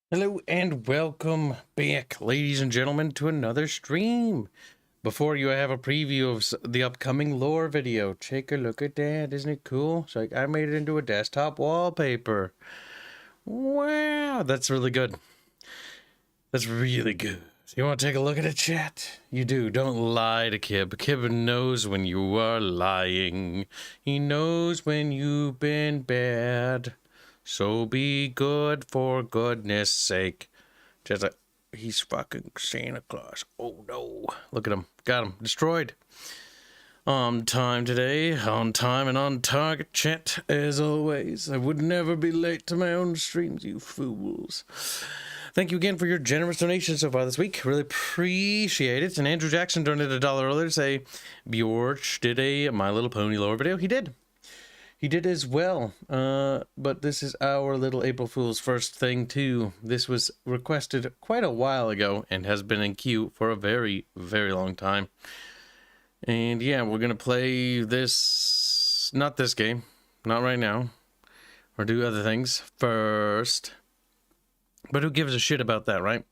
Hello and welcome back, ladies and gentlemen, to another stream. Before you, I have a preview of the upcoming lore video. Take a look at that. Isn't it cool? It's like I made it into a desktop wallpaper. Wow, that's really good. That's really good. You want to take a look at it, chat? You do. Don't lie to Kib. Kib knows when you are lying. He knows when you've been bad. So be good for goodness sake. Just like, he's fucking Santa Claus. Oh no. Look at him. Got him. Destroyed. On time today. On time and on target, chat. As always. I would never be late to my own streams, you fools. Thank you again for your generous donation so far this week. Really appreciate it. And Andrew Jackson donated $1 earlier to say, Bjorch did a My Little Pony lore video. He did. He did as well, but this is our little April Fool's first thing too. This was requested quite a while ago and has been in queue for a very, very long time. And yeah, we're gonna play this, not this game, not right now. Or do other things first. But who gives a shit about that, right?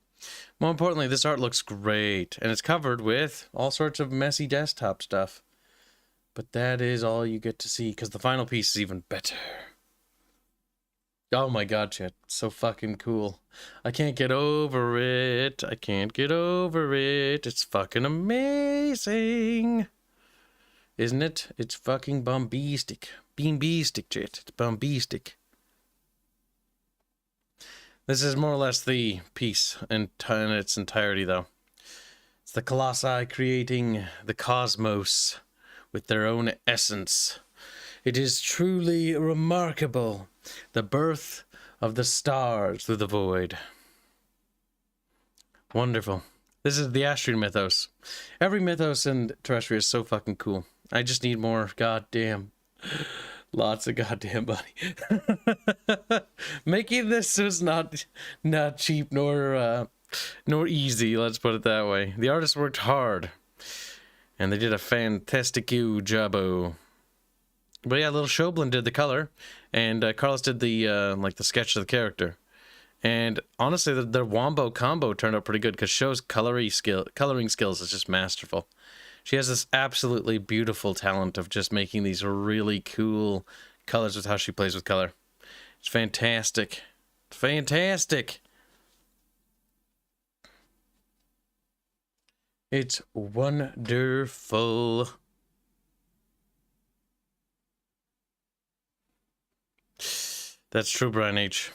More importantly, this art looks great, and it's covered with all sorts of messy desktop stuff. But that is all you get to see, because the final piece is even better. Oh my god, chat. So fucking cool. I can't get over it. I can't get over it. It's fucking amazing. Isn't it? It's fucking bombastic. Beambastic, chat. It's bombastic. This is more or less the piece in its entirety, though. It's the Colossi creating the cosmos with their own essence. It is truly remarkable. The birth of the stars through the void. Wonderful. This is the Astrian mythos. Every mythos in Terrestrial is so fucking cool. I just need more goddamn. Lots of goddamn money. Making this was not cheap nor easy, let's put it that way. The artist worked hard. And they did a fantastic jobbo. But yeah, little Shoblin did the color, and Carlos did the like the sketch of the character. And honestly, their wombo combo turned out pretty good because Show's coloring skills is just masterful. She has this absolutely beautiful talent of just making these really cool colors with how she plays with color. It's fantastic. It's fantastic. It's wonderful. That's true, Brian H.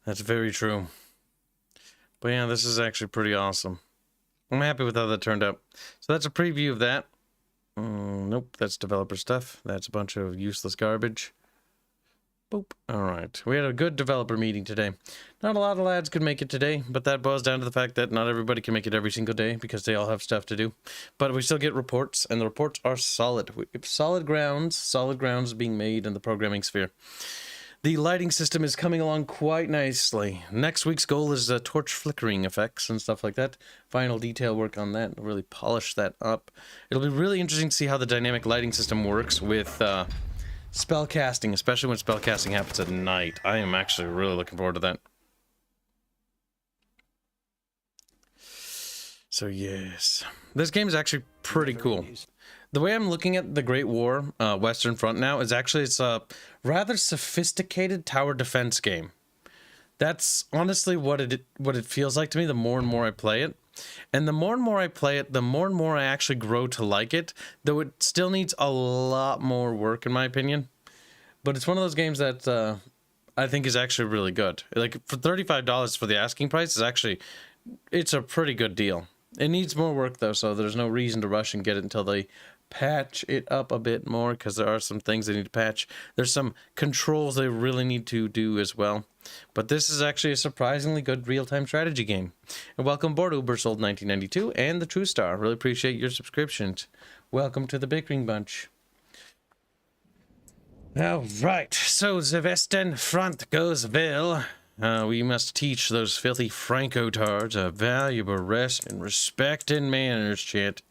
That's very true. But yeah, this is actually pretty awesome. I'm happy with how that turned out. So that's a preview of that. Nope, that's developer stuff. That's a bunch of useless garbage. Boop. Alright, we had a good developer meeting today. Not a lot of lads could make it today, but that boils down to the fact that not everybody can make it every single day because they all have stuff to do. But we still get reports, and the reports are solid. Solid grounds being made in the programming sphere. The lighting system is coming along quite nicely. Next week's goal is torch flickering effects and stuff like that. Final detail work on that, really polish that up. It'll be really interesting to see how the dynamic lighting system works with spellcasting, especially when spellcasting happens at night. I am actually really looking forward to that. So yes, this game is actually pretty cool. The way I'm looking at the Great War Western Front now is actually it's a rather sophisticated tower defense game. That's honestly what it feels like to me the more and more I play it. And the more and more I play it, the more and more I actually grow to like it, though it still needs a lot more work in my opinion. But it's one of those games that I think is actually really good. Like for $35 for the asking price is actually, it's a pretty good deal. It needs more work though, so there's no reason to rush and get it until they patch it up a bit more, because there are some things they need to patch. There's some controls they really need to do as well. But this is actually a surprisingly good real-time strategy game. And welcome aboard Ubersold 1992 and the True Star. Really appreciate your subscriptions. Welcome to the Bickering bunch. All right, so the Western Front goes well. We must teach those filthy Franco-tards a valuable rest and respect and manners, chat.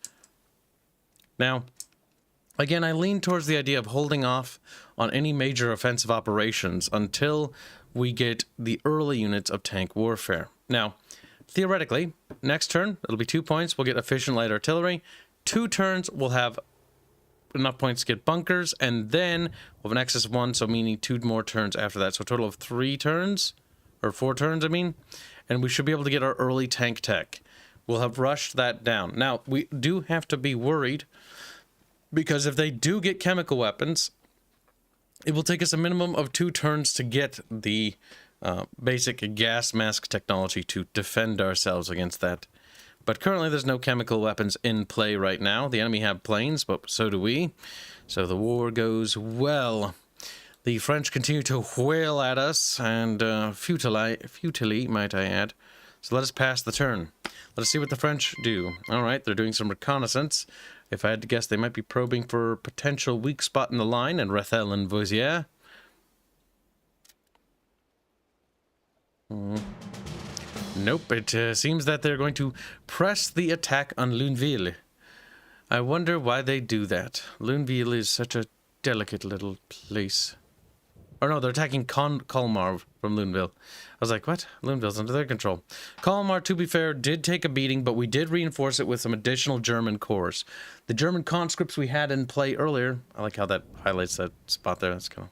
Now, again, I lean towards the idea of holding off on any major offensive operations until we get the early units of tank warfare. Now, theoretically, next turn, it'll be 2 points. We'll get efficient light artillery. 2 turns, we'll have enough points to get bunkers, and then we'll have an excess of 1, so meaning 2 more turns after that. So a total of 3 turns, or 4 turns, I mean, and we should be able to get our early tank tech. We'll have rushed that down. Now, we do have to be worried, because if they do get chemical weapons, it will take us a minimum of 2 turns to get the basic gas mask technology to defend ourselves against that. But currently there's no chemical weapons in play right now. The enemy have planes, but so do we. So the war goes well. The French continue to whale at us, and futilely, might I add. So let us pass the turn. Let us see what the French do. Alright, they're doing some reconnaissance. If I had to guess, they might be probing for a potential weak spot in the line, and Rethel and Vosier. Nope, it seems that they're going to press the attack on Luneville. I wonder why they do that. Luneville is such a delicate little place. Or no, they're attacking Colmar from Luneville. I was like, what? Luneville's under their control. Colmar, to be fair, did take a beating, but we did reinforce it with some additional German corps. The German conscripts we had in play earlier, I like how that highlights that spot there. That's kind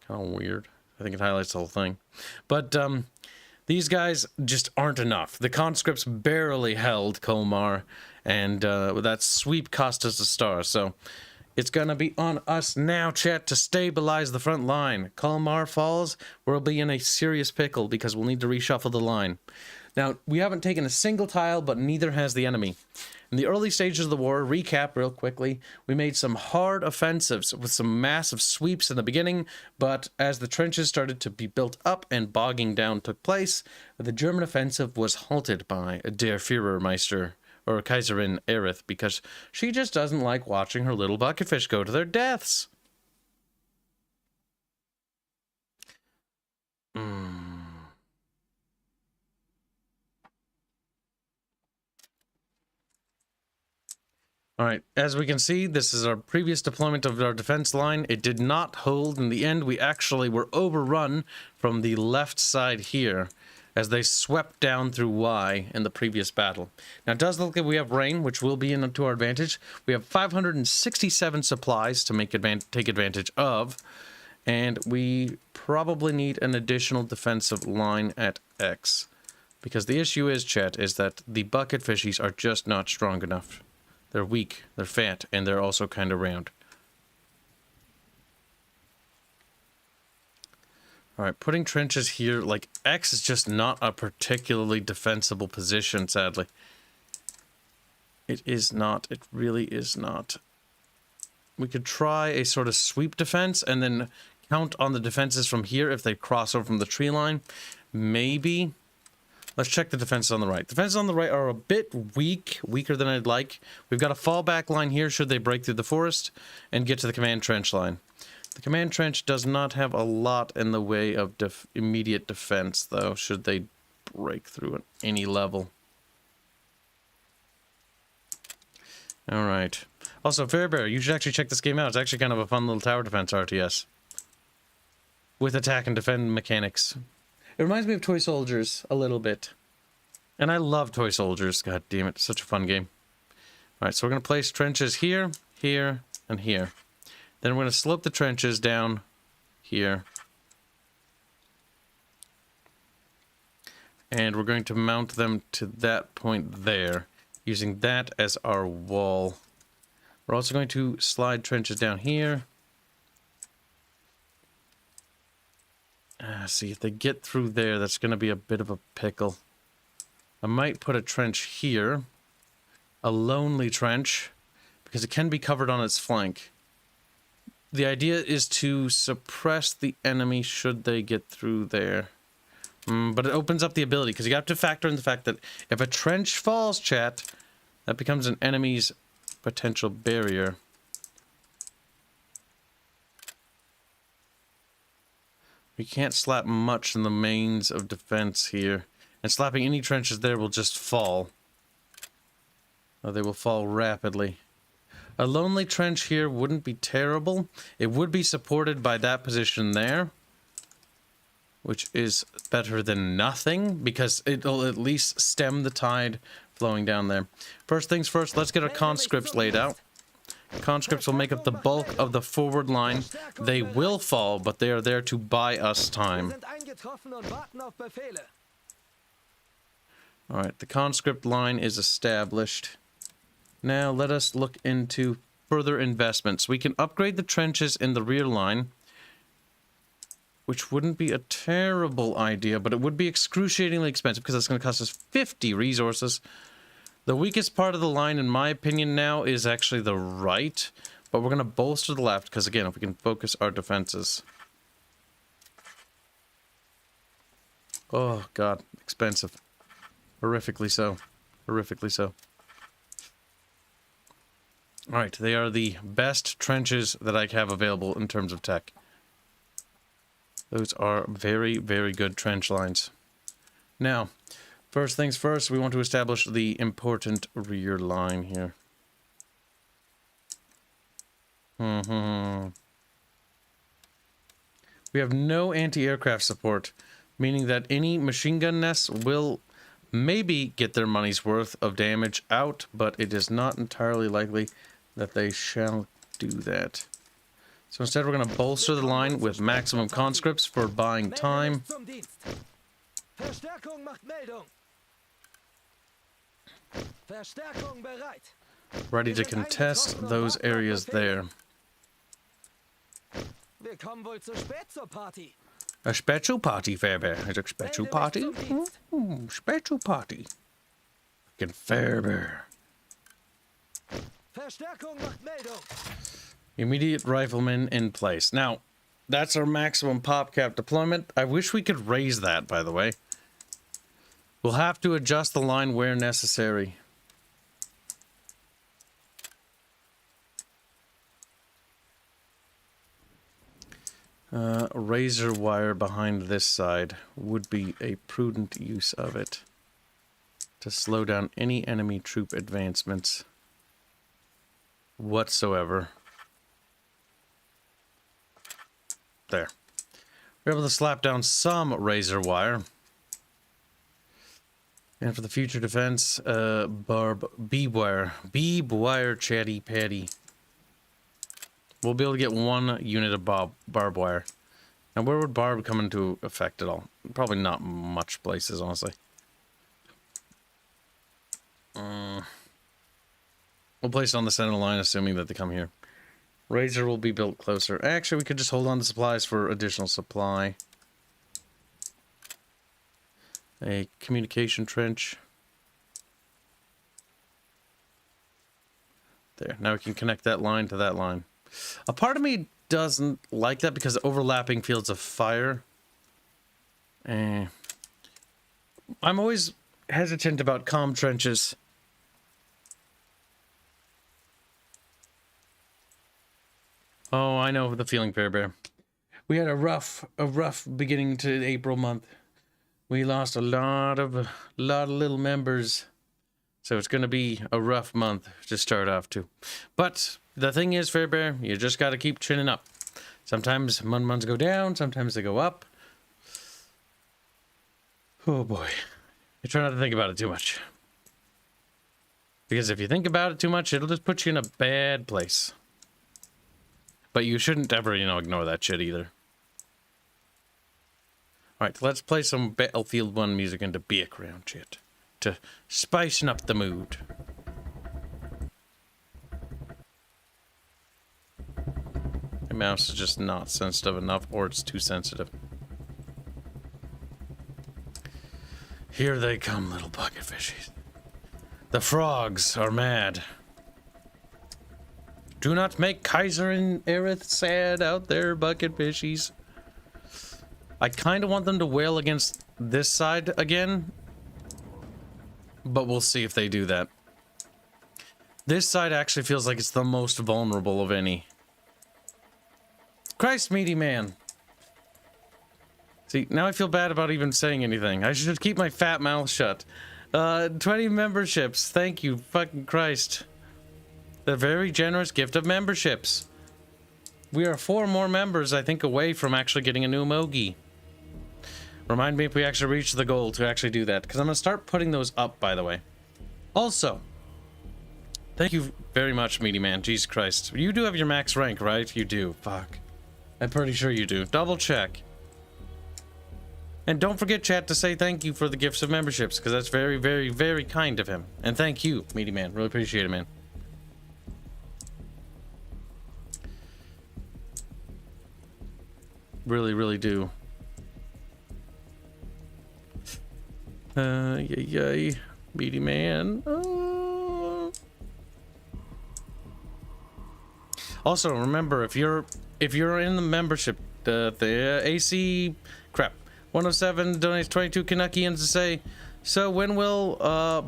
of weird. I think it highlights the whole thing. But these guys just aren't enough. The conscripts barely held Colmar, and that sweep cost us a star. So it's going to be on us now, chat, to stabilize the front line. Colmar falls, we'll be in a serious pickle because we'll need to reshuffle the line. Now, we haven't taken a single tile, but neither has the enemy. In the early stages of the war, recap real quickly, we made some hard offensives with some massive sweeps in the beginning, but as the trenches started to be built up and bogging down took place, the German offensive was halted by Der Führermeister, or Kaiserin Erith, because she just doesn't like watching her little bucketfish go to their deaths. Alright, as we can see, this is our previous deployment of our defense line. It did not hold in the end. We actually were overrun from the left side here as they swept down through Y in the previous battle. Now, it does look like we have rain, which will be to our advantage. We have 567 supplies to take advantage of, and we probably need an additional defensive line at X. Because the issue is, chat, is that the bucket fishies are just not strong enough. They're weak, they're fat, and they're also kind of round. Alright, putting trenches here, like, X is just not a particularly defensible position, sadly. It is not. It really is not. We could try a sort of sweep defense, and then count on the defenses from here if they cross over from the tree line. Maybe. Let's check the defenses on the right. Defenses on the right are a bit weak, weaker than I'd like. We've got a fallback line here should they break through the forest and get to the command trench line. The command trench does not have a lot in the way of immediate defense, though, should they break through at any level. Alright. Also, Fairbear, you should actually check this game out. It's actually kind of a fun little tower defense RTS. With attack and defend mechanics. It reminds me of Toy Soldiers a little bit. And I love Toy Soldiers. God damn it. It's such a fun game. Alright, so we're going to place trenches here, here, and here. Then we're going to slope the trenches down here. And we're going to mount them to that point there, using that as our wall. We're also going to slide trenches down here. See, if they get through there, that's going to be a bit of a pickle. I might put a trench here. A lonely trench, because it can be covered on its flank. The idea is to suppress the enemy should they get through there. But it opens up the ability, because you have to factor in the fact that if a trench falls, chat, that becomes an enemy's potential barrier. We can't slap much in the mains of defense here. And slapping any trenches there will just fall. Or they will fall rapidly. A lonely trench here wouldn't be terrible. It would be supported by that position there, which is better than nothing, because it'll at least stem the tide flowing down there. First things first, let's get our conscripts laid out. Conscripts will make up the bulk of the forward line. They will fall, but they are there to buy us time. Alright, the conscript line is established. Now let us look into further investments. We can upgrade the trenches in the rear line, which wouldn't be a terrible idea, but it would be excruciatingly expensive because it's going to cost us 50 resources. The weakest part of the line, in my opinion now, is actually the right, but we're going to bolster the left because, again, if we can focus our defenses. Oh, God, expensive. Horrifically so. Horrifically so. Alright, they are the best trenches that I have available in terms of tech. Those are very, very good trench lines. Now, first things first, we want to establish the important rear line here. We have no anti-aircraft support, meaning that any machine gun nests will maybe get their money's worth of damage out, but it is not entirely likely that they shall do that. So instead we're going to bolster the line with maximum conscripts for buying time. Ready to contest those areas there. A special party, Fairbear. Is a special party? Special party. Fucking Fairbear. Immediate riflemen in place. Now, that's our maximum pop cap deployment. I wish we could raise that, by the way. We'll have to adjust the line where necessary. Razor wire behind this side would be a prudent use of it to slow down any enemy troop advancements whatsoever. There. We're able to slap down some razor wire. And for the future defense, beeb wire chatty patty. We'll be able to get one unit of barbed wire. Now, where would barb come into effect at all? Probably not much places, honestly. We'll place it on the center line, assuming that they come here. Razor will be built closer. Actually, we could just hold on to supplies for additional supply. A communication trench. There. Now we can connect that line to that line. A part of me doesn't like that because overlapping fields of fire. I'm always hesitant about comm trenches. Oh, I know the feeling, Fairbear. We had a rough beginning to April month. We lost a lot of little members. So it's going to be a rough month to start off to. But the thing is, Fairbear, you just got to keep chinning up. Sometimes months go down, sometimes they go up. Oh boy. You try not to think about it too much. Because if you think about it too much, it'll just put you in a bad place. But you shouldn't ever, ignore that shit either. Alright, let's play some Battlefield 1 music into Bickering shit. To spicing up the mood. My mouse is just not sensitive enough, or it's too sensitive. Here they come, little bucket fishies. The frogs are mad. Do not make Kaiser and Aerith sad out there, bucket fishies. I kind of want them to wail against this side again, but we'll see if they do that. This side actually feels like it's the most vulnerable of any. Christ, meaty man. See, now I feel bad about even saying anything. I should keep my fat mouth shut. 20 memberships. Thank you, fucking Christ. The very generous gift of memberships. We are 4 more members, I think, away from actually getting a new emoji. Remind me if we actually reach the goal to actually do that, because I'm going to start putting those up, by the way. Also, thank you very much, Meaty Man. Jesus Christ. You do have your max rank, right? You do. Fuck. I'm pretty sure you do. Double check. And don't forget, chat, to say thank you for the gifts of memberships, because that's very, very, very kind of him. And thank you, Meaty Man. Really appreciate it, man. Really, really do. Yay. Meaty Man. Also, remember, if you're in the membership, the AC crap. 107 donates 22 Canuckians to say, so when will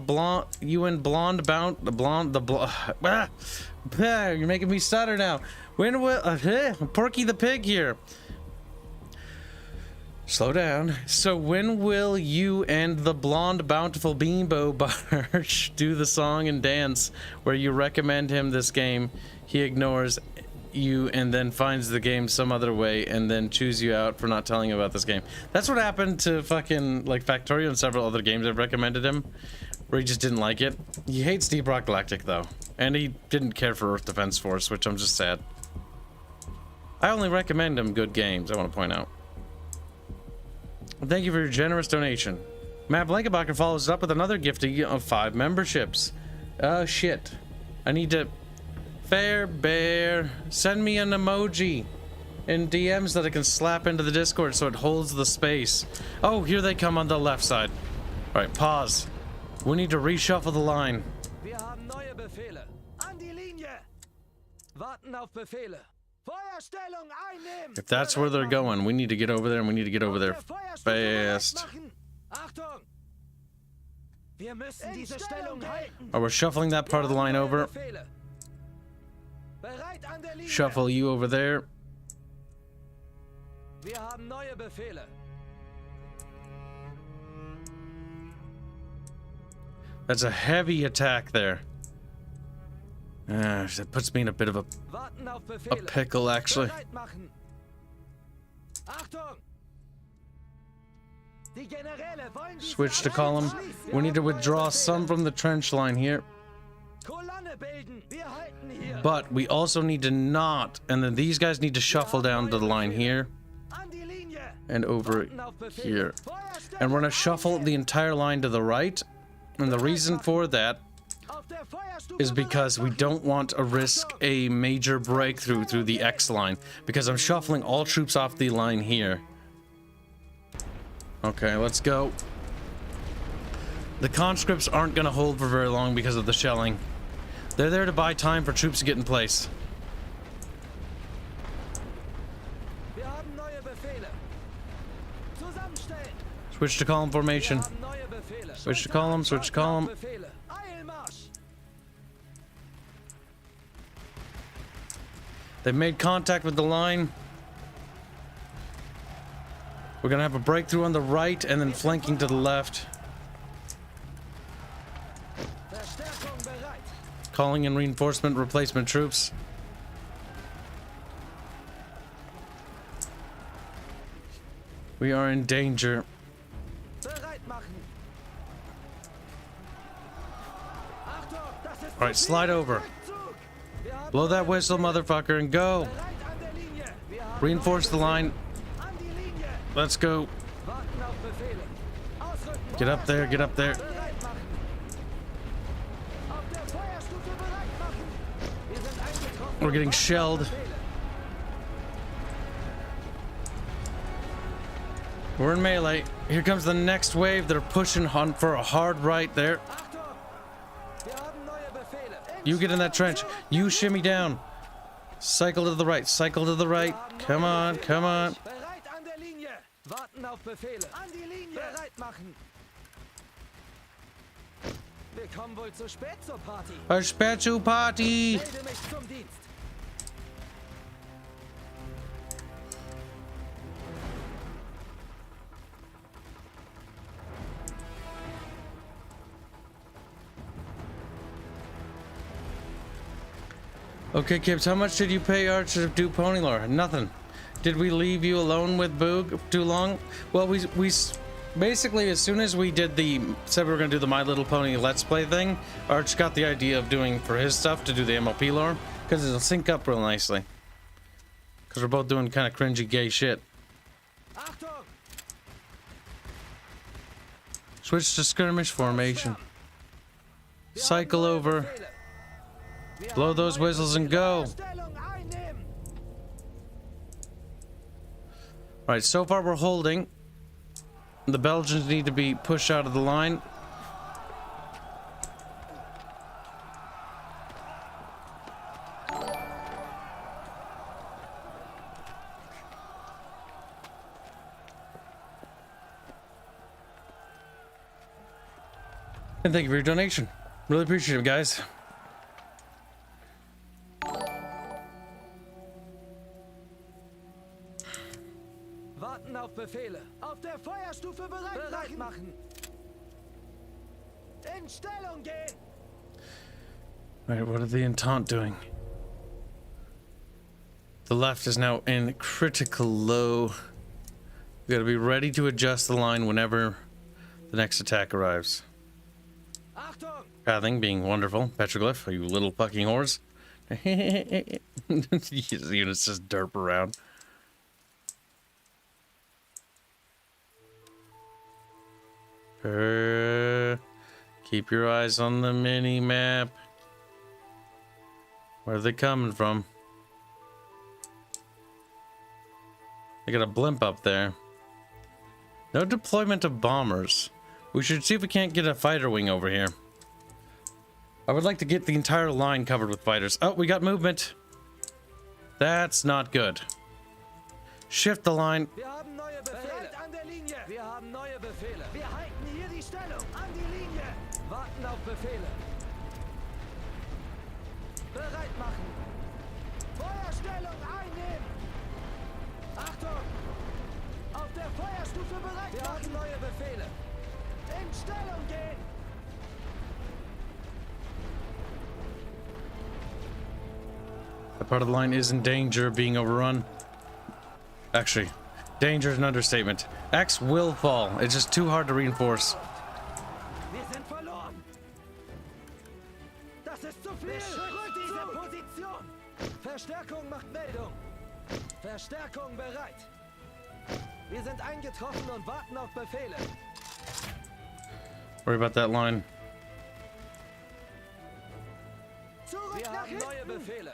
blonde you're making me stutter now. When will Porky the Pig here? Slow down. So when will you and the blonde bountiful Beanbo Barge do the song and dance where you recommend him this game, he ignores you and then finds the game some other way and then chews you out for not telling you about this game? That's what happened to fucking like Factorio and several other games I've recommended him, where he just didn't like it. He hates Deep Rock Galactic though, and he didn't care for Earth Defense Force, which I'm just sad. I only recommend him good games, I want to point out. Thank you for your generous donation. Matt Blankenbacher follows up with another gift of 5 memberships. Oh shit. I need to... Fair Bear, send me an emoji in DMs that I can slap into the Discord so it holds the space. Oh, here they come on the left side. Alright, pause. We need to reshuffle the line. Wir haben neue Befehle. An die Linie. Warten auf Befehle. Feuerstellung einnehmen. If that's where they're going, we need to get over there and we need to get over there fast. Achtung. Wir müssen diese Stellung halten. Oh, we're shuffling that part of the line over. Bereit an der Linie. Shuffle you over there. Wir haben neue Befehle. That's a heavy attack there. That puts me in a bit of a pickle, actually. Switch to column. We need to withdraw some from the trench line here. But we also need to not, and then these guys need to shuffle down to the line here and over here. And we're going to shuffle the entire line to the right. And the reason for that is because we don't want to risk a major breakthrough through the X line, because I'm shuffling all troops off the line here. Okay, let's go. The conscripts aren't going to hold for very long because of the shelling. They're there to buy time for troops to get in place. Switch to column formation. Switch to column, switch to column. They've made contact with the line. We're gonna have a breakthrough on the right and then flanking to the left. Calling in reinforcement replacement troops. We are in danger. Alright, slide over. Blow that whistle, motherfucker, and go. Reinforce the line. Let's go. Get up there, get up there. We're getting shelled. We're in melee. Here comes the next wave. They're pushing on for a hard right there. You get in that trench. You shimmy down. Cycle to the right. Cycle to the right. Come on, come on. A spät zur Party. Okay, Kibs, how much did you pay Archer to do Pony Lore? Nothing. Did we leave you alone with Boog too long? Well, we basically, as soon as we said we were gonna do the My Little Pony Let's Play thing, Arch got the idea of doing for his stuff to do the MLP lore, because it'll sync up real nicely. Because we're both doing kind of cringy gay shit. Switch to skirmish formation. Cycle over. Blow those whistles and go. Alright, so far we're holding. The Belgians need to be pushed out of the line. And thank you for your donation. Really appreciate it, guys. Warten auf Befehle. Auf der Feuerstufe bereit machen. In Stellung gehen. Alright, what are the Entente doing? The left is now in critical low. We gotta be ready to adjust the line whenever the next attack arrives. Achtung! Pathing being wonderful. Petroglygh, you little fucking whores. Units just derp around. Keep your eyes on the mini map. Where are they coming from? They got a blimp up there. No deployment of bombers. We should see if we can't get a fighter wing over here. I would like to get the entire line covered with fighters. Oh, we got movement. That's not good. Shift the line. Wir haben neue Befehle. Bereit an der Linie. Wir haben neue Befehle. Wir halten hier die Stellung. An die Linie. Warten auf Befehle. Bereit machen. Feuerstellung einnehmen. Achtung! Auf der Feuerstufe bereit machen. Wir haben neue Befehle. In Stellung gehen. That part of the line is in danger of being overrun. Actually, danger is an understatement. X will fall. It's just too hard to reinforce. Wir sind verloren. Das ist zu viel. Beschützt diese Position. Verstärkung macht Meldung. Verstärkung bereit. Wir sind eingetroffen und warten auf Befehle. Worry about that line. Wir haben neue Befehle.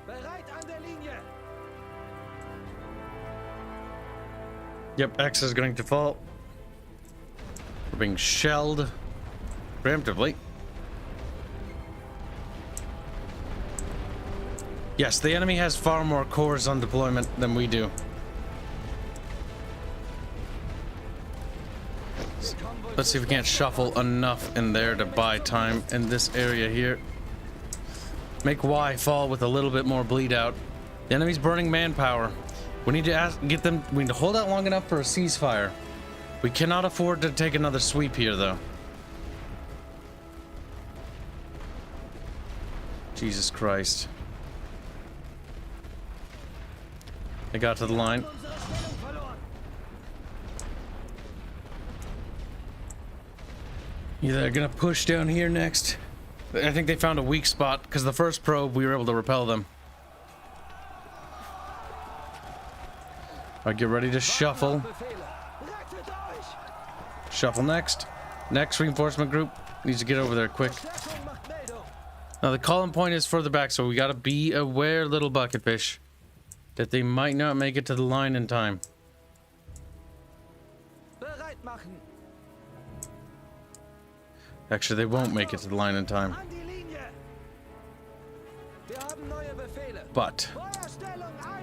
Bereit an der Linie. Yep, X is going to fall. We're being shelled preemptively. Yes, the enemy has far more cores on deployment than we do. Let's see if we can't shuffle enough in there to buy time in this area here. Make Y fall with a little bit more bleed out. The enemy's burning manpower. We need to we need to hold out long enough for a ceasefire. We cannot afford to take another sweep here, though. Jesus Christ. They got to the line. Yeah, they're gonna push down here next. I think they found a weak spot because the first probe we were able to repel them. Alright, get ready to shuffle. Shuffle next. Next reinforcement group needs to get over there quick. Now the column point is further back, so we gotta be aware, little bucketfish, that they might not make it to the line in time. Actually, they won't make it to the line in time. But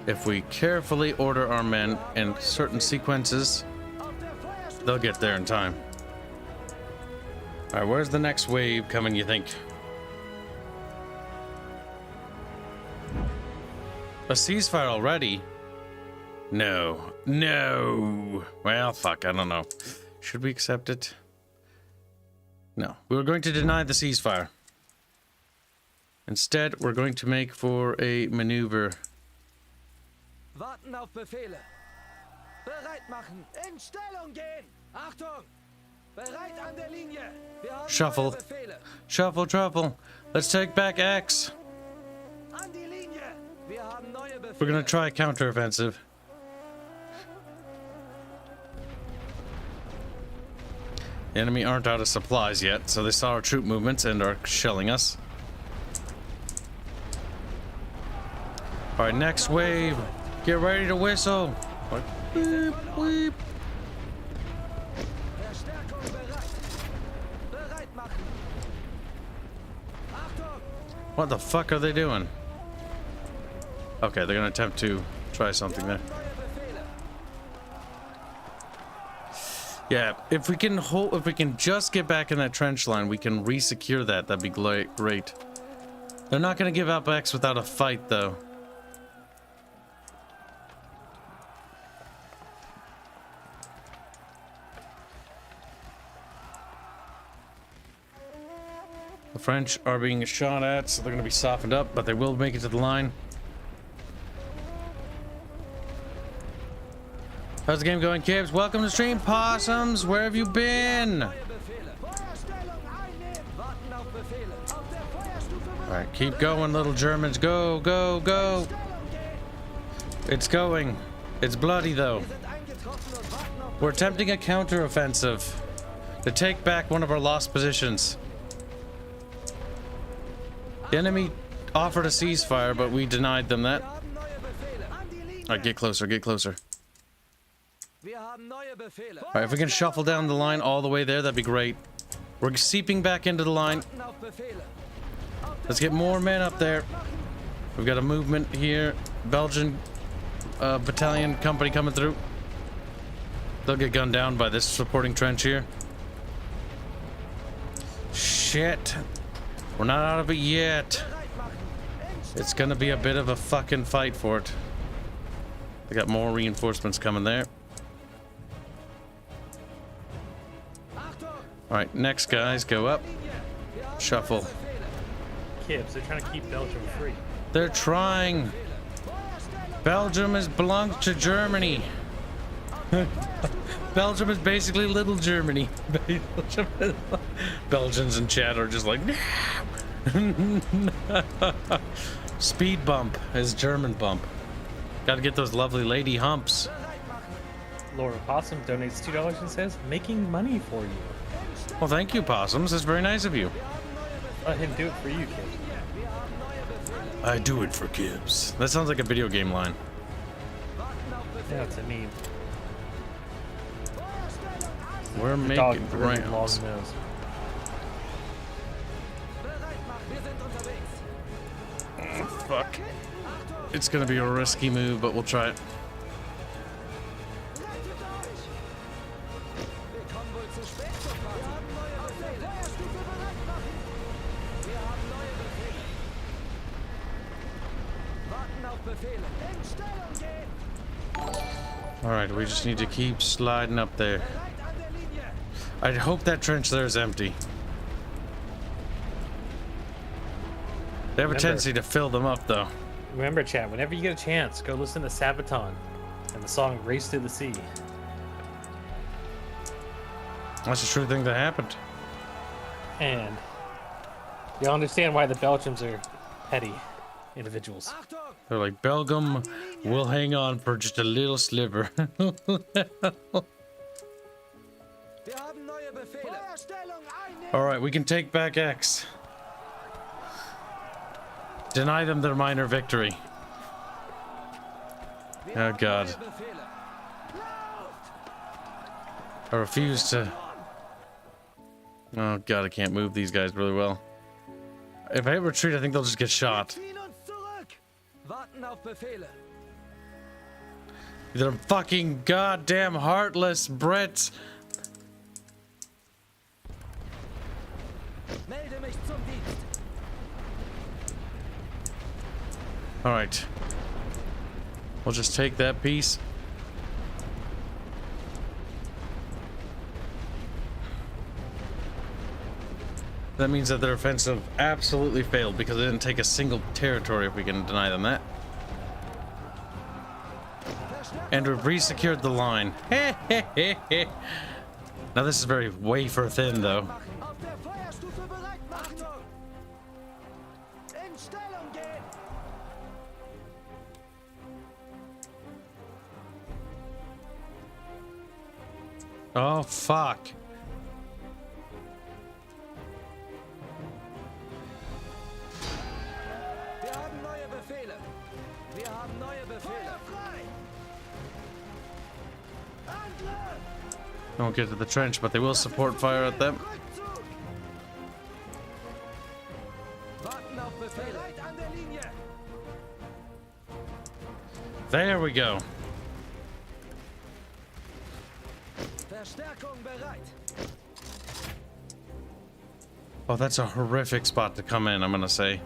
if we carefully order our men in certain sequences, they'll get there in time. Alright, where's the next wave coming, you think? A ceasefire already? No. No! Well, fuck, I don't know. Should we accept it? No. We were going to deny the ceasefire. Instead, we're going to make for a maneuver. Warten auf Befehle. Bereit machen. In Stellung gehen. Achtung. Bereit an der Linie. Wir haben Shuffle. neue Befehle. Shuffle, truffle. Let's take back X. An die Linie. Wir haben neue Befehle. We're gonna try a counteroffensive. The enemy aren't out of supplies yet, so they saw our troop movements and are shelling us. Alright, next wave. Get ready to whistle. Beep, beep. Verstärkung bereit. Bereit machen. Achtung. What the fuck are they doing? Okay, they're gonna attempt to try something there. Neue Befehle. Yeah, if we can just get back in that trench line, we can re-secure that. That'd be great. They're not gonna give up X without a fight, though. The French are being shot at, so they're gonna be softened up, but they will make it to the line. How's the game going, Kibs? Welcome to stream, Possums. Where have you been? Neue Befehle. Feuerstellung einnehmen. Warten auf Befehle. Auf der Feuerstufe bereit. All right, keep going, little Germans. Go, go, go. Stellung gehen. It's going. It's bloody, though. Wir sind eingetroffen und warten auf We're attempting a counteroffensive to take back one of our lost positions. The enemy offered a ceasefire, but we denied them that. Wir haben neue Befehle. An die Linie. All right, get closer, get closer. Wir haben neue Befehle. All right, if we can shuffle down the line all the way there, that'd be great. We're seeping back into the line. Warten auf Befehle. Let's get more men up there. We've got a movement here. Belgian battalion company coming through. They'll get gunned down by this supporting trench here. Shit. We're not out of it yet. Bereit machen. In It's gonna be a bit of a fucking fight for it. They got more reinforcements coming there. Achtung. Alright, next guys, go up. Linie. Wir haben Shuffle. Befehle. Kibs, they're trying to keep Belgium free. They're trying. Feuerstellung. Belgium belongs to Germany. Belgium is basically little Germany. Belgians in chat are just like speed bump is German bump. Gotta get those lovely lady humps. Bereit machen. Laura Possum donates $2 and says, making money for you. Well, thank you, Possums. That's very nice of you. Let him do it for you, Kibs. Wir haben neue Befehle. I do it for Kibs. That sounds like a video game line. Warten auf Befehle. Yeah, it's a meme. Feuerstellung ein. We're The dog making really long rounds. nose. Bereit machen. Wir sind unterwegs. Fuck. Achtung. It's gonna be a risky move, but we'll try it. Rettet euch. Wir kommen wohl zu spät zur Party. Wir haben neue Befehle. Feuerstufe bereit machen. Wir haben neue Befehle. Warten auf Befehle. In Stellung gehen. Alright, we just need to keep sliding up there. Bereit an der Linie. I hope that trench there is empty. They have a Remember- tendency to fill them up, though. Remember, chat, whenever you get a chance, go listen to Sabaton and the song Race to the Sea. That's a true thing that happened. And you'll understand why the Belgians are petty individuals. Achtung. They're like, Belgium will hang on for just a little sliver. Wir haben neue Befehle. Feuerstellung einnehmen. Alright, we can take back X. Deny them their minor victory. Wir Oh, haben God. neue Befehle. Lauft. I refuse to... Oh, God, I can't move these guys really well. If I retreat, I think they'll just get shot. Ziehen uns zurück. Warten auf Befehle. They're fucking goddamn heartless Brits. Melde mich zum Dienst. Alright. We'll just take that piece. That means that their offensive absolutely failed because they didn't take a single territory, if we can deny them that. And we've re-secured the line. Now this is very wafer thin, though. Auf der Feuerstufe bereit machen. In Stellung gehen. Oh, fuck. Wir haben neue Befehle. Wir haben neue Befehle. Feuer frei. Angriff. They won't get to the trench, but they will support fire at them. Rückzug. Warten auf Befehle. Bereit an der Linie. There we go. Verstärkung bereit. Oh, that's a horrific spot to come in, I'm gonna say.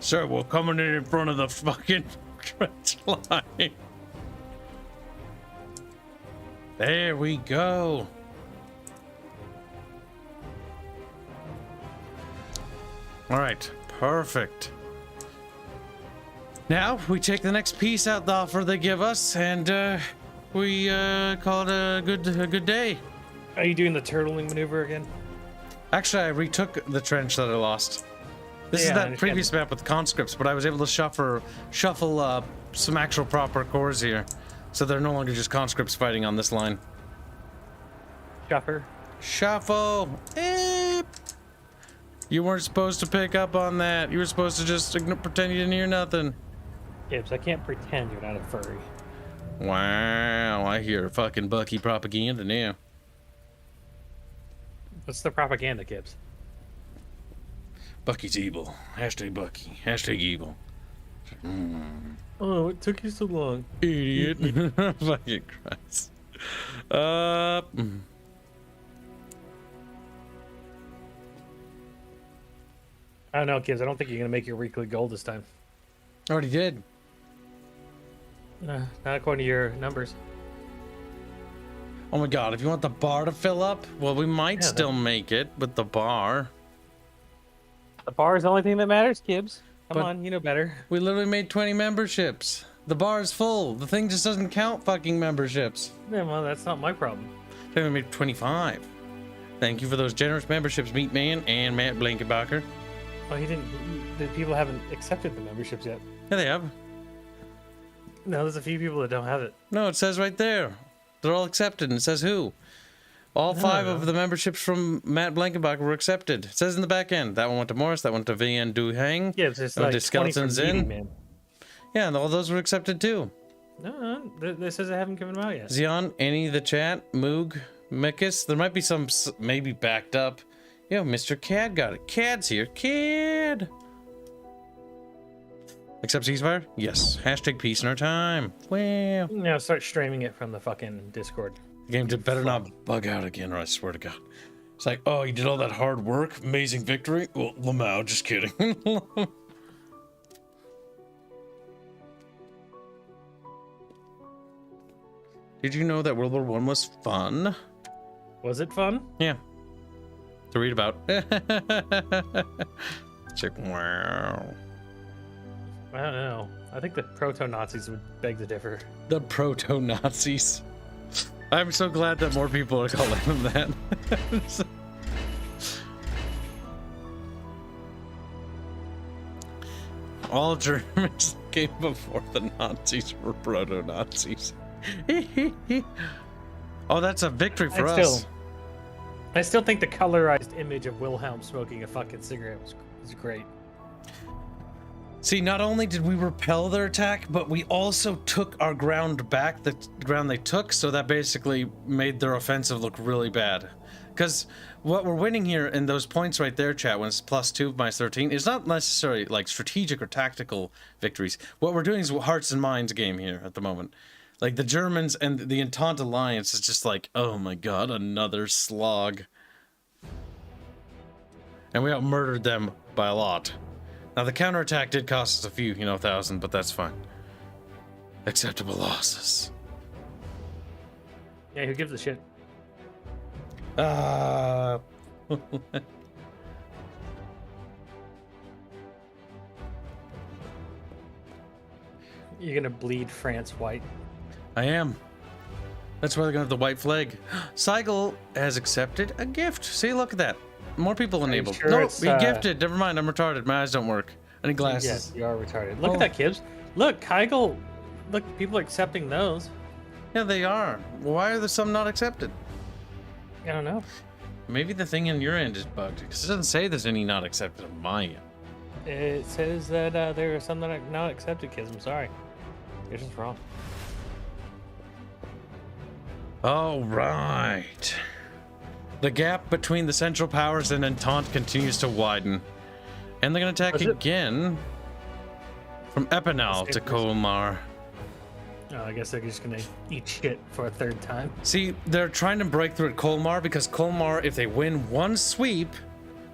Sir, we're coming in front of the fucking trench line. There we go. All right, perfect. Now we take the next piece out the offer they give us, and we call it a good day. Are you doing the turtling maneuver again? Actually, I retook the trench that I lost. This is Yeah, I that understand. previous map with conscripts, but I was able to shuffle some actual proper cores here, so they're no longer just conscripts fighting on this line. Shuffer. Shuffle. Eep. You weren't supposed to pick up on that. You were supposed to just pretend you didn't hear nothing. Kibs, I can't pretend you're not a furry. Wow, I hear fucking Bucky propaganda now. What's the propaganda, Kibs? Bucky's evil. Hashtag Bucky. Hashtag evil. Oh, it took you so long. Idiot. Fucking Christ. I don't know, Kibs. I don't think you're gonna make your weekly goal this time. Already did. Not according to your numbers. Oh my god, if you want the bar to fill up, well, we might Yeah, still make it with the bar. The bar is the only thing that matters, Kibs. Come But- on, you know better. We literally made 20 memberships. The bar is full. The thing just doesn't count fucking memberships. Yeah, well, that's not my problem. I think we made 25. Thank you for those generous memberships, Meatman and Matt Blankenbacher. Oh, he didn't. The people haven't accepted the memberships yet. Yeah, they have. No, there's a few people that don't have it. No, it says right there. They're all accepted, and it says who. All 5 of the memberships from Matt Blankenbacher were accepted. It says in the back end. That one went to Morris, that went to Vian Duhang. Yeah, it's just that went like to 20 from Skeletons Meaty In. Man. Yeah, and all those were accepted too. No, this says I haven't given them out yet. Zion, Annie, the chat, Moog, Mikus. There might be some maybe backed up. Yo, Mr. Cad got it. Cad's here. Cad! Accept ceasefire? Yes. Hashtag peace in our time. Wow. Now start streaming it from the fucking Discord. The game better not bug out again, or I swear to God. It's like, oh, you did all that hard work? Amazing victory? Well, Lamau, just kidding. Did you know that World War I was fun? Was it fun? Yeah. To read about. It's like, wow. I don't know. I think the proto-Nazis would beg to differ. The proto-Nazis. I'm so glad that more people are calling them that. All Germans came before the Nazis were proto-Nazis. Oh, that's a victory for us. I still think the colorized image of Wilhelm smoking a fucking cigarette was great. See, not only did we repel their attack, but we also took our ground back, the ground they took, so that basically made their offensive look really bad. Because what we're winning here in those points right there, chat, when it's +2 -13, is not necessarily like strategic or tactical victories. What we're doing is a hearts and minds game here at the moment. Like the Germans and the Entente Alliance is just like, oh my god, another slog. And we out-murdered them by a lot. Now, the counterattack did cost us a few, 1,000, but that's fine. Acceptable losses. Yeah, who gives a shit? Ah. You're gonna bleed France white. I am. That's why they're gonna have the white flag. Seigel has accepted a gift. See, look at that. More people enabled. sure No, it's, he gifted. Never mind. I'm retarded. My eyes don't work. I need glasses. Yes, you are retarded. Look Oh. at that, Kibs. Look, Kegel. Look, people are accepting those. Yeah, they are. Why are there some not accepted? I don't know. Maybe the thing in your end is bugged because it doesn't say there's any not accepted on my end. It says that there are some that are not accepted, Kibs. I'm sorry. You're just wrong. All right. The gap between the Central Powers and Entente continues to widen. And they're going to attack again from Epinal to Colmar. Oh, I guess they're just gonna eat shit for a third time. See, they're trying to break through at Colmar because Colmar, if they win one sweep,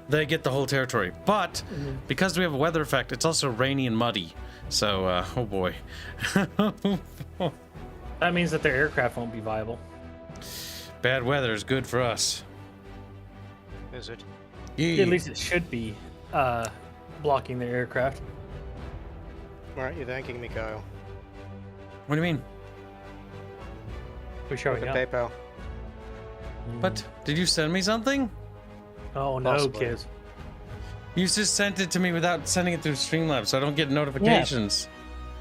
they get the whole territory. But because we have a weather effect, it's also rainy and muddy. So, oh boy. That means that their aircraft won't be viable. Bad weather is good for us. Is it? Yeah. At least it should be blocking their aircraft. Why aren't you thanking me, Kyle? What do you mean? We're showing Look up. at PayPal. What? Did you send me something? Oh no, Possibly. kids. You just sent it to me without sending it through Streamlabs, so I don't get notifications.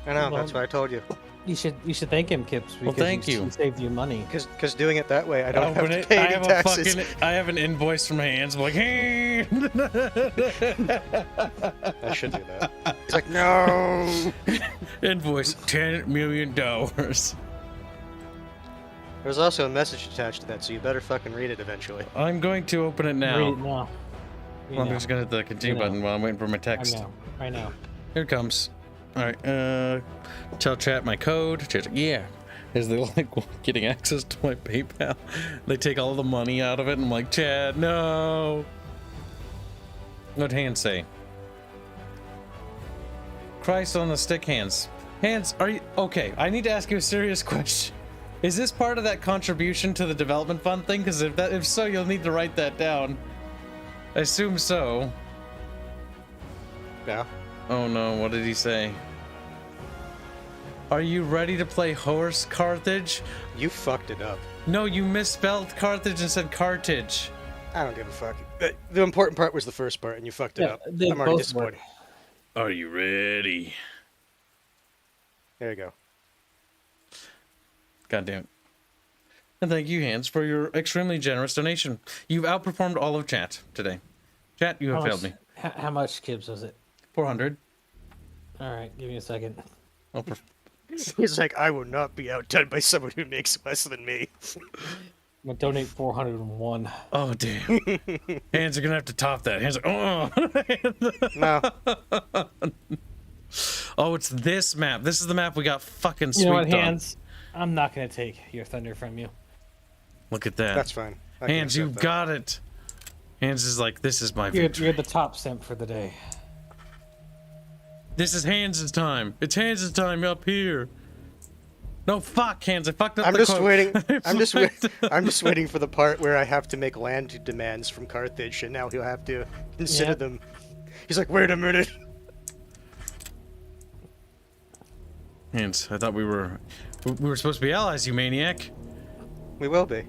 I know, Well, that's what I told you. You should thank him, Kibs. Well, thank you. He saved you money. Because doing it that way, I don't have Open to it. pay I any have taxes. I have an invoice from Hanse. I'm like, hey. I should do that. He's like, no! Invoice $10 million. There's also a message attached to that, so you better fucking read it eventually. I'm going to open it Read now. it now. Well, I'm just gonna hit the continue You know. button while I'm waiting for my Right text. now. Right now. Here it comes. All right. Tell chat my code. Chat, yeah. As they're like getting access to my PayPal, they take all the money out of it, and I'm like, Chad, no. What'd Hanse say? Christ on the stick, Hanse. Hanse, are you okay? I need to ask you a serious question. Is this part of that contribution to the development fund thing? Because if so, you'll need to write that down. I assume so. Yeah. Oh no, what did he say? Are you ready to play horse Carthage? You fucked it up. No, you misspelled Carthage and said Carthage. I don't give a fuck. The important part was the first part, and you fucked it Yeah, up. they I'm already both disappointed. Are you ready? There you go. God damn it. And thank you, Hanse, for your extremely generous donation. You've outperformed all of chat today. Chat, you have failed me. How much, Kibs, was it? 400. All right, give me a second. Oh, He's like, I will not be outdone by someone who makes less than me. I'm gonna donate 401. oh damn. Hands are gonna have to top that. Hands are, oh. No. Oh, it's this map. This is the map we got fucking You sweeped know what, on. Hands? I'm not gonna take your thunder from you. Look at that. That's fine. I can Hands, you accept that. got it. Hands is like, this is my You're victory. the top simp for the day. This is Hands' time. It's Hands' time up here. No, fuck, Hands. I fucked up I'm the just quote. waiting. I'm just fucked waiting. I'm just waiting for the part where I have to make land demands from Carthage, and now he'll have to consider Yep. them. He's like, wait a minute. Hands, I thought we were supposed to be allies, you maniac. We will be.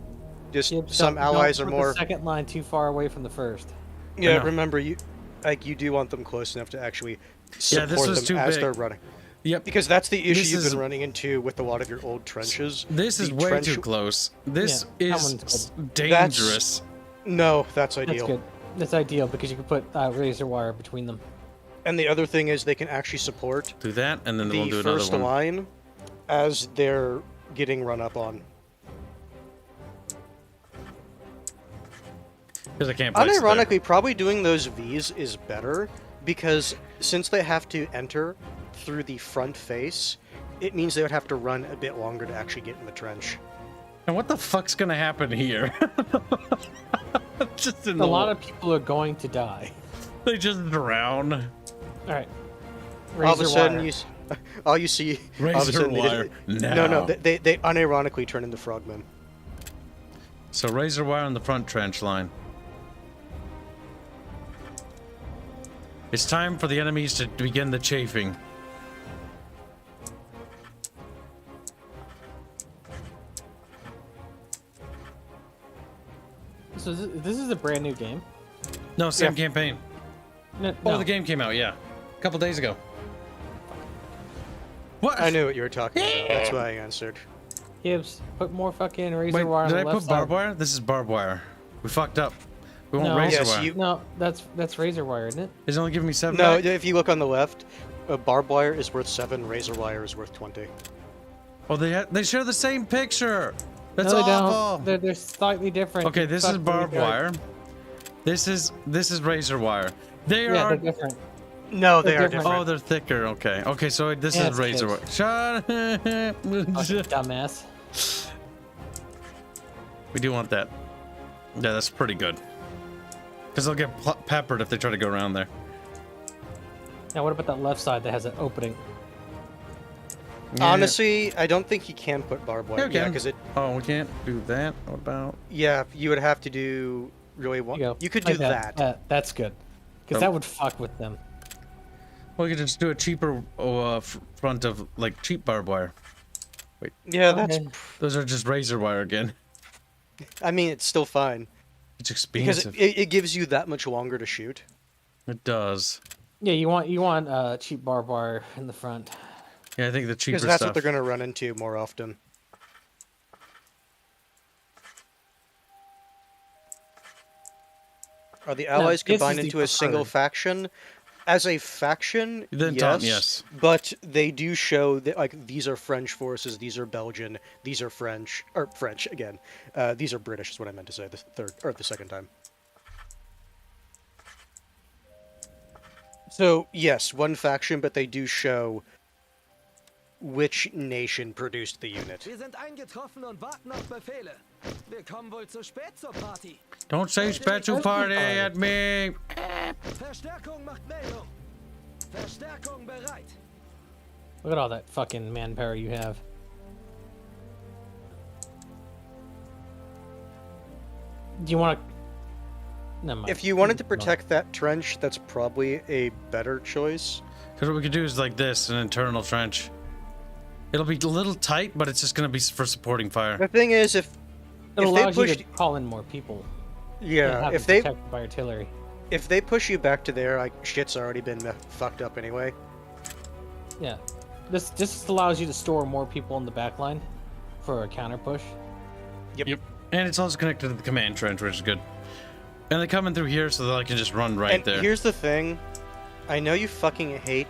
Just Kibs, some don't allies are put more. the second line too far away from the first. Yeah, know. remember you do want them close enough to actually Yeah, support this was them too as big. they're running. Yep. Because that's the issue This you've is- been running into with a lot of your old trenches. This is The way trench- too close. This Yeah, that is one's dangerous. No, that's That's ideal. good. That's ideal because you can put razor wire between them. And the other thing is they can actually support Do that, and then we'll the do another first one. line as they're getting run up on. Because I can't place it there. Unironically, probably doing those Vs is better because since they have to enter through the front face, it means they would have to run a bit longer to actually get in the trench. And what the fuck's gonna happen here? Just in A lot of people are going to die. they just drown. All right. All of a Razor sudden, wire. all you see, all of a Razor sudden wire. no, now. they unironically turn into frogmen. So razor wire on the front trench line. It's time for the enemies to begin the chafing. So this is a brand new game. No, same Yeah. campaign. No, Oh, no. the game came out, yeah. A couple days ago. What? I knew what you were talking about. That's why I answered. Kibs, put more fucking razor Wait, wire on did the I left put side. barbed wire? This is barbed wire. We fucked up. We want No. razor Yes, wire. you- No, that's razor wire, isn't it? It's only giving me 7 No, back? if you look on the left, barbed wire is worth 7, razor wire is worth 20. Oh, they share the same picture. That's no, they awful. don't. They're slightly different. Okay, this is Fucking barbed retard. wire. This is razor wire. They Yeah, are. they're different. No, they They're are different. different. Oh, they're thicker. Okay. Okay, so this Yeah, is it's razor Kibs. wire. Shut Fucking dumbass. We do want that. Yeah, that's pretty good. Because they'll get peppered if they try to go around there. Now, what about that left side that has an opening? Yeah. Honestly, I don't think you can put barbed wire. Yeah, we Yeah, can. because it. Oh, we can't do that. What about? Yeah, you would have to do really one. Go. You could Like do that. That's good. Because Oh. that would fuck with them. Well, you could just do a cheaper front of like cheap barbed wire. Yeah, that's. Okay. Those are just razor wire again. I mean, it's still fine It's because expensive. it gives you that much longer to shoot. It does. Yeah, you want cheap barbed wire in the front. Yeah, I think the cheaper Because that's stuff. what they're going to run into more often. Are the allies this is combined the into a single preferred. faction? As a faction, Then yes, Tom, yes. but they do show that like these are French forces, these are Belgian, these are French or French again. These are British is what I meant to say the second time. So yes, one faction, but they do show which nation produced the unit. Wir sind eingetroffen und warten auf Befehle. Wir kommen wohl zu spät zur Party. Don't say special party at me. Verstärkung macht Meldung. Verstärkung bereit. Look at all that fucking manpower you have. Do you want to? Never mind. If you wanted to protect that trench, that's probably a better choice. Because what we could do is like this, an internal trench. It'll be a little tight, but it's just going to be for supporting fire. The thing is, it if they allows you pushed, to call in more people. yeah, Have if them they protected by artillery. if they push you back to there, like shit's already been fucked up anyway. Yeah, this just allows you to store more people in the back line for a counter push. Yep. And it's also connected to the command trench, which is good. And they come in through here so that I can just run right And there. here's the thing, I know you fucking hate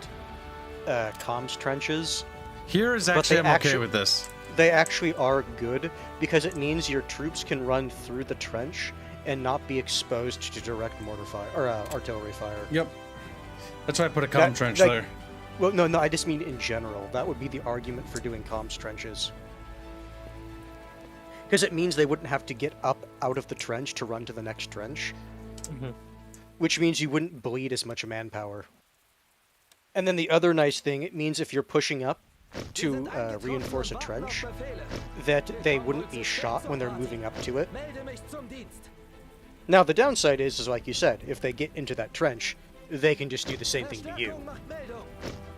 comms trenches. Here is but actually, they I'm okay actu- with this. They actually are good because it means your troops can run through the trench and not be exposed to direct mortar fire or artillery fire. Yep. That's why I put a comm That- trench like- there. Well, no, I just mean in general. That would be the argument for doing comms trenches. Because it means they wouldn't have to get up out of the trench to run to the next trench. Mhm. Which means you wouldn't bleed as much manpower. And then the other nice thing, it means if you're pushing up to reinforce a trench, that they wouldn't be shot when they're moving up to it. Melde mich zum Dienst. Now the downside is like you said, if they get into that trench, they can just do the same thing to you. Verstärkung macht Meldung.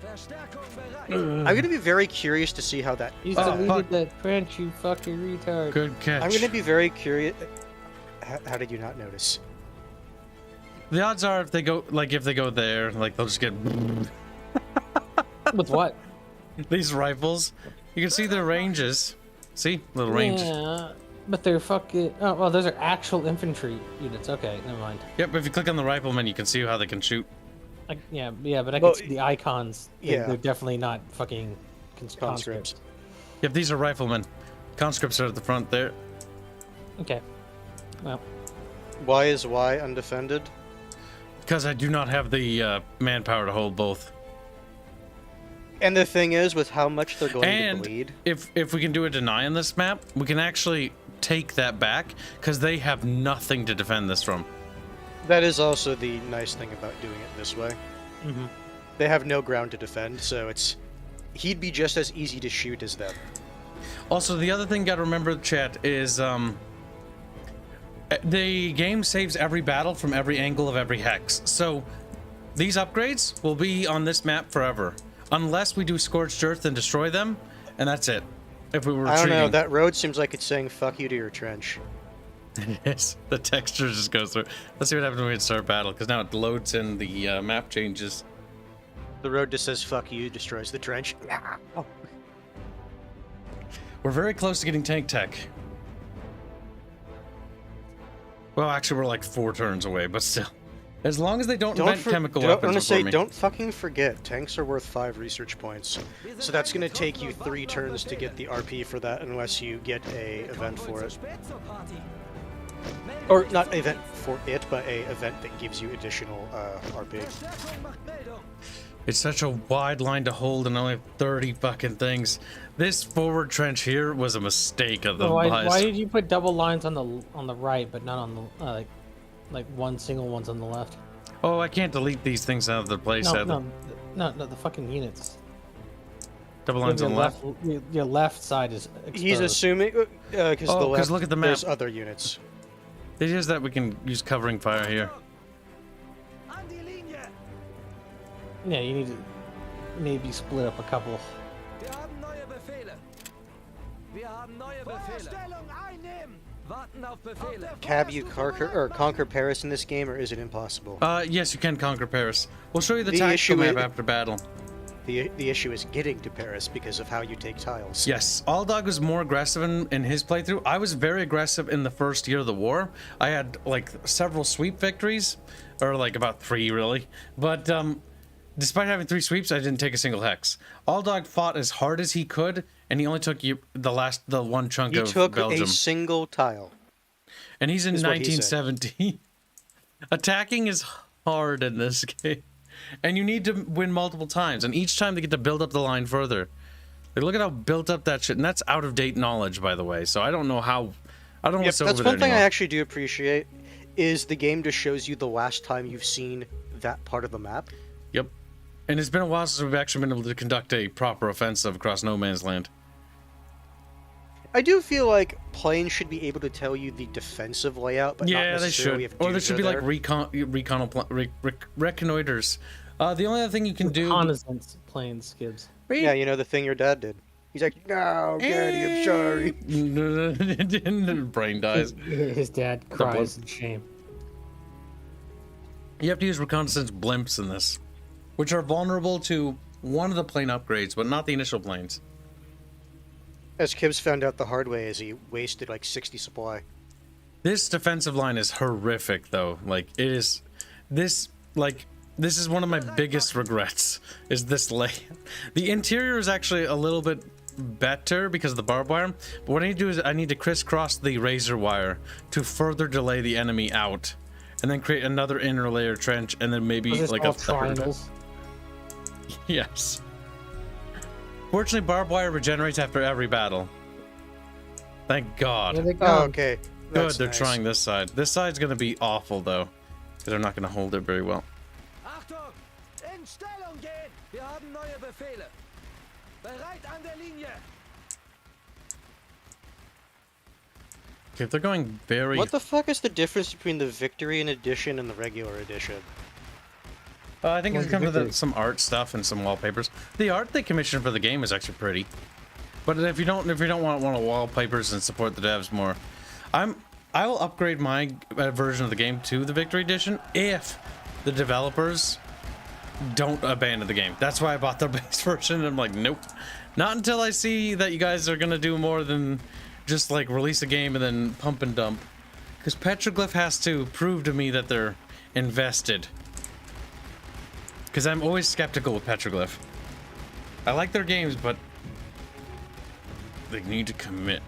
Verstärkung bereit. I'm going to be very curious to see how that... You Oh, deleted fuck. the trench, you fucking retard. Good catch. I'm going to be very curious... How did you not notice? The odds are if they go there, like they'll just get With what? these rifles. You can see their ranges. See? Little ranges. Yeah, but they're fucking. Oh, well, those are actual infantry units. Okay, never mind. Yep, if you click on the rifleman, you can see how they can shoot. Yeah, but I Well, can see the icons. yeah. They're definitely not fucking Conscripts. conscripts. Yep, these are riflemen. Conscripts are at the front there. Okay. Well, Why is Y undefended? Because I do not have the manpower to hold both. And the thing is, with how much they're going And to bleed... if we can do a deny on this map, we can actually take that back because they have nothing to defend this from. That is also the nice thing about doing it this way. mhm. They have no ground to defend, so it's... He'd be just as easy to shoot as them. Also, the other thing you gotta remember, chat, is The game saves every battle from every angle of every hex. So these upgrades will be on this map forever. Unless we do Scorched Earth and destroy them, and that's it. If we were I don't know, retreating. that road seems like it's saying fuck you to your trench. Yes, the texture just goes through. Let's see what happens when we start battle, because now it loads in the map changes. The road just says fuck you, destroys the trench. Oh. We're very close to getting tank tech. Well, actually, we're like 4 turns away, but still. As long as they don't invent chemical weapons I'm gonna before say, me. don't fucking forget, tanks are worth 5 research points. So that's gonna take you 3 turns to get the RP for that, unless you get a event for it. Or not event for it, but a event that gives you additional RP. It's such a wide line to hold and only 30 fucking things. This forward trench here was a mistake of the Why did you put double lines on the right, but not on the like one single one's on the left? Oh, I can't delete these things out of the place. No, the fucking units. Double lines on the left. Your left side is exposed. He's assuming because the left. Look at the map. There's other units. It is that we can use covering fire here. Yeah, you need to maybe split up a couple. Cab, you conquer Paris in this game, or is it impossible? Yes, you can conquer Paris. We'll show you the The tactical issue map is- after battle. The issue is getting to Paris because of how you take tiles. Yes, Alldog was more aggressive in his playthrough. I was very aggressive in the first year of the war. I had like several sweep victories, or like about 3 really. But despite having 3 sweeps, I didn't take a single hex. Alldog fought as hard as he could, and he only took the one chunk He of took Belgium. a single tile. And he's in is what he said. 1917. Attacking is hard in this game. And you need to win multiple times. And each time they get to build up the line further. Like, look at how built up that shit. And that's out-of-date knowledge, by the way. So I don't know how... I don't know what's over That's there one thing anymore. I actually do appreciate, is the game just shows you the last time you've seen that part of the map. Yep. And it's been a while since we've actually been able to conduct a proper offensive across no man's land. I do feel like planes should be able to tell you the defensive layout, but not Yeah, they necessarily should. if Or there dudes should are be like there. reconnoiters. The only other thing you can do... Reconnaissance planes, Kibs. Yeah, you know, the thing your dad did. He's like, no, Daddy, I'm sorry. Brain dies. His dad cries in shame. You have to use reconnaissance blimps in this, which are vulnerable to one of the plane upgrades, but not the initial planes. As Kibs found out the hard way, as he wasted like 60 supply. This defensive line is horrific, though. Like, it is... This is one of my biggest regrets, is this layout. The interior is actually a little bit better because of the barbed wire, but what I need to do is I need to crisscross the razor wire to further delay the enemy out, and then create another inner layer trench, and then maybe like a third. triangles. Yes. Fortunately, barbed wire regenerates after every battle. Thank God. Here they Oh, come. okay. Good, That's they're nice. trying this side. This side's gonna be awful, though, because they're not gonna hold it very well. Achtung! In Stellung gehen! Wir haben neue Befehle. Bereit an der Linie. Okay, if they're going very... What the fuck is the difference between the Victory Edition and the regular edition? I think it's What's come to Victory? some art stuff and some wallpapers. The art they commissioned for the game is actually pretty. But if you don't want wallpapers and support the devs more, I will upgrade my version of the game to the Victory Edition if the developers don't abandon the game. That's why I bought the base version. And I'm like, nope, not until I see that you guys are gonna do more than just like release a game and then pump and dump. Because Petroglygh has to prove to me that they're invested. Because I'm always skeptical with Petroglygh. I like their games, but they need to commit.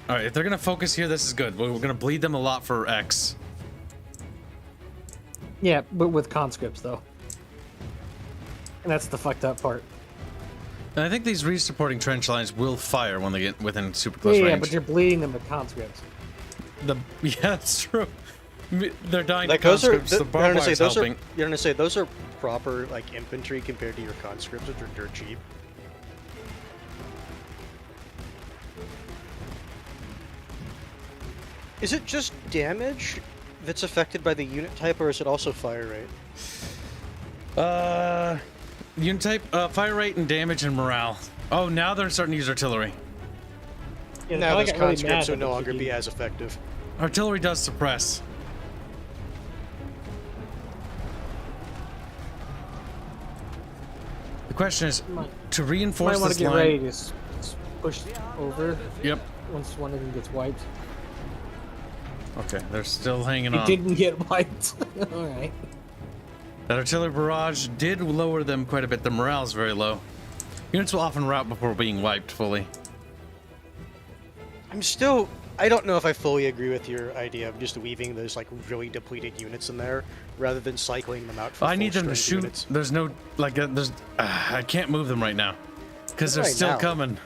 All right, if they're gonna focus here, this is good. We're gonna bleed them a lot for X. Yeah, but with conscripts though. And that's the fucked up part. And I think these re-supporting trench lines will fire when they get within super close Yeah, range. but you're bleeding them with conscripts. Yeah, that's true. They're dying Like to those are, conscripts. The you're barbed gonna say wire's those are, helping. you're gonna say those are proper like infantry compared to your conscripts, which are dirt cheap. Is it just damage that's affected by the unit type, or is it also fire rate? Unit type, fire rate and damage and morale. Oh, now they're starting to use artillery. Yeah, Now I those got really conscripts mad will no at longer the be as effective. Artillery does suppress. The question is, to reinforce might want this to get line... ready to push over Yep. once one of them gets wiped. Okay, they're still hanging It on. didn't get wiped. Alright. That artillery barrage did lower them quite a bit. The morale's very low. Units will often rout before being wiped fully. I don't know if I fully agree with your idea of just weaving those like really depleted units in there rather than cycling them out for I need them to full-strength shoot. units. There's no, like, there's... I can't move them right now. Because they're Right still now. coming.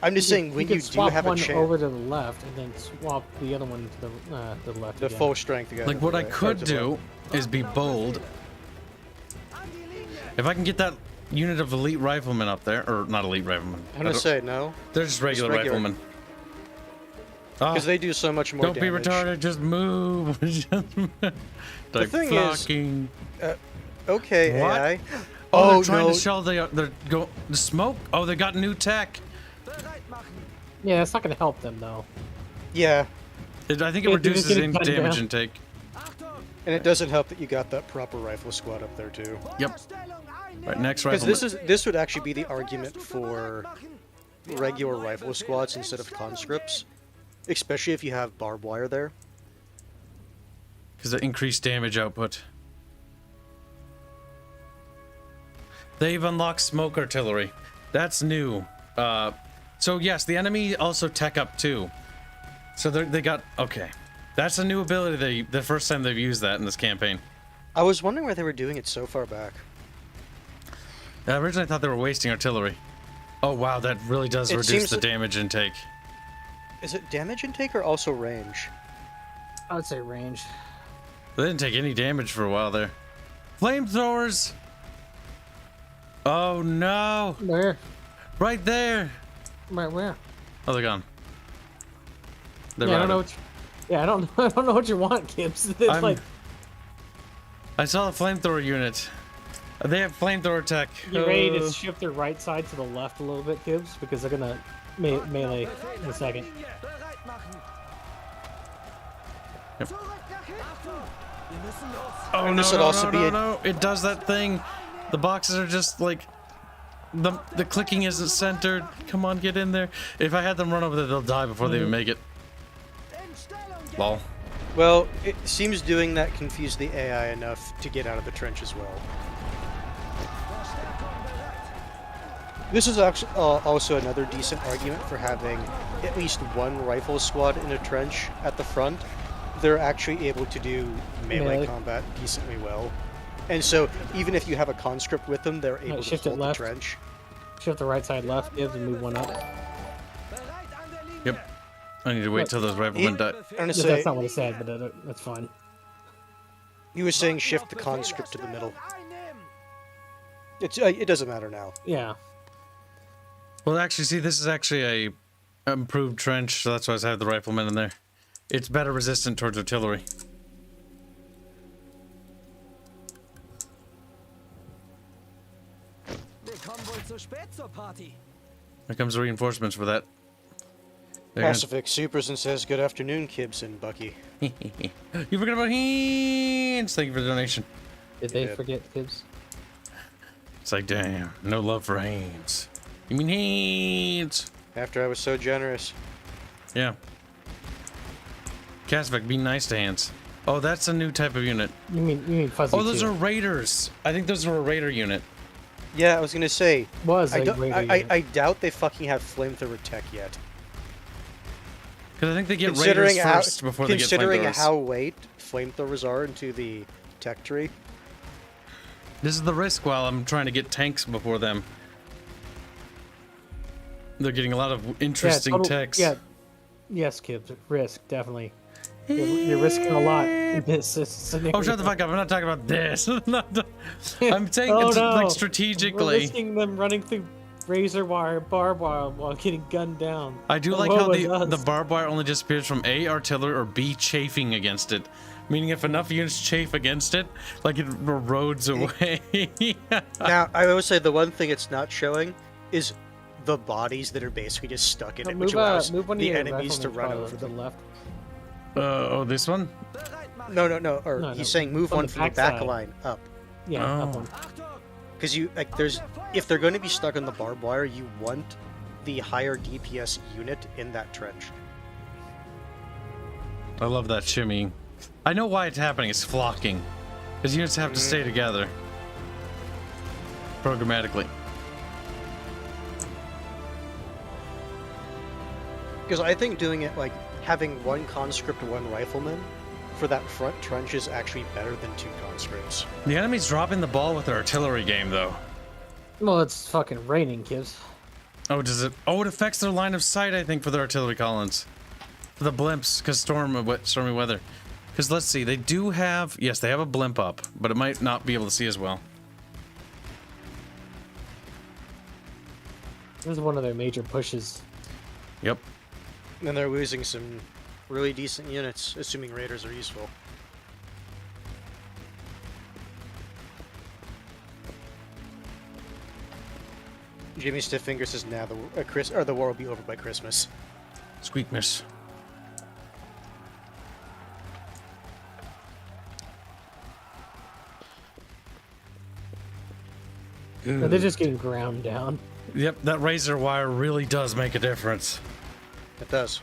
I'm just saying when can you do swap have a one chance, over to the left and then swap the other one to the left. the again. full strength again. Like, what I right, could to the do left. is be bold. If I can get that unit of elite riflemen up there, or not elite riflemen. I'm gonna say no, They're just regular, regular. riflemen. Oh, because they do so much more don't damage. be retarded, just move. The thing is, fucking... okay, What? AI. Oh, Oh they're trying no, to shell the smoke. Oh, they got new tech. Yeah, it's not going to help them though. yeah, I think it It- reduces it's getting cut damage down. intake. and it doesn't help that you got that proper rifle squad up there too. Yep. Right, next Because rifleman. this would actually be the argument for regular rifle squads instead of conscripts, especially if you have barbed wire there. Because of increased damage output. They've unlocked smoke artillery. That's new. So yes, the enemy also tech up too. So they got, okay. That's a new ability. The first time they've used that in this campaign. I was wondering why they were doing it so far back. Originally I thought they were wasting artillery. Oh wow, that really does It reduce seems the that- damage intake. Is it damage intake or also range? I would say range. They didn't take any damage for a while there. Flamethrowers! Oh no! Where? Right there! Where? Oh, they're gone. They're Yeah, I don't know. routed. I don't know what you want, Kibs. It's like I saw the flamethrower unit. They have flamethrower tech. you ready to shift their right side to the left a little bit, Kibs, because they're gonna melee in a second. Oh no, this would no, also no, be no, a- no. It does that thing. The boxes are just like... The clicking isn't centered. Come on, get in there. If I had them run over there, they'll die before they even make it. Lol. Well, it seems doing that confused the AI enough to get out of the trench as well. This is actually also another decent argument for having at least one rifle squad in a trench at the front. They're actually able to do melee combat decently well. And so, even if you have a conscript with them, they're able to shift it hold the left. trench. Shift the right side left, Kibs, and move one up. Yep. I need to wait till those riflemen die. I'm gonna Yeah, say, that's not what I said, but that's fine. he was saying shift the conscript to the middle. It doesn't matter now. Yeah. Well, actually, see, this is actually a improved trench, so that's why I have the riflemen in there. It's better resistant towards artillery. Here comes the reinforcements for that. They're gonna- Pacific supers and says, "Good afternoon, Kibs and Bucky." You forgot about Hanse! Thank you for the donation. Did they did. forget Kibs? It's like, damn, no love for Hanse. You mean Hanse? After I was so generous. Yeah. Casvik, be nice to Hanse. Oh, that's a new type of unit. You mean fuzzy? Oh, those too. are raiders. I think those are a raider unit. Yeah, I was gonna say. Was I, a don't- raider I unit. doubt they fucking have flamethrower tech yet. Because I think they get Considering raiders how, first before they get considering flamethrowers. how late flamethrowers are into the tech tree. This is the risk while I'm trying to get tanks before them. They're getting a lot of interesting techs. Yeah. Yes, Kibs. Risk, definitely. You're risking a lot in this scenario. Oh, shut the fuck up. I'm not talking about this. I'm saying Oh, it's no. like We're strategically. risking them running through razor wire, barbed wire while getting gunned down. I do But like what how was the us? barbed wire only disappears from A, artillery, or B, chafing against it. Meaning if enough units chafe against it, like it erodes away. Now, I would say the one thing it's not showing is the bodies that are basically just stuck in it, which allows move one of the your enemies to riflemen run to over the them. left. Oh, this one? No. Or No, he's no, saying move on one the from the back backside. line up. Yeah, up Oh. one. Because you like, if they're going to be stuck on the barbed wire, you want the higher DPS unit in that trench. I love that shimmy. I know why it's happening. It's flocking. Because units have to stay together. Programmatically. Because I think doing it like having one conscript, one rifleman for that front trench is actually better than two conscripts. The enemy's dropping the ball with their artillery game, though. Well, it's fucking raining, Kibs. Oh, does it? Oh, it affects their line of sight, I think, for their artillery columns. For the blimps, because stormy weather. Because let's see, they do have... Yes, they have a blimp up, but it might not be able to see as well. This is one of their major pushes. Yep. And they're losing some really decent units, assuming raiders are useful. Jimmy Stifffinger says, "Now the war will be over by Christmas." Squeakness. No, they're just getting ground down. Yep, that razor wire really does make a difference. It does.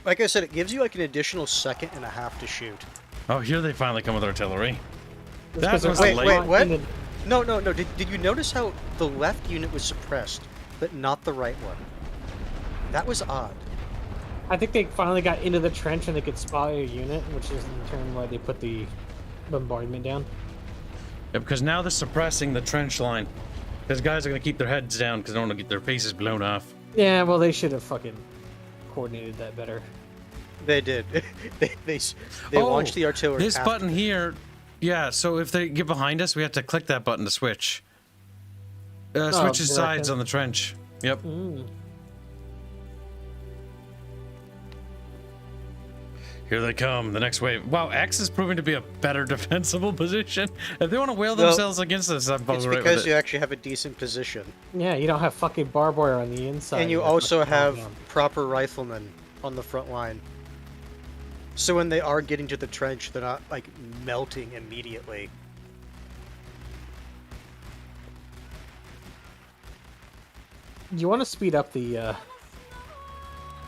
Like I said, it gives you like an additional second and a half to shoot. Oh, here they finally come with artillery. It's That 'cause they're was Wait, late. wait, what? in the- No. Did you notice how the left unit was suppressed, but not the right one? That was odd. I think they finally got into the trench and they could spot a unit, which is in turn why they put the bombardment down. Yeah, because now they're suppressing the trench line. Because guys are going to keep their heads down because they don't want to get their faces blown off. Yeah, well, they should have fucking coordinated that better. They did. they launched the artillery. This after. button here, yeah, so if they get behind us, we have to click that button to switch. Switches sides direction. on the trench. Yep. Here they come, the next wave. Wow, X is proving to be a better defensible position. If they want to whale themselves against us, I'm It's right because with you it. actually have a decent position, Yeah, you don't have fucking barbed wire on the inside. and you have also fucking have barbed wire. proper riflemen on the front line. So when they are getting to the trench, they're not like melting immediately. You want to speed up the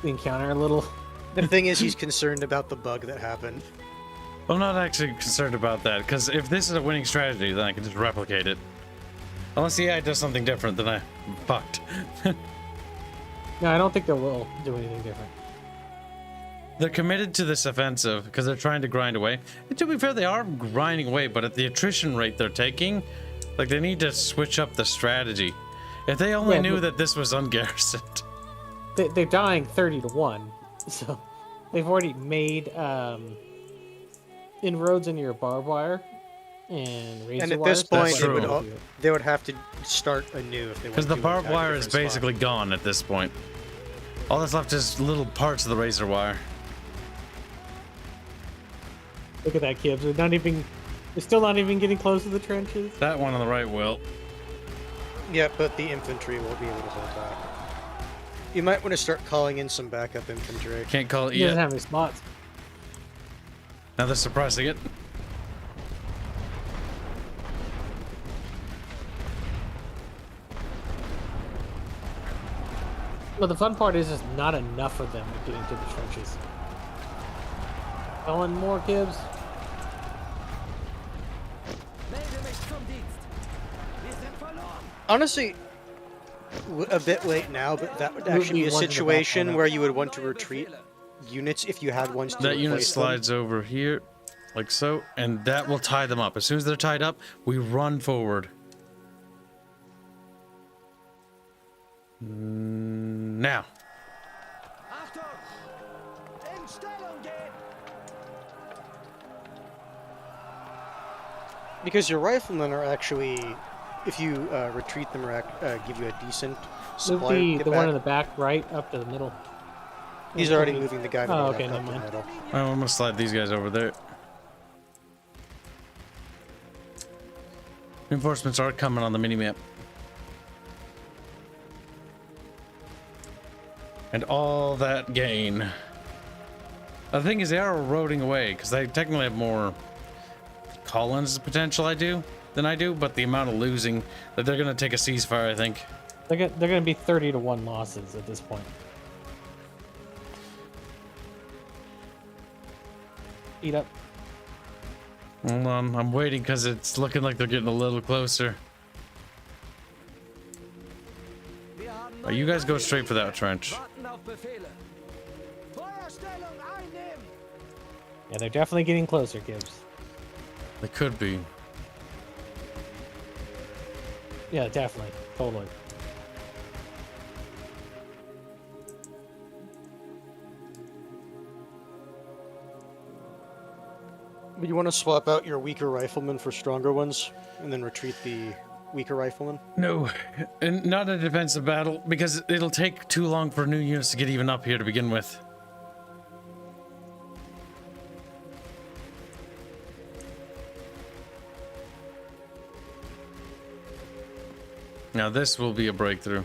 encounter a little? The thing is, he's concerned about the bug that happened. I'm not actually concerned about that, because if this is a winning strategy, then I can just replicate it. Unless the AI does something different, then I'm fucked. No, I don't think they will do anything different. They're committed to this offensive because they're trying to grind away. And to be fair, they are grinding away, but at the attrition rate they're taking, like, they need to switch up the strategy. If they only Yeah, knew but- that this was ungarrisoned. They're dying 30-1, so they've already made inroads into your barbed wire and razor And at wires. this point, That's true. they would have to start anew if they want Because the to barbed attack a wire is different spot. basically gone at this point. All that's left is little parts of the razor wire. Look at that, Kibs. They're still not even getting close to the trenches. That one on the right will. Yeah, but the infantry will be able to hold back. You might want to start calling in some backup infantry. Can't call it He doesn't yet. have any spots. Now they're suppressing it. But the fun part is there's not enough of them getting to the trenches. Calling more, Kibs. Melde mich zum Dienst. Wir sind verloren. Honestly, a bit late now, but that would Would actually be be a one in the back situation corner. where you would want to retreat units if you had ones to That unit replace them. slides over here, like so, and that will tie them up. As soon as they're tied up, we run forward. Now. Achtung! In Stellung gehen! Because your riflemen are actually if you retreat them or give you a decent Move supply. the one in the back right up to the middle. He's already moving the guy to the Oh, left okay, up never to the mind. middle. I'm gonna slide these guys over there. Reinforcements are coming on the minimap. And all that gain. The thing is, they are eroding away because they technically have more Collins potential than I do, but the amount of losing that they're gonna take a ceasefire, I think. They're gonna be 30-1 losses at this point. Eat up. Hold on, I'm waiting because it's looking like they're getting a little closer. Oh, you guys go straight for that trench. Yeah, they're definitely getting closer, Kibs. They could be. Yeah, definitely. Totally. You want to swap out your weaker riflemen for stronger ones, and then retreat the weaker riflemen? No, and not a defensive battle because it'll take too long for new units to get even up here to begin with. Now this will be a breakthrough.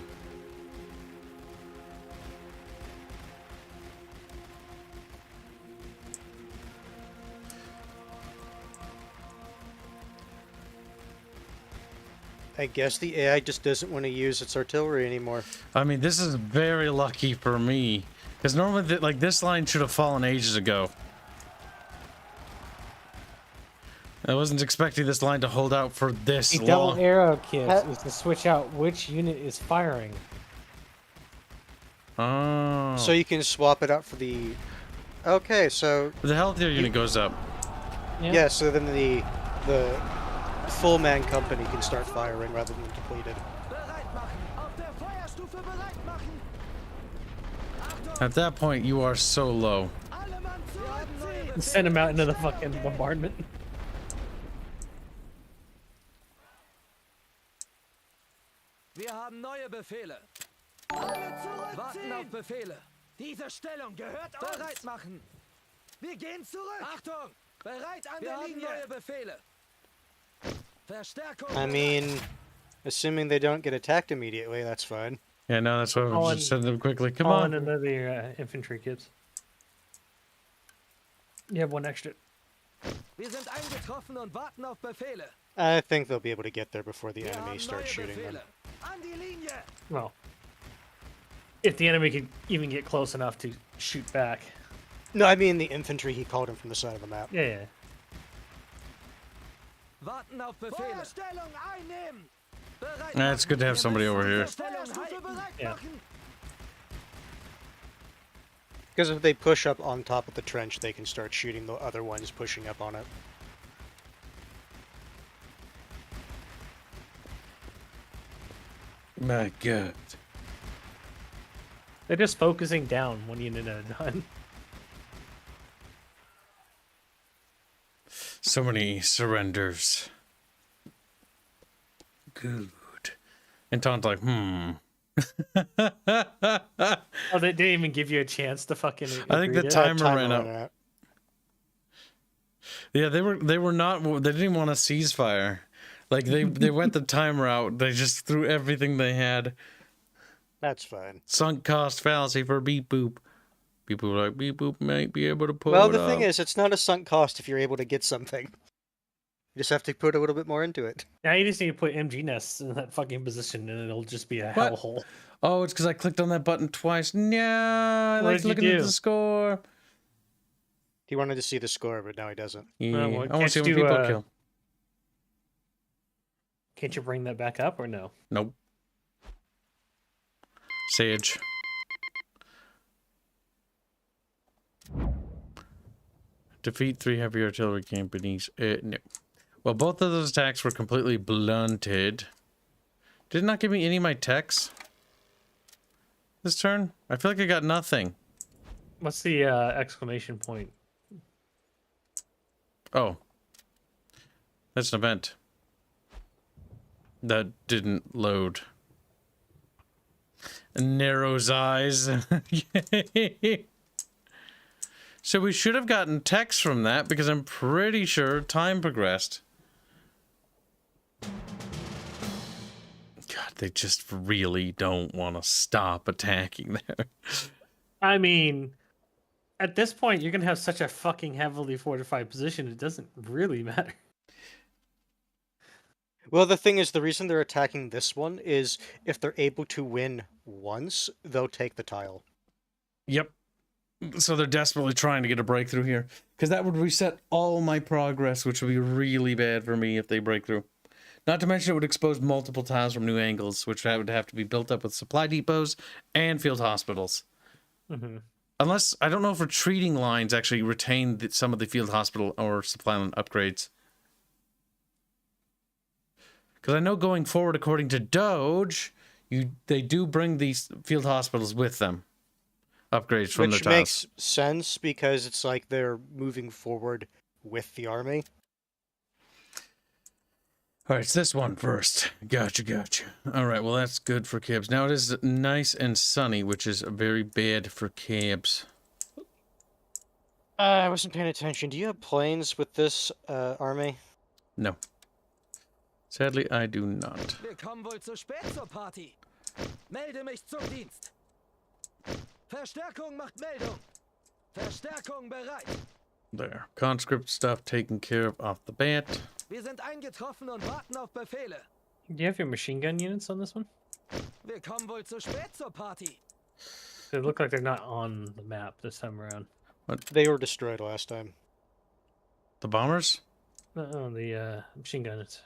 I guess the AI just doesn't want to use its artillery anymore. I mean, this is very lucky for me because normally, like, this line should have fallen ages ago. I wasn't expecting this line to hold out for this The long. double arrow, Kibs, is to switch out which unit is firing. Oh. So you can swap it out for the... Okay, so... The healthier unit goes up. Yeah, so then the full man company can start firing rather than depleted. At that point, you are so low. Send them out into the fucking bombardment. Wir haben neue Befehle. Alle zurückziehen! Warten auf Befehle. Diese Stellung gehört uns! Bereit machen! Wir gehen zurück! Achtung! Bereit an der Linie! Neue Befehle. Verstärkung! I mean, assuming they don't get attacked immediately, that's fine. Yeah, no, that's why we just send them quickly. Come Call on. in another infantry, Kibs. You have one extra. Wir sind eingetroffen und warten auf Befehle. I think they'll be able to get there before the Wir enemy haben starts neue shooting them. Befehle. An die Linie! Well, if the enemy could even get close enough to shoot back. No, I mean the infantry, he called him from the side of the map. Yeah, yeah. Warten auf Befehle. Feuerstellung einnehmen! Bereit Nah, it's good to have somebody over here. Feuerstufe bereit Yeah. machen! Because if they push up on top of the trench, they can start shooting the other ones pushing up on it. My God. They're just focusing down one unit at a time. So many surrenders. Good. And Ton's like, Oh, they didn't even give you a chance to fucking. I think the agree to it? timer Timer ran out. out. Yeah, they were not. They didn't even want a ceasefire. Like they went the timer out. They just threw everything they had. That's fine. Sunk cost fallacy for beep boop. People were like, beep boop might be able to pull Well, it the thing up. is, it's not a sunk cost if you're able to get something. You just have to put a little bit more into it. Now you just need to put MG nests in that fucking position, and it'll just be a What? hellhole. Oh, it's because I clicked on that button twice. Yeah, I What like did you looking at do? the score. He wanted to see the score, but now he doesn't. Yeah, well, I want can't to see you when do, people kill. Can't you bring that back up or no? Nope. Sage. Defeat 3 heavy artillery companies. No. Well, both of those attacks were completely blunted. Did it not give me any of my techs this turn? I feel like I got nothing. What's the exclamation point? Oh. That's an event. That didn't load. Narrow's eyes. So we should have gotten text from that because I'm pretty sure time progressed. God, they just really don't want to stop attacking there. I mean, at this point, you're going to have such a fucking heavily fortified position, it doesn't really matter. Well, the thing is, the reason they're attacking this one is if they're able to win once, they'll take the tile. Yep. So they're desperately trying to get a breakthrough here. Because that would reset all my progress, which would be really bad for me if they break through. Not to mention it would expose multiple tiles from new angles, which would have to be built up with supply depots and field hospitals. Mm-hmm. Unless, I don't know if retreating lines actually retain some of the field hospital or supply line upgrades. Because I know going forward, according to Doge, they do bring these field hospitals with them. Upgrades from their tiles. Which makes sense because it's like they're moving forward with the army. Alright, it's this one first. Gotcha. Alright, well that's good for Kibs. Now it is nice and sunny, which is very bad for Kibs. I wasn't paying attention. Do you have planes with this army? No. Sadly, I do not. Wir kommen wohl zu spät zur Party. Melde mich zum Dienst. Verstärkung macht Meldung. Verstärkung bereit. There. Conscript stuff taken care of off the bat. Wir sind eingetroffen und warten auf Befehle. Do you have your machine gun units on this one? Wir kommen wohl zu spät zur Party. They look like they're not on the map this time around. What? They were destroyed last time. The bombers? Oh, the machine guns.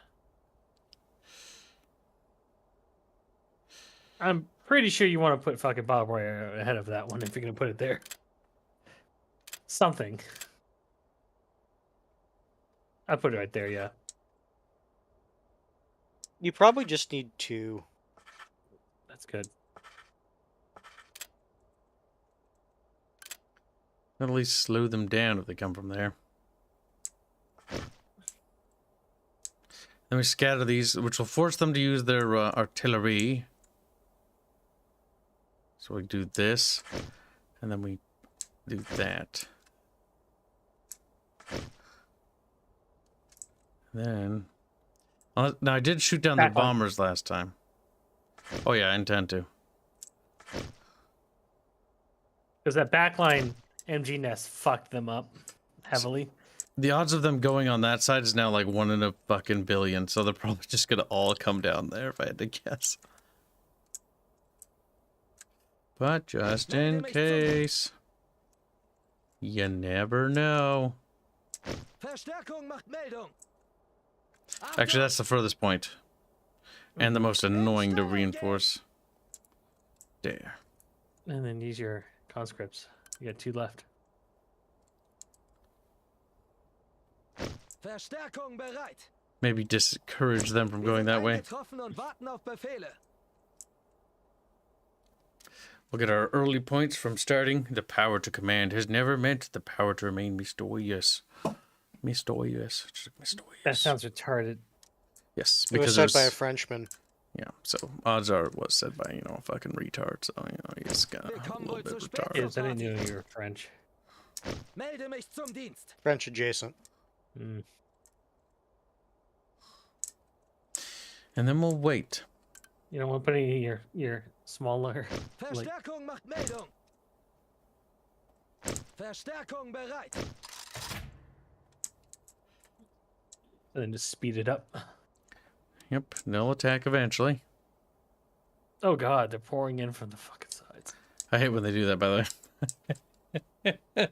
I'm pretty sure you want to put fucking barbed wire ahead of that one if you're gonna put it there. Something. I put it right there, yeah. You probably just need 2. That's good. At least slow them down if they come from there. Then we scatter these, which will force them to use their artillery. So we do this, and then we do that. Then... now, I did shoot down the bombers last time. Oh yeah, I intend to. Because that backline MG nest fucked them up heavily. The odds of them going on that side is now like 1 in a fucking billion, so they're probably just gonna all come down there if I had to guess. But just in case, you never know. Verstärkung macht Meldung. Actually, that's the furthest point. And the most annoying to reinforce. There. And then use your conscripts. You got 2 left. Verstärkung bereit. Maybe discourage them from going that way. Eingetroffen und warten auf Befehle. We'll get our early points from starting. The power to command has never meant the power to remain mysterious. Mysterious. That sounds retarded. Yes, It was because said by a there's... Frenchman. Yeah, so odds are it was said by, you know, a fucking retard. So, you know, he's got a little bit retarded. Kids, I didn't know you were French. Melde mich zum Dienst. French adjacent. Mm. And then we'll wait. You don't want to put any of your smaller... Verstärkung macht Meldung. Verstärkung bereit. And then just speed it up. Yep, they'll attack eventually. Oh god, they're pouring in from the fucking sides. I hate when they do that, by the way.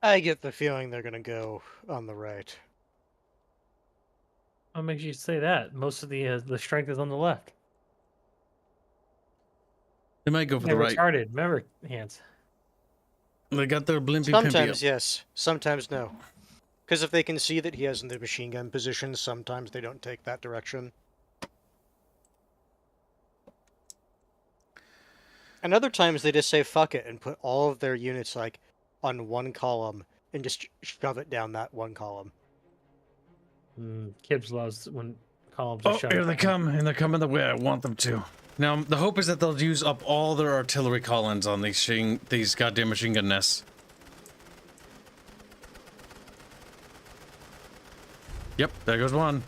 I get the feeling they're going to go on the right. What makes you say that? Most of the strength is on the left. They might go for They're the right. retarded. Remember, Hanse. They got their blimpy Sometimes pimpy. yes, sometimes no. Because if they can see that he has in the machine gun position, sometimes they don't take that direction. And other times they just say fuck it and put all of their units like on one column and just shove it down that one column. Kibs loves when columns are Oh, shut. here they come, and they're coming the way I want them to. Now, the hope is that they'll use up all their artillery columns on these goddamn machine gun nests. Yep, there goes one.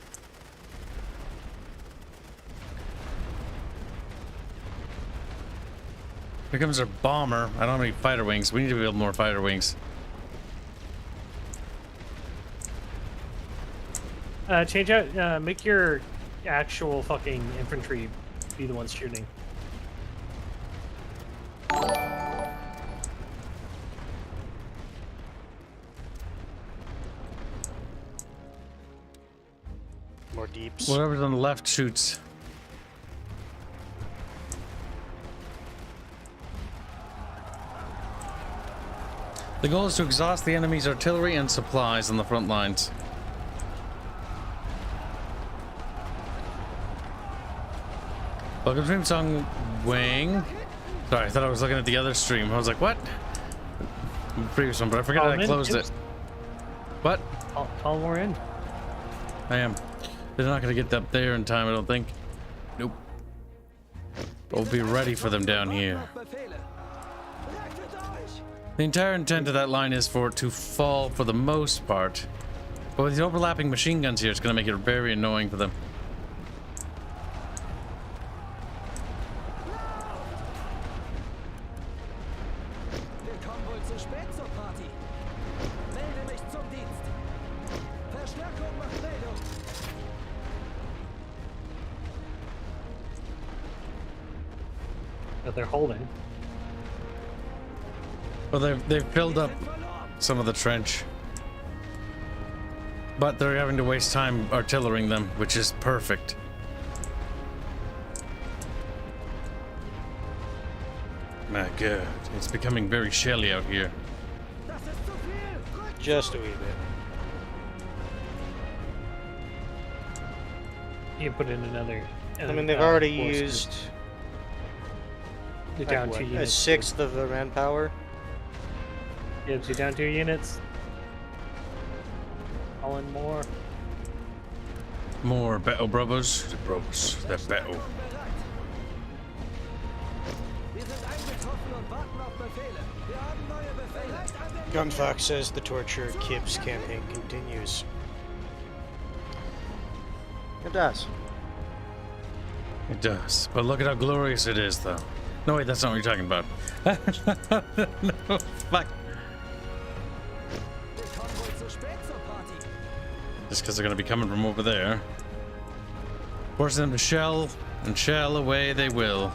Here comes our bomber. I don't have any fighter wings. We need to build more fighter wings. Change out, make your actual fucking infantry be the ones shooting. More deeps. Whatever's on the left shoots. The goal is to exhaust the enemy's artillery and supplies on the front lines. Welcome to Stream Song Wing. Sorry, I thought I was looking at the other stream. I was like, what? The previous one, but I forgot I closed it. What? Call more in. I am. They're not going to get up there in time, I don't think. Nope. We'll be ready for them down here. The entire intent of that line is for it to fall for the most part. But with these overlapping machine guns here, it's going to make it very annoying for them. That they're holding. Well, they've filled up some of the trench. But they're having to waste time artillering them, which is perfect. My god, it's becoming very shelly out here. Just a wee bit. You put in another. I mean, they've already force used You're like, down what, 2 a units. sixth of their manpower. Gives you down 2 units. Calling more. More battle brothers. The brothers. That battle. Gunfox says the torture Kibs campaign continues. It does. It does. But look at how glorious it is, though. No, wait, that's not what you're talking about. No, fuck. Just because they're going to be coming from over there. Forcing them to shell, and shell away they will.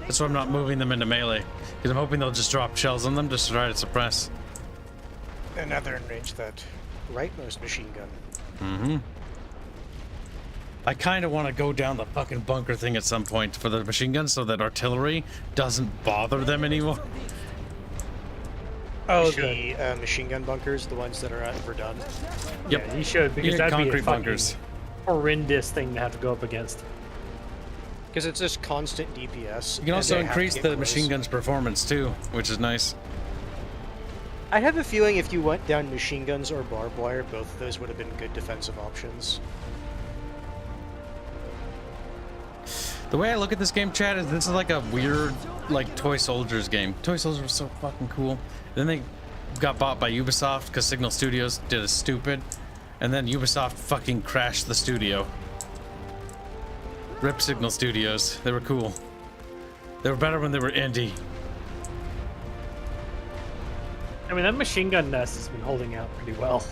That's why I'm not moving them into melee. Because I'm hoping they'll just drop shells on them just to try to suppress. And now they're in range that rightmost machine gun. Mm-hmm. I kind of want to go down the fucking bunker thing at some point for the machine guns so that artillery doesn't bother them anymore. Oh, the machine gun bunkers, the ones that are at Redone. Yep. Yeah, you should, because Yeah, that'd be a concrete fucking bunkers. horrendous thing to have to go up against. Because it's just constant DPS. You can also increase the machine gun's performance too, which is nice. I have a feeling if you went down machine guns or barbed wire, both of those would have been good defensive options. The way I look at this game, Chad, is this is like a weird, like, Toy Soldiers game. Toy Soldiers was so fucking cool. Then they got bought by Ubisoft because Signal Studios did a stupid, and then Ubisoft fucking crashed the studio. Rip Signal Studios. They were cool. They were better when they were indie. I mean, that machine gun nest has been holding out pretty well.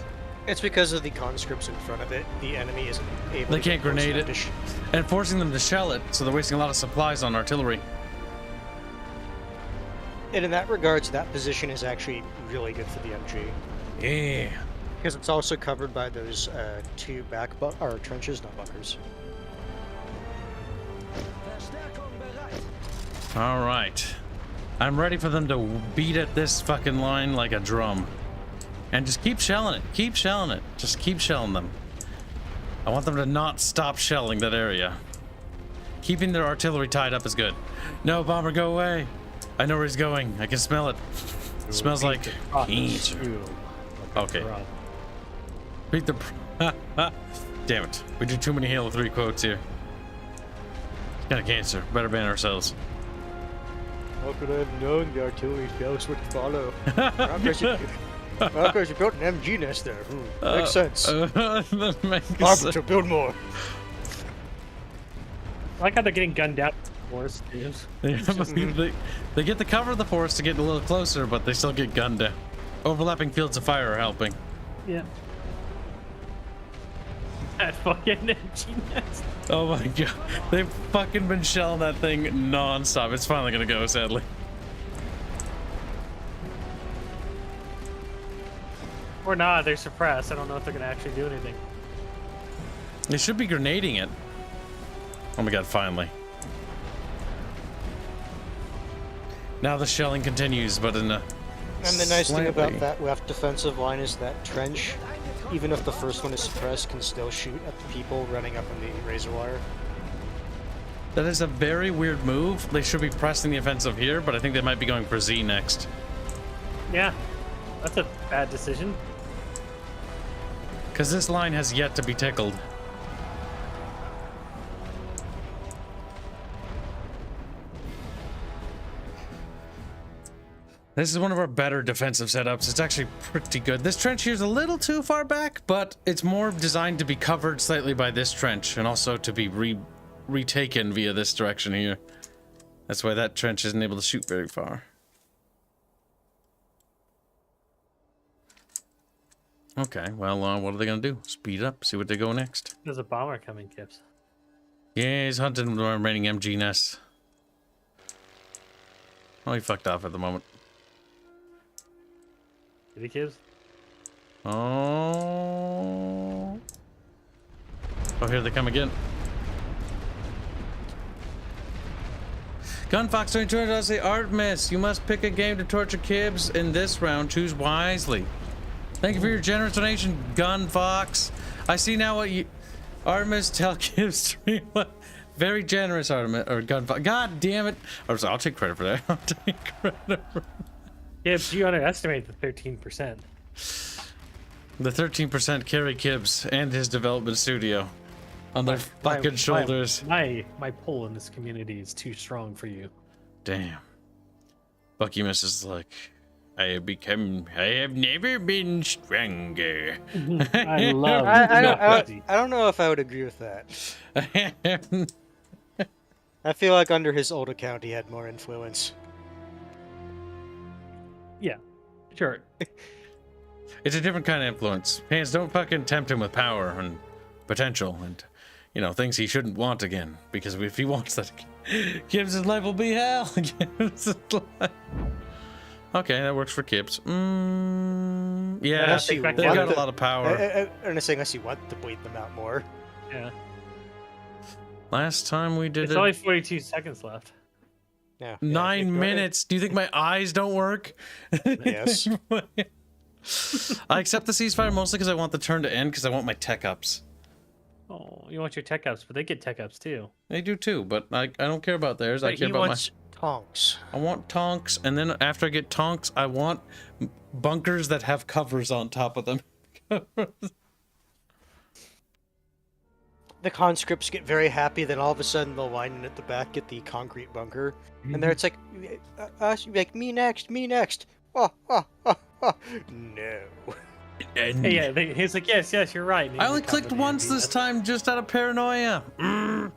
It's because of the conscripts in front of it. The enemy isn't able They to can't get close grenade enough it. to And forcing them to shell it, so they're wasting a lot of supplies on artillery. And in that regards, that position is actually really good for the MG. Yeah. Because it's also covered by those 2 or trenches, not bunkers. Alright. I'm ready for them to beat at this fucking line like a drum. And just keep shelling it. Keep shelling it. Just keep shelling them. I want them to not stop shelling that area. Keeping their artillery tied up is good. No, bomber, go away. I know where he's going. I can smell it. Smells like cancer. Okay. Beat the... Damn it. We do too many Halo 3 quotes here. Got a cancer. Better ban ourselves. How could I have known the artillery shells would follow? Because you built an MG nest there. Makes sense. That makes Arbiter, sense. build more. I like how they're getting gunned down. Forest, They get the cover of the forest to get a little closer, but they still get gunned down. Overlapping fields of fire are helping. Yeah. That fucking empty nest. Oh my god. They've fucking been shelling that thing non-stop. It's finally gonna go, sadly. Or not, they're suppressed. I don't know if they're gonna actually do anything. They should be grenading it. Oh my god, finally. Now the shelling continues, but in a And the nice thing about slightly- that left defensive line is that trench, even if the first one is suppressed, can still shoot at the people running up on the razor wire. That is a very weird move. They should be pressing the offensive here, but I think they might be going for Z next. Yeah, that's a bad decision. Because this line has yet to be tickled. This is one of our better defensive setups. It's actually pretty good. This trench here is a little too far back, but it's more designed to be covered slightly by this trench and also to be retaken via this direction here. That's why that trench isn't able to shoot very far. Okay, well, what are they going to do? Speed up, see what they go next. There's a bomber coming, Kibs. Yeah, he's hunting the remaining MG nests. Oh, he fucked off at the moment. Did he, Kibs? Oh. Oh, here they come again. Gunfox 2200 does say, Artemis, you must pick a game to torture Kibs in this round. Choose wisely. Thank you for your generous donation, Gunfox. I see now what you... Artemis, tell Kibs to what... Very generous, Artemis, or Gunfox. God damn it. I'll take credit for that. I'll take credit for Kibs, you underestimate the 13%. the 13% carry Kibs and his development studio on their fucking shoulders. My pull in this community is too strong for you. Damn. Buckymus is like, I have never been stronger. I love I don't know if I would agree with that. I feel like under his old account he had more influence. Yeah, sure. It's a different kind of influence. Hands, don't fucking tempt him with power and potential and, you know, things he shouldn't want again. Because if he wants that again, Kibs' life will be hell. Okay, that works for Kibs. Yeah, Unless they've you got want a lot of power. Unless you want to bleed them out more. Yeah. Last time we did It's it, only 42 seconds left. Yeah. 9 minutes. Do you think my eyes don't work? Yes. I accept the ceasefire mostly because I want the turn to end because I want my tech ups. Oh, you want your tech ups, but they get tech ups too. They do too, but I don't care about theirs. I But care he about wants tonks. I want tonks, and then after I get tonks, I want bunkers that have covers on top of them. The conscripts get very happy, then all of a sudden they'll line in at the back at the concrete bunker, and there it's like, like me next, me next. Oh, no. And Hey, yeah, he's like, yes, you're right. I only clicked once this time, just out of paranoia. I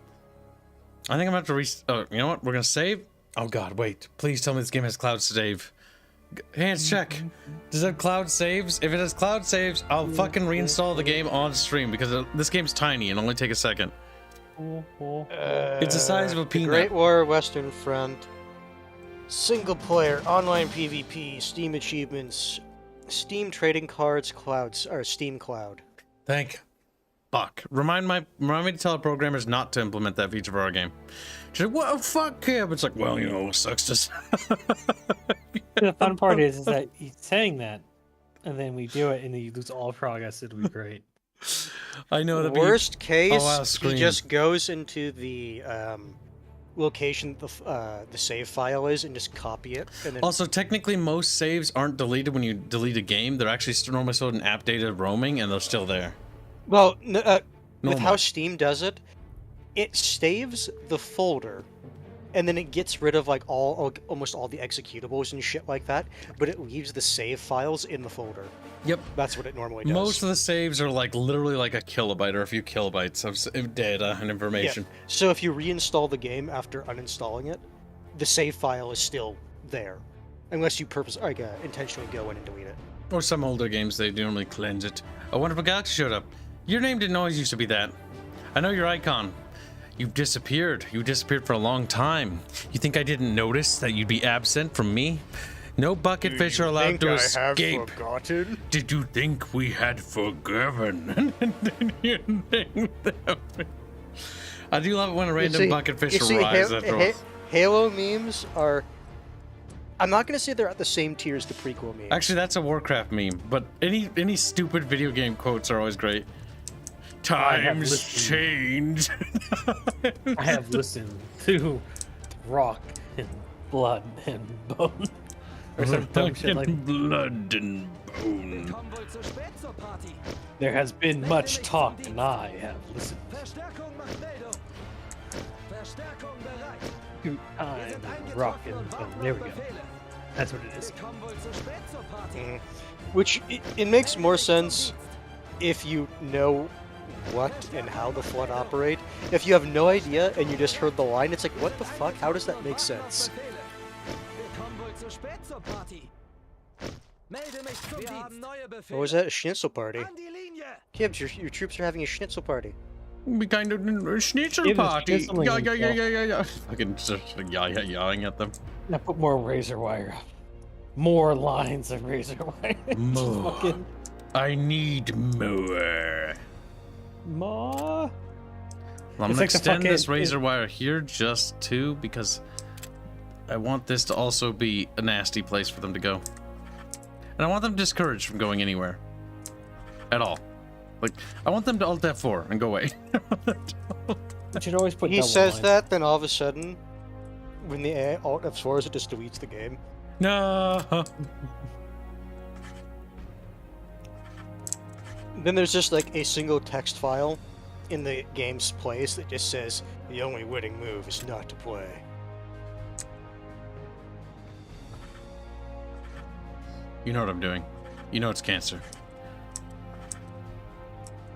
think I'm gonna have to oh, you know what? We're gonna save. Oh God, wait! Please tell me this game has cloud save. Hands check. Does it have cloud saves? If it has cloud saves, I'll fucking reinstall the game on stream because this game's tiny and only take a second. It's the size of a The peanut. Great War Western Front. Single player, online PvP, Steam achievements, Steam trading cards, clouds, or Steam Cloud. Fuck. Remind me to tell our programmers not to implement that feature for our game. She's like, well, fuck him. It's like, well, you know, it sucks to... The fun part is that he's saying that, and then we do it, and then you lose all progress. It'll be great. I know that. Worst case, I'll he scream. just goes into the location the save file is and just copy it. And then Also, technically, most saves aren't deleted when you delete a game. They're actually normally stored in app data roaming, and they're still there. well, with how Normal. Steam does it, it saves the folder, and then it gets rid of like almost all the executables and shit like that, but it leaves the save files in the folder. Yep. That's what it normally does. Most of the saves are like literally like a kilobyte or a few kilobytes of data and information. Yeah. So if you reinstall the game after uninstalling it, the save file is still there, unless you intentionally go in and delete it. Or some older games, they normally cleanse it. A Wonderful Galaxy showed up. Your name didn't always used to be that. I know your icon. You've disappeared. You disappeared for a long time. You think I didn't notice that you'd be absent from me? No bucket fish are allowed to escape. Have forgotten? Did you think we had forgiven? I do love it when a random bucket fish arrives after all. Halo memes are... I'm not going to say they're at the same tier as the prequel memes. Actually, that's a Warcraft meme, but any stupid video game quotes are always great. Times change. I have listened to Rock and Blood and Bone. Or some dumb shit like blood and bone. Kommen wohl zu spät zur Party. there has been much talk, and I have listened Verstärkung macht Meldung. Verstärkung bereit. to Wir time sind and Rock eingetroffen and und Bone. warten There auf we go. Befehle. That's what it is. Wir kommen wohl zu spät zur Party. Which, it makes more sense if you know what and how the Flood operate. If you have no idea and you just heard the line, it's like, what the fuck? How does that make sense? Befehle. Wir kommen wohl zu spät zur Party. Melde mich zum Dienst. Wir haben neue Befehle. Or was that a schnitzel party? An die Linie. Kibs, your troops are having a schnitzel party. We kind of a schnitzel Give us party. schnitzeling Yeah. Fucking just yawing at them. Now put more razor wire up. More lines of razor wire. Just More. fucking I need more. more. Well, I'm It's gonna like the extend this fucking- razor wire here just to because I want this to also be a nasty place for them to go. And I want them discouraged from going anywhere. At all. Like, I want them to Alt F4 and go away. You should always put He double says lines. that, then all of a sudden, when the Alt F4s, it just deletes the game. No. Then there's just like a single text file in the game's place that just says, the only winning move is not to play. You know what I'm doing. You know it's cancer.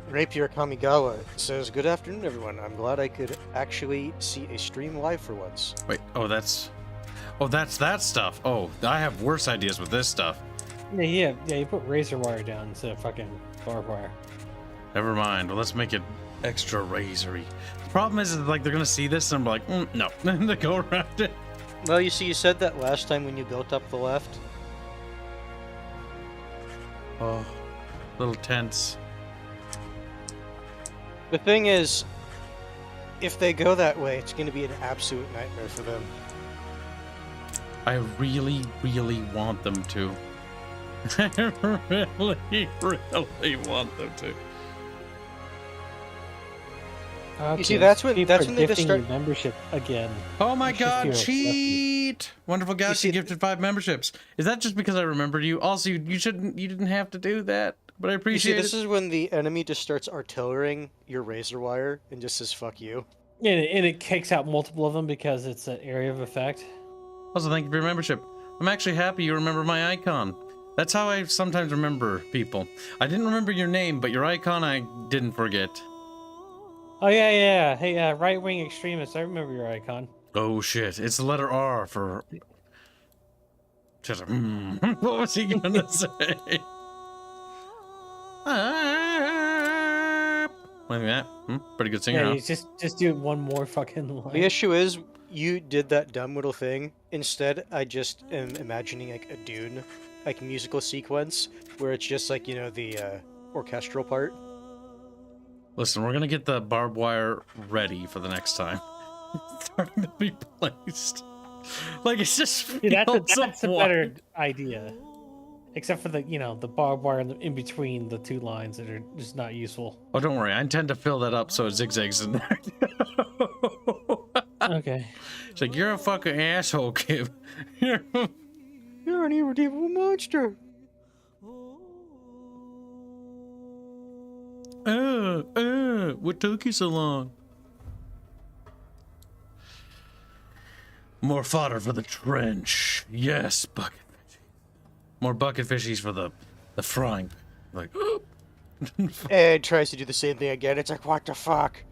Rapier Kamigawa says, good afternoon, everyone. I'm glad I could actually see a stream live for once. Wait, that's that stuff. Oh, I have worse ideas with this stuff. Yeah, you put razor wire down instead of fucking barbed wire. Never mind. Well, let's make it extra razory. The problem is like they're gonna see this and I'm like, no. Then they go around it. Well, you see, you said that last time when you built up the left. Oh, little tense. The thing is, if they go that way, it's going to be an absolute nightmare for them. I really, really want them to. I really, really want them to. You see, that's when- people that's are when they just gifting you start- membership again. Oh my It's just god, your cheat! Wonderful Galaxy see- gifted 5 memberships. Is that just because I remembered you? Also, you didn't have to do that, but I You see, appreciate this it. is when the enemy just starts artillerying your razor wire and just says, fuck you. And it kicks out multiple of them because it's an area of effect. Also, thank you for your membership. I'm actually happy you remember my icon. That's how I sometimes remember people. I didn't remember your name, but your icon I didn't forget. Oh yeah. Hey, right-wing extremists. I remember your icon. Oh shit, it's the letter R for... Just, what was he gonna say? Like that? Pretty good singer, Yeah, huh? you just do one more fucking line. The issue is, you did that dumb little thing. Instead, I just am imagining like a Dune, like musical sequence, where it's just like, you know, the orchestral part. Listen, we're gonna get the barbed wire ready for the next time. It's starting to be placed. Like, it's just Yeah, feels that's a so better idea. Except for the, the barbed wire in between the two lines that are just not useful. Oh, don't worry. I intend to fill that up so it zigzags in there. Okay. It's like, you're a fucking asshole, Kib. You're You're an irredeemable monster. What took you so long? More fodder for the trench. Yes, bucket fishies. More bucket fishies for the frying pan. Like, Ed tries to do the same thing again. It's like, what the fuck?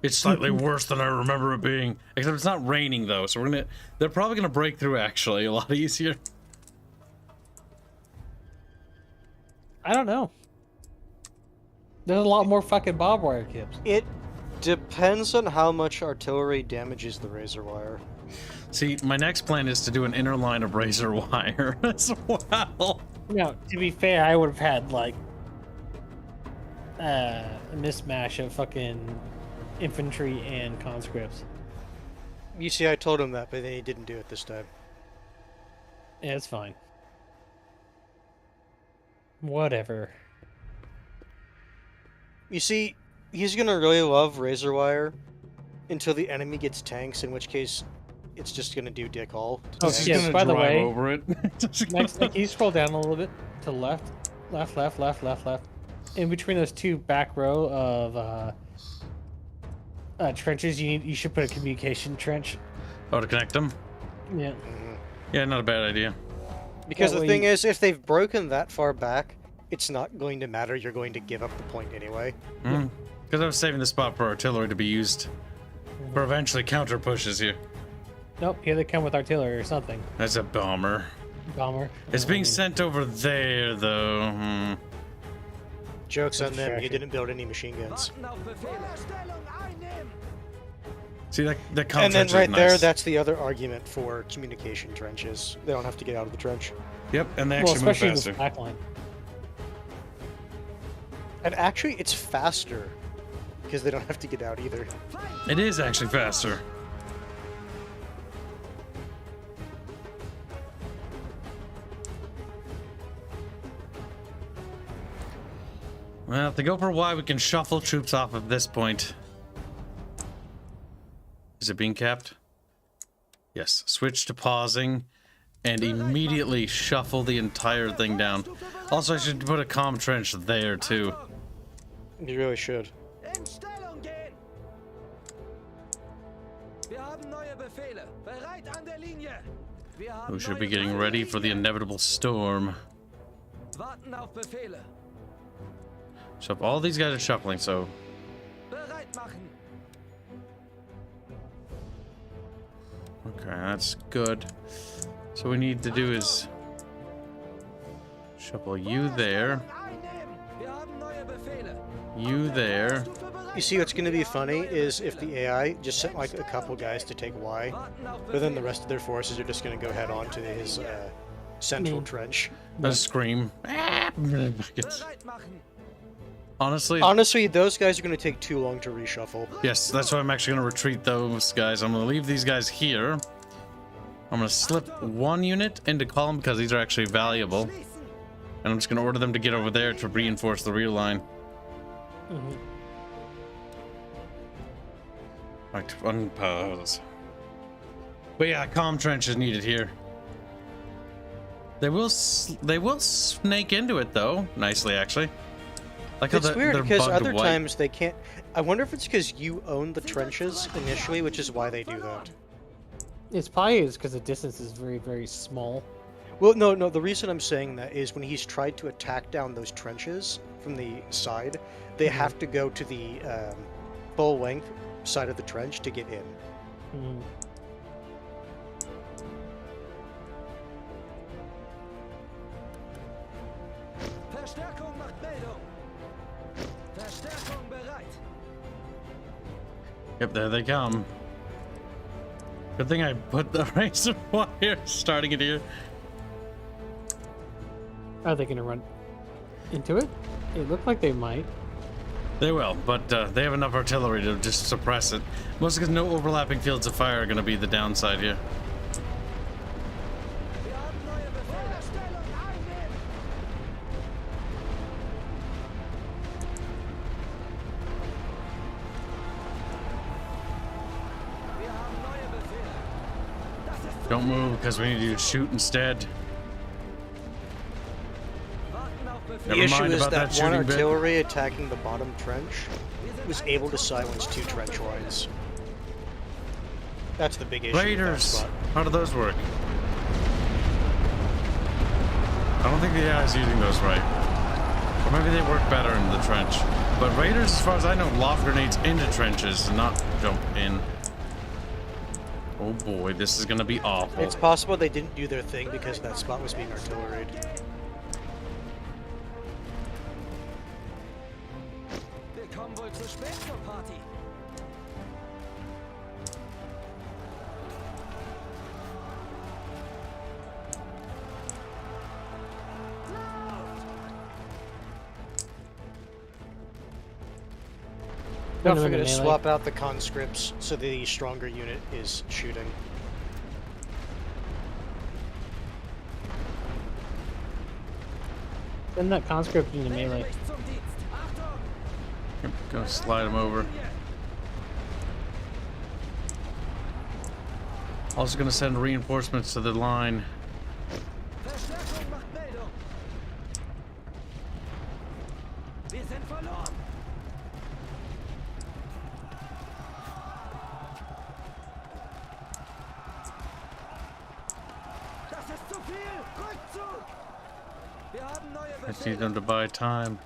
it's slightly worse than I remember it being. Except it's not raining though, so they're probably gonna break through actually a lot easier. I don't know. There's a lot more fucking barbed wire, Kibs. It depends on how much artillery damages the razor wire. See, my next plan is to do an inner line of razor wire as well. Now, to be fair, I would have had like a mismatch of fucking infantry and conscripts. You see, I told him that, but then he didn't do it this time. Yeah, it's fine. Whatever. You see, he's gonna really love razor wire until the enemy gets tanks, in which case it's just gonna do dick all. to Oh, tanks. yes, Gonna by the drive way, over it. Next, can you scroll down a little bit to the left? Left. In between those two back row of trenches, you should put a communication trench. Oh, to connect them? Yeah. Yeah, not a bad idea. Because That the way thing you- is, if they've broken that far back, it's not going to matter. You're going to give up the point anyway. Because I was saving the spot for artillery to be used for eventually counter pushes here. Nope, here they come with artillery or something. That's a bomber. Bomber. It's being sent over there, though. Joke's on them. You distraction. didn't build any machine guns. Warten auf Befehle. Feuerstellung einnehmen. See, that And then conference right is there, nice. that's the other argument for communication trenches. They don't have to get out of the trench. Yep, and they Well, actually move especially this faster. back line. And actually, it's faster because they don't have to get out either. It is actually faster. Well, to go for why we can shuffle troops off at this point. Is it being capped? Yes. Switch to pausing and immediately shuffle the entire thing down. Also, I should put a comm trench there too. You really should. In Stellung gehen. Wir haben neue Befehle. Bereit an der Linie. Wir haben We should neue be getting ready for the Linie. inevitable storm. Warten auf Befehle. So if all these guys are shuffling, so Bereit machen. okay, that's good. So what we need to do is shuffle you there, Einnehmen. Wir haben neue Befehle. you there. Stufe bereit. You see, what's going to be funny is if the AI just sent like a couple guys to take Y, Warten auf but then the Befehle. rest of their forces are just going to go head on to his central trench. Let's scream. Bereit machen. Honestly, Honestly, those guys are going to take too long to reshuffle. yes, that's why I'm actually going to retreat those guys. I'm going to leave these guys here. I'm going to slip one unit into column because these are actually valuable. Schließen. And I'm just going to order them to get over there to reinforce the rear line. Right, unpause. But yeah, comm trench is needed here. They will snake into it though, nicely actually. Like how It's weird they're because bugged other white. times they can't. I wonder if it's because you own the trenches initially, which is why they do that. It's probably because the distance is very, very small. Well, no. The reason I'm saying that is when he's tried to attack down those trenches from the side, they have to go to the full length side of the trench to get in. Mhm. Verstärkung macht Meldung. Verstärkung bereit. Yep, there they come. Good thing I put the razor wire starting it here. Are they going to run into it? It looked like they might. They will, but they have enough artillery to just suppress it. Mostly because no overlapping fields of fire are going to be the downside here. Wir haben neue Befehle. Stellung einnehmen. Don't move because we need you to shoot instead. Warten auf Befehl. The Never issue mind is about that that one shooting bit. artillery attacking the bottom trench was able to silence 2 trench lines. That's the big issue with that Raiders! spot. How do those work? I don't think the AI is using those right. Or maybe they work better in the trench. But Raiders, as far as I know, loft grenades into trenches and not jump in. Oh boy, this is gonna be awful. It's possible they didn't do their thing because that spot was being artilleried. Wir kommen wohl zu spät zur Party. Don't Put 'em in forget to melee. swap out the conscripts so the stronger unit is shooting. Send that conscript into Melde melee. mich zum Dienst. Achtung! Yep, go slide them over. Also gonna send reinforcements to the line. Verstärkung macht Meldung. Wir sind verloren. Das ist zu viel. Rückzug. Wir haben neue I just need them Befehle. to buy time.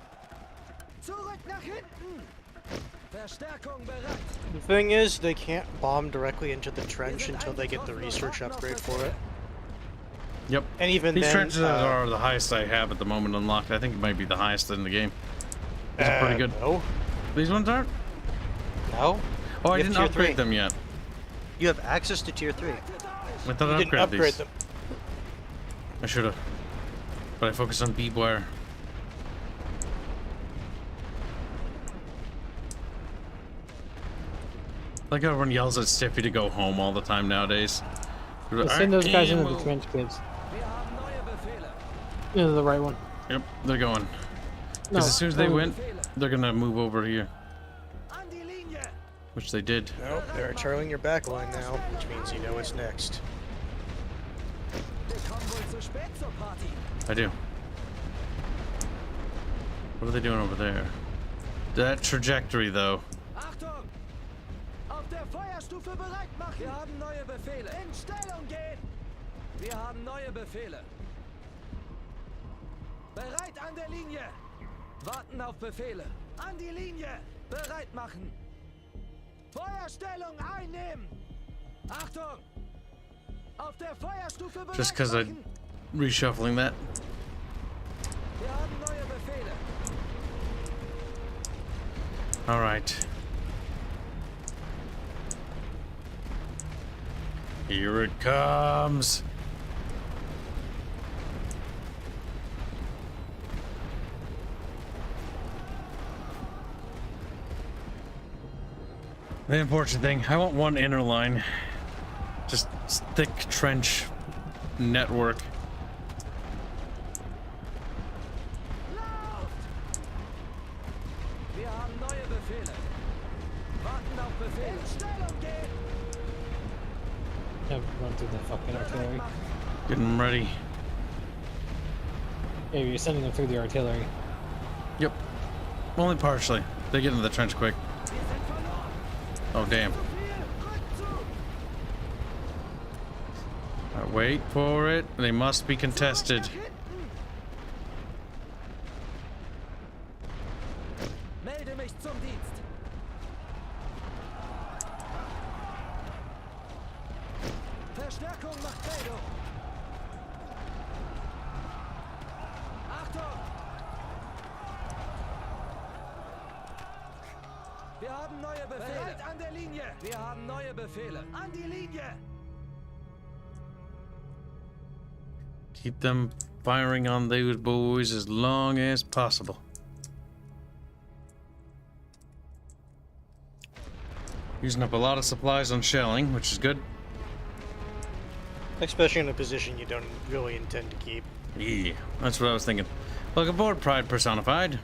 Zurück nach hinten. Verstärkung bereit. The thing is, they can't bomb directly into the trench until they get the research upgrade for it. Yep. And even These then, trenches are the highest I have at the moment unlocked. I think it might be the highest in the game. These are pretty good. No, These ones aren't? no. Oh, I You have didn't tier upgrade 3. them yet. You have access to tier 3. I thought You I didn't upgraded upgrade these. them. I should have. But I focused on beware. Like how everyone yells at Stiffy to go home all the time nowadays. Let's send those guys into the Ammo. trench, kids. Wir haben neue Befehle. Into the right one. Yep, they're going. No, Because as soon as they over- win, they're gonna move over here, An die Linie. which they did. Nope, they're trailing your back line now, which means you know it's next. Wir kommen wohl zu spät zur Party. I do. What are they doing over there? That trajectory, though. Achtung! Auf der Feuerstufe bereit machen. Wir haben neue Befehle. In Stellung gehen. Wir haben neue Befehle. Bereit an der Linie. Warten auf Befehle. An die Linie. Bereit machen. Feuerstellung einnehmen. Achtung! Auf der Feuerstufe bereit Just because I'm machen. reshuffling that. Wir haben neue Befehle. All right. Here it comes. The unfortunate thing, I want one inner line. Just thick trench network. Lauf! Wir haben neue Befehle. Warten auf Befehle. In Stellung gehen. Yeah, run through the fucking artillery. Getting them ready. Yeah, you're sending them through the artillery. Yep. Only partially. They get into the trench quick. Wir sind verloren. Oh, damn. Zu viel. Rückzug. Wait for it. They must be contested. Nach hinten. Melde mich zum Dienst. Verstärkung macht Meldung. Achtung! Wir haben neue Befehle. Bereit an der Linie. Wir haben neue Befehle. An die Linie. Keep them firing on those boys as long as possible. Using up a lot of supplies on shelling, which is good. Especially in a position you don't really intend to keep. Yeah, that's what I was thinking. Welcome aboard, Pride Personified.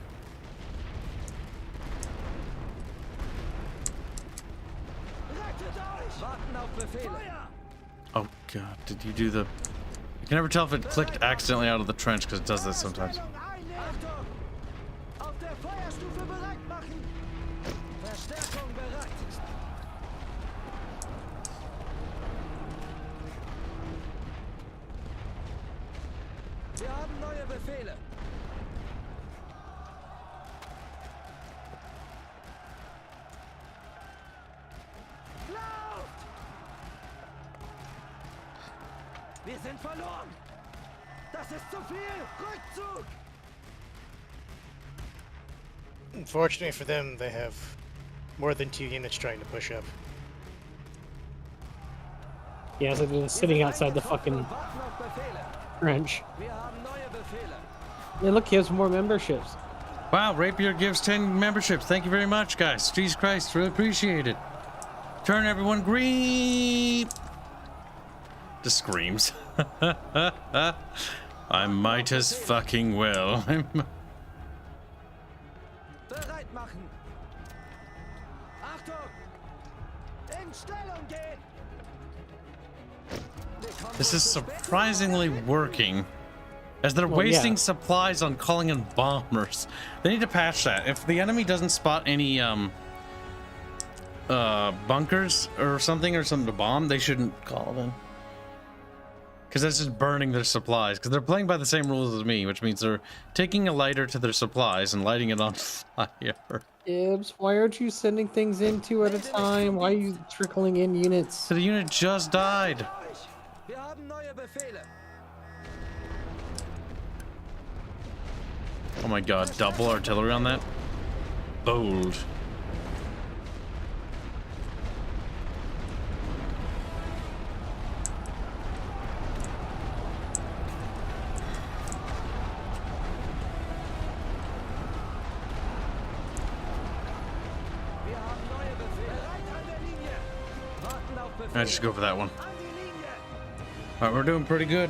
Rettet euch. Warten auf Befehle. Feuer. god, did you do the... I can never tell if it clicked accidentally out of the trench, because it does this sometimes. Achtung! Auf der Feuerstufe bereit machen! Verstärkung bereit! Wir haben neue Befehle. Lauft! Wir sind verloren! Das ist zu viel! Rückzug! Unfortunately for them, they have more than 2 units trying to push up. Yeah, so they're sitting outside the fucking Warten auf Befehle. trench. Wir haben neue Befehle. Yeah, look, he has more memberships. Wow, Rapier gives 10 memberships. Thank you very much, guys. Jesus Christ, really appreciate it. Turn everyone green. Just screams. I might as fucking well. Bereit machen! Achtung! In Stellung gehen! This is surprisingly working. As they're wasting supplies on calling in bombers. They need to patch that. If the enemy doesn't spot any bunkers or something to bomb, they shouldn't call them. Because that's just burning their supplies. Because they're playing by the same rules as me, which means they're taking a lighter to their supplies and lighting it on fire. Kibs, why aren't you sending things in 2 at a time? Why are you trickling in units? So the unit just died. Wir haben neue Befehle. Oh my god, double artillery on that? Bold. Wir haben neue Befehle. Bereit an der Linie. Warten auf Befehle. I just go for that one. An die Linie. Alright, we're doing pretty good.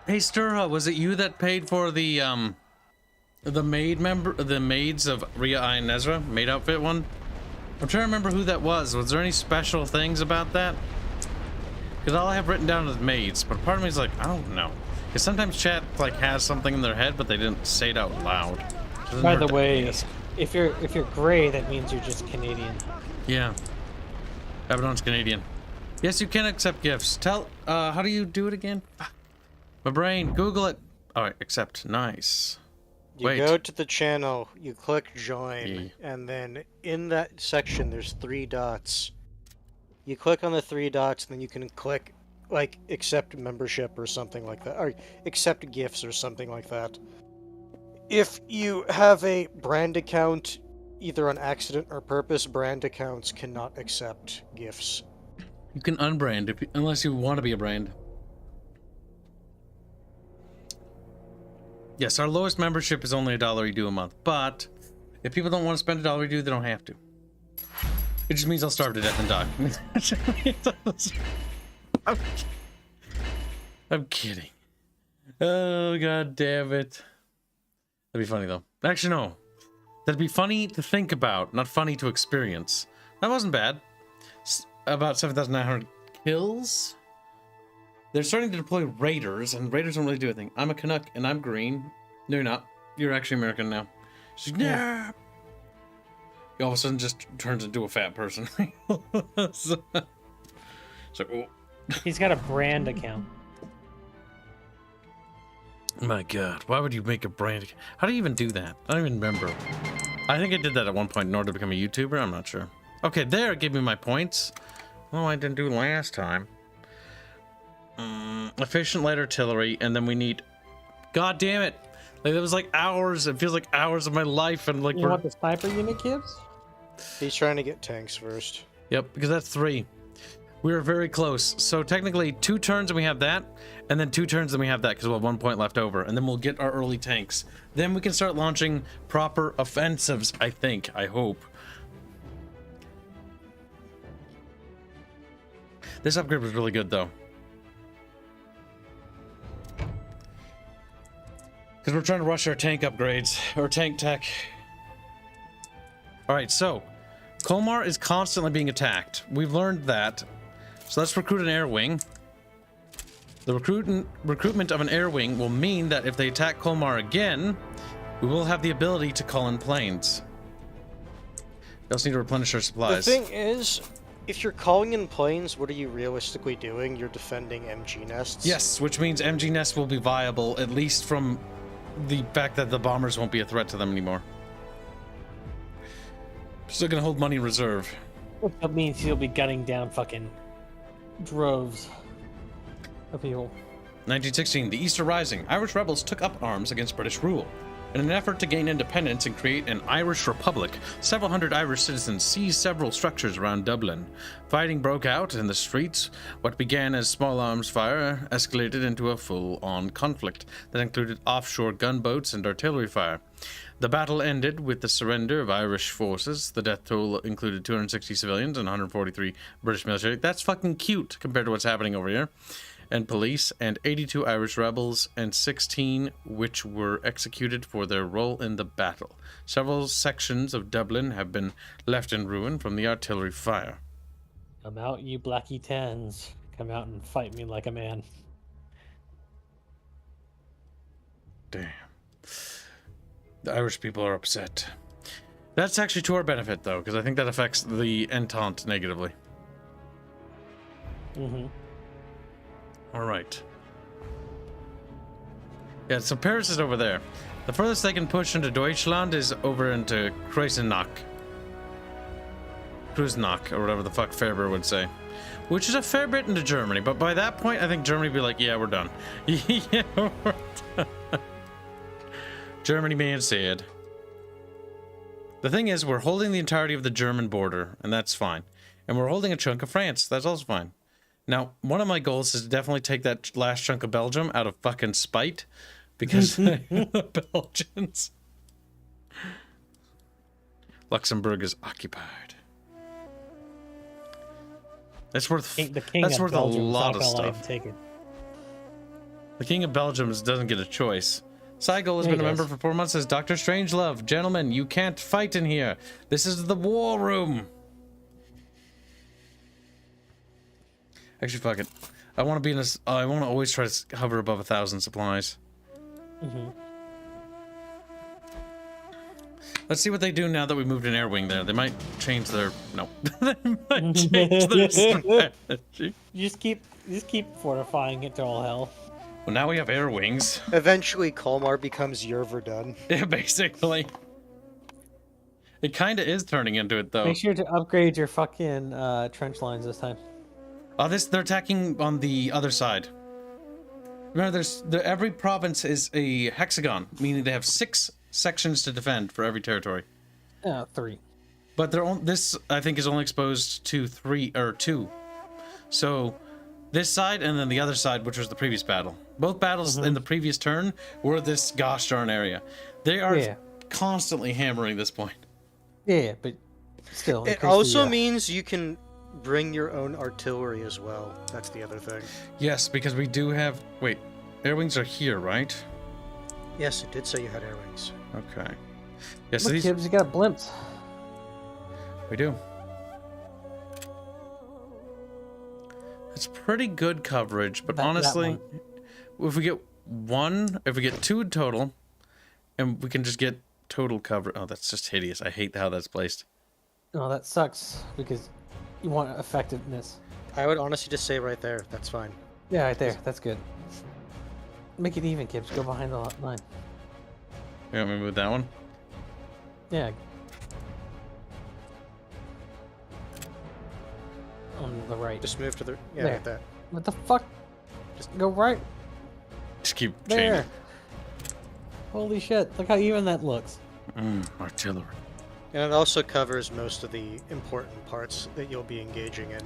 Hey Sturha, was it you that paid for the maids of Rhea and Ezra maid outfit one? I'm trying to remember who that was. Was there any special things about that? Because all I have written down is maids, but part of me is like, I don't know. Because sometimes chat like has something in their head, but they didn't say it out loud. So By the way, if you're gray, that means you're just Canadian. yeah, Abaddon's Canadian. Yes, you can accept gifts. Tell, how do you do it again? Fuck. My brain, Google it. All right, accept. Nice. You Wait. go to the channel, you click join, Yeah. and then in that section there's 3 dots. You click on the 3 dots, and then you can click like accept membership or something like that, or accept gifts or something like that. If you have a brand account, either on accident or purpose, brand accounts cannot accept gifts. You can unbrand if unless you want to be a brand. Yes, our lowest membership is only $1 you do a month, but if people don't want to spend $1 you do, they don't have to. It just means I'll starve to death and die. I'm kidding. Oh, god damn it. That'd be funny though. Actually, no. That'd be funny to think about, not funny to experience. That wasn't bad. About 7,900 kills. They're starting to deploy raiders, and raiders don't really do anything. I'm a Canuck, and I'm green. No, you're not. You're actually American now. She's like, nah. He all of a sudden just turns into a fat person. It's like, oh. He's got a brand account. My god, why would you make a brand? How do you even do that? I don't even remember. I think I did that at one point in order to become a YouTuber. I'm not sure. Okay, there it gave me my points. Oh, I didn't do last time. Efficient light artillery, and then we need... God damn it! Like, that was like hours. It feels like hours of my life, and like You want the sniper unit, Kibs? He's trying to get tanks first. Yep, because that's 3. We were very close. So technically 2 turns and we have that, and then 2 turns and we have that because we'll have 1 point left over, and then we'll get our early tanks. Then we can start launching proper offensives, I think. I hope. This upgrade was really good though. Because we're trying to rush our tank upgrades, or tank tech. Alright, so Colmar is constantly being attacked. We've learned that. So let's recruit an air wing. The recruitment of an air wing will mean that if they attack Colmar again, we will have the ability to call in planes. We also need to replenish our supplies. The thing is, if you're calling in planes, what are you realistically doing? You're defending MG nests? Yes, which means MG nests will be viable, at least from the fact that the bombers won't be a threat to them anymore. Still gonna hold money in reserve. That means you'll be gunning down fucking droves of people. 1916, the Easter Rising. Irish rebels took up arms against British rule. In an effort to gain independence and create an Irish Republic, several hundred Irish citizens seized several structures around Dublin. Fighting broke out in the streets. What began as small arms fire escalated into a full-on conflict that included offshore gunboats and artillery fire. The battle ended with the surrender of Irish forces. The death toll included 260 civilians and 143 British military. That's fucking cute compared to what's happening over here. And police, and 82 Irish rebels, and 16 which were executed for their role in the battle. Several sections of Dublin have been left in ruin from the artillery fire. Come out, you Blackie Tens. Come out and fight me like a man. Damn. The Irish people are upset. That's actually to our benefit, though, because I think that affects the Entente negatively. Mm-hmm. All right. Yeah, so Paris is over there. The furthest they can push into Deutschland is over into Kreuznach, or whatever the fuck Faber would say. Which is a fair bit into Germany, but by that point, I think Germany would be like, yeah, we're done. Yeah, we're done. Germany may have said. The thing is, we're holding the entirety of the German border, and that's fine. And we're holding a chunk of France, that's also fine. Now, one of my goals is to definitely take that last chunk of Belgium out of fucking spite, because the Belgians. Luxembourg is occupied. That's worth. That's worth a lot of stuff. The King of Belgium doesn't get a choice. Seigel has been a member for 4 months. Says Dr. Strangelove, gentlemen, you can't fight in here. This is the war room. Actually, fuck it. I want to be in this. I want to always try to hover above 1,000 supplies. Mm-hmm. Let's see what they do now that we moved an air wing there. They might change their. No. They might change their strategy. Just keep fortifying it to all hell. Well, now we have air wings. Eventually, Colmar becomes your Verdun. Yeah, basically. It kind of is turning into it, though. Make sure to upgrade your fucking trench lines this time. Oh, they're attacking on the other side. Remember, every province is a hexagon, meaning they have 6 sections to defend for every territory. 3. But this, I think, is only exposed to 2. So, this side and then the other side, which was the previous battle. Both battles in the previous turn were this gosh darn area. They are constantly hammering this point. Yeah, but still. It also means you can bring your own artillery as well. That's the other thing. Yes, because we do have... Wait, air wings are here, right? Yes, it did say you had air wings. Okay. Yeah, so Look, Kibs, you got blimps. We do. It's pretty good coverage, but honestly, if we get 2 in total, and we can just get total cover. Oh, that's just hideous. I hate how that's placed. Oh, that sucks, because you want effectiveness. I would honestly just say right there. That's fine. Yeah, right there. That's good. Make it even, Kibs. Go behind the line. You want me to move that one? Yeah. On the right. Just move to the... Yeah, there. like that. What the fuck? Just go right. Just keep There. chaining. Holy shit. Look how even that looks. Artillery. And it also covers most of the important parts that you'll be engaging in.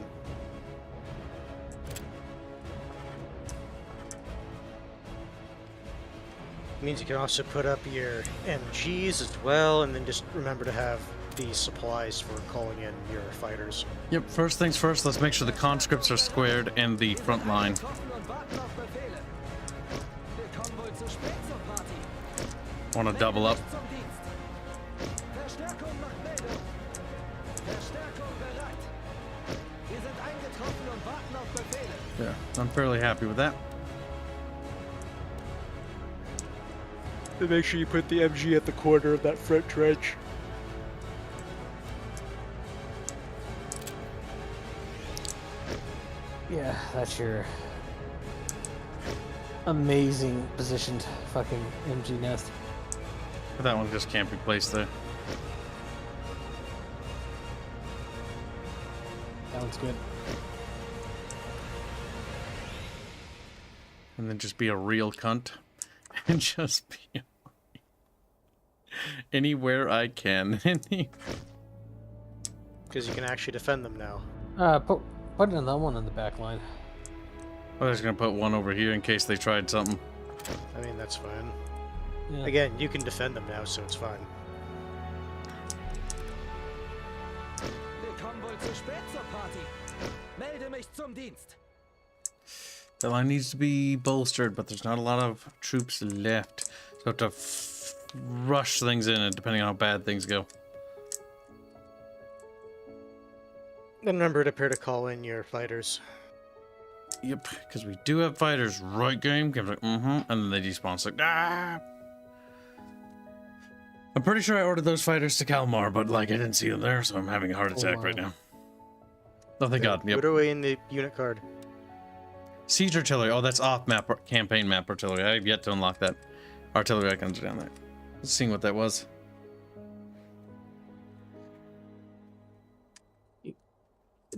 It means you can also put up your MGs as well, and then just remember to have the supplies for calling in your fighters. Yep, first things first, let's make sure the conscripts are squared in the front line. Want to double up. Yeah, I'm fairly happy with that. And make sure you put the MG at the corner of that front trench. Yeah, that's your amazing positioned fucking MG nest. But that one just can't be placed there. That one's good. And then just be a real cunt. And just be anywhere I can. Because you can actually defend them now. Put another one on the back line. I was gonna put one over here in case they tried something. I mean, that's fine. Yeah. Again, you can defend them now, so it's fine. Wir kommen wohl zu spät zur Party. Melde mich zum Dienst. The line needs to be bolstered, but there's not a lot of troops left. So I have to rush things in, depending on how bad things go. Then remember to prepare to call in your fighters. Yep, because we do have fighters, right, game? Game's like, and then they despawn. It's like, ah! I'm pretty sure I ordered those fighters to Kalmar, but, like, I didn't see them there, so I'm having a heart attack right now. Oh, thank God, yep. Put it away in the unit card. Siege artillery. Oh, that's off-map, campaign map artillery. I have yet to unlock that. Artillery icons are down there. Let's see what that was.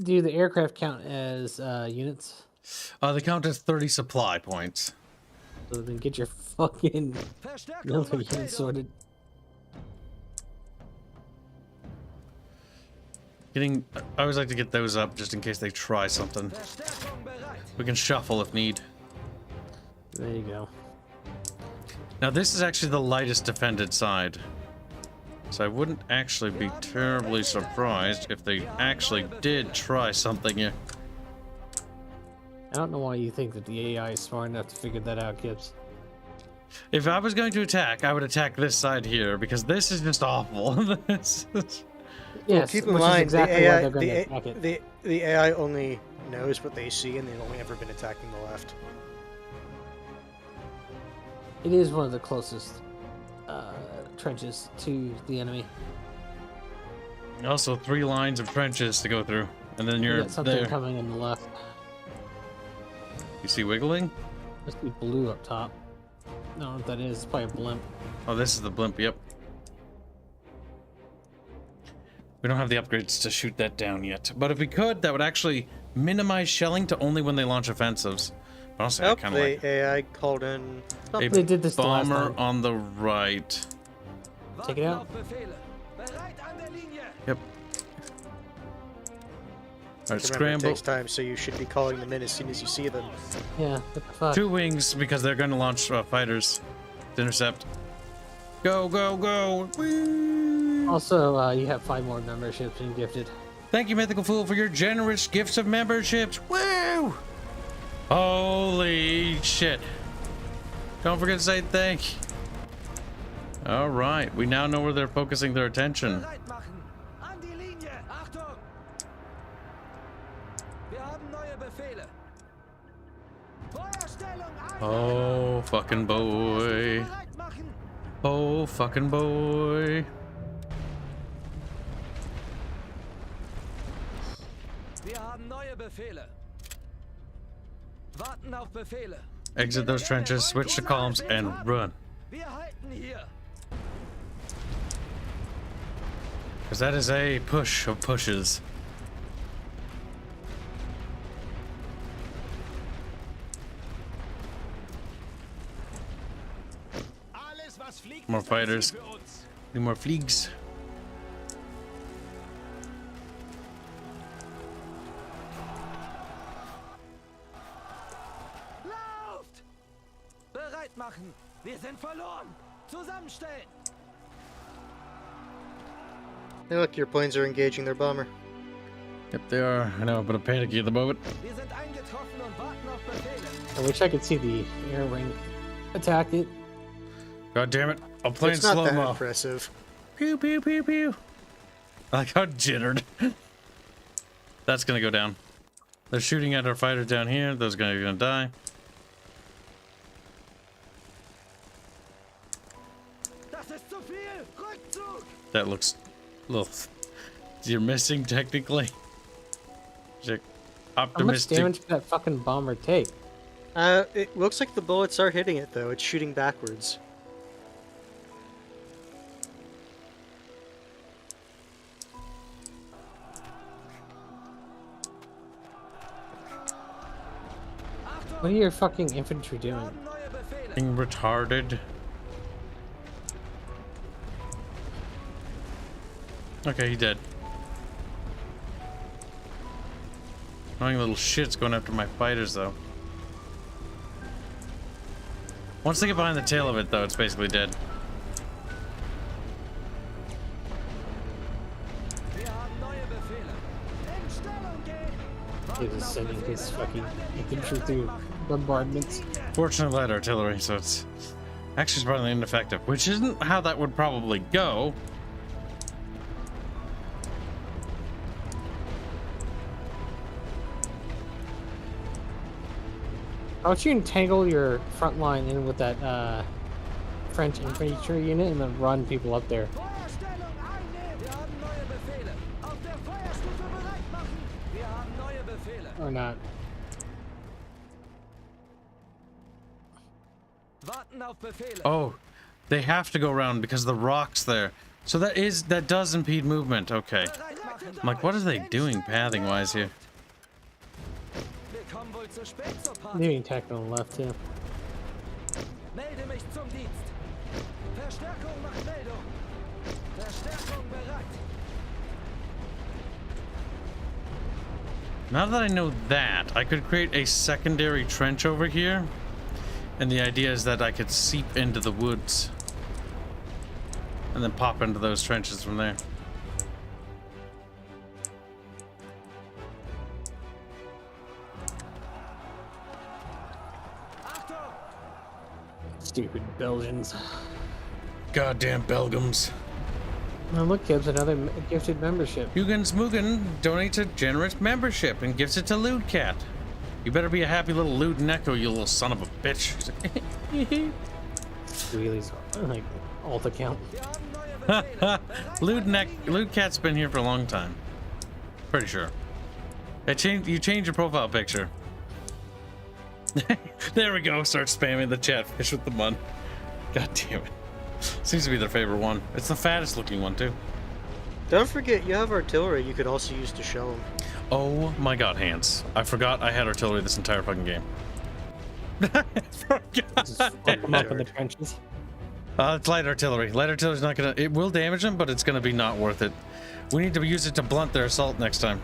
Do the aircraft count as units? They count as 30 supply points. So then get your fucking Verstärkung military Verkleidung. units sorted. I always like to get those up just in case they try something. Verstärkung bereit. We can shuffle if need. There you go. Now this is actually the lightest defended side. So I wouldn't actually be terribly surprised if they actually did try something here. I don't know why you think that the AI is smart enough to figure that out, Kibs. If I was going to attack, I would attack this side here because this is just awful. This is... Yes, Keep in which is mind, exactly the why AI, they're going to attack it. the AI only knows what they see, and they've only ever been attacking the left. It is one of the closest trenches to the enemy. Also 3 lines of trenches to go through, and then You you're got something there. coming on the left. You see wiggling? Must be blue up top. I don't know what that is. It's probably a blimp. Oh, this is the blimp, yep. We don't have the upgrades to shoot that down yet. But if we could, that would actually minimize shelling to only when they launch offensives. But honestly, I kind of like AI called in. a They did this the last bomber time. on the right. Take it out. Warten auf Befehle. Bereit an der Linie. Yep. Alright, Remember, it scramble. takes time, so you should be calling them in as soon as you see them. Yeah, what the fuck? 2 wings because they're going to launch fighters to intercept. Go, go, go! Whee! Also, you have 5 more memberships and gifted. Thank you, Mythical Fool, for your generous gifts of memberships. Woo! Holy shit. Don't forget to say thank you. Alright, we now know where they're focusing their attention. Bereit machen. An die Linie. Achtung. Wir haben neue Befehle. Feuerstellung ein. Oh, fucking boy. Bereit machen. Oh, fucking boy. Wir haben neue Befehle. Warten auf Befehle. Exit those trenches, switch to columns, and run. Wir halten hier. Because that is a push of pushes. More fighters. Need more fleegs. Lauft! Bereit machen. Wir sind verloren. Zusammenstellen. Hey, look, your planes are engaging their bomber. Yep, they are. I know, but I'm panicky at the moment. Wir sind eingetroffen und warten auf Befehle. I wish I could see the air wing attack it. God damn it. I'm playing It's not that slow-mo. impressive. Pew, pew, pew, pew. I like how jittered. That's gonna go down. They're shooting at our fighters down here. Those guys are gonna die. Das ist zu viel! Rückzug! That looks a little. You're missing technically. Check. How much Optimistic. damage did that fucking bomber take? It looks like the bullets are hitting it though. It's shooting backwards. What are your fucking infantry doing? Neue Befehle! Being retarded. Okay, he's dead. Annoying little shit's going after my fighters, though. Once they get behind the tail of it, though, it's basically dead. Wir haben neue Befehle! In Stellung gehen! He's just sending his fucking infantry through bombardments. Fortunately, light artillery, so it's actually surprisingly ineffective, which isn't how that would probably go. How about you entangle your front line in with that French infantry unit and then run people up there? Feuerstellung einnehmen! Wir haben neue Befehle! Auf der Feuerstufe bereit machen! Wir haben neue Befehle! Or not? Warten auf Befehle! Oh, they have to go around because the rock's there. So that does impede movement. Okay. Bereit machen! I'm like, what are they doing pathing wise here? Wir kommen wohl zu spät zur Party! Maybe attack on the left too. Melde mich zum Dienst! Verstärkung nach Meldung! Verstärkung bereit! Now that I know that, I could create a secondary trench over here. And the idea is that I could seep into the woods. And then pop into those trenches from there. Achtung! Stupid Belgians. Goddamn Belgiums. Oh, look, Kibs, another gifted membership. Hugen Smoogen donates a generous membership and gives it to Lewd Cat. You better be a happy little lewd necko, you little son of a bitch. Wheelies, like, alt account. Wir haben neue Befehle! Lewd Cat's been here for a long time. Pretty sure. You changed your profile picture. There we go. Start spamming the chat fish with the mun. God damn it. Seems to be their favorite one. It's the fattest looking one too. Don't forget, you have artillery you could also use to shell them. Oh my god, Hanse. I forgot I had artillery this entire fucking game. I forgot. Just fuck them up in the trenches. It's light artillery. Light artillery's not gonna... It will damage them, but it's gonna be not worth it. We need to use it to blunt their assault next time.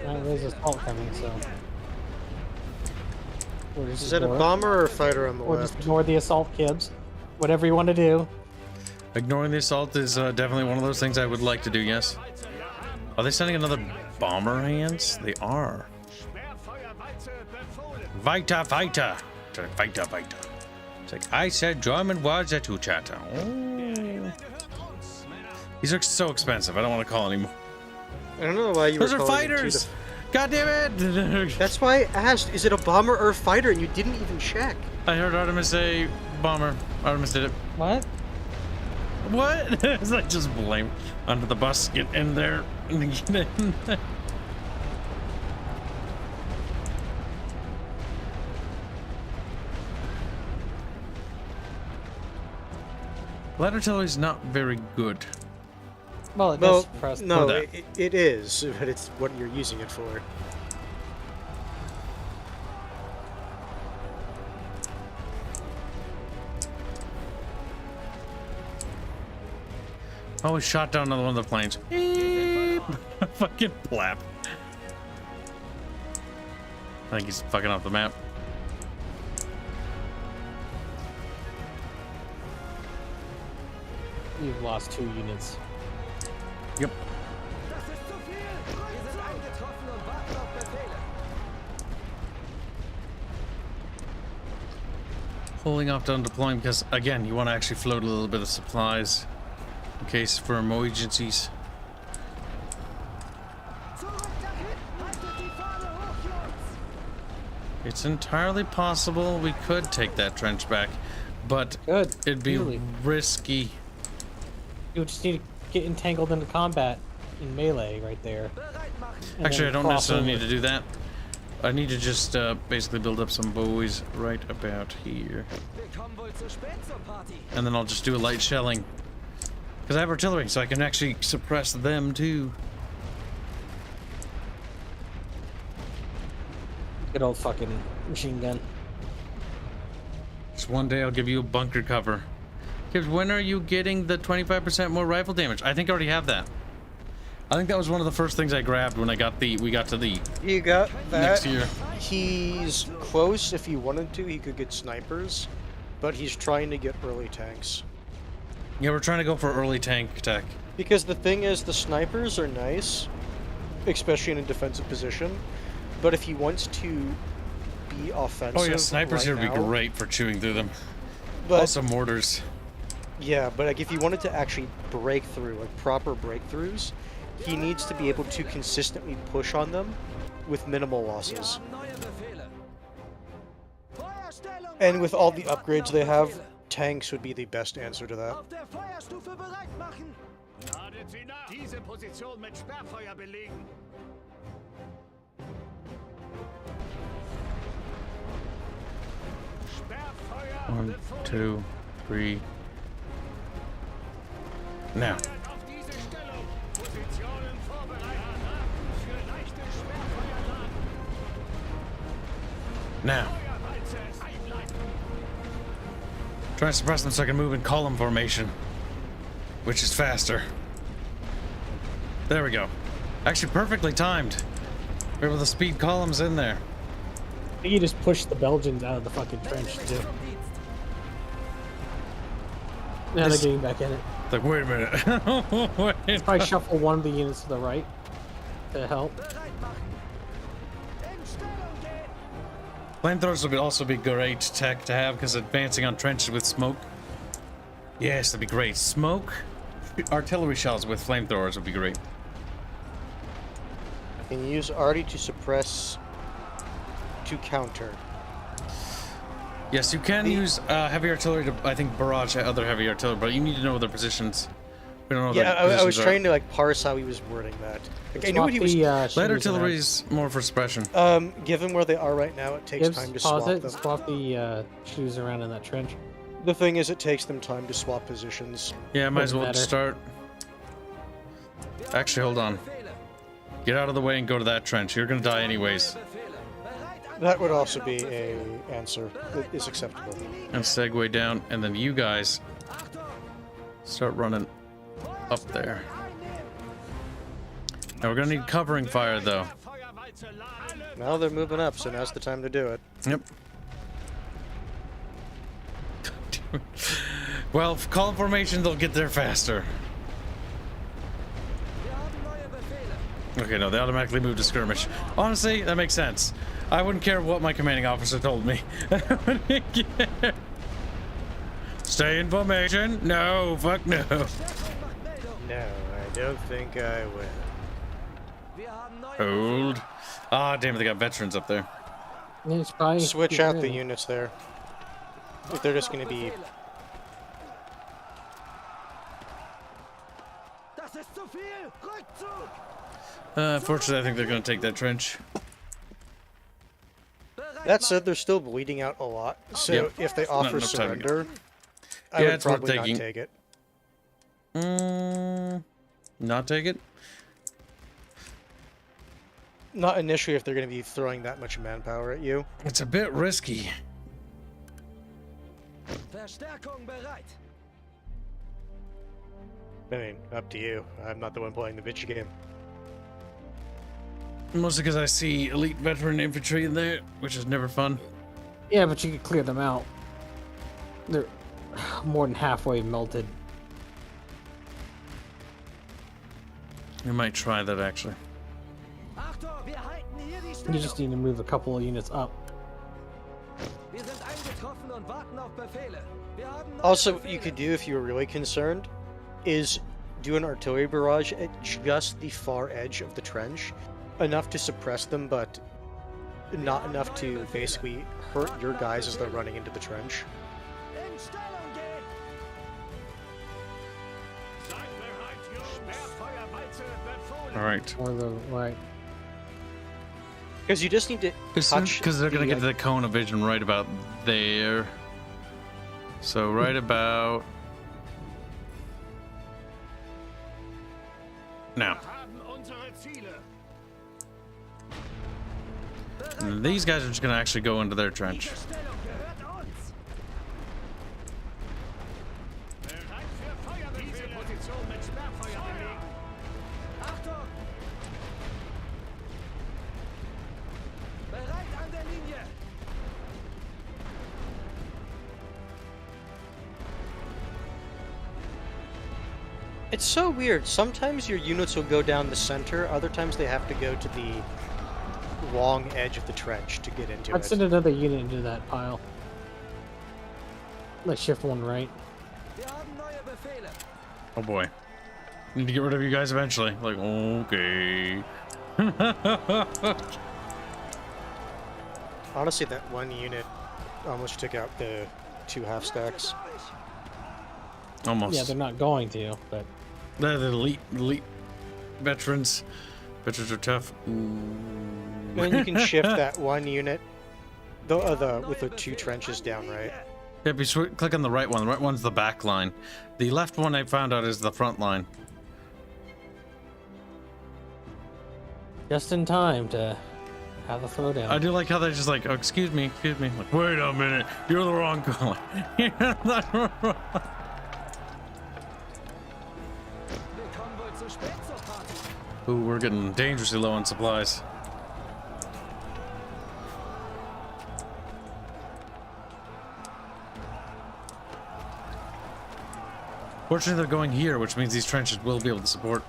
There's assault coming, so. Or just Is that a ignore it. bomber or a fighter on the Or just left? ignore the assault, Kibs. Whatever you want to do. Ignoring the assault is definitely one of those things I would like to do, yes. Are they sending another bomber, Hanse? They are. Weiter, weiter. Weiter, weiter. It's like, I said German words at you, chatter. Oh. These are so expensive. I don't want to call anymore. I don't know why you Those were are calling them fighters! God damn it! That's why I asked, is it a bomber or a fighter? And you didn't even check. I heard Artemis say bomber. Artemis did it. What? What? It's like just blame under the bus. Get in there. Get in there. Light artillery's not very good. Well, it Well, does press. no, that. it is, but it's what you're using it for. Oh, we shot down another one of the planes. Beep. Fucking plap. I think he's fucking off the map. You've lost 2 units. Yep. Das ist zu viel! Wir sind eingetroffen und warten auf Befehle! Holding off on deploying because, again, you want to actually float a little bit of supplies in case for emergencies. Zurück dahin! Haltet die Fahne It's entirely possible we could take that trench back, but Good. it'd be Really. risky. You just need to get entangled into combat in melee right there. Bereit machen. and Actually, I then don't cross necessarily over. need to do that. I need to just basically build up some buoys right about here. Wir kommen wohl zu spät zur Party. And then I'll just do a light shelling. Because I have artillery, so I can actually suppress them too. Good old fucking machine gun. Just one day I'll give you a bunker cover. Kibs, when are you getting the 25% more rifle damage? I think I already have that. I think that was one of the first things I grabbed when we got to the You got that. next year. He's close. If he wanted to, he could get snipers, but he's trying to get early tanks. Yeah, we're trying to go for early tank tech. Because the thing is, the snipers are nice, especially in a defensive position, but if he wants to be offensive, Oh yeah, snipers right here would be now- great for chewing through them. But Also mortars. yeah, but like if he wanted to actually break through, like proper breakthroughs, he needs to be able to consistently push on them with minimal Wir losses. haben neue Befehle. Feuerstellung And with all the einnehmen. upgrades Warten they auf have, Befehle. tanks would be the best answer to that. Auf der Feuerstufe bereit machen. Ladet sie nach! Diese Position mit Sperrfeuer belegen! Sperrfeuer 1, befohlen! 2, 3. Now. Auf diese Stellung! Positionen vorbereitet! Für leichte Sperrfeuerladen! Now. Feuerwalze einleiten! Try to suppress them so I can move in column formation, which is faster. There we go. Actually, perfectly timed. We're able to speed columns in there. I think you just push the Belgians out of the fucking trench too. Vom Dienst. Now they're This- getting back in it. Like, wait a minute. Wait. Probably shuffle one of the units to the right to help. Bereit machen. In Stellung gehen. Flamethrowers would also be great tech to have because advancing on trenches with smoke. Yes, that'd be great. Smoke, artillery shells with flamethrowers would be great. Can you use Artie to suppress to counter? Yes, you can use heavy artillery to, I think, barrage other heavy artillery, but you need to know their positions. We don't know Yeah, their I was positions are. trying to like parse how he was wording that. Like, I knew Swap what he was. the, Light shooters artillery around. is more for suppression. Given where they are right now, it takes Gibbs, time to pause swap it. them. Swap the shooters around in that trench. The thing is, it takes them time to swap positions. Yeah, might as Doesn't well matter. start. Wir haben Actually, hold neue on. Befehle. Get out of the way and go to that trench. You're gonna die anyways. Neue Befehle. Bereit That would angekommen. also be Auf a Befehl. answer that is acceptable. And segue down, and then you guys Achtung. start running up there. Einnehmen. Now we're gonna need covering fire though. Feuerwalze laden! Now they're moving up, so now's the time to do it. Yep. Well, column formation, they'll get there faster. Wir haben neue Befehle. Okay, no, they automatically move to skirmish. Honestly, that makes sense. I wouldn't care what my commanding officer told me. I wouldn't care. Stay in formation? No, fuck no. Stärkung macht Meldung. No, I don't think I will. Wir haben neue Hold. Ah, damn it, they got veterans up there. Yeah, it's probably Switch yeah, out the yeah. units there. If they're just going to be. Befehle. Das ist zu viel. Rückzug. Unfortunately, I think they're gonna take that trench. Bereit That said, they're still bleeding out a lot. So Yep. if they offer enough time to get- surrender, I Yeah, would it's worth probably not taking. take it. Not take it? Not initially if they're going to be throwing that much manpower at you. It's a bit risky. Verstärkung bereit. I mean, up to you. I'm not the one playing the bitchy game. Mostly because I see elite veteran infantry in there, which is never fun. Yeah, but you could clear them out. They're more than halfway melted. We might try that actually. Achtung, wir halten hier die You Stellung. just need to move a couple of units up. Wir sind eingetroffen und warten auf Befehle. Wir haben neue Also, Befehle. you could do if you were really concerned, is do an artillery barrage at just the far edge of the trench, enough to suppress them, but not enough to basically hurt your guys as they're running into the trench. In Stellung gehen! Seid bereit, Jungs. Sperrfeuerwalze befohlen. All right. Or the right. Because you just need to touch. Because they're gonna the, get to the cone of vision right about there. So right about now. Haben unsere Ziele. And these guys are just gonna actually go into their trench. Diese Stellung gehört uns! Bereit für Feuerbefehle. Diese Position mit Sperrfeuer belegen. Achtung! Bereit an der Linie! It's so weird. Sometimes your units will go down the center. Other times they have to go to the long edge of the trench to get into I'd it. send another unit into that pile. Let's shift one right. Wir haben neue Befehle! Oh boy. Need to get rid of you guys eventually. Like, okay. Honestly, that one unit almost took out the 2 half stacks. Almost. Yeah, they're not going to, but They're the elite veterans. Veterans are tough. Ooh. And then you can shift that one unit with the 2 trenches down right. Yep, you click on the right one. The right one's the back line. The left one I found out is the front line. just in time to have a throwdown. I do like how they're just like, oh, excuse me. Like, wait a minute, you're the wrong color. Willkommen wohl zu spät zur Party. Ooh, we're getting dangerously low on supplies. Fortunately, they're going here, which means these trenches will be able to support.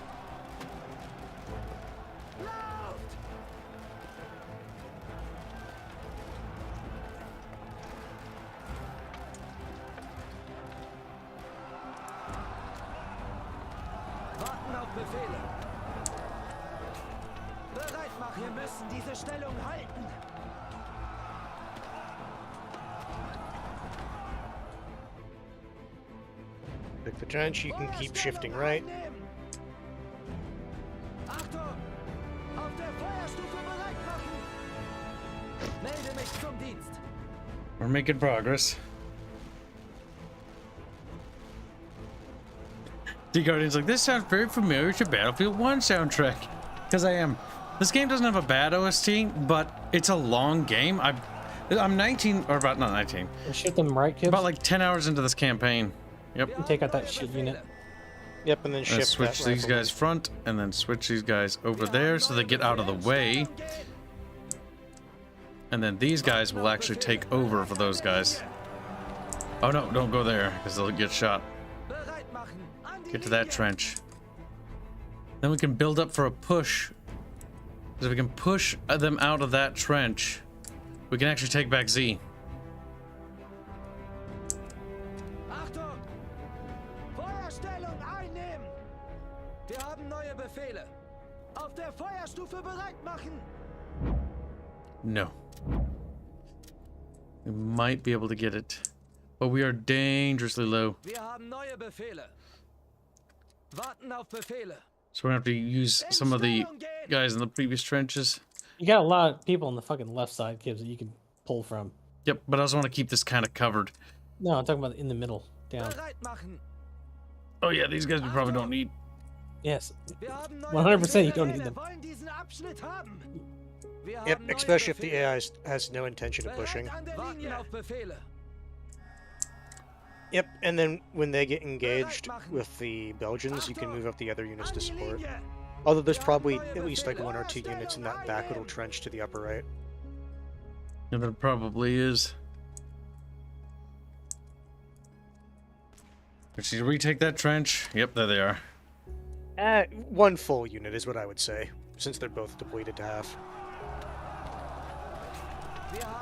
Warten auf Befehle. Bereit machen. Wir müssen diese Stellung halten. Pick the trench, you can keep shifting right. Achtung! Auf der Feuerstufe bereit machen! Melde mich zum Dienst. We're making progress. D-Guardian's like, this sounds very familiar to Battlefield 1 soundtrack. Because I am. This game doesn't have a bad OST, but it's a long game. I'm 19, or about, not 19. Shoot them right, Kibs. About like 10 hours into this campaign. Yep. Take out that shit unit. Yep, and then Let's shift switch that these rifle. guys front, and then switch these guys over there so they get out of the way. And then these guys will actually take over for those guys. Oh no, don't go there, because they'll get shot. Bereit machen. An die Get to that Linie. trench. Then we can build up for a push. Because if we can push them out of that trench, we can actually take back Z. Achtung! Feuerstellung einnehmen! Wir haben neue Befehle. Auf der Feuerstufe bereit machen! No. We might be able to get it. But we are dangerously low. Wir haben neue Befehle. Warten auf Befehle. So we're gonna have to use some of the guys in the previous trenches. You got a lot of people on the fucking left side, Kibs, that you can pull from. Yep, but I also want to keep this kind of covered. No, I'm talking about in the middle, down. Bereit machen. Oh yeah, these guys we probably don't need. Yes. Wir haben neue 100% you don't Befehle. need them. Wollen diesen Abschnitt haben. Wir Yep, haben neue especially if the Befehle. AI has no intention of pushing. Bereit an der Linie. Warten auf Befehle. Yep, and then when they get engaged with the Belgians, you can move up the other units An to die support. Linie. Although there's probably at least like 1 or 2 units in that back little trench to the upper right. And there probably is. Let's see, retake that trench. Yep, there they are. 1 full unit is what I would say, since they're both depleted to half.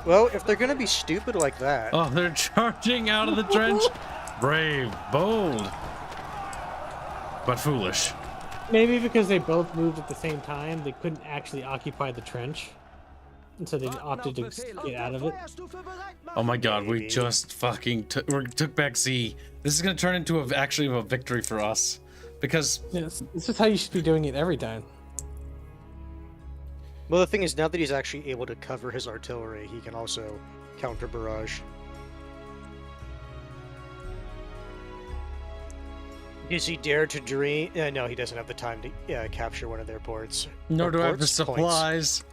Well, if they're gonna be stupid like that, Oh, they're charging out of the trench. Brave, bold, but foolish. Maybe because they both moved at the same time, they couldn't actually occupy the trench. And so they opted to get out of it. Oh my god, we Maybe. just fucking took back C. This is gonna turn into actually a victory for us. Because, Yes, this is how you should be doing it every time. Well, the thing is, now that he's actually able to cover his artillery, he can also counter barrage. Does he dare to dream? No, he doesn't have the time to capture one of their ports. nor Or do I have the ports? Points. supplies.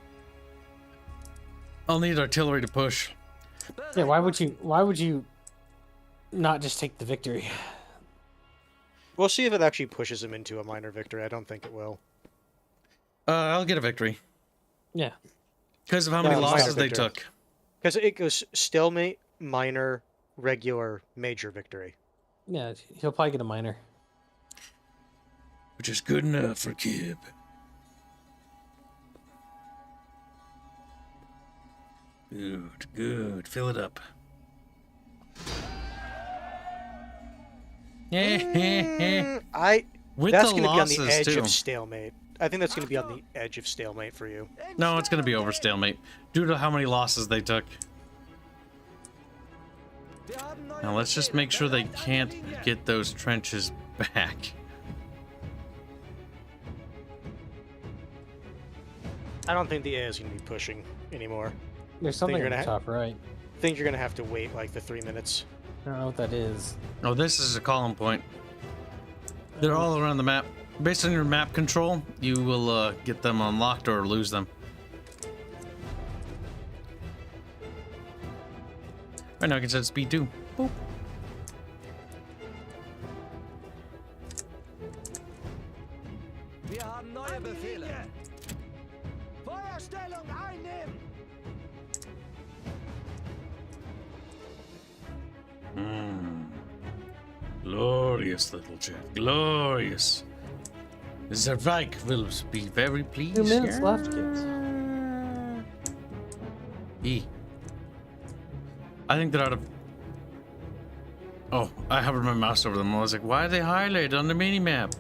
I'll need artillery to push. Yeah, why would you not just take the victory? We'll see if it actually pushes him into a minor victory. I don't think it will. I'll get a victory. Yeah. Because of how many minor losses they victory. took. Because it goes stalemate, minor, regular, major victory. Yeah, he'll probably get a minor. Which is good enough for Kib. Good, good. Fill it up. With That's the going to be on losses, the edge too. of stalemate. I think that's going to be on the edge of stalemate for you. No, it's going to be over stalemate. Due to how many losses they took. Now let's just make sure they can't get those trenches back. I don't think the A is going to be pushing anymore. There's something you're on the gonna top right. I think you're going to have to wait like the 3 minutes. I don't know what that is. Oh, this is a column point. They're all around the map. Based on your map control, you will get them unlocked or lose them. Right now I can set speed 2. Boop. Wir haben neue Befehle. Feuerstellung einnehmen. Glorious little chap. Glorious. The Reich will be very pleased. 2 minutes left, kids. E. I think they're out of... Oh, I hovered my mouse over them. I was like, why are they highlighted on the mini-map?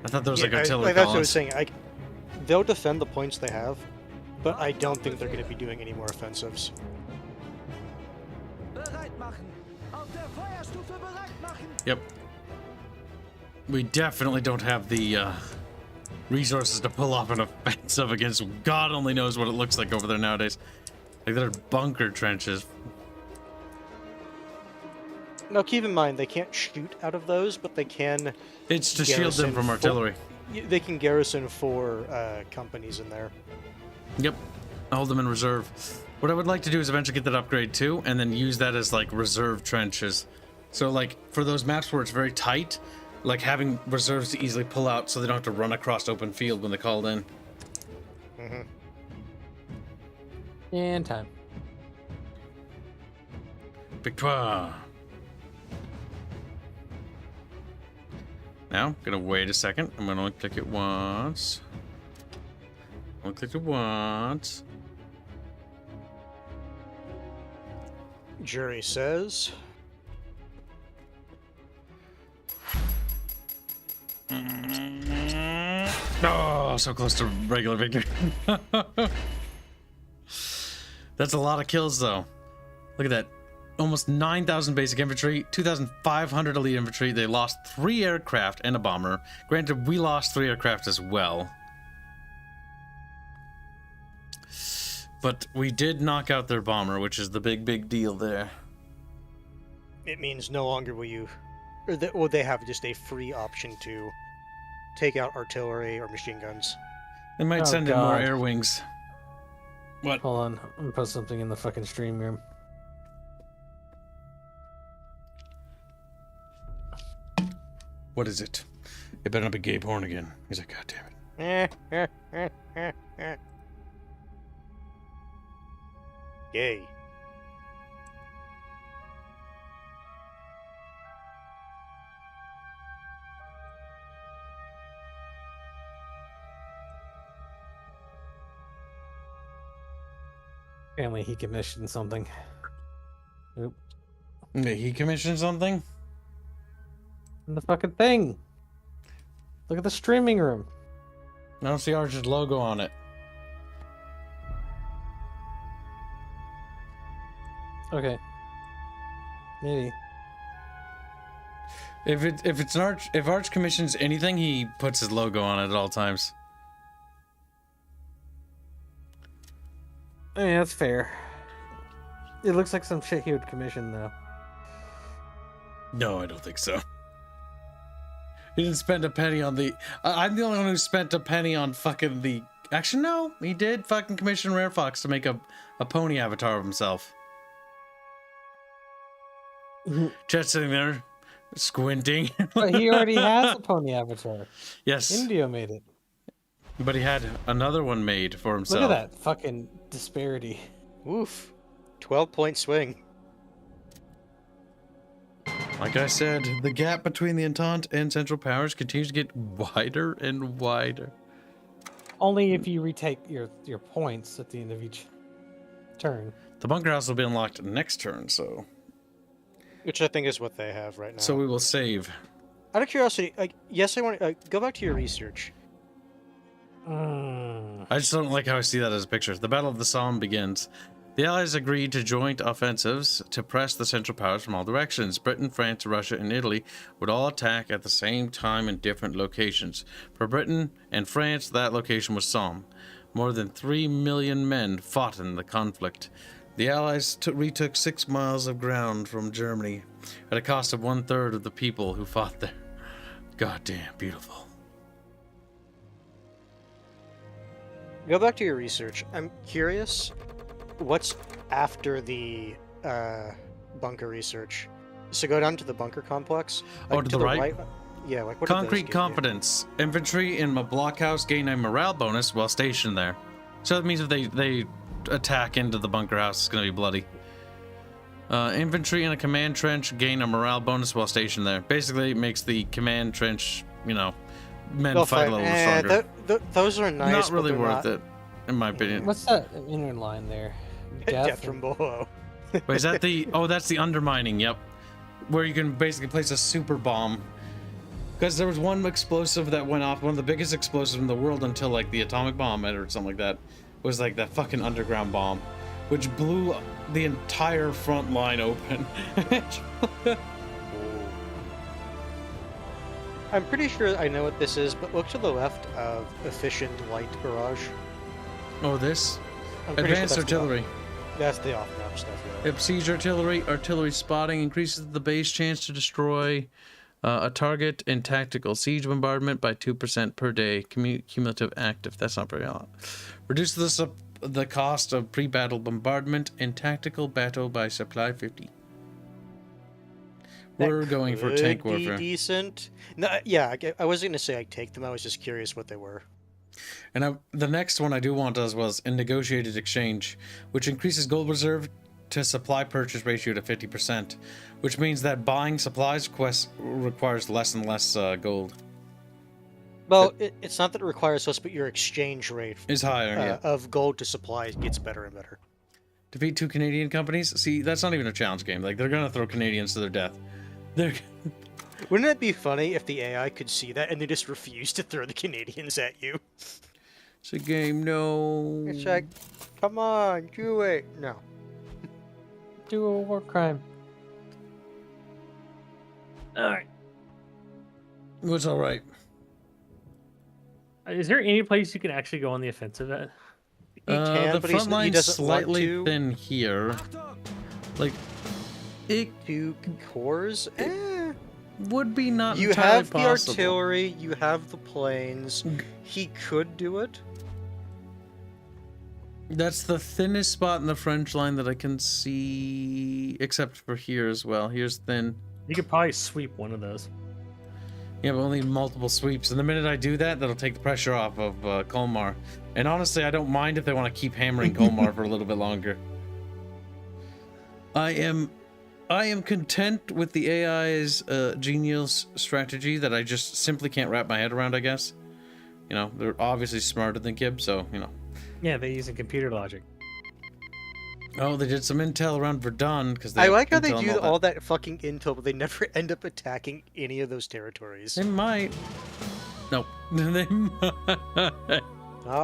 I thought there was like artillery that's what I was columns. saying. They'll defend the points they have, but I don't think they're going to be doing any more offensives. Bereit machen. Auf der Feuerstufe bereit machen. Yep. We definitely don't have the resources to pull off an offensive against God only knows what it looks like over there nowadays. Like they're bunker trenches. Now, keep in mind, they can't shoot out of those, but they can... It's to shield them garrison from for- artillery. They can garrison 4 companies in there. Yep. I'll hold them in reserve. What I would like to do is eventually get that upgrade too, and then use that as like reserve trenches. So like for those maps where it's very tight, like having reserves to easily pull out so they don't have to run across open field when they called in. And time. Victoire. Now, gonna wait a second. I'm gonna only click it once. Only click it once. Jury says... Oh, so close to regular victory. That's a lot of kills, though. Look at that. Almost 9,000 basic infantry, 2,500 elite infantry. They lost 3 aircraft and a bomber. Granted, we lost 3 aircraft as well. But we did knock out their bomber, which is the big deal there. It means no longer will you... Or they have just a free option to take out artillery or machine guns. They might Oh, send in more God. air wings. What? Hold on, I'm gonna post something in the fucking stream room. What is it? It better not be Gabe Horn again. He's like, God damn it. Yay. Apparently he commissioned something. Oop. Okay, he commissioned something? And the fucking thing! Look at the streaming room. I don't see Archer's logo on it. Okay. Maybe. If Arch commissions anything, he puts his logo on it at all times. Yeah, that's fair. It looks like some shit he would commission, though. No, I don't think so. He didn't spend a penny on the... I'm the only one who spent a penny on fucking the... Actually, no. He did fucking commission Rare Fox to make a pony avatar of himself. Chet's sitting there, squinting. But he already has a pony avatar. Yes. Indio made it. But he had another one made for himself. Look at that fucking disparity. Oof. 12-point swing. Like I said, the gap between the Entente and Central Powers continues to get wider and wider. Only if you retake your points at the end of each turn. The bunker house will be unlocked next turn, so... Which I think is what they have right now. So we will save. Out of curiosity, yes, I want to go back to your research. I just don't like how I see that as a picture. The Battle of the Somme begins. The Allies agreed to joint offensives to press the Central Powers from all directions. Britain, France, Russia, and Italy would all attack at the same time in different locations. For Britain and France, that location was Somme. More than 3 million men fought in the conflict. The Allies retook 6 miles of ground from Germany at a cost of 1/3 of the people who fought there. Goddamn beautiful. Go back to your research. I'm curious, what's after the bunker research? So go down to the bunker complex. Oh, to the right? Yeah, like what Concrete did those give you? competence. Infantry in a blockhouse gain a morale bonus while stationed there. So that means if they attack into the bunker house, it's going to be bloody. Infantry in a command trench gain a morale bonus while stationed there. Basically, it makes the command trench, you know, men They'll fight a little stronger. Those are nice. Not really but worth they're it, in my opinion. What's that inner line there? Death from below. Wait, is that the... Oh, that's the undermining, yep. Where you can basically place a super bomb. Because there was one explosive that went off, one of the biggest explosives in the world until, like, the atomic bomb or something like that, was, like, that fucking underground bomb, which blew the entire front line open. I'm pretty sure I know what this is, but look to the left of efficient light barrage. Oh, this? I'm pretty sure Advanced that's artillery. That's the off-map stuff, yeah. Yep, siege artillery. Artillery spotting increases the base chance to destroy a target in tactical siege bombardment by 2% per day. Cumulative active. That's not very a lot. Reduces the cost of pre-battle bombardment in tactical battle by supply 50. We're going for tank Could be warfare. decent. No, yeah, I wasn't gonna say I'd take them. I was just curious what they were. And the next one I do want as well is in negotiated exchange, which increases gold reserve to supply purchase ratio to 50%, which means that buying supplies requires less and less gold. Well, it's not that it requires less, but your exchange rate Is higher, yeah. of gold to supplies gets better and better. Defeat 2 Canadian companies? See, that's not even a challenge game. Like, they're gonna throw Canadians to their death. They're... Wouldn't it be funny if the AI could see that and they just refuse to throw the Canadians at you? It's a game, no. It's like, come on, do it. No. Do a war crime. Alright. What's alright? Is there any place you can actually go on the offensive at? He can, The but front he line's doesn't want slightly to. thin here. Like, it 2 cores? would be not You entirely have the possible. artillery, you have the planes. He could do it. That's the thinnest spot in the French line that I can see, except for here as well. Here's thin. You could probably sweep one of those. Yeah, but only multiple sweeps. And the minute I do that, that'll take the pressure off of Colmar. And honestly, I don't mind if they want to keep hammering Colmar for a little bit longer. I am content with the AI's genius strategy that I just simply can't wrap my head around, I guess. You know, they're obviously smarter than Kibs, so, you know. Yeah, they're using computer logic. Oh, they did some intel around Redone because they I have like how they intel and do all all that fucking intel, but they never end up attacking any of those territories. They might. Nope. They might.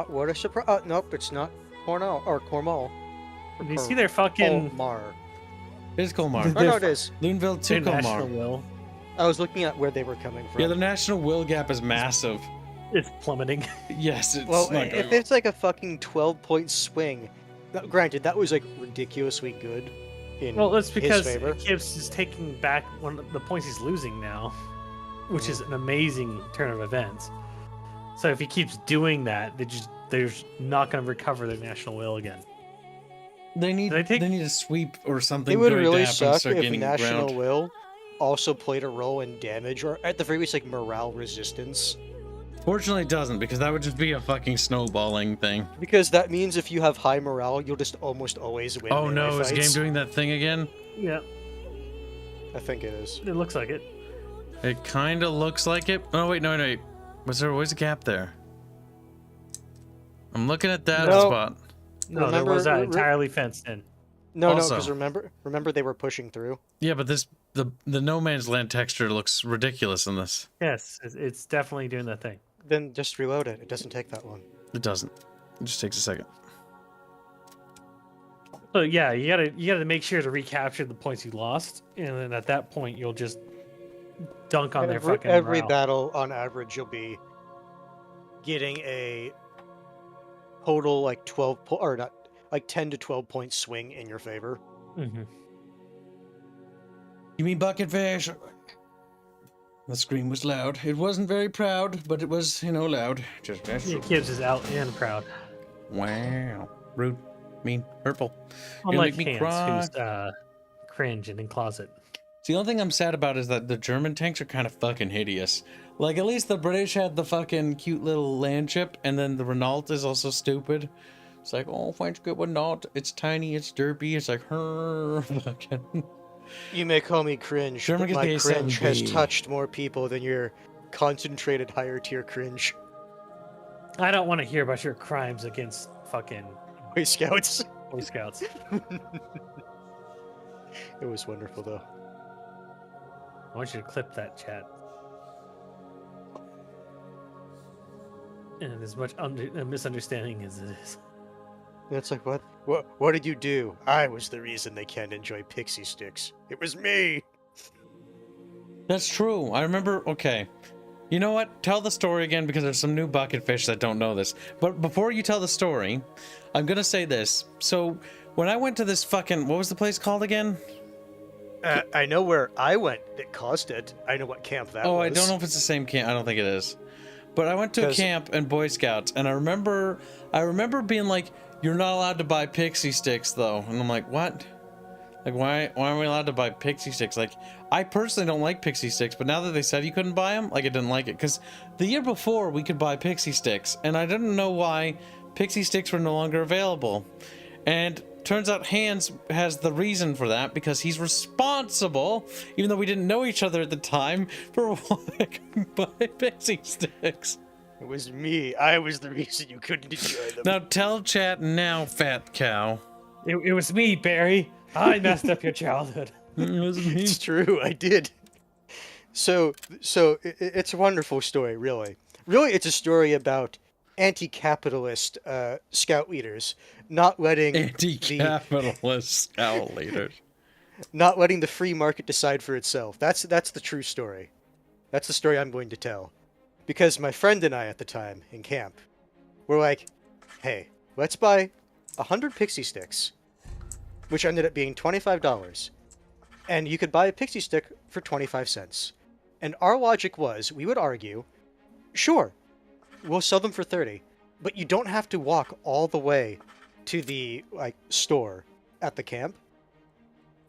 What a surprise. Nope, it's not Cornell or Cornwall. Do you see their fucking... Colmar. It's Colmar. Oh, no, it is. Loonville to International Colmar. will. I was looking at where they were coming from. Yeah, the national will gap is massive. It's plummeting. Yes, it's Well, not if going it's like a fucking 12-point swing, granted, that was like ridiculously good in Well, that's his because favor. Kibs is taking back one of the points he's losing now, which is an amazing turn of events. So if he keeps doing that, they're not going to recover their national will again. They need Did I take- they need a sweep or something. It would good really to happen to suck start if gaining National ground. Will also played a role in damage, or at the very least, like morale resistance. Fortunately, it doesn't, because that would just be a fucking snowballing thing. Because that means if you have high morale, you'll just almost always win. Oh melee no, is the game fights. doing that thing again? Yeah, I think it is. it looks like it. It kind of looks like it. Oh wait, no, no. Was there always a gap there? I'm looking at that No. spot. No, there Remember- was that re- entirely fenced in. No, Also- because remember they were pushing through. Yeah, but the no man's land texture looks ridiculous in this. Yes, it's definitely doing that thing. Then just reload it. It doesn't take that long. It doesn't. It just takes a second. So yeah, you gotta make sure to recapture the points you lost, and then at that point you'll just dunk on their fucking Every morale. battle, on average, you'll be getting a total like 12 or not like 10 to 12 point swing in your favor. Mhm. You mean bucket fish? The scream was loud. It wasn't very proud, but it was, loud. Just Yeah, Kibs is out and proud. wow. Rude, mean, hurtful. Unlike make me Hanse, cry. who's cringe and in closet. So the only thing I'm sad about is that the German tanks are kind of fucking hideous. Like, at least the British had the fucking cute little land ship, and then the Renault is also stupid. It's like, oh, French good Renault. It's tiny, it's derpy. It's like, fucking. You may call me cringe, German but gets my the cringe has A7B. touched more people than your concentrated higher tier cringe. I don't want to hear about your crimes against fucking Boy Scouts. Boy Scouts. It was wonderful though. I want you to clip that chat. And as much misunderstanding as it is. And it's like, what did you do? I was the reason they can't enjoy pixie sticks. It was me. That's true. I remember. Okay. You know what? Tell the story again, because there's some new bucket fish that don't know this. But before you tell the story, I'm going to say this. So when I went to this fucking, what was the place called again? I know where I went that caused it. I know what camp that was. Oh, I don't know if it's the same camp. I don't think it is. But I went to a 'Cause- camp and Boy Scouts, and I remember being like, "You're not allowed to buy pixie sticks, though." And I'm like, "What? Like, why aren't we allowed to buy pixie sticks?" Like, I personally don't like pixie sticks, but now that they said you couldn't buy them, like, I didn't like it. Because the year before, we could buy pixie sticks, and I didn't know why pixie sticks were no longer available. And turns out Hanse has the reason for that, because he's responsible, even though we didn't know each other at the time, for why I couldn't buy pixie sticks. It was me. I was the reason you couldn't enjoy them. Now tell chat now, fat cow. It was me, Barry. I messed up your childhood. It was me. It's true. I did. So it's a wonderful story, really. Really, it's a story about anti-capitalist scout leaders not letting Anti-capitalist scout leaders. not letting the free market decide for itself. That's the true story. That's the story I'm going to tell. Because my friend and I at the time in camp were like, "Hey, let's buy 100 pixie sticks," which ended up being $25. And you could buy a pixie stick for 25 cents. And our logic was, we would argue, sure, we'll sell them for 30, but you don't have to walk all the way to the store at the camp.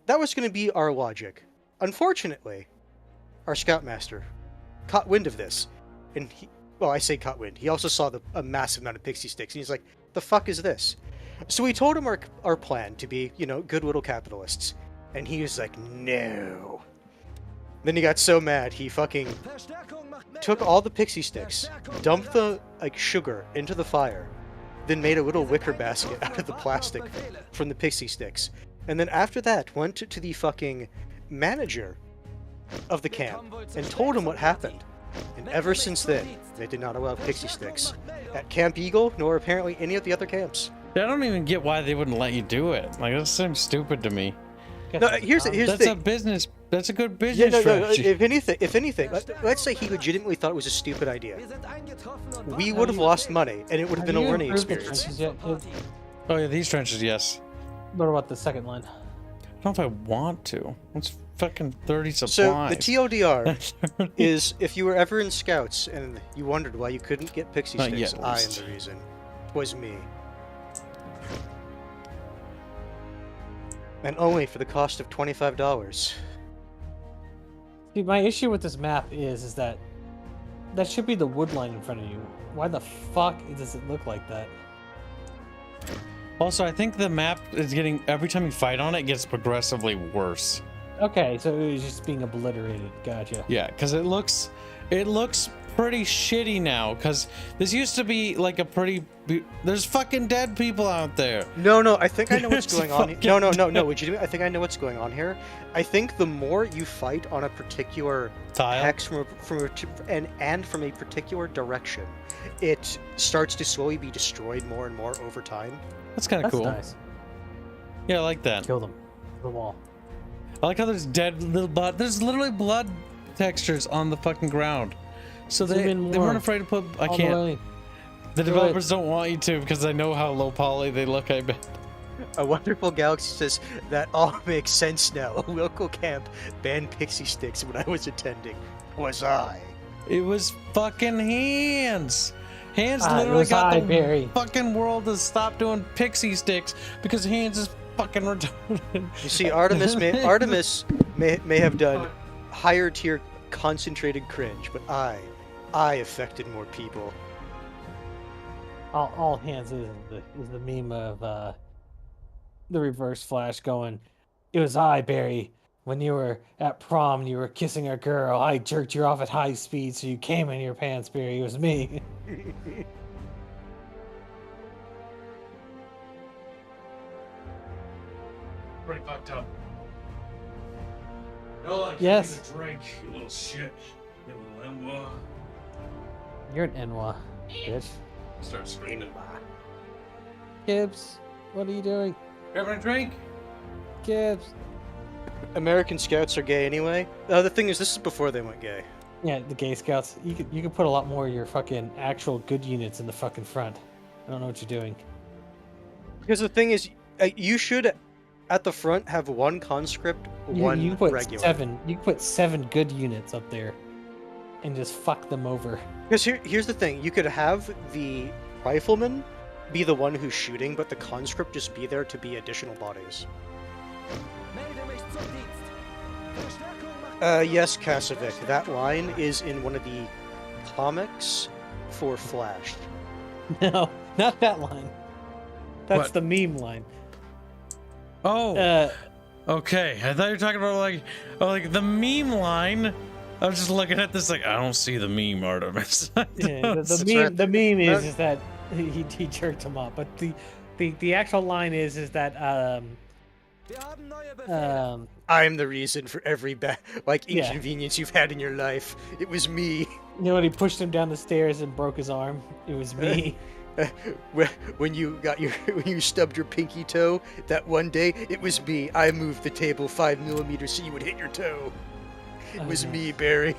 That was going to be our logic. Unfortunately, our scoutmaster caught wind of this, and I say caught wind. He also saw a massive amount of pixie sticks, and he's like, "The fuck is this?" So we told him our plan to be, good little capitalists, and he was like, "No." Then he got so mad, he fucking took all the pixie sticks, dumped the sugar into the fire, then made a little wicker basket out of the plastic from the pixie sticks, and then after that went to the fucking manager of the camp and told him what happened. And ever since then, they did not allow pixie sticks at Camp Eagle, nor apparently any of the other camps. I don't even get why they wouldn't let you do it. Like, that seems stupid to me. guess No, it's a here's the That's a thing. business. That's a good Yeah, business no. strategy. If anything, let's say he legitimately thought it was a stupid idea. Wir sind eingetroffen und We warten would have auf lost Befehl. money, and it would have Have been a you learning improved the experience. trenches yet? Oh yeah, these trenches, yes. What about the second line? I don't know if I want to. It's fucking 30 So supplies. the TLDR is if you were ever in Scouts and you wondered why you couldn't get pixie Not sticks, yet, at I am least. the reason. Was me. And only for the cost of $25. See, my issue with this map is that should be the wood line in front of you. Why the fuck does it look like that? Also, I think the map is getting, every time you fight on it, it gets progressively worse. Okay, so it was just being obliterated. Gotcha. Yeah, because it looks pretty shitty now. Because this used to be like a pretty, there's fucking dead people out there. No, I think I know what's It's going on. fucking No, legitimately, I think I know what's going on here. I think the more you fight on a particular Tile? hex from a particular direction, it starts to slowly be destroyed more and more over time. That's kind of That's cool. nice. Yeah, I like that. Kill them. The wall. I like how there's dead little blood. There's literally blood textures on the fucking ground. So Zoom they in weren't more. afraid to put. I All the can't. way. The Do developers don't want you to because they know how low poly they look. I bet. A Wonderful Galaxy says that all makes sense now. A local camp banned pixie sticks when I was attending. Was I? It was fucking Hanse. Hanse Ah, it literally was got I, the Barry. fucking world to stop doing pixie sticks because Hanse is fucking retarded. You see, Artemis may have done higher tier concentrated cringe, but I affected more people. All hands is the meme of the Reverse Flash going, "It was I, Barry. When you were at prom and you were kissing a girl, I jerked you off at high speed so you came in your pants, Barry. It was me." Pretty fucked up. No, I Yes. need a drink, you little shit. You little Emma. You're an Enwa, bitch. Start screaming. Kibs, what are you doing? Having a drink? Kibs. American Scouts are gay anyway. The thing is, this is before they went gay. Yeah, the gay scouts. You could put a lot more of your fucking actual good units in the fucking front. I don't know what you're doing. Because the thing is, you should, at the front, have one conscript, one You can put regular. 7. You can put 7 good units up there, and just fuck them over. Because here's the thing: you could have the rifleman be the one who's shooting, but the conscript just be there to be additional bodies. Melde mich zum Dienst. Verstärkung macht Yes, Kasovic. That line is in one of the comics for Flash. No, not that line. That's What? the meme line. Oh, okay. I thought you were talking about like the meme line. I was just looking at this like I don't see the meme, Artemis. Yeah, That's the meme. right. The meme is that he jerked him up, but the actual line is that Wir haben neue Befehle. I'm the reason for every Yeah. inconvenience you've had in your life. It was me. you know when he pushed him down the stairs and broke his arm. It was me. When you stubbed your pinky toe that one day, it was me. I moved the table 5 millimeters so you would hit your toe. It was me, Barry.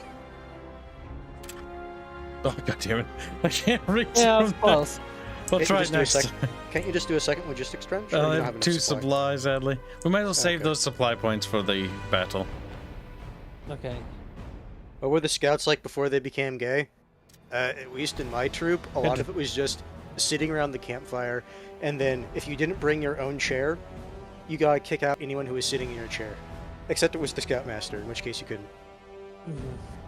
Oh god damn it! I can't reach. Yeah, I was from close. that. We'll Can't you try just do a next. second- Can't you just do a second logistics trench? Or you I don't have have enough 2 supply? supplies, sadly. We might as well save Okay. those supply points for the battle. Okay. What were the scouts like before they became gay? At least in my troop, a lot of it was just sitting around the campfire, and then if you didn't bring your own chair, you gotta kick out anyone who was sitting in your chair. Except it was the scoutmaster, in which case you couldn't.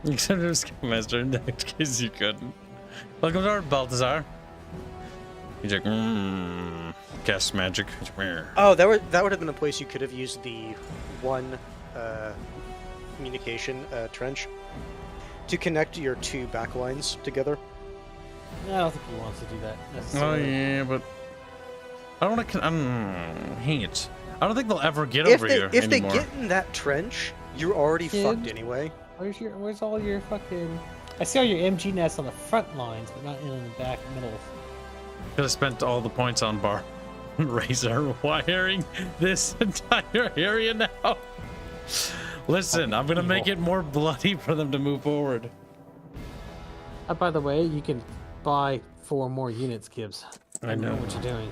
Except it was Scoutmaster, in that case you couldn't. Welcome to our Balthazar. He's like, cast magic. Oh, that would have been a place you could have used the one communication trench to connect your 2 backlines together. I don't think he wants to do that Oh necessarily. yeah, but I don't want to. Hanse. I don't think they'll ever get If over they here if anymore. they get in that trench, you're already fucked Kid. anyway. Where's all your fucking? I see all your MG nests on the front lines, but not in the back middle. Could have spent all the points on bar. Razor wiring this entire area now. Listen, I'm gonna make it more bloody for them to move forward. By the way, you can buy 4 more units, Kibs. I know what you're doing.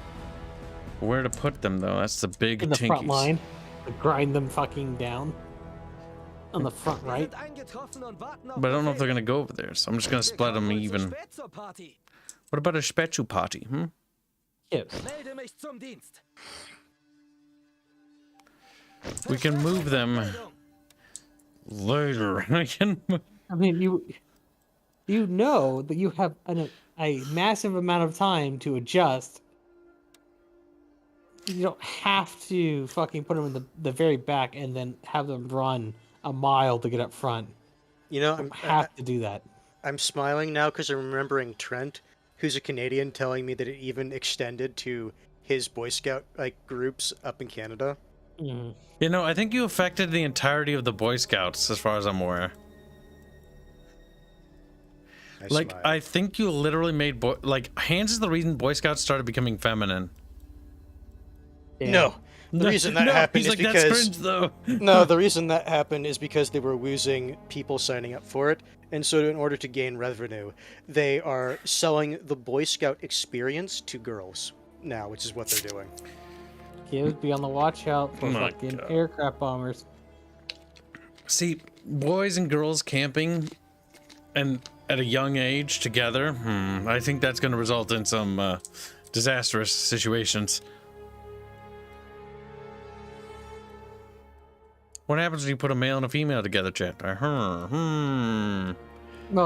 Where to put them though? That's the big In the tinkies. front line, grind them fucking down. On the front right. But I don't know if they're gonna go over there, so I'm just gonna split them even. What about a Spechu party? Kibs. We can move them later. I mean, you know that you have a massive amount of time to adjust. You don't have to fucking put them in the very back and then have them run a mile to get up front. You know, You don't have to do that. I'm smiling now because I'm remembering Trent, who's a Canadian, telling me that it even extended to his Boy Scout groups up in Canada. Mhm. You know, I think you affected the entirety of the Boy Scouts, as far as I'm aware. Like, smile. I think you literally made Hanse is the reason Boy Scouts started becoming feminine. Yeah. No, the reason that happened he's is like, that's because cringe, though. no, the reason that happened is because they were losing people signing up for it, and so in order to gain revenue, they are selling the Boy Scout experience to girls now, which is what they're doing. Kibs, be on the watch out for My fucking God. aircraft bombers. See, boys and girls camping, and at a young age together, I think that's going to result in some disastrous situations. What happens when you put a male and a female together, chat? Well,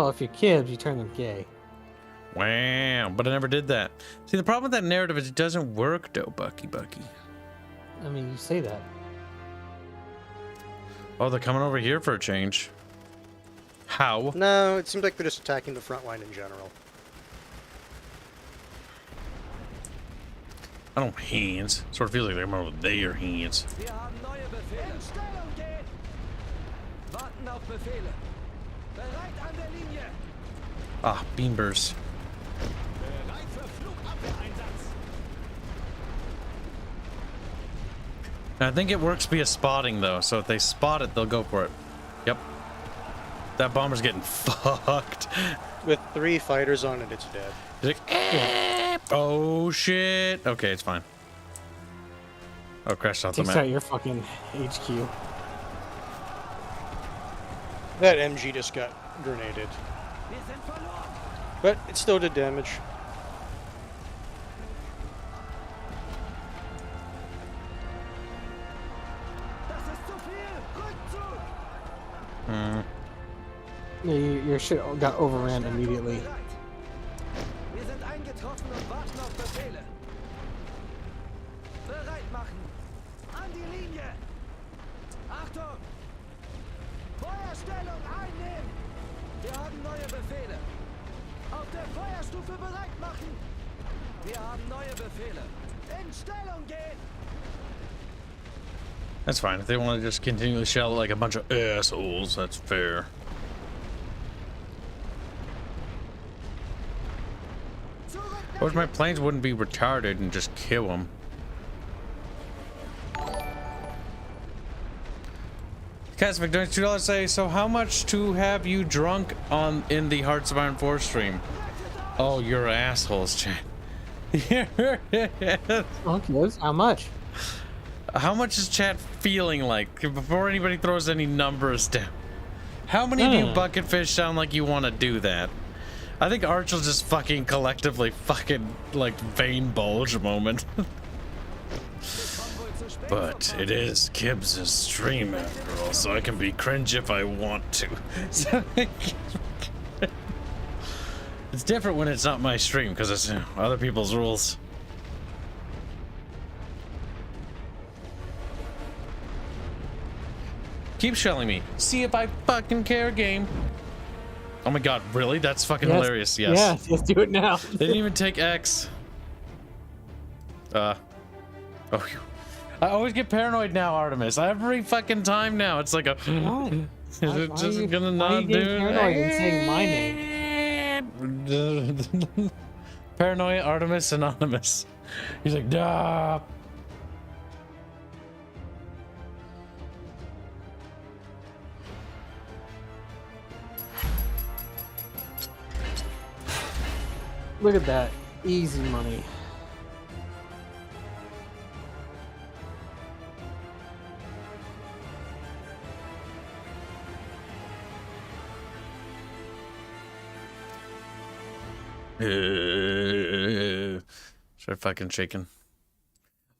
if you're Kibs, you turn them gay. Wow, but I never did that. See, the problem with that narrative is it doesn't work, though, Bucky. I mean, you say that. Oh, they're coming over here for a change. How? No, it seems like they're just attacking the front line in general. I don't hands. Sort of feels like they're coming over their hands. Wir haben neue Befehle. In Stellung gehen! Warten auf Befehle. Bereit an der Linie. Ah, Beambers. Bereit für Flugabwehreinsatz. I think it works via spotting, though, so if they spot it, they'll go for it. Yep. That bomber's getting fucked. With 3 fighters on it, it's dead. He's like, oh, shit. Okay, it's fine. Oh, crashed off the Takes out map. your fucking HQ. That MG just got grenaded. Wir sind verloren. But it still did damage. Das ist zu viel. Rückzug. Yeah, your shit got overran immediately. Bereit. Wir sind eingetroffen und warten auf Befehle. Bereit machen. An die Linie. Achtung. Feuerstellung einnehmen. Wir haben neue Befehle. Auf der Feuerstufe bereit machen. Wir haben neue Befehle. In Stellung gehen. That's fine. If they want to just continually shell like a bunch of assholes, that's fair. I wish my planes wouldn't be retarded and just kill them. Casvic donates $2 say, so how much to have you drunk in the Hearts of Iron 4 stream? Oh, you're assholes, chat. Okay, how much? How much is chat feeling like before anybody throws any numbers down? How many of you bucketfish sound like you want to do that? I think Arch will just fucking collectively fucking like vein bulge moment. But it is Kibs' stream after all, so I can be cringe if I want to. So it's different when it's not my stream because it's other people's rules. Keep shelling me. See if I fucking care, game. Oh my god, really? That's fucking hilarious. Yes. Yes, let's do it now. They didn't even take X. Oh, phew. I always get paranoid now, Artemis. Every fucking time now. It's like a. Why? Is it just gonna why are not you do getting it? paranoid and saying my name? Paranoia Artemis Anonymous. He's like, duh. Look at that. Easy money. Start fucking shaking.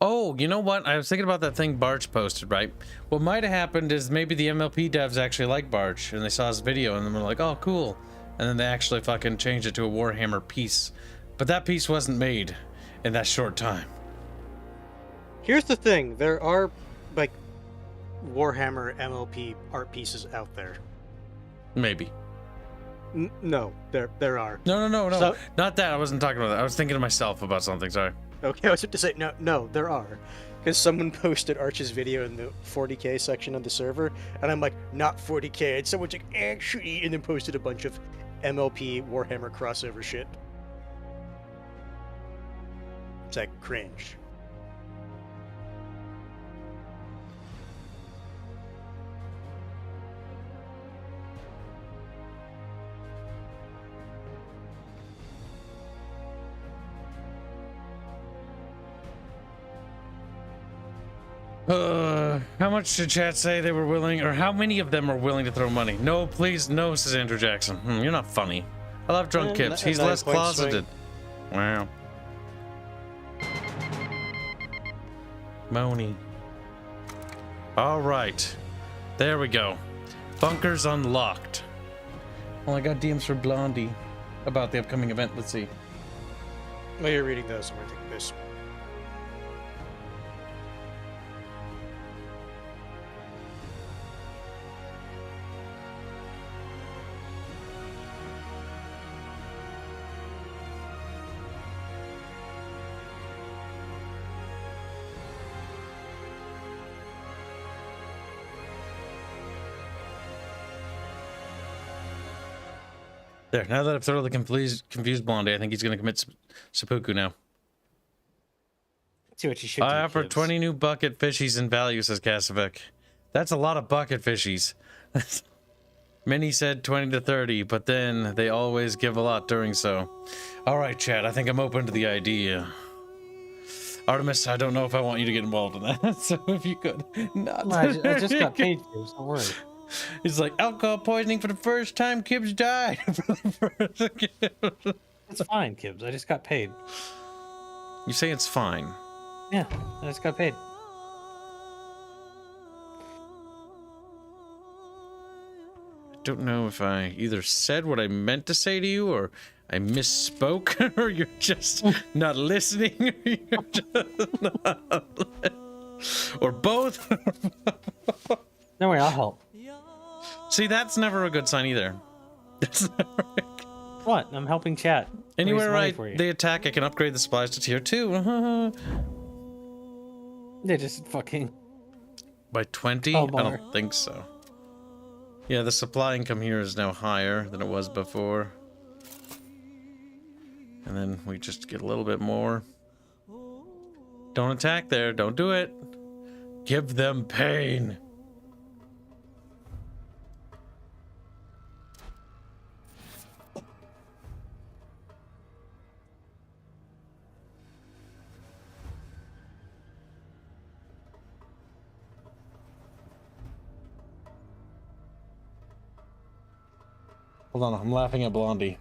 Oh, you know what? I was thinking about that thing Barch posted, right? What might have happened is maybe the MLP devs actually like Barch, and they saw his video, and then were like, oh, cool. And then they actually fucking changed it to a Warhammer piece. But that piece wasn't made in that short time. Here's the thing. There are, like, Warhammer MLP art pieces out there. Maybe. No, there are. No. So- Not that. I wasn't talking about that. I was thinking to myself about something. Sorry. Okay, I was about to say, no, there are. Because someone posted Arch's video in the 40k section of the server, and I'm like, not 40k, and someone's like, actually, and then posted a bunch of MLP Warhammer crossover shit. It's like, cringe. How much did chat say they were willing, or how many of them are willing to throw money? No, please, no, says Andrew Jackson. You're not funny. I love drunk Kibs. He's less closeted. Wow. Moni. All right. There we go. Bunkers unlocked. Well, I got DMs for Blondie about the upcoming event. Let's see. While you're reading those, I'm going to take this. There, now that I've thoroughly confused Blondie, I think he's going to commit seppuku now. See what you should I do, offer Kibs. 20 new bucket fishies in value, says Kasavik. That's a lot of bucket fishies. Many said 20 to 30, but then they always give a lot during so. All right, Chad, I think I'm open to the idea. Artemis, I don't know if I want you to get involved in that, so if you could not. I just got paid, Kibs. Don't worry. It's like alcohol poisoning for the first time Kibs died. It's fine, Kibs. I just got paid. You say it's fine. Yeah, I just got paid. I don't know if I either said what I meant to say to you, or I misspoke, or you're just not listening, or you're just not or both. Don't worry, I'll help. See, that's never a good sign either. That's never What? I'm helping chat. Anyway, Raise money right, for you. they attack, I can upgrade the supplies to tier 2. They just fucking. By 20? Oh, I bummer. don't think so. Yeah, the supply income here is now higher than it was before. And then we just get a little bit more. Don't attack there. Don't do it. Give them pain. Hold on, I'm laughing at Blondie.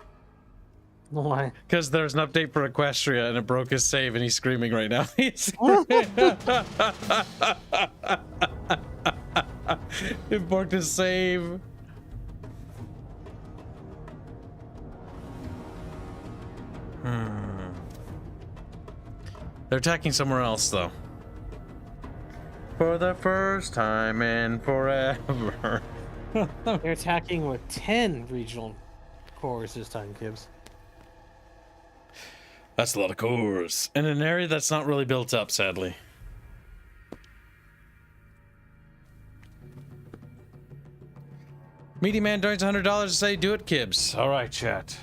Why? Because there's an update for Equestria and it broke his save and he's screaming right now. It broke his save. They're attacking somewhere else though. For the first time in forever. They're attacking with 10 regional cores this time, Kibs. That's a lot of cores. In an area that's not really built up, sadly. Meaty Man donates $100 to say, do it, Kibs. All right, chat.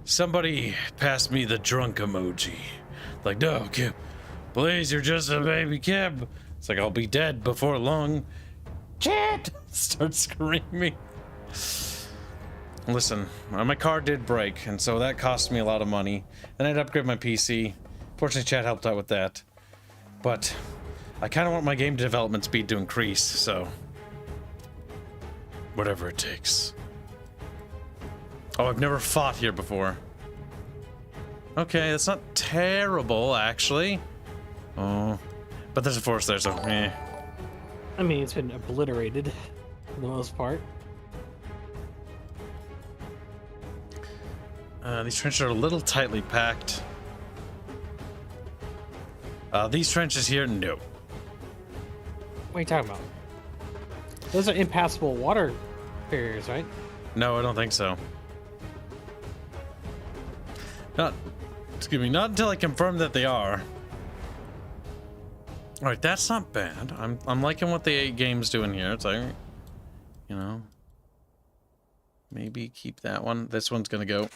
Somebody passed me the drunk emoji. Like, no, Kib, please, you're just a baby Kib. It's like, I'll be dead before long. Shit! Start screaming. Listen, my car did break, and so that cost me a lot of money. Then I had to upgrade my PC. Fortunately, Chad helped out with that. But I kind of want my game development speed to increase, so whatever it takes. Oh, I've never fought here before. Okay, that's not terrible, actually. Oh, but there's a forest there, so eh. I mean, it's been obliterated for the most part. These trenches are a little tightly packed. These trenches here, no. What are you talking about? Those are impassable water barriers, right? No, I don't think so. Excuse me, not until I confirm that they are. Alright, that's not bad. I'm liking what the game's doing here. It's like, you know, maybe keep that one. This one's gonna go.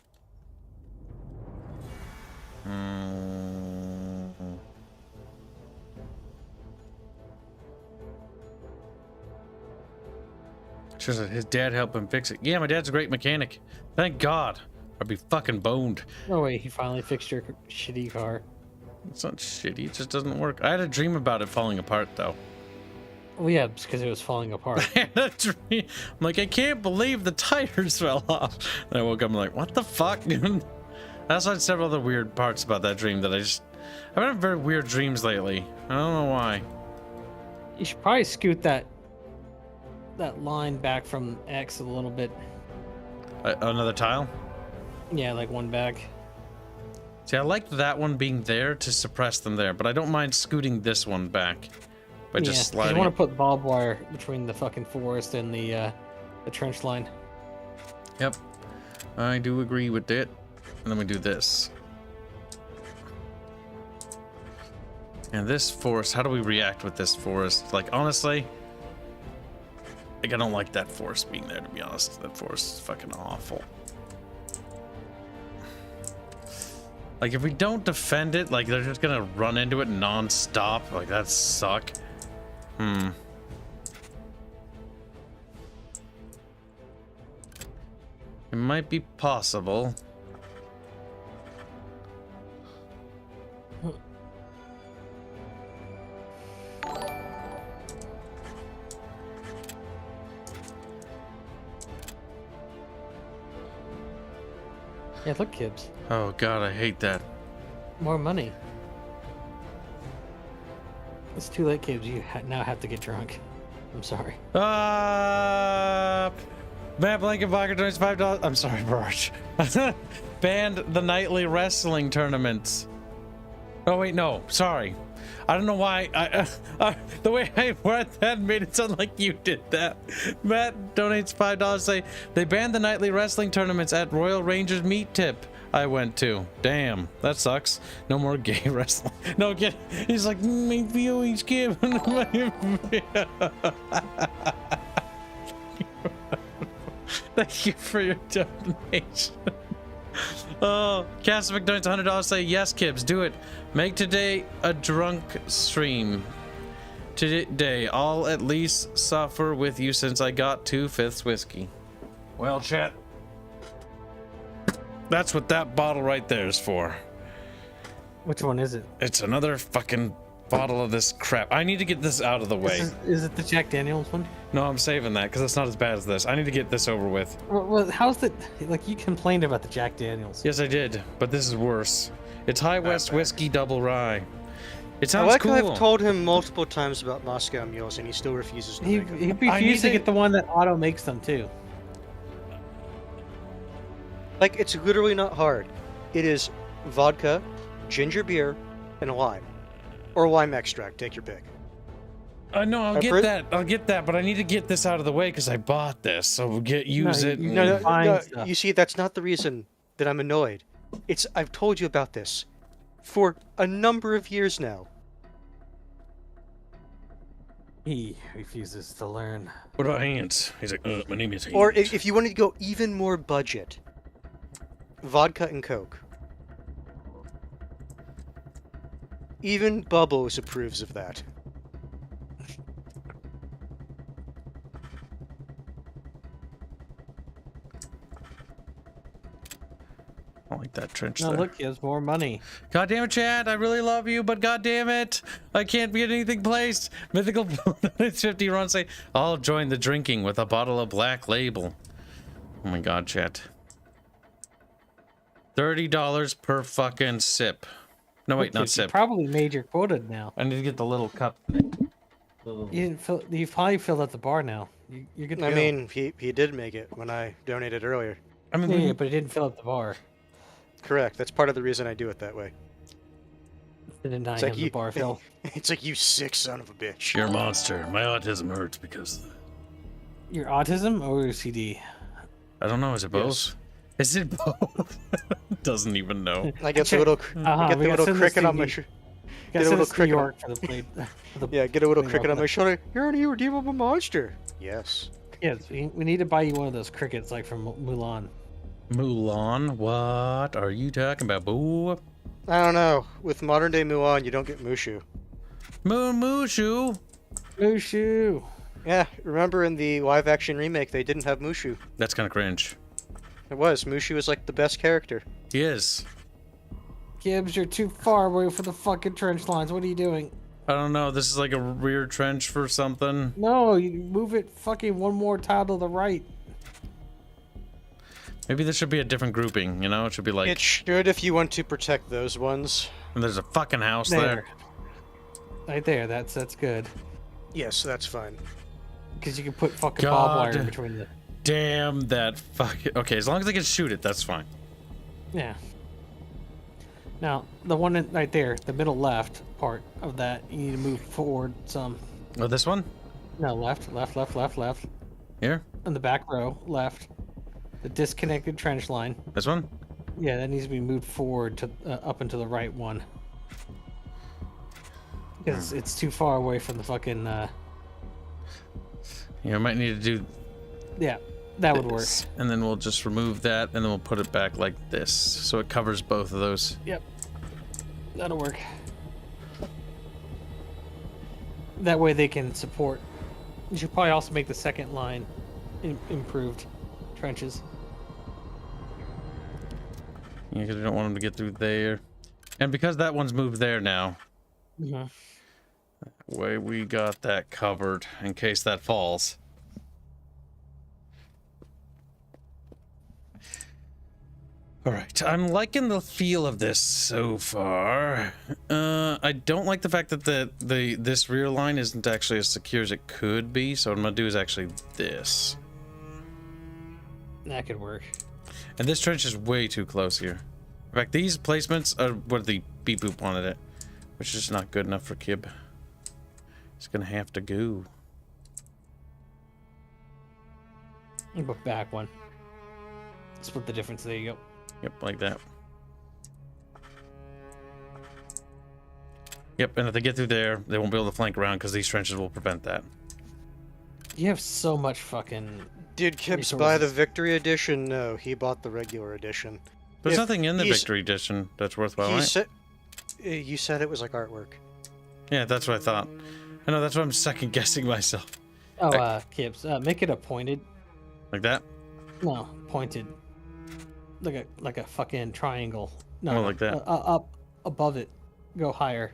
Just his dad helped him fix it. Yeah, my dad's a great mechanic. Thank God. I'd be fucking boned. No way, he finally fixed your shitty car. It's not shitty, it just doesn't work. I had a dream about it falling apart, though. Well, yeah, it's because it was falling apart. I had a dream. I'm like, I can't believe the tires fell off. And I woke up, I'm like, what the fuck? I also had several other weird parts about that dream that I've had very weird dreams lately. I don't know why. You should probably scoot that line back from X a little bit. Another tile? Yeah, like one back. See, I like that one being there to suppress them there, but I don't mind scooting this one back by just sliding. You want to put barbed wire between the fucking forest and the trench line. Yep, I do agree with that. And then we do this. And this forest, how do we react with this forest? Like, honestly, like, I don't like that forest being there, to be honest. That forest is fucking awful. Like, if we don't defend it, like, they're just gonna run into it non-stop. Like, that'd suck. It might be possible. Yeah, look, Kibs. Oh god, I hate that. More money. It's too late, Kibs. You now have to get drunk. I'm sorry. Matt Blanket Vodka donates $5. I'm sorry, Barge. Banned the nightly wrestling tournaments. Oh wait, no, sorry. I don't know why. The way I read that made it sound like you did that. Matt donates $5. Say they banned the nightly wrestling tournaments at Royal Rangers Meat Tip I went to. Damn, that sucks. No more gay wrestling. No, get. He's like, my viewings give. Thank you for your donation. Oh, Cassivic donates $100. Say yes, Kibs, do it. Make today a drunk stream. Today, I'll at least suffer with you since I got 2/5 whiskey. Well, chat. That's what that bottle right there is for. Which one is it? It's another fucking bottle of this crap. I need to get this out of the way. Is it the Jack Daniels one? No, I'm saving that because it's not as bad as this. I need to get this over with. Well, how's the... Like, you complained about the Jack Daniels. Yes, I did, but this is worse. It's High West Whiskey Double Rye. It sounds I like cool. how I've told him multiple times about Moscow mules, and he still refuses to He make them. refused to get the one that Otto makes them, too. Like, it's literally not hard. It is vodka, ginger beer, and lime. Or lime extract, take your pick. No, I'll get that. I'll get that, but I need to get this out of the way because I bought this, so we'll use it. No, you see, that's not the reason that I'm annoyed. I've told you about this for a number of years now. He refuses to learn. What about Hanse? He's like, my name is Hanse. Or if you wanted to go even more budget, vodka and Coke. Even Bubbles approves of that. I like that trench No, there. look, he has more money. God damn it, Chad. I really love you, but god damn it. I can't get anything placed. Mythical 50 runs say, I'll join the drinking with a bottle of Black Label. Oh my god, chat. $30 per fucking sip. No, wait, Look, not you sip. probably made your quota now. I need to get the little cup. You didn't fill. You've probably filled out the bar now. You're good to I go. mean, he did make it when I donated earlier. I mean, Yeah, but it didn't fill out the bar. Correct. That's part of the reason I do it that way. To deny It's him like the you, bar fill. it's like you sick son of a bitch. you're a monster. My autism hurts because... Your autism or OCD? I don't know, is it both? Yes. Is it both? Doesn't even know. I get the Check- little, Uh-huh, I get we the gotta little send this cricket to on my you. shoulder. Gotta Get a send little us to New cricket on- York for the plate. For the Yeah, get a little thing cricket on open. my shoulder. You're an irredeemable monster. Yes. Yes, we need to buy you one of those crickets like from Mulan. Mulan? What are you talking about, boo? I don't know. With modern day Mulan, you don't get Mushu. Mushu? Mushu. Yeah, remember in the live action remake, they didn't have Mushu. That's kind of cringe. It was. Mushu was like the best character. He is. Kibs, you're too far away from the fucking trench lines. What are you doing? I don't know. This is like a rear trench for something. No, you move it fucking one more tile to the right. Maybe this should be a different grouping, you know? It should be like... It should if you want to protect those ones. And there's a fucking house there. Right there. That's good. Yes, that's fine. Because you can put fucking God. barbed wire in between the. Damn that fucking... Okay, as long as I can shoot it, that's fine. Yeah. Now the one right there, the middle left part of that, you need to move forward some. Oh, this one? No, left. Here? In the back row, left. The disconnected trench line. This one? Yeah, that needs to be moved forward to up into the right one. Because it's too far away from the fucking. Yeah, I might need to do Yeah, that would work. this. And then we'll just remove that, and then we'll put it back like this. So it covers both of those. Yep, that'll work. That way they can support. You should probably also make the second line improved trenches. Yeah, because we don't want them to get through there. And because that one's moved there now, way we got that covered in case that falls. Alright, I'm liking the feel of this so far. I don't like the fact that this rear line isn't actually as secure as it could be, so what I'm gonna do is actually this. That could work. And this trench is way too close here. In fact, these placements are what the beep boop wanted it, which is not good enough for Kib. It's gonna have to go. But back one. Split the difference. There you go. Yep, like that. Yep, and if they get through there, they won't be able to flank around because these trenches will prevent that. You have so much fucking. Did Kibs Resources. buy the Victory Edition? No, he bought the regular edition. There's If nothing in the he's- Victory Edition that's worthwhile, He right? said, you said it was like artwork. Yeah, that's what I thought. I know, that's what I'm second guessing myself. Oh, Kibs, make it a pointed. Like that? No, pointed. Like a fucking triangle. No, Oh, like that. Up above it. Go higher.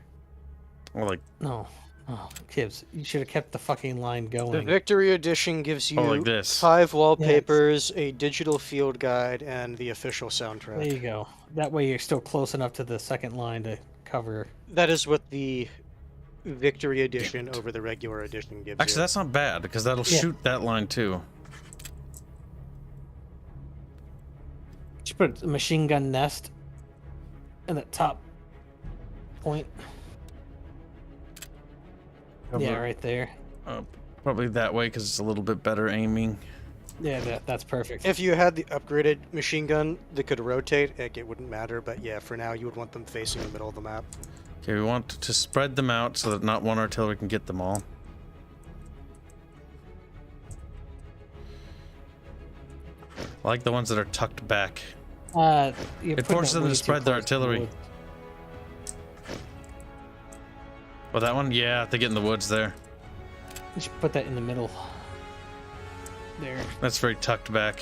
Or like, No. Oh, Kibs, you should have kept the fucking line The going. Victory Edition gives you like this. 5 wallpapers, a digital field guide, and the official There soundtrack. you go. That way you're still close enough to the second line to cover. That is what the Victory Edition over the regular edition gives actually, you. that's not bad because that'll Yeah. shoot that line too. Just put a machine gun nest in the top point. Yeah, Cover- right there. Probably that way because it's a little bit better aiming. Yeah, that's perfect. If you had the upgraded machine gun that could rotate, it wouldn't matter, but yeah, for now you would want them facing the middle of the map. Okay, we want to spread them out so that not one artillery can get them all. I like the ones that are tucked back. You're It putting forces them way to too spread their close to the artillery. wood. Well, that one? Yeah, they get in the woods there. You should put that in the middle. There. That's very tucked back.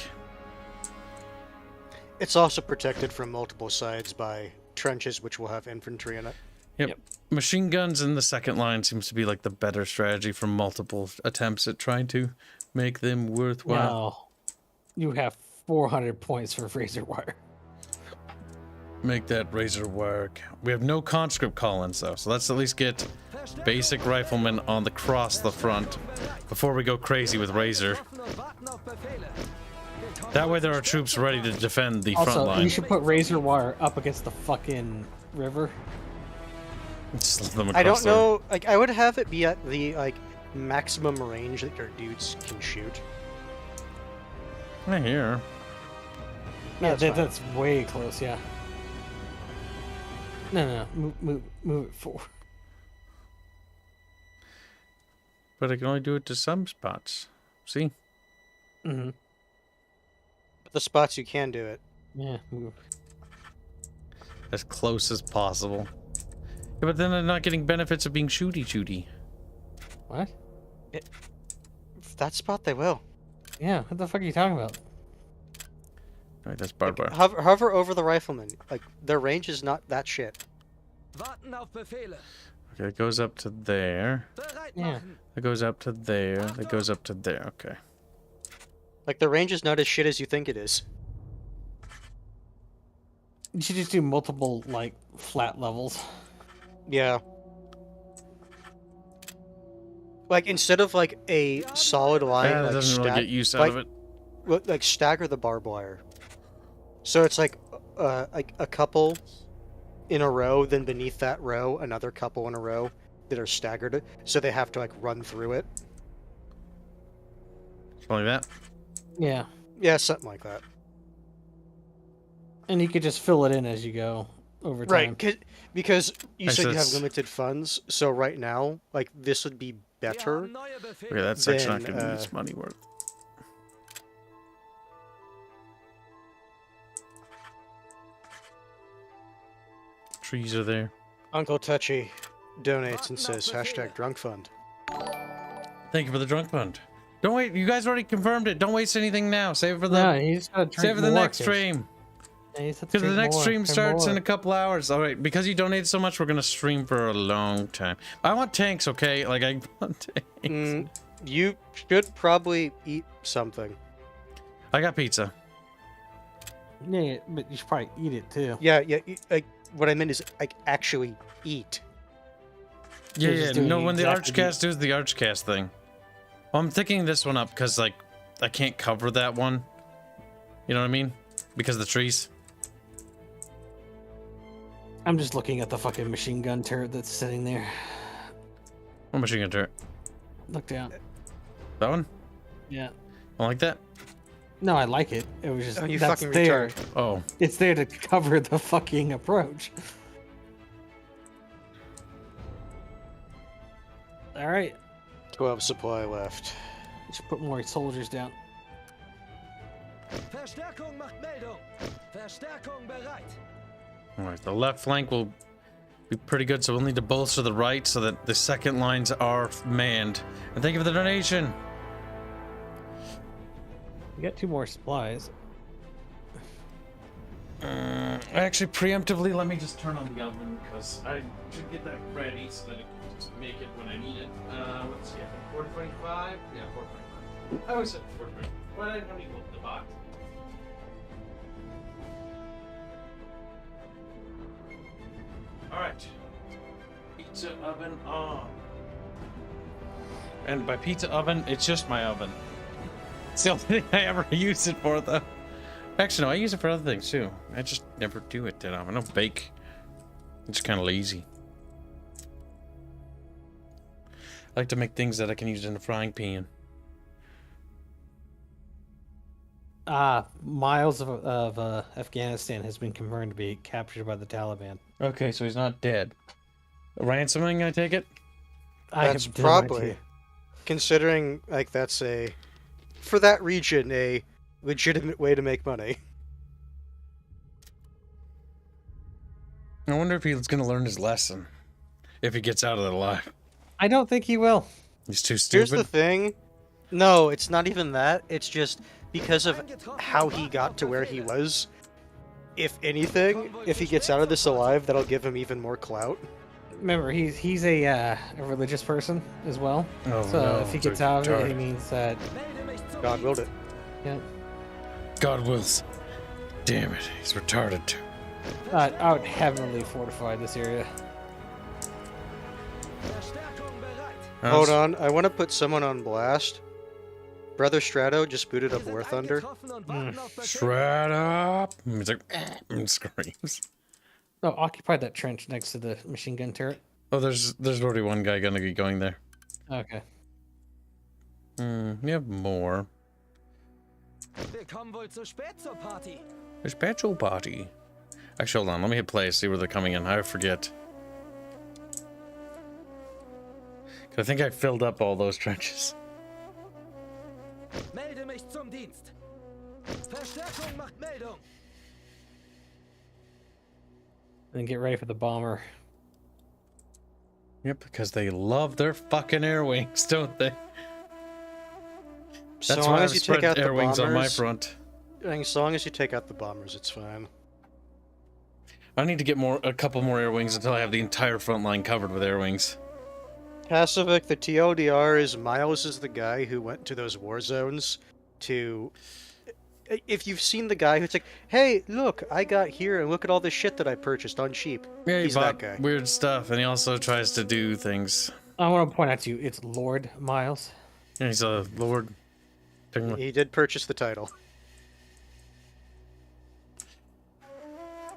It's also protected from multiple sides by trenches which will have infantry in it. Yep. Machine guns in the second line seems to be like the better strategy for multiple attempts at trying to make them worthwhile. Now, you have 400 points for razor wire. Make that razor wire count. We have no conscript call-ins though, so let's at least get basic riflemen on the cross the front before we go crazy with razor. That way there are troops ready to defend the front Also, line. you should put razor wire up against the fucking river. Slip them I across don't know. Like, I would have it be at the like maximum range that your dudes can shoot. Right here. No, that's fine. that's way close. Yeah. No, move it forward. But I can only do it to some spots. See? Mm-hmm. The spots you can do it. Yeah, move. As close as possible. Yeah, but then they're not getting benefits of being shooty. What? That spot they will. Yeah, what the fuck are you talking about? Alright, that's barbed wire. Hover over the riflemen. Like, their range is not that shit. Warten auf Befehle. Okay, it goes up to there. Bereit Yeah. machen. It goes up to there. It goes up to there. Okay. Like, the range is not as shit as you think it is. You should just do multiple, like, flat levels. Yeah. Like, instead of, like, a solid line, Yeah, that like, doesn't really get use out like, of it. like, stagger the barbed wire. So it's like a couple in a row, then beneath that row, another couple in a row that are staggered, so they have to, like, run through it. Something like that. Yeah. Yeah, something like that. And you could just fill it in as you go over time. Right, because you I said you have says- limited funds, so right now, like, this would be Wir better. haben neue Befehle. Okay, that's actually not Then, giving me its money worth. Trees are there. Uncle Touchy donates and says, hashtag drunk fund. Thank you for the drunk fund. Don't wait. You guys already confirmed it. Don't waste anything now. Save it for the No, you just gotta drink save it for the more, next kid. stream. Yeah, you just have to Because the drink next more, stream and starts in more. a couple hours. All right. Because you donated so much, we're gonna stream for a long time. I want tanks. Okay. Like I want tanks. You should probably eat something. I got pizza. Yeah, but you should probably eat it too. Yeah, like, what I meant is, like, actually eat. Yeah, You're yeah. just doing No, when the exactly Archcast does the Archcast thing. Well, I'm thinking this one up because like I can't cover that one. You know what I mean? Because of the trees. I'm just looking at the fucking machine gun turret that's sitting there. What machine gun turret? Look down. That one? Yeah. I like that. No, I like it. It was just Oh, you that's fucking there. retard. Oh, It's there to cover the fucking approach. All right. 12 supply left. You should put more soldiers down. Verstärkung macht Meldung. Verstärkung bereit. all right. The left flank will be pretty good, so we'll need to bolster the right so that the second lines are manned. And thank you for the donation. You got 2 more supplies. Actually, preemptively, let me just turn on the oven because I should get that ready so that it can just make it when I need it. Let's see, 425? Yeah, 425. I always said 425. Why did I not even open the box? Alright. Pizza oven on. And by pizza oven, it's just my oven. It's the only thing I ever use it for, though. Actually, no, I use it for other things, too. I just never do it that often. I don't bake. I'm just kind of lazy. I like to make things that I can use in a frying pan. Miles of Afghanistan has been confirmed to be captured by the Taliban. Okay, so he's not dead. Ransoming, I take it? That's have no probably, idea. considering, like, that's for that region, a legitimate way to make money. I wonder if he's gonna learn his lesson. If he gets out of it alive. I don't think he will. He's too Here's the stupid. thing. No, it's not even that. It's just because of how he got to where he was. If anything, if he gets out of this alive, that'll give him even more clout. Remember, he's a religious person as well. Oh, So no, if he it's a gets out of it, it retard. means that God willed it. yeah. God wills. Damn it, he's retarded too. I would heavily fortify this area. Verstärkung bereit. Hold on, I want to put someone on blast. Brother Strato just booted up War Thunder. Getroffen und warten auf Befehl. Shred up. He's like, and screams. Oh, occupy that trench next to the machine gun turret. Oh, there's already one guy gonna be going there. Okay. We have more. Wir kommen wohl zu spät zur Party. A special party. Actually, hold on. Let me hit play. See where they're coming in. I forget. 'Cause I think I filled up all those trenches. Melde mich zum Dienst. Verstärkung macht Meldung. And get ready for the bomber. Yep, because they love their fucking air wings, don't they? So That's long why as I've you take spread out the air wings on my bombers, front. as long as you take out the bombers, it's fine. I need to get a couple more air wings until I have the entire front line covered with air wings. Pacific, the TLDR is Miles is the guy who went to those war zones to... If you've seen the guy who's like, hey, look, I got here and look at all this shit that I purchased on cheap. Yeah, he He's that bought guy. weird stuff, and he also tries to do things. I want to point out to you, it's Lord Miles. And he's a lord. He did purchase the title.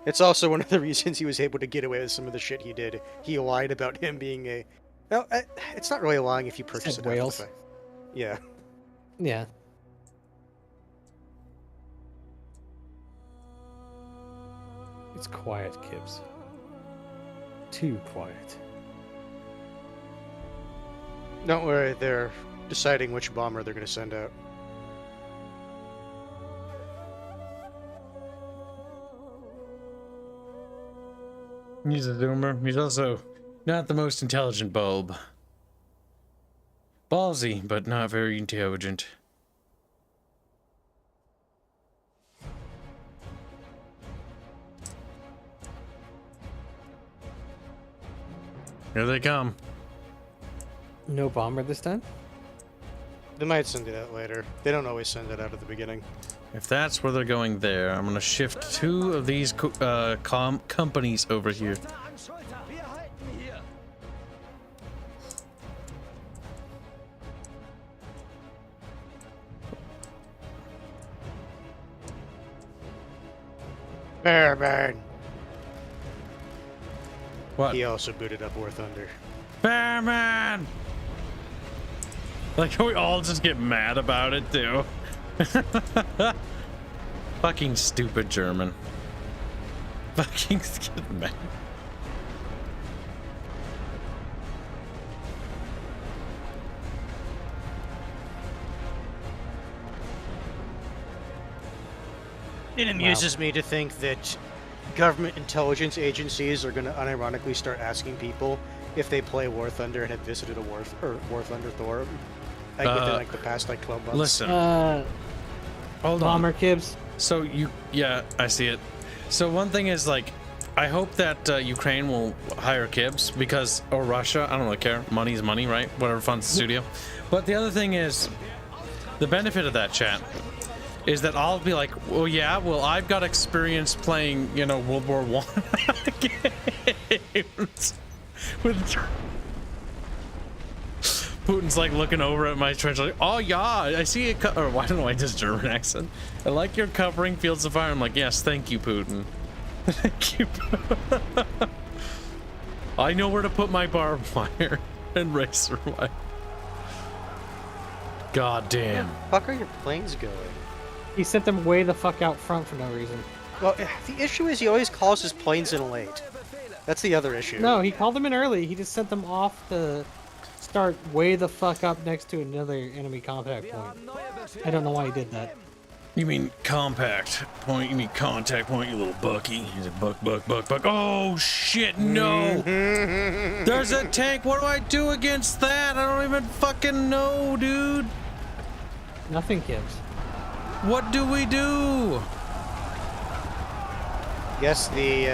It's also one of the reasons he was able to get away with some of the shit he did. He lied about him being a... No, it's not really lying if you purchase Said it. after the whales. fact. Yeah. Yeah. It's quiet, Kibs. Too quiet. Don't worry, they're deciding which bomber they're going to send out. He's a zoomer. He's also not the most intelligent bulb. Ballsy, but not very intelligent. Here they come. No bomber this time? They might send it out later. They don't always send it out at the beginning. If that's where they're going there, I'm gonna shift 2 of these companies over here. Schulter an Schulter. Wir halten hier. Bearman! What? He also booted up War Thunder. Bearman! Like, we all just get mad about it, too. Fucking stupid German. Fucking get mad. It amuses me to think that government intelligence agencies are going to unironically start asking people if they play War Thunder and have visited a War Thunder Forum. Like within like the past like 12 months. Listen, hold on. Bomber Kibs. So yeah, I see it. So one thing is, like, I hope that Ukraine will hire Kibs because, or Russia, I don't really care. Money's money, right? Whatever funds the studio. But the other thing is, the benefit of that, chat, is that I'll be like, well, yeah, well, I've got experience playing, you know, World War I games with. Putin's like looking over at my trench like, oh yeah, I see it. Or I don't know, I just German accent. I like your covering fields of fire. I'm like, yes, thank you, Putin. Thank you. I know where to put my barbed wire and racer wire. God damn. Where the fuck are your planes going? He sent them way the fuck out front for no reason. Well, the issue is he always calls his planes in late. That's the other issue. No, he called them in early. He just sent them off to start way the fuck up next to another enemy contact point. I don't know why he did that. You mean compact point? You mean contact point, you little Bucky? He's a buck. Oh shit, no! There's a tank. What do I do against that? I don't even fucking know, dude. Nothing, Kibs. What do we do? Yes, the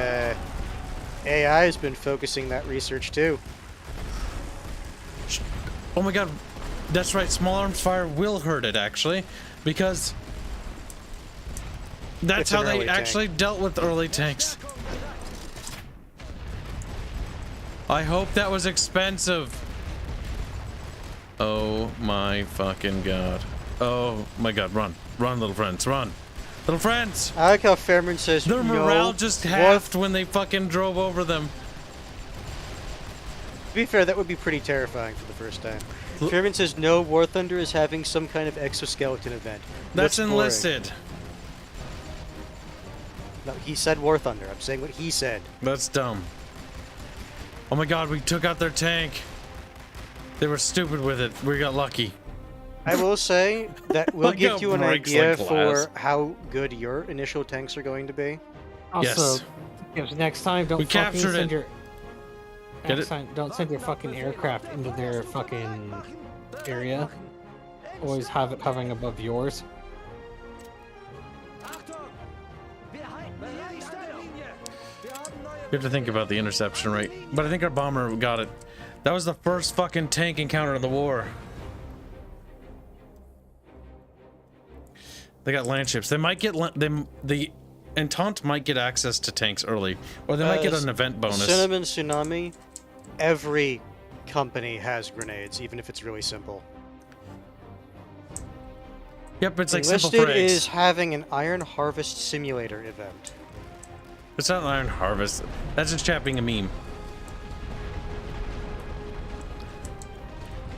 AI has been focusing that research too. Oh my god, that's right. Small arms fire will hurt it actually, because that's It's an how they early tank. actually dealt with early tanks. I hope that was expensive. Oh my fucking god. Oh my god, run. Run, little friends, run. Little friends! I like how Fairman says Their no, morale just halved when they fucking drove over them. To be fair, that would be pretty terrifying for the first time. Fairman says no, War Thunder is having some kind of exoskeleton event. That's What's boring? enlisted. No, he said War Thunder. I'm saying what he said. That's dumb. Oh my god, we took out their tank. They were stupid with it. We got lucky. I will say that will Like give how you an breaks idea like glass. for how good your initial tanks are going to be. Also, Kibs, next time don't We fucking captured send it. your Get next it? time, don't send your fucking aircraft into their fucking area. Always have it hovering above yours. You have to think about the interception rate. But I think our bomber got it. That was the first fucking tank encounter of the war. They got land ships. They might get the Entente might get access to tanks early, or they might get an event bonus. Cinnamon Tsunami, every company has grenades, even if it's really simple. Yep, it's like simple Enlisted frags. is having an Iron Harvest Simulator event. It's not an Iron Harvest. That's just chat being a meme.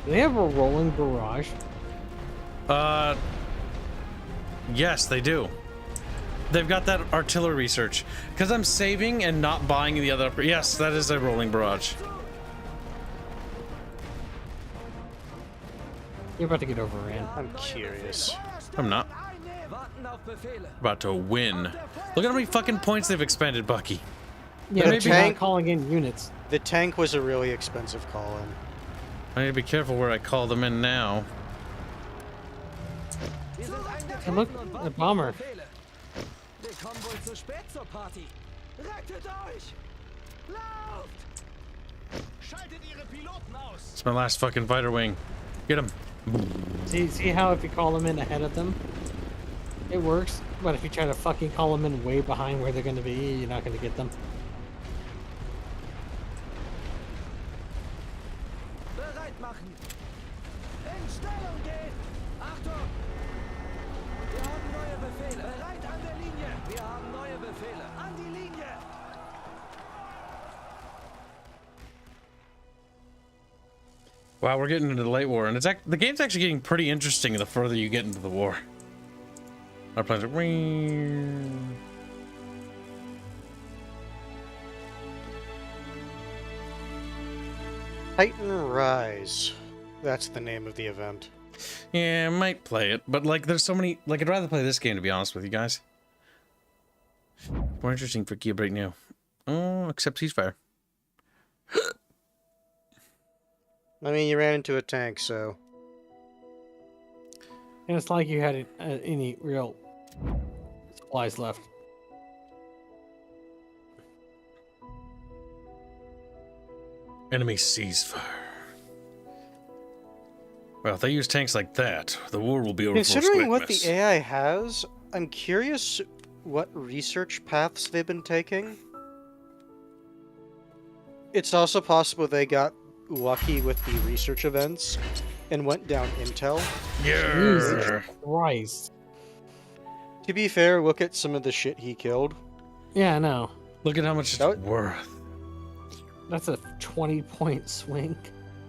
Do they have a rolling barrage? Yes, they do. They've got that artillery research. Because I'm saving and not buying the other. Yes, that is a rolling barrage. You're about to get overran. I'm curious. I'm not. About to win. Look at how many fucking points they've expended, Bucky. Yeah, The maybe tank- not calling in units. The tank was a really expensive call-in. I need to be careful where I call them in now. And look, a bomber. Willkommen wohl zu spät zur Party. Rettet euch! Lauft! Schaltet Ihre Piloten aus! It's my last fucking fighter wing. Get him. See how if you call them in ahead of them, it works. But if you try to fucking call them in way behind where they're going to be, you're not going to get them. Bereit machen! In Stellung gehen! Achtung! Wir haben neue Befehle! Bereit an der Linie! Wir haben neue Befehle! An die Linie! Wow, we're getting into the late war, and the game's actually getting pretty interesting the further you get into the war. Our planes are. Titan Rise. That's the name of the event. Yeah, I might play it, but like, there's so many. Like, I'd rather play this game, to be honest with you guys. More interesting for Kia Break New. Oh, except ceasefire. I mean, you ran into a tank, so... And it's like you had any real supplies left. Enemy ceasefire. Well, if they use tanks like that, the war will be over. Considering what the AI has, I'm curious what research paths they've been taking. It's also possible they got lucky with the research events and went down intel. Jesus Christ. To be fair, look at some of the shit he killed. Yeah, I know. Look at how much it's That- worth. That's a 20-point swing.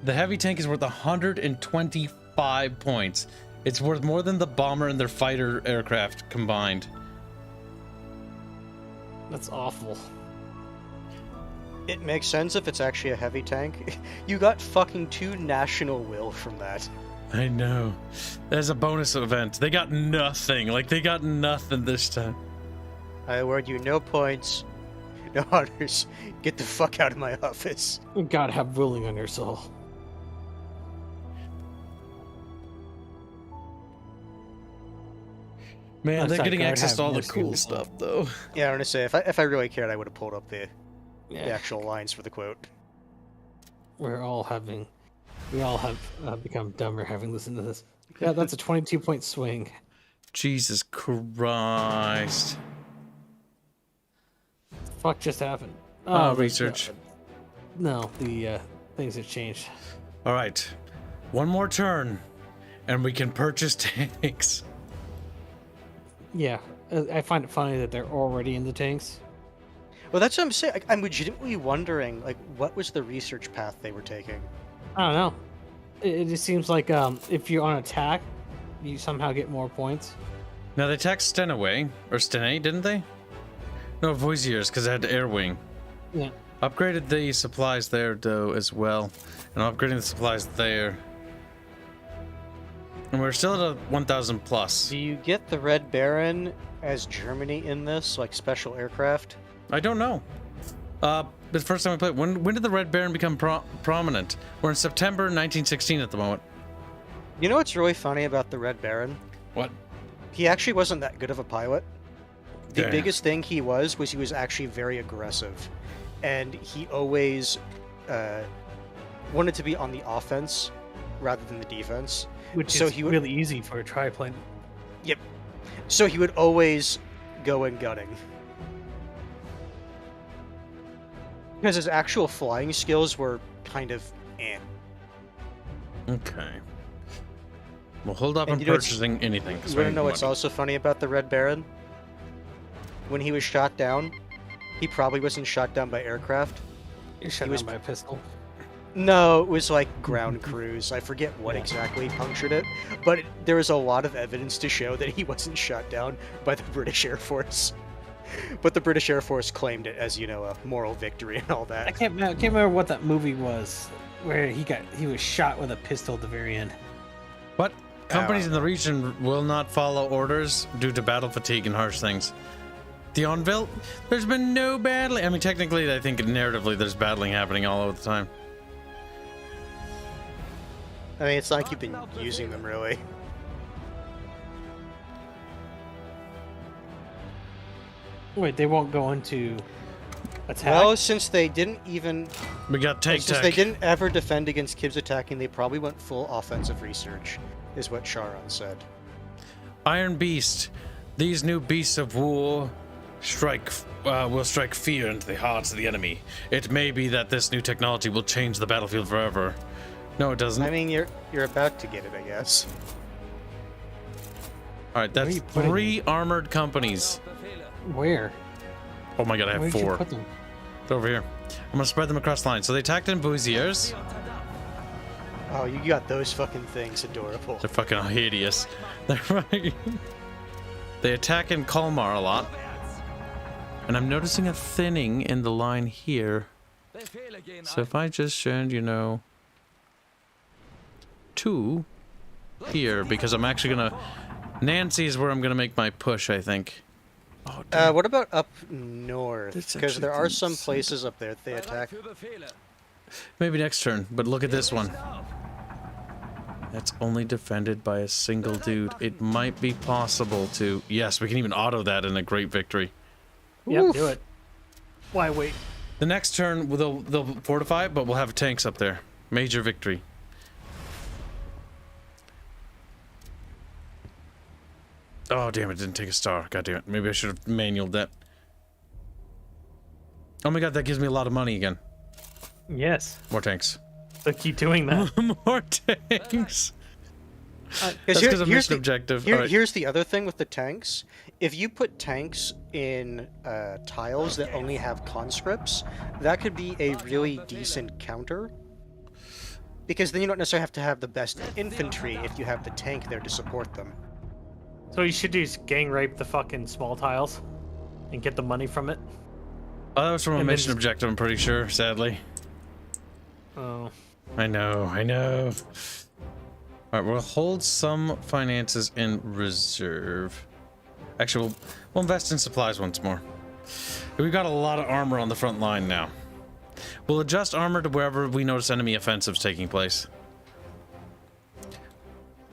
The heavy tank is worth 125 points. It's worth more than the bomber and their fighter aircraft combined. That's awful. It makes sense if it's actually a heavy tank. You got fucking 2 national will from that. I know. There's a bonus event. They got nothing. Like, they got nothing this time. I award you no points, no honors. Get the fuck out of my office. You gotta have ruling on your soul. Man, they're Outside getting guard access have to all the mercy on cool the soul. stuff, though. Yeah, I'm gonna say, if I really cared, I would have pulled up the actual lines for the quote. We all have become dumber having listened to this. Yeah, that's a 22-point swing. Jesus Christ. Fuck just happened. Research. No, the things have changed. All right. One more turn, and we can purchase tanks. Yeah, I find it funny that they're already in the tanks. Well, that's what I'm saying. I'm legitimately wondering, like, what was the research path they were taking? I don't know. It just seems like if you're on attack, you somehow get more points. Now, they attacked Stenaway, or Stenay, didn't they? No, Voisiers, because it had air wing. Yeah. Upgraded the supplies there, though, as well. And I'm upgrading the supplies there. And we're still at a 1,000 plus. Do you get the Red Baron as Germany in this, like special aircraft? I don't know. The first time we played, when did the Red Baron become prominent? We're in September 1916 at the moment. You know what's really funny about the Red Baron? What? He actually wasn't that good of a pilot. The Damn. biggest thing he was he was actually very aggressive. And he always wanted to be on the offense rather than the defense. Which So is he would- really easy for a triplane. Yep. So he would always go in gunning. Because his actual flying skills were kind of eh. Okay. We'll hold up And on you know what's- purchasing anything. 'cause You we want to need know what's money. also funny about the Red Baron? When he was shot down, he probably wasn't shot down by aircraft. You're shot was- down by a pistol. No, it was like ground crews. I forget what exactly punctured it, but there was a lot of evidence to show that he wasn't shot down by the British Air Force. But the British Air Force claimed it as, a moral victory and all I that. can't remember what that movie was where he was shot with a pistol at the very end. But companies in the region will not follow orders due to battle fatigue and harsh things. The Anvil, there's been no battling. I mean, technically, I think narratively there's battling happening all over the time. I mean, it's not like you've been using them, really. Wait, they won't go into attack? Well, since they didn't even... We got tank Since tech. they didn't ever defend against Kibs attacking, they probably went full offensive research, is what Sharon said. Iron Beast. These new beasts of war will strike fear into the hearts of the enemy. It may be that this new technology will change the battlefield forever. No, it doesn't. I mean, you're about to get it, I guess. All right, that's you putting 3 armored companies. Where? Oh my god, I have Where'd you 4. put them? They're over here. I'm gonna spread them across the line. So they attacked in Voisiers. Oh, you got those fucking things adorable. They're fucking hideous. They attack in Colmar a lot. And I'm noticing a thinning in the line here. So if I just send, 2 here, because I'm actually gonna... Nancy is where I'm gonna make my push, I think. Oh, damn. What about up north? That's Because there are actually some decent. places up there that they attack. Maybe next turn, but look at this one. That's only defended by a single dude. It might be possible to... Yes, we can even auto that in a great victory. Yep, do it. Why wait? The next turn, they'll fortify it, but we'll have tanks up there. Major victory. Oh, damn it, didn't take a star. God damn it. Maybe I should have manualed that. Oh my god, that gives me a lot of money again. Yes. More tanks. So keep doing that. More tanks. That's Here's because of here's mission the- objective. Here, All right. Here's the other thing with the tanks. If you put tanks in tiles that only have conscripts, that could be a really decent counter. Because then you don't necessarily have to have the best infantry if you have the tank there to support them. So you should just gang rape the fucking small tiles and get the money from it. Oh, that was from a And then mission just- objective, I'm pretty sure, sadly. Oh. I know. All right, we'll hold some finances in reserve. Actually, we'll invest in supplies once more. We've got a lot of armor on the front line now. We'll adjust armor to wherever we notice enemy offensives taking place.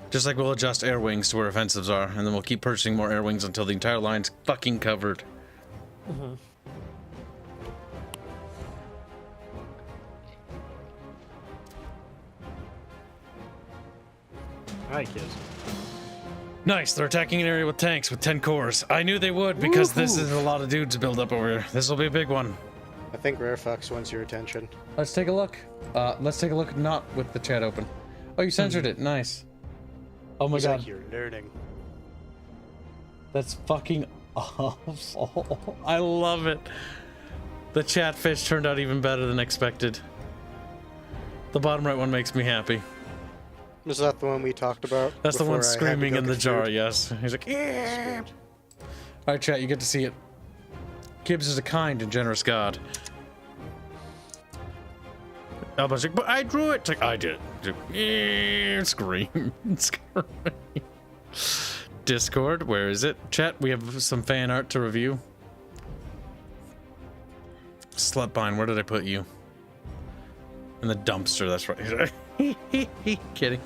Just like we'll adjust air wings to where offensives are, and then we'll keep purchasing more air wings until the entire line's fucking covered. Mm-hmm. Alright, kids. Nice, they're attacking an area with tanks with 10 cores. I knew they would because this is a lot of dudes to build up over here. This will be a big one. I think Rare Fox wants your attention. Let's take a look. Let's take a look not with the chat open. Oh, you censored it. Nice. Oh my He's god. like, you're learning. That's fucking awful. I love it. The chat fish turned out even better than expected. The bottom right one makes me happy. Was that the one we talked about? That's the one before I had to screaming go in the get jar, food? yes. He's like, yeah. Alright, chat, you get to see it. Kibs is a kind and generous god. Elbows like, but I drew it. It's like, I did. It's like, yeah, scream. Scream. Discord, where is it? Chat, we have some fan art to review. Slutbine, where did I put you? In the dumpster, that's right. Kidding.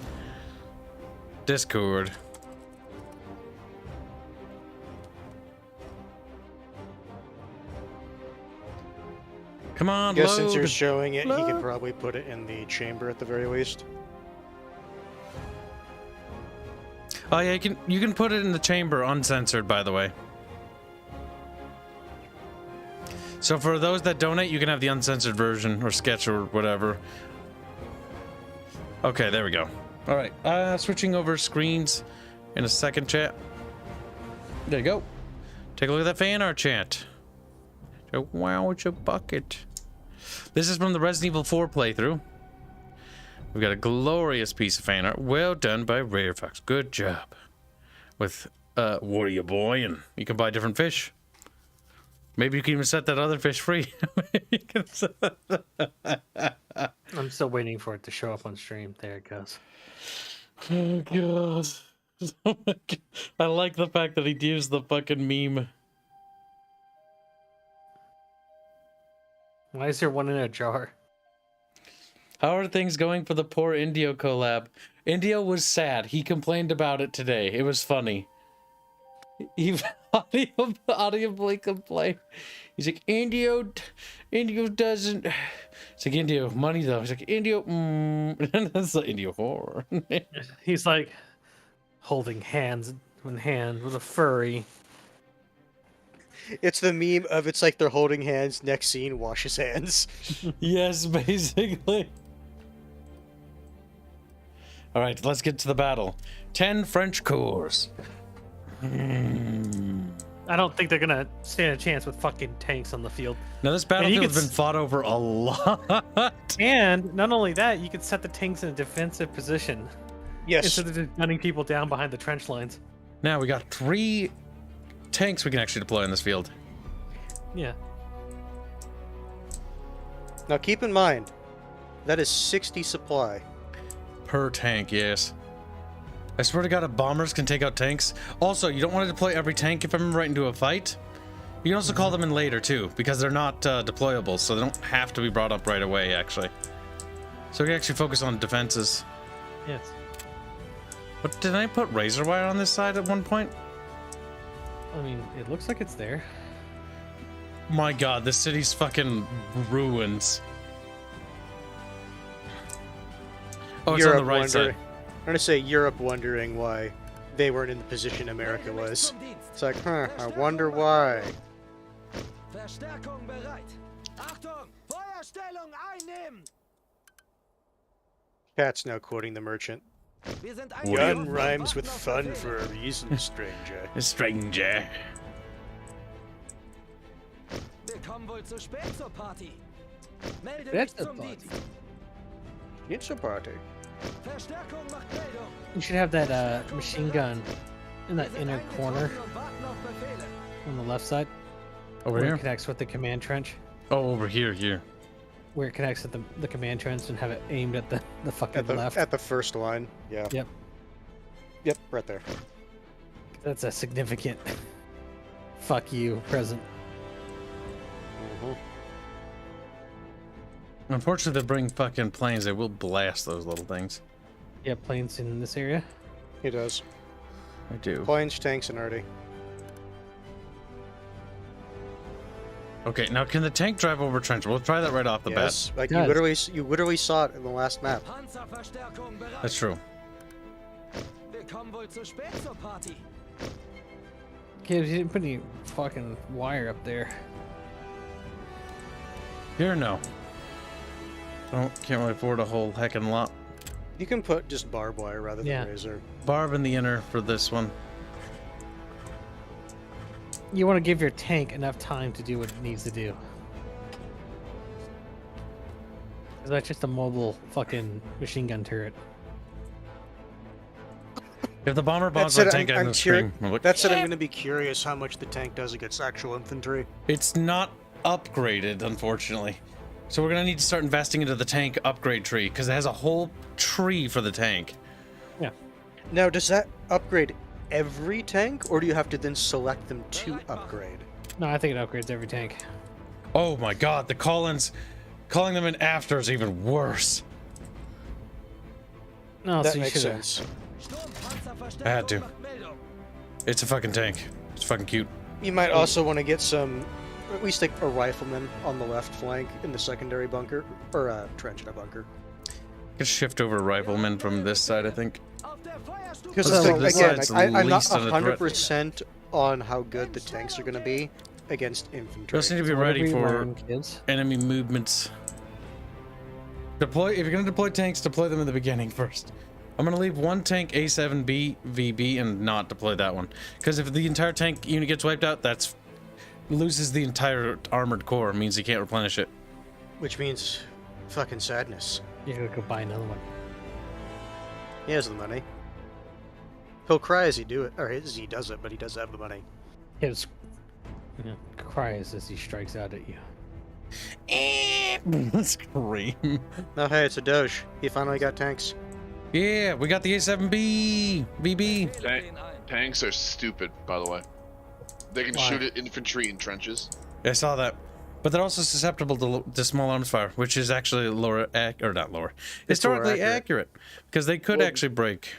Discord. Come on, I guess load. since you're showing it, he Load. could probably put it in the chamber at the very least. Oh yeah, you can put it in the chamber uncensored, by the way. So for those that donate, you can have the uncensored version or sketch or whatever. Okay, there we go. All right, switching over screens in a second, chat. There you go. Take a look at that fan art, chat. Wow, it's a bucket. This is from the Resident Evil 4 playthrough. We've got a glorious piece of fan art. Well done by Rare Fox. Good job. With Warrior Boy, and you can buy different fish. Maybe you can even set that other fish free. I'm still waiting for it to show up on stream. There it goes. Oh god. Oh my god. I like the fact that he used the fucking meme. Why is there one in a jar? How are things going for the poor Indio collab? Indio was sad. He complained about it today. It was funny. He audibly complained. He's like, Indio doesn't. It's like, Indio, money though. He's like, Indio, that's the Indio horror. He's like holding hands in hand with a furry. It's the meme of it's like they're holding hands, next scene, wash his hands. Yes, basically. All right, let's get to the battle. 10 French cores. I don't think they're gonna stand a chance with fucking tanks on the field. Now this battlefield's been fought over a lot. And not only that, you could set the tanks in a defensive position Yes. instead of just gunning people down behind the trench lines. Now we got 3 tanks we can actually deploy in this field. Yeah. Now keep in mind, that is 60 supply. Per tank, yes. I swear to God, if bombers can take out tanks. Also, you don't want to deploy every tank if I'm right into a fight. You can also call them in later too, because they're not deployable, so they don't have to be brought up right away, actually. So we can actually focus on defenses. Yes. But did I put razor wire on this side at one point? I mean, it looks like it's there. My God, this city's fucking ruins. Oh, it's on the right side. I'm gonna say Europe wondering why they weren't in the position America was. It's like, huh, I wonder why. Verstärkung bereit. Achtung! Feuerstellung einnehmen! Cat's now quoting the merchant. Wir sind Gun rhymes with fun for a reason, stranger. A stranger. Wir kommen wohl zu spät zur Party. Melde That's dich a zum party. Dienst. It's a party. Verstärkung macht Meldung. You should have that machine gun in that inner corner Und warten auf Befehle. on the left side. Over where here? it connects with the command trench. Oh, over here. Where it connects with the command trench and have it aimed at the fucking At the left. at the first line, yeah. Yep. Yep, right there. That's a significant fuck you present. Unfortunately, they bring fucking planes. They will blast those little things. Yeah, planes in this area. He does. I do. Planes, tanks, and arty. Okay, now can the tank drive over trench? We'll try that right off the Yes, like Does. you literally saw it in the last map. Panzerverstärkung bereit. bat. That's true. Wir kommen wohl zu spät zur Party. Kids, you didn't put any fucking wire up there. Here, no. Can't really afford a whole heckin' lot. You can put just barbed wire rather than Yeah. razor. Barb in the inner for this one. You want to give your tank enough time to do what it needs to do. 'Cause that's just a mobile fucking machine gun turret. If the bomber bombs That the said, tank I'm on the screen, That said, I'm going to be curious how much the tank does against actual infantry. it's not upgraded, unfortunately. So we're gonna need to start investing into the tank upgrade tree because it has a whole tree for the tank. Yeah. Now, does that upgrade every tank, or do you have to then select them to upgrade? No, I think it upgrades every tank. Oh my god, the calling them in after is even worse. No, That so you makes should've- sense. I had to. Macht Meldung. It's a fucking tank. It's fucking cute. You might also want to get some, at least like a rifleman on the left flank in the secondary bunker, or trench in a bunker. Could shift over riflemen from this side, I think. Auf der Feuerstufe. Because Let's take this again, side, it's I'm not least of a threat. 100% on how good the tanks are going to be against infantry. Just need to be So whatever ready you for learn, kids. enemy movements. If you're gonna deploy tanks, deploy them in the beginning first. I'm gonna leave one tank A7B VB and not deploy that one, because if the entire tank unit gets wiped out, that's loses the entire armored core. Means you can't replenish it. Which means fucking sadness. You gotta go buy another one. He has the money. He'll cry as he do it, or as he does it, but he does have the money. His cries as he strikes out at you. Scream. No, hey, it's a Doge. He finally got tanks. Yeah, we got the A7B VB. Tanks are stupid, by the way. They can Why? shoot at infantry in trenches. I saw that, but they're also susceptible to small arms fire, which is actually historically accurate, because they could Well, actually break.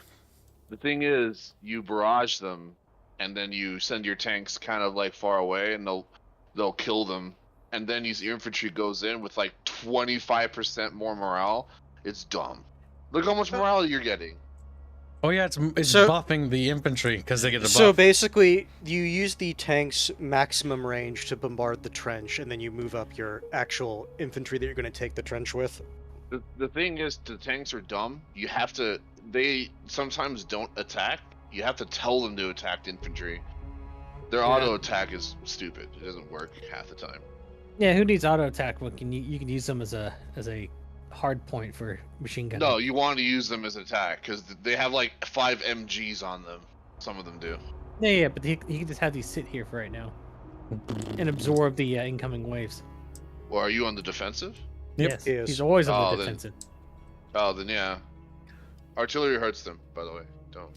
The thing is, you barrage them, and then you send your tanks kind of like far away, and they'll kill them. And then your infantry goes in with like 25% more morale. It's dumb. Look how much morale you're getting. Oh yeah, it's So- buffing the infantry because they get the buff. So basically, you use the tank's maximum range to bombard the trench, and then you move up your actual infantry that you're going to take the trench with. The thing is, the tanks are dumb. You have to. They sometimes don't attack. You have to tell them to attack the infantry. Their auto attack is stupid. It doesn't work half the time. Yeah, who needs auto attack? Well, you can use them as a hard point for machine gun. No, you want to use them as attack because they have like 5 MGs on them. Some of them do. Yeah, but he can just have these sit here for right now and absorb the incoming waves. Or are you on the defensive? Yep. Yes, He is. he's always on Oh, the then- defensive. Oh, then yeah. Artillery hurts them, by the way. Don't.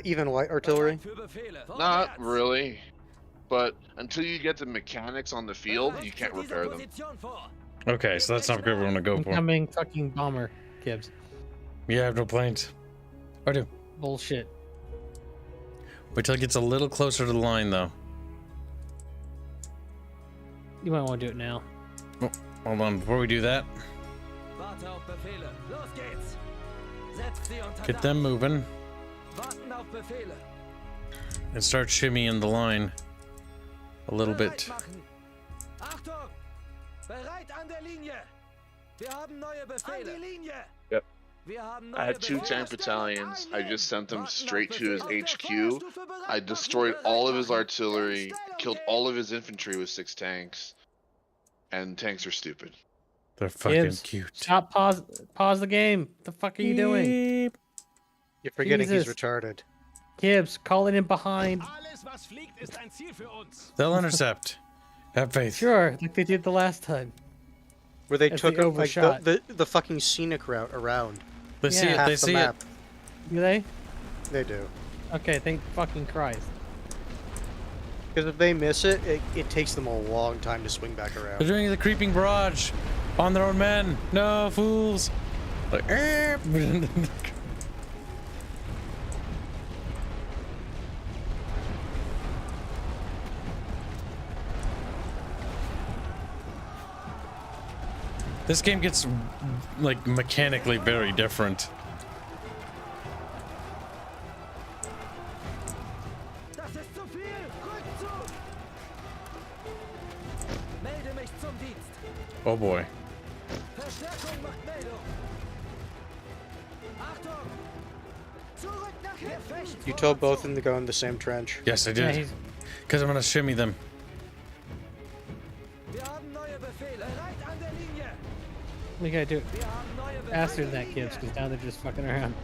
Even light artillery. Für Befehle. Not Vorwärts. really. But until you get the mechanics on the field, you Bereit can't zu dieser repair them. Position vor. Okay, so that's not good. We want to go for. Incoming fucking bomber, Kibs. Yeah, I have no planes. I do. Bullshit. Wait till it gets a little closer to the line, though. You might want to do it now. Hold on, before we do that, Warte auf Befehle. Los geht's. Setzt sie unter get them moving Dach. Warten auf Befehle. and start shimmying the line a little bit. Bereit machen. Achtung! Bereit an der Linie. Wir haben neue Befehle. An die Linie. Yep. Wir haben I neue had 2 Befehle. tank battalions. I just sent them Warten auf straight to his Befehl. Auf der HQ. Feuerstufe bereit I machen. destroyed Bereit all of his machen. artillery, In Stellung killed gehen. all of his infantry with 6 tanks. And tanks are stupid. They're fucking Kibs, cute. Stop. Pause the game. The fuck are you doing? You're forgetting Jesus. he's retarded. Kibs, calling in behind. Alles, was fliegt, ist ein Ziel für uns. They'll intercept. Have faith. Sure, like they did the last time. Where they As took they like overshot. the fucking scenic route around. They see Yeah. it. Half They the see map. it. Do they? They do. Okay, thank fucking Christ. Because if they miss it, it takes them a long time to swing back They're around. doing the creeping barrage on their own men. No, fools. Like, this game gets, like, mechanically very different. Das ist zu viel! Rückzug! Melde mich zum Dienst! Oh boy. Verstärkung macht Meldung! Achtung! Zurück nach hinten! You told both of them to go in the same trench. Yes, I Yeah, did. he's, Because I'm gonna shimmy them. Wir haben neue Befehle! Bereit an der Linie! we gotta do it Wir haben neue Befehle! faster than that, Kibs, because now they're just fucking around.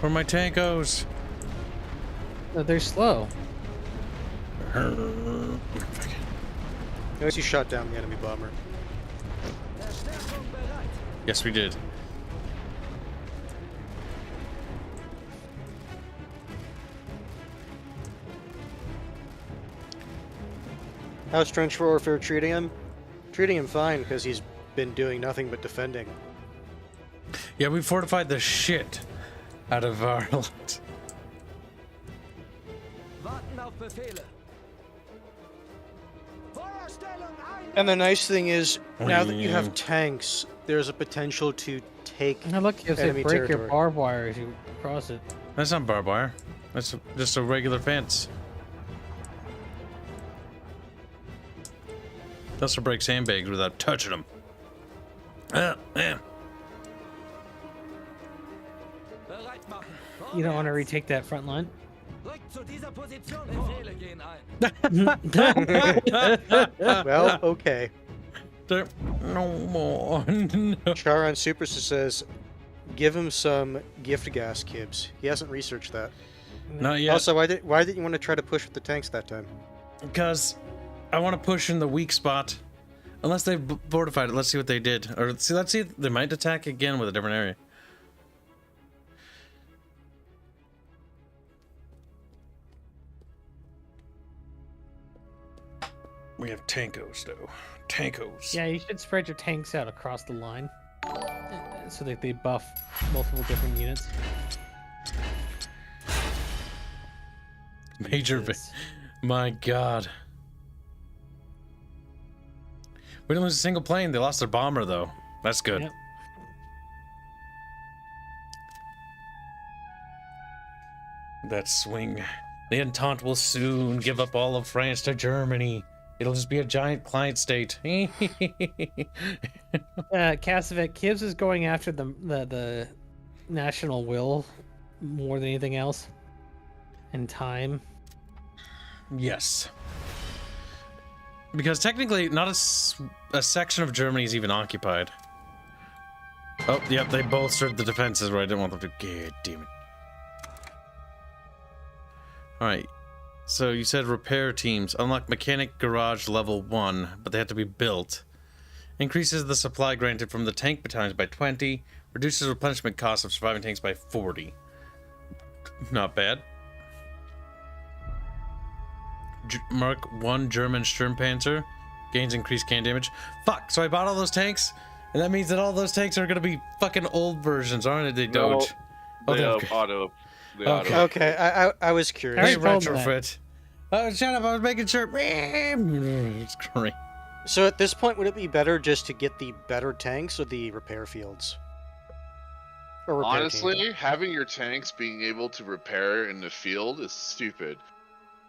Where are my tankos? No, they're slow. Notice you shot down the enemy bomber. Verstärkung bereit! Yes, we did. How's trench warfare treating him? Treating him fine, because he's been doing nothing but defending. Yeah, we fortified the shit out of our lot. Warten auf Befehle! Feuerstellung ein! And the nice thing is, now that you Yeah. have tanks, there's a potential to take Now look, Kibs, they enemy break your territory. barbed wire as you cross it. That's not barbed wire. That's just a regular fence. That's to break sandbags without touching them. Man. Bereit machen! You don't want to retake that front line? Rückt zu dieser Position! Befehle gehen ein! Well, okay. There, no more. No. Charon Superstar says, give him some gift gas, Kibs. He hasn't researched that. Not yet. Also, why didn't you want to try to push with the tanks that time? Because I want to push in the weak spot. Unless they've fortified it, let's see what they did. Or let's see if they might attack again with a different area. We have tankos though. Tankos. Yeah, you should spread your tanks out across the line so that they buff multiple different units. Major. Jesus. My God. We didn't lose a single plane. They lost their bomber though. That's good. Yep. That swing. The Entente will soon give up all of France to Germany. It'll just be a giant client state. Casavet, Kibs is going after the national will more than anything else. And time. Yes. Because technically, not a section of Germany is even occupied. Oh, yep, they bolstered the defenses where I didn't want them to. God damn it. Alright. So you said repair teams. Unlock mechanic garage level 1, but they have to be built. Increases the supply granted from the tank battalions by 20. Reduces replenishment costs of surviving tanks by 40. Not bad. Mark 1 German Sturmpanzer. Gains increased can damage. Fuck, so I bought all those tanks? And that means that all those tanks are gonna be fucking old versions, aren't they, No, Doge? they they're have okay. auto. They Okay. auto. Okay, I was curious. Hey, already told them retrofit. Oh, shut up, I was making sure. It's great. So at this point, would it be better just to get the better tanks or the repair fields? Or repair Honestly, team? having your tanks being able to repair in the field is stupid.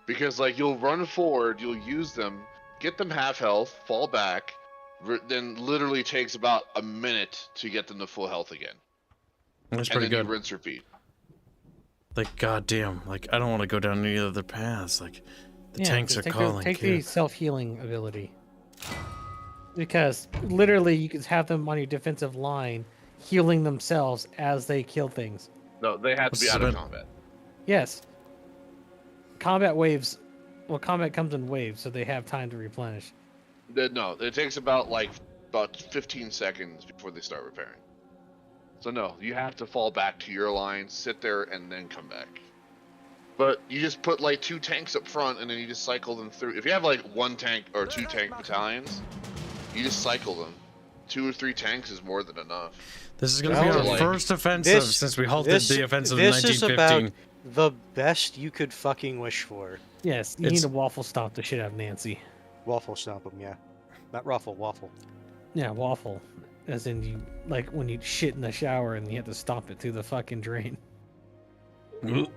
Because, like, you'll run forward, you'll use them, get them half health, fall back, then literally takes about a minute to get them to full health again. That's And pretty then good. you rinse repeat. Like, goddamn, like, I don't want to go down any other paths. Like, the tanks are just calling. Take the self-healing ability. Because literally you can have them on your defensive line healing themselves as they kill things. No, they have to be out of combat. Yes. Combat waves, well, combat comes in waves, so they have time to replenish. No, it takes about about 15 seconds before they start repairing. So no, you have to fall back to your line, sit there, and then come back. But you just put like 2 tanks up front, and then you just cycle them through. If you have like 1 tank or 2 tank battalions, you just cycle them. 2 or 3 tanks is more than enough. This is going to be our like- first offensive since we halted the offensive in This is 1915. about the best you could fucking wish for. Yes, you It's- need to waffle stomp the shit out of Nancy. Waffle stomp them, yeah. Not ruffle, waffle. Yeah, waffle. As in you, like when you shit in the shower and you have to stomp it through the fucking drain. Give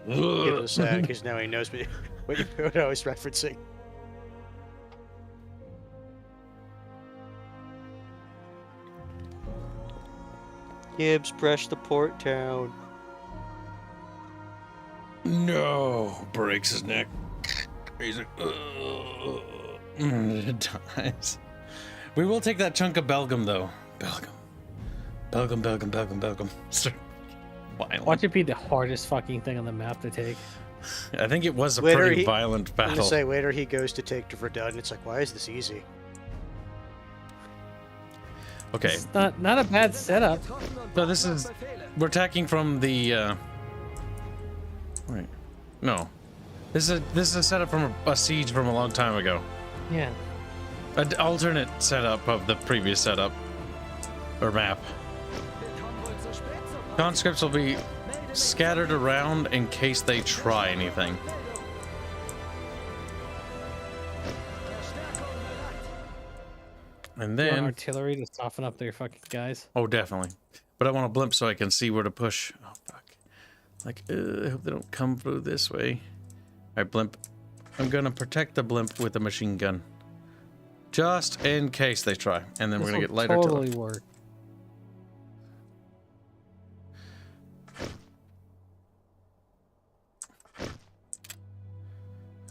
it a sad because now he knows what I was referencing. Kibs, press the port down. No, breaks his neck. He's like, it dies. We will take that chunk of Belgium though. Belgium. Start violent. Watch it be the hardest fucking thing on the map to take. I think it was a Later pretty he- violent I'm battle. gonna say later he goes to take to Redone. It's like, why is this easy? Okay, It's not a bad setup. so this is we're attacking from the. Wait, no, this is a setup from a siege from a long time ago. Yeah. An alternate setup of the previous setup or map. Conscripts will be scattered around in case they try anything. And You want then, artillery to soften up their fucking guys. oh, definitely. But I want a blimp so I can see where to push. Oh, fuck. Like, I hope they don't come through this way. Alright, blimp. I'm gonna protect the blimp with a machine gun. Just in case they try. And then we're gonna get light artillery. Totally work.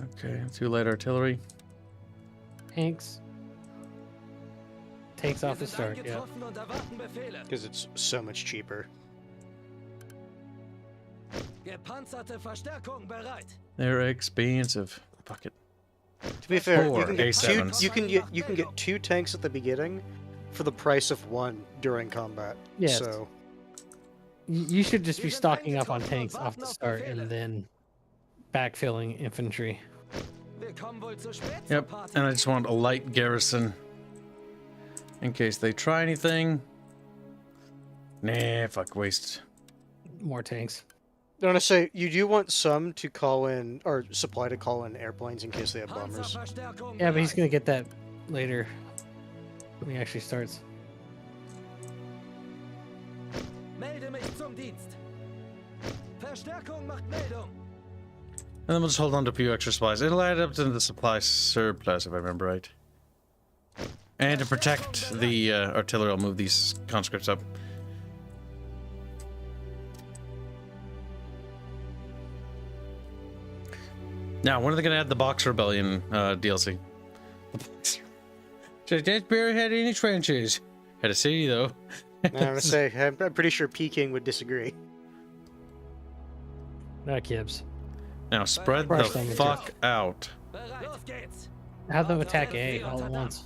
Okay, 2 light artillery. Tanks. Takes off the start, yeah. Because it's so much cheaper. Gepanzerte Verstärkung bereit. They're expensive. Fuck it. To be fair, you 4 can get A7s. you can get 2 tanks at the beginning for the price of 1 during combat. Yes. So You should just be stocking up on tanks off the start and then backfilling infantry. Wir kommen wohl zu spät zur Yep, Party. and I just want a light garrison in case they try anything. Nah, fuck, waste. More tanks. I want to say you do want some to call in or supply to call in airplanes in case they have bombers. Panzerverstärkung Yeah, but he's bereit. gonna get that later when he actually starts. Melde mich zum Dienst. Verstärkung macht Meldung. And then we'll just hold on to a few extra supplies. It'll add up to the supply surplus, if I remember right. And to protect the artillery, I'll move these conscripts up. Now, when are they going to add the Box Rebellion DLC? Just barely had any trenches. Had a city, though. I'm gonna say I'm pretty sure Peking would disagree. Not Kibs. Now, spread the Crush them with fuck out. Bereit. Los geht's. Have them attack A all at once.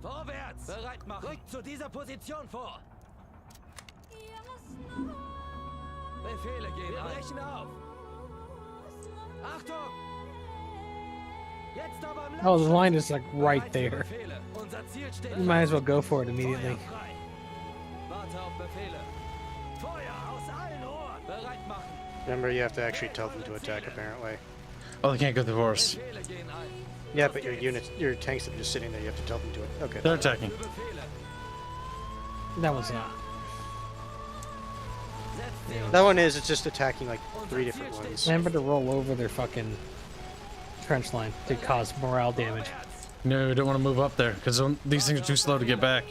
Vorwärts. Bereit machen. Rückt zu dieser Position vor. Befehle gehen Wir brechen auf. Achtung! Jetzt aber am Oh, the line is like right Bereit für there. Befehle. Unser Ziel steht You might as well go for it immediately. Feuer frei. Warte auf Befehle. Feuer aus allen Rohren. Bereit machen. Remember, you have to actually tell them to attack. Apparently. Oh, they can't go through forest. Befehle gehen ein. Yeah, but your units, your tanks that are just sitting there, you have to tell them to it. Okay. They're attacking. Für Befehle. That one's not. Setzt sie uns. That one is. It's just attacking like 3 different ones. Remember to roll over their fucking trench line to cause morale damage. No, don't want to move up there because these things are too slow to get back.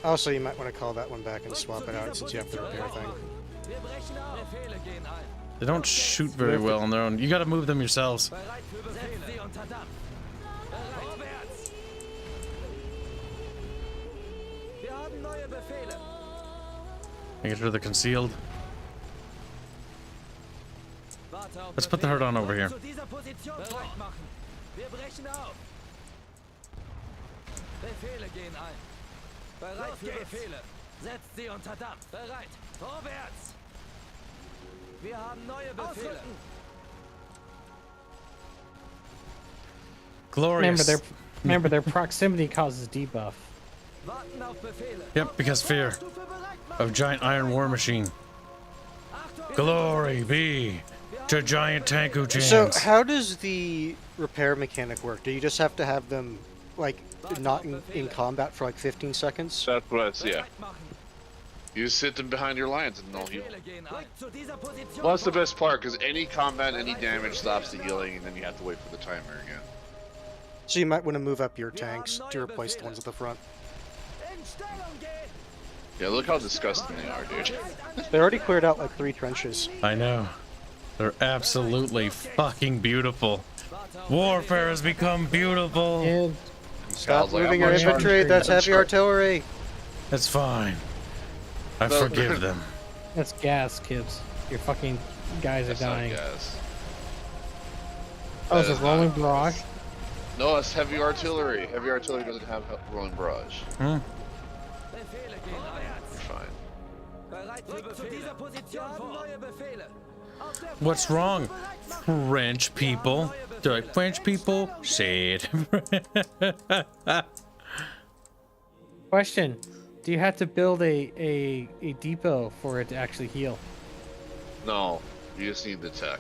Also, you might want to call that one back and swap it out since you have the repair thing. Wir brechen auf. Befehle gehen ein. They don't shoot very well on their own. You got to move them yourselves. Bereit für Befehle. Setzt sie unter Dampf. Vorwärts. Wir haben neue Befehle. Making sure they're concealed. Warte auf Let's put the herd on over here. Zu dieser Position bereit machen. Wir brechen auf. Befehle gehen ein. Bereit für Befehle. Setzt sie unter Dampf. Bereit. Vorwärts. Wir haben neue Befehle. Glorious. Remember their proximity causes debuff. Warten auf Befehle. Yep, because fear of giant iron war machine. Glory be to giant Tanku chains. So, how does the repair mechanic work? Do you just have to have them, like, not in combat for like 15 seconds? That's what I see. Yeah. You just sit them behind your lines and they'll heal. Well, that's the best part because any combat, any damage stops the healing, and then you have to wait for the timer again. So you might want to move up your tanks to replace the ones at the front. Yeah, look how disgusting they are, dude. They already cleared out like 3 trenches. I know. They're absolutely fucking beautiful. Warfare has become beautiful. And Stop Like, moving I'm your not charging infantry, you. that's I'm heavy sure. artillery. It's fine. I forgive them. that's gas, Kibs. Your fucking guys are That's not dying. gas. Oh, it's That a is rolling not barrage? gas. No, it's heavy artillery. Heavy artillery doesn't have rolling barrage. Hmm? You're fine. What's wrong? French people. They're like, French people? Say it. Question. Do you have to build a depot for it to actually heal? No, you just need the tech.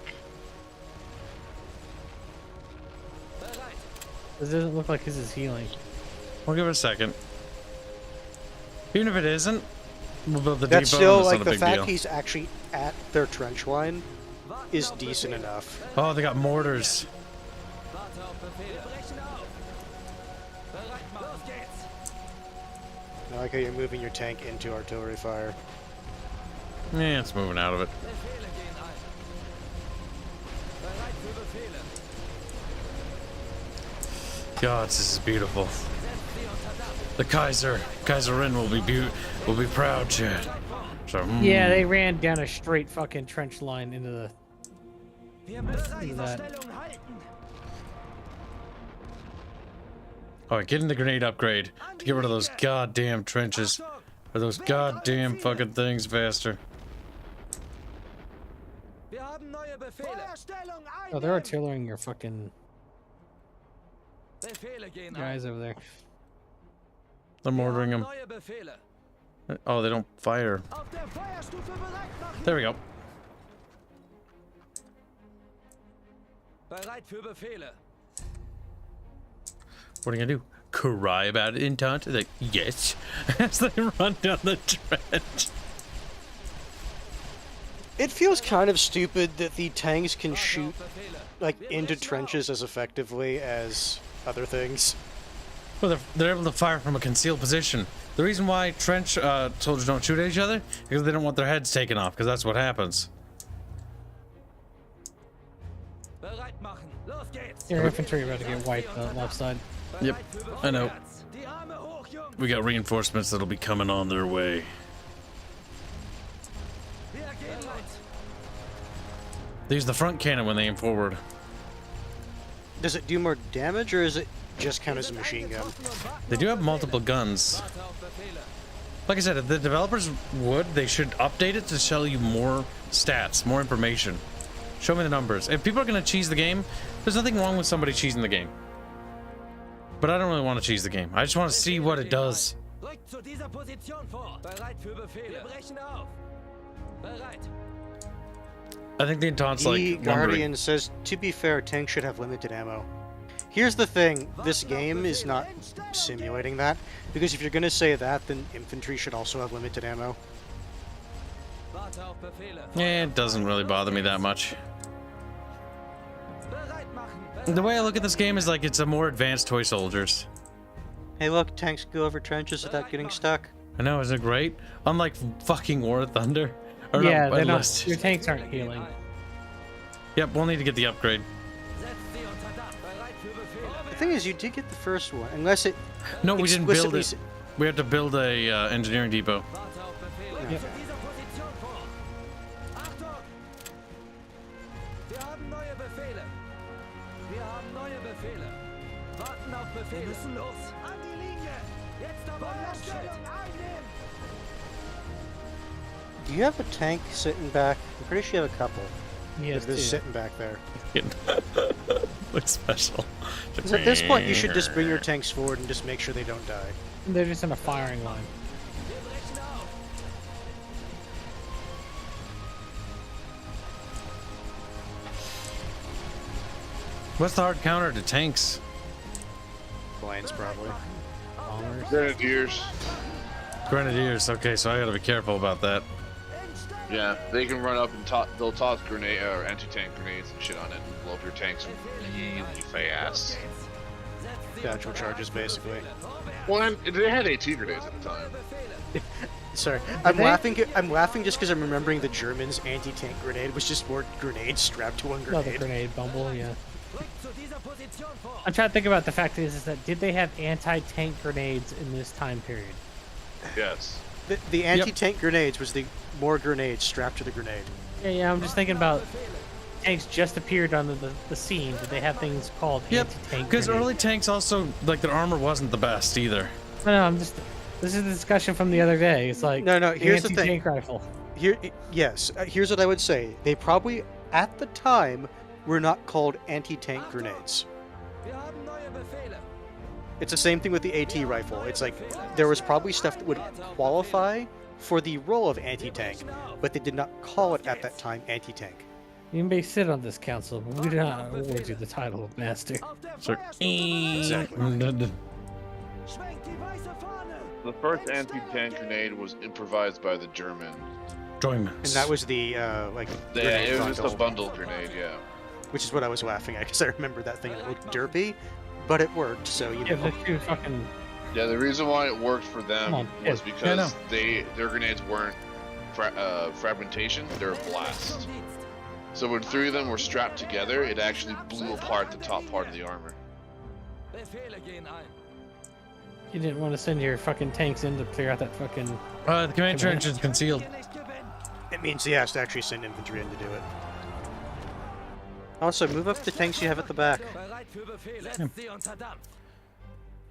It doesn't look like his is healing. We'll give it a second. Even if it isn't, we'll build the That's depot. still, And it's like, not a the big fact deal. he's actually at their trench line is decent enough. Oh, they got mortars. I like how you're moving your tank into artillery fire. Yeah, it's moving out of it. God, this is beautiful. The Kaiserin will be proud, Chad. So, Yeah, they ran down a straight fucking trench line into the. Into that. All right, get in the grenade upgrade to get rid of those goddamn trenches or those goddamn fucking things faster. Oh, they're artillerying your fucking guys over there. I'm ordering them. Oh, they don't fire. There we go. What are you gonna do? Cry about it in taunt? Like, yes. As they run down the trench. It feels kind of stupid that the tanks can shoot, like, into trenches as effectively as other things. Well, they're able to fire from a concealed position. The reason why trench soldiers don't shoot at each other is because they don't want their heads taken off, because that's what happens. Your infantry are about to get wiped on the left side. Yep, I know. We got reinforcements that'll be coming on their way. They use the front cannon when they aim forward. Does it do more damage, or is it just count as a machine gun? They do have multiple guns. Like I said, if the developers would, they should update it to show you more stats, more information. Show me the numbers. If people are going to cheese the game, there's nothing wrong with somebody cheesing the game. But I don't really want to cheese the game. I just want to see what it does. I think the Ententte's like The lumbering. Guardian says, to be fair, tanks should have limited ammo. Here's the thing, this game is not simulating that, because if you're gonna say that, then infantry should also have limited ammo. Yeah, it doesn't really bother me that much. The way I look at this game is like it's a more advanced toy soldiers. Hey look, tanks go over trenches without getting stuck. I know, isn't it great? Unlike fucking War of Thunder. Or Yeah, no, they're not. unless- Your tanks aren't healing. Yep, we'll need to get the upgrade. The thing is, you did get the first one, unless it No, we didn't build explicitly it. We had to build a engineering depot. Yep. Jetzt aber Feuerstellung einnehmen! Do you have a tank sitting back? I'm pretty sure you have a couple. Yes, They're just sitting back there. Looks special. 'Cause at this point, you should just bring your tanks forward and just make sure they don't die. They're just in a firing line. Wir brechen auf! What's the hard counter to tanks? Planes, probably. Bombers. Grenadiers. Grenadiers. Okay, so I gotta be careful about that. Yeah, they can run up and they'll toss grenade or anti-tank grenades and shit on it and blow up your tanks really fast. Natural charges, basically. Well, and they had AT grenades at the time. Sorry, I'm laughing. I'm laughing just because I'm remembering the Germans' anti-tank grenade was just more grenades strapped to one Another grenade. grenade bumble, yeah. Rückt zu dieser Position vor! I'm trying to think about the fact is that did they have anti-tank grenades in this time period? Yes. The anti-tank grenades was the more grenades strapped to the grenade. Yeah, I'm just thinking about tanks just appeared on the scene. Did they have things called Yep, anti-tank because grenades? early tanks also, like, their armor wasn't the best either. No, I'm just. This is the discussion from the other day. It's like No, here's the thing. anti-tank rifle. Here's what I would say. They probably, at the time, were not called anti-tank grenades. Wir haben neue Befehle! It's the same thing with the AT rifle. It's like there was probably stuff that would qualify for the role of anti-tank, but they did not call it at that time anti-tank. You may sit on this council, but we do not award you the title of master. Auf der Sure. Feuerstufe Exactly. schwenkt die weiße Fahne! The first anti-tank grenade was improvised by the Germans. Join And that was the like Yeah, grenade it was just a bundle, bundle grenade, yeah. which is what I was laughing at because I remember that thing. It looked derpy, but it worked. So you Yeah, know. the two fucking. Yeah, the reason why it worked for them Come on, was yeah. because no. their grenades weren't fragmentation, they were blast. So when three of them were strapped together, it actually blew apart the top part of the armor. Befehle gehen ein! You didn't want to send your fucking tanks in to clear out that fucking. The command trench is concealed. Hier nicht gewinnen! It means he has to actually send infantry in to do it. Also, move up the tanks you have at the back. Bereit für Befehle! Setzt sie unter Dampf!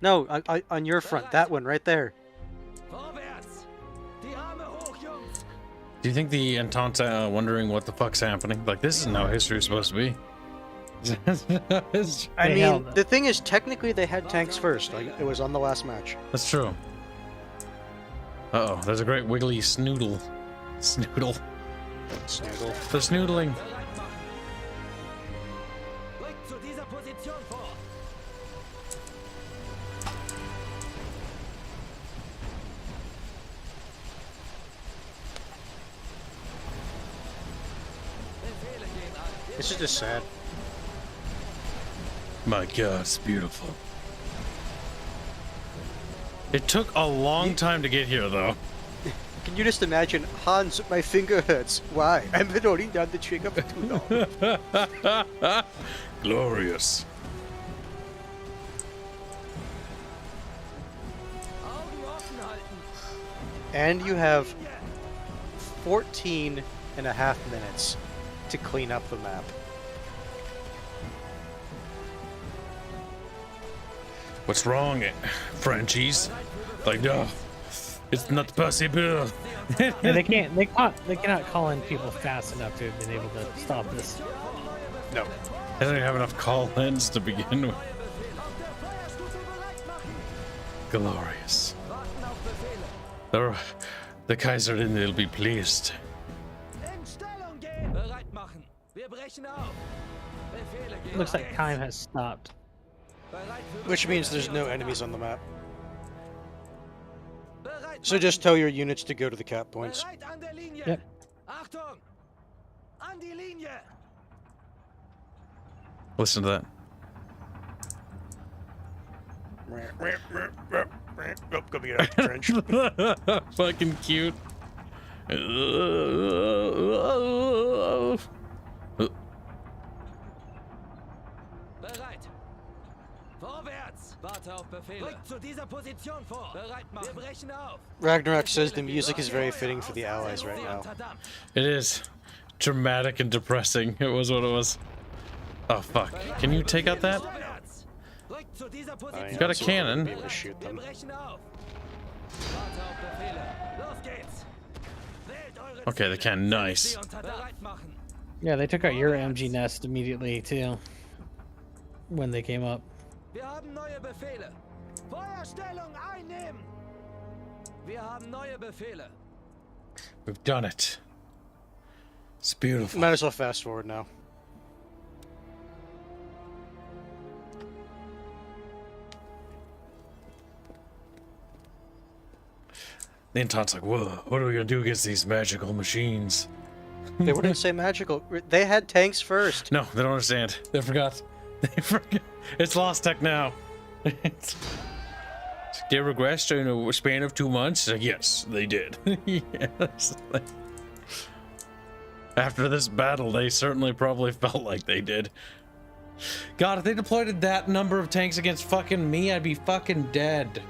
No, on your front, that one right there. Vorwärts! Die Arme hoch, Jungs! Do you think the Entente wondering what the fuck's happening? Like, this isn't how history is supposed to be. I They mean, held the thing is, technically they had tanks first. Like it was on the last match. That's true. Uh-oh, there's a great wiggly snoodle. Snoodle. Snuggle. They're snoodling. Bereit machen! Rückt zu dieser Position vor! Befehle gehen ein! This is just sad. My god, it's beautiful. It took a long time to get here, though. Can you just imagine, Hans, my finger hurts. Why? I've been holding down the trigger for too long. Glorious. Augen offen halten! And you have 14 and a half minutes to clean up the map. What's wrong, Frenchies? Like, no, it's not possible. Yeah, they cannot call in people fast enough to have been able to stop this. No. They don't have enough call-ins to begin with. Auf der Feuerstufe bereit machen! Glorious. Warten auf Befehle! The Kaiserin will be pleased. In Stellung gehen! Bereit machen! Wir brechen auf! Befehle gehen Looks like ein! time has stopped. Bereit für Which means Befehle. there's no enemies on the map. Bereit So just tell your units to go to the cap points. Bereit an der Linie! Yep. Achtung! An die Linie! Listen to that. Oh, go get out the trench. Fucking cute. Bereit! Vorwärts! Warte auf Befehle! Rückt zu dieser Position vor! Bereit machen! Wir brechen auf! Ragnarok says the music is very fitting for the allies right now. Unter Dampf! It is dramatic and depressing. It was what it was. Oh fuck. Can you take out that? Vorwärts! Rückt zu dieser I Position. He's got a so cannon. Be able to shoot Wir them. brechen auf. Warte auf Befehle. Los geht's. Wählt eure Okay, the Ziele. cannon, nice. Sie unter Bereit machen. Yeah, they took out your MG nest immediately too. When they came up. Wir haben neue Befehle. Feuerstellung einnehmen. Wir haben neue Befehle. We've done it. It's beautiful. Might as well fast forward now. The Ententte's like, whoa, what are we gonna do against these magical machines? They wouldn't say magical. They had tanks first. No, they don't understand. They forgot. They forgot. It's lost tech now. They regressed in a span of 2 months? Yes, they did. Yes. After this battle, they certainly probably felt like they did. God, if they deployed that number of tanks against fucking me, I'd be fucking dead.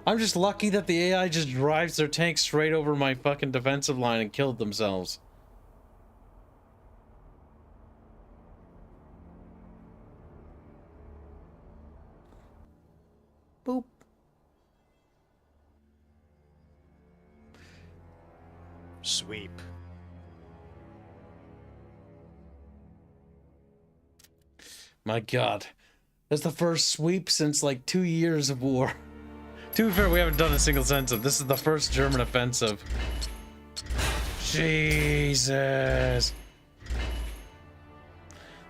I'm just lucky that the AI just drives their tanks straight over my fucking defensive line and killed themselves. Boop. Sweep. My God. That's the first sweep since like 2 years of war. To be fair, we haven't done a single offensive. This is the first German offensive. Jesus.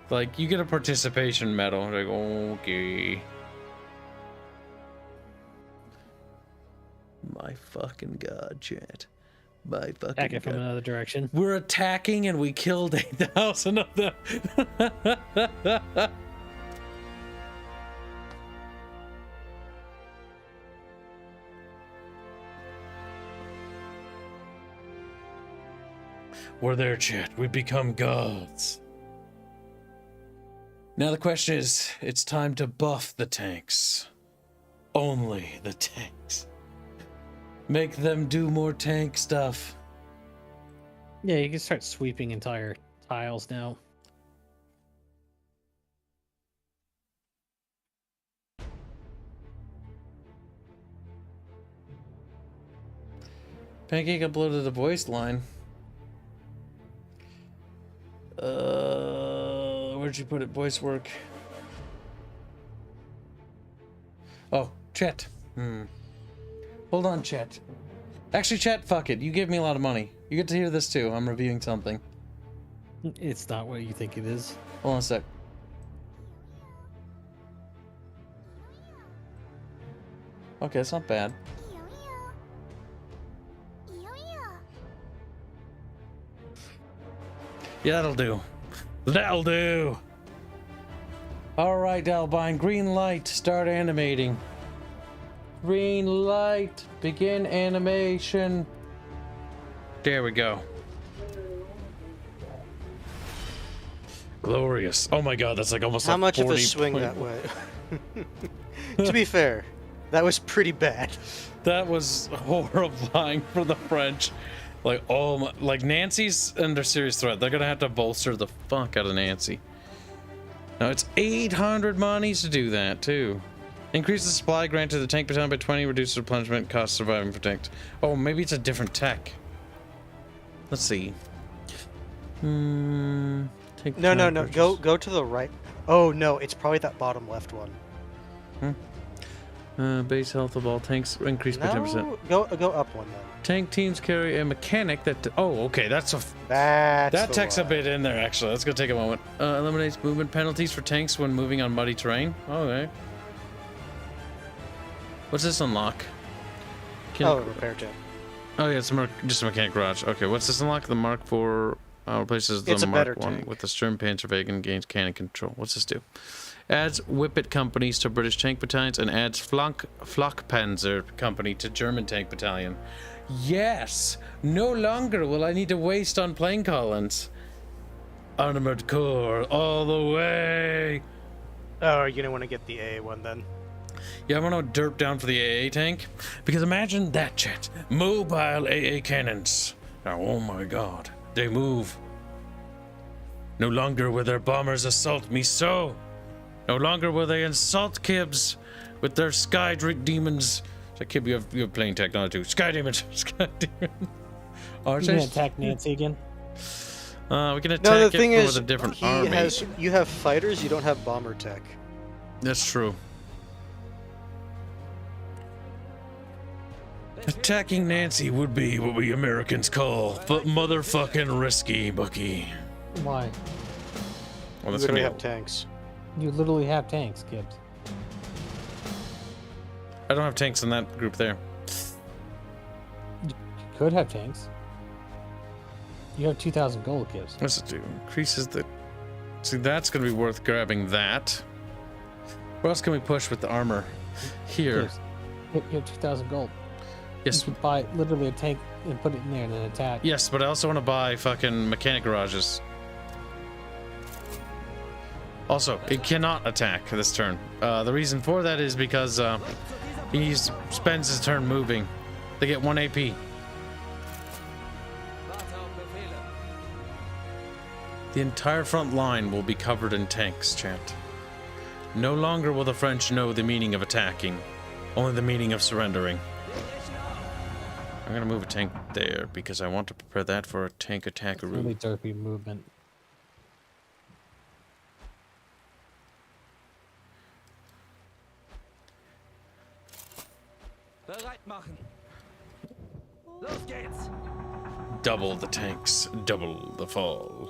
Like, you get a participation medal. Like, okay. My fucking God, chat. My fucking Attack it from God. another direction. We're attacking and we killed 8,000 of them. We're there, chat. We become gods. Now the question is, it's time to buff the tanks. Only the tanks. Make them do more tank stuff. Yeah, you can start sweeping entire tiles now. Pancake uploaded a voice line. Where'd you put it? Voice work. Oh, chat. Hold on, chat. Actually, chat, fuck it. You gave me a lot of money. You get to hear this too. I'm reviewing something. It's not what you think it is. Hold on a sec. Okay, it's not bad. Yeah, that'll do. That'll do. All right, Albine. Green light. Start animating. Green light. Begin animation. There we go. Glorious. Oh my God, that's like almost How a much of a 40 swing point- that way? To be fair, that was pretty bad. That was horrifying for the French. Like, oh my, like Nancy's under serious threat. They're gonna have to bolster the fuck out of Nancy. Now it's 800 monies to do that too. Increase the supply granted to the tank battalion by 20. Reduce replenishment cost. Survive and protect. Oh, maybe it's a different tech. Let's see. Take No, no, time no. purchase. Go to the right. Oh no, it's probably that bottom left one. Base health of all tanks increased by 10%. No, go up one then. Tank teams carry a mechanic that. Oh, okay. That's a. That's That the tech's a one. bit in there, actually. That's gonna take a moment. Eliminates movement penalties for tanks when moving on muddy terrain. Okay. What's this unlock? Oh, repair tech. Oh yeah, it's just a mechanic garage. Okay, what's this unlock? The Mark 4 replaces the It's a Mark better 1 tank. with the Sturm Panzerwagen, gains cannon control. What's this do? Adds Whippet companies to British tank battalions and adds Flakpanzer company to German tank battalion. Yes! No longer will I need to waste on plane columns. Armored core all the way. Oh, you're gonna want to get the AA one then. Yeah, I'm gonna derp down for the AA tank. Because imagine that, chat. Mobile AA cannons. Now, oh my God. They move. No longer will their bombers assault me so. No longer will they insult Kibs with their sky demons. So Kib, you have plane technology too. Sky demons. Sky demons. You can attack Nancy again. We can attack No, the thing it is, with a different army. you have fighters, you don't have bomber tech. That's true. Attacking Nancy would be what we Americans call but motherfucking risky, Bucky. Why? Well, You that's literally gonna have be. tanks. You literally have tanks, Kibs. I don't have tanks in that group there. You could have tanks. You have 2,000 gold, Kibs. What's it do? Increases the. See, that's gonna be worth grabbing that. What else can we push with the armor? Here. Kibs, you have 2,000 gold. Yes. You could buy literally a tank and put it in there and then attack. Yes, but I also want to buy fucking mechanic garages. Also, it cannot attack this turn. The reason for that is because he spends his turn moving. They get 1 AP. Warte auf Befehle. The entire front line will be covered in tanks, chat. No longer will the French know the meaning of attacking, only the meaning of surrendering. I'm gonna move a tank there because I want to prepare that for a tank attackaroo. Really derpy movement. Bereit machen. Los geht's. Double the tanks, double the fall.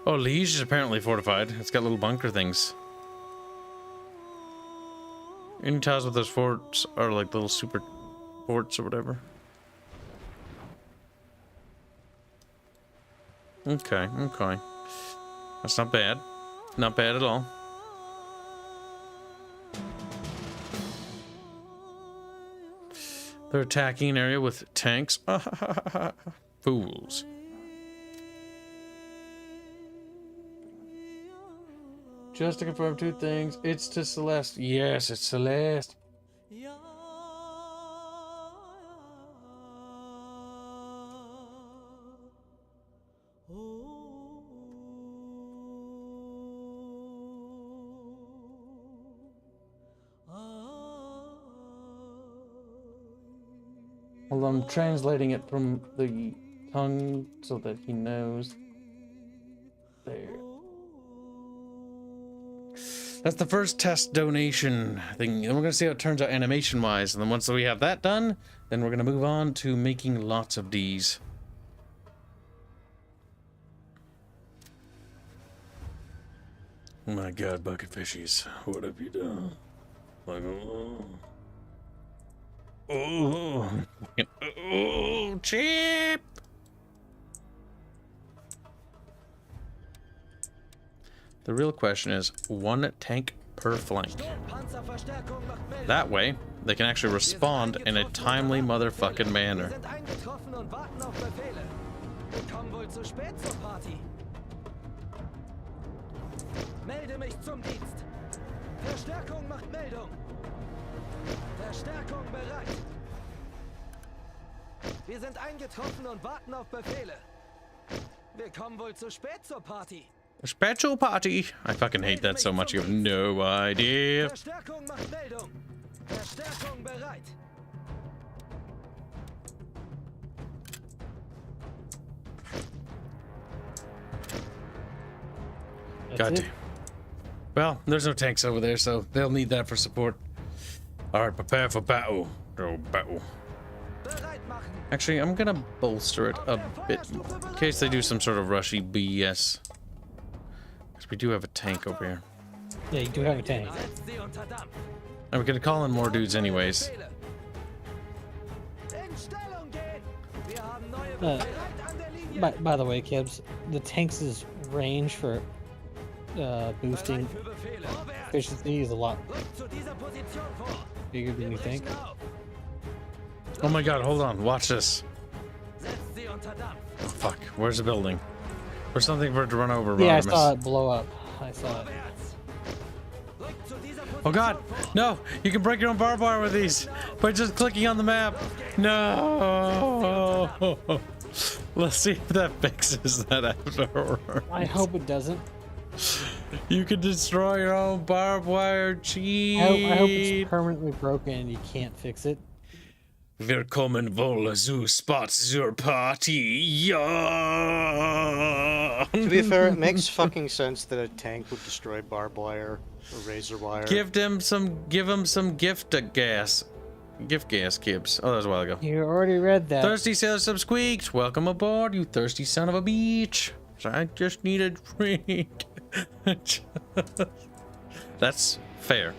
Oh, Liege is apparently fortified. It's got little bunker things. Any tiles with those forts are like little super forts or whatever. Okay, okay. That's not bad. Not bad at all. They're attacking an area with tanks. Fools. Just to confirm 2 things. It's to Celeste. Yes, it's Celeste. Well, I'm translating it from the tongue so that he knows. There. That's the first test donation thing. And we're gonna see how it turns out animation-wise. And then once we have that done, then we're gonna move on to making lots of Ds. Oh my God, bucket fishies, what have you done? Like, oh, cheap. The real question is 1 tank per flank. Panzerverstärkung macht Meldung. That way, they can actually respond in a timely motherfucking Wir manner. sind eingetroffen und warten auf Befehle. Wir kommen wohl zu spät zur Party. Melde mich zum Dienst. Verstärkung macht Meldung. Verstärkung bereit. Wir sind eingetroffen und warten auf Befehle. Wir kommen wohl zu spät zur Party. A special party. I fucking hate that so much. You have no idea. Verstärkung macht Meldung. Verstärkung bereit. God it? damn. Well, there's no tanks over there, so they'll need that for support. Alright, prepare for battle. Oh, battle. Bereit machen. Actually, I'm gonna bolster it a bit in case they do some sort of rushy BS. Because we do have a tank over here. Yeah, you do have a tank. Setzt sie unter Dampf. And we're gonna call in more dudes anyways. Befehle. In Stellung gehen. Wir haben neue Uh, Befehle. Bereit an der Linie. By the way, Kibs, the tanks' range for boosting Bereit für Befehle. Vorwärts. efficiency is a lot Rückt zu dieser Position vor. bigger than you think. Brechen auf. Oh my god, hold on, watch this. Setzt sie unter Dampf. Oh fuck, where's the building? There's something for it to run over, Yeah, I Rodimus. saw it blow up. I saw it. Vorwärts. Rückt zu dieser Position Oh god, vor. no! You can break your own barbed wire with these by just clicking on the map. No! Let's see if that fixes that after. I hope it doesn't. You can destroy your own barbed wire. Cheat. I hope it's permanently broken and you can't fix it. Willkommen wohl zu Spot zur Party. Ja. To be fair, it makes fucking sense that a tank would destroy barbed wire or razor wire. Give him some gift gas. Gift gas, Kibs. Oh, that was a while ago. You already read that. Thirsty Sailor Subsqueaked. Welcome aboard, you thirsty son of a bitch. I just need a drink. That's fair.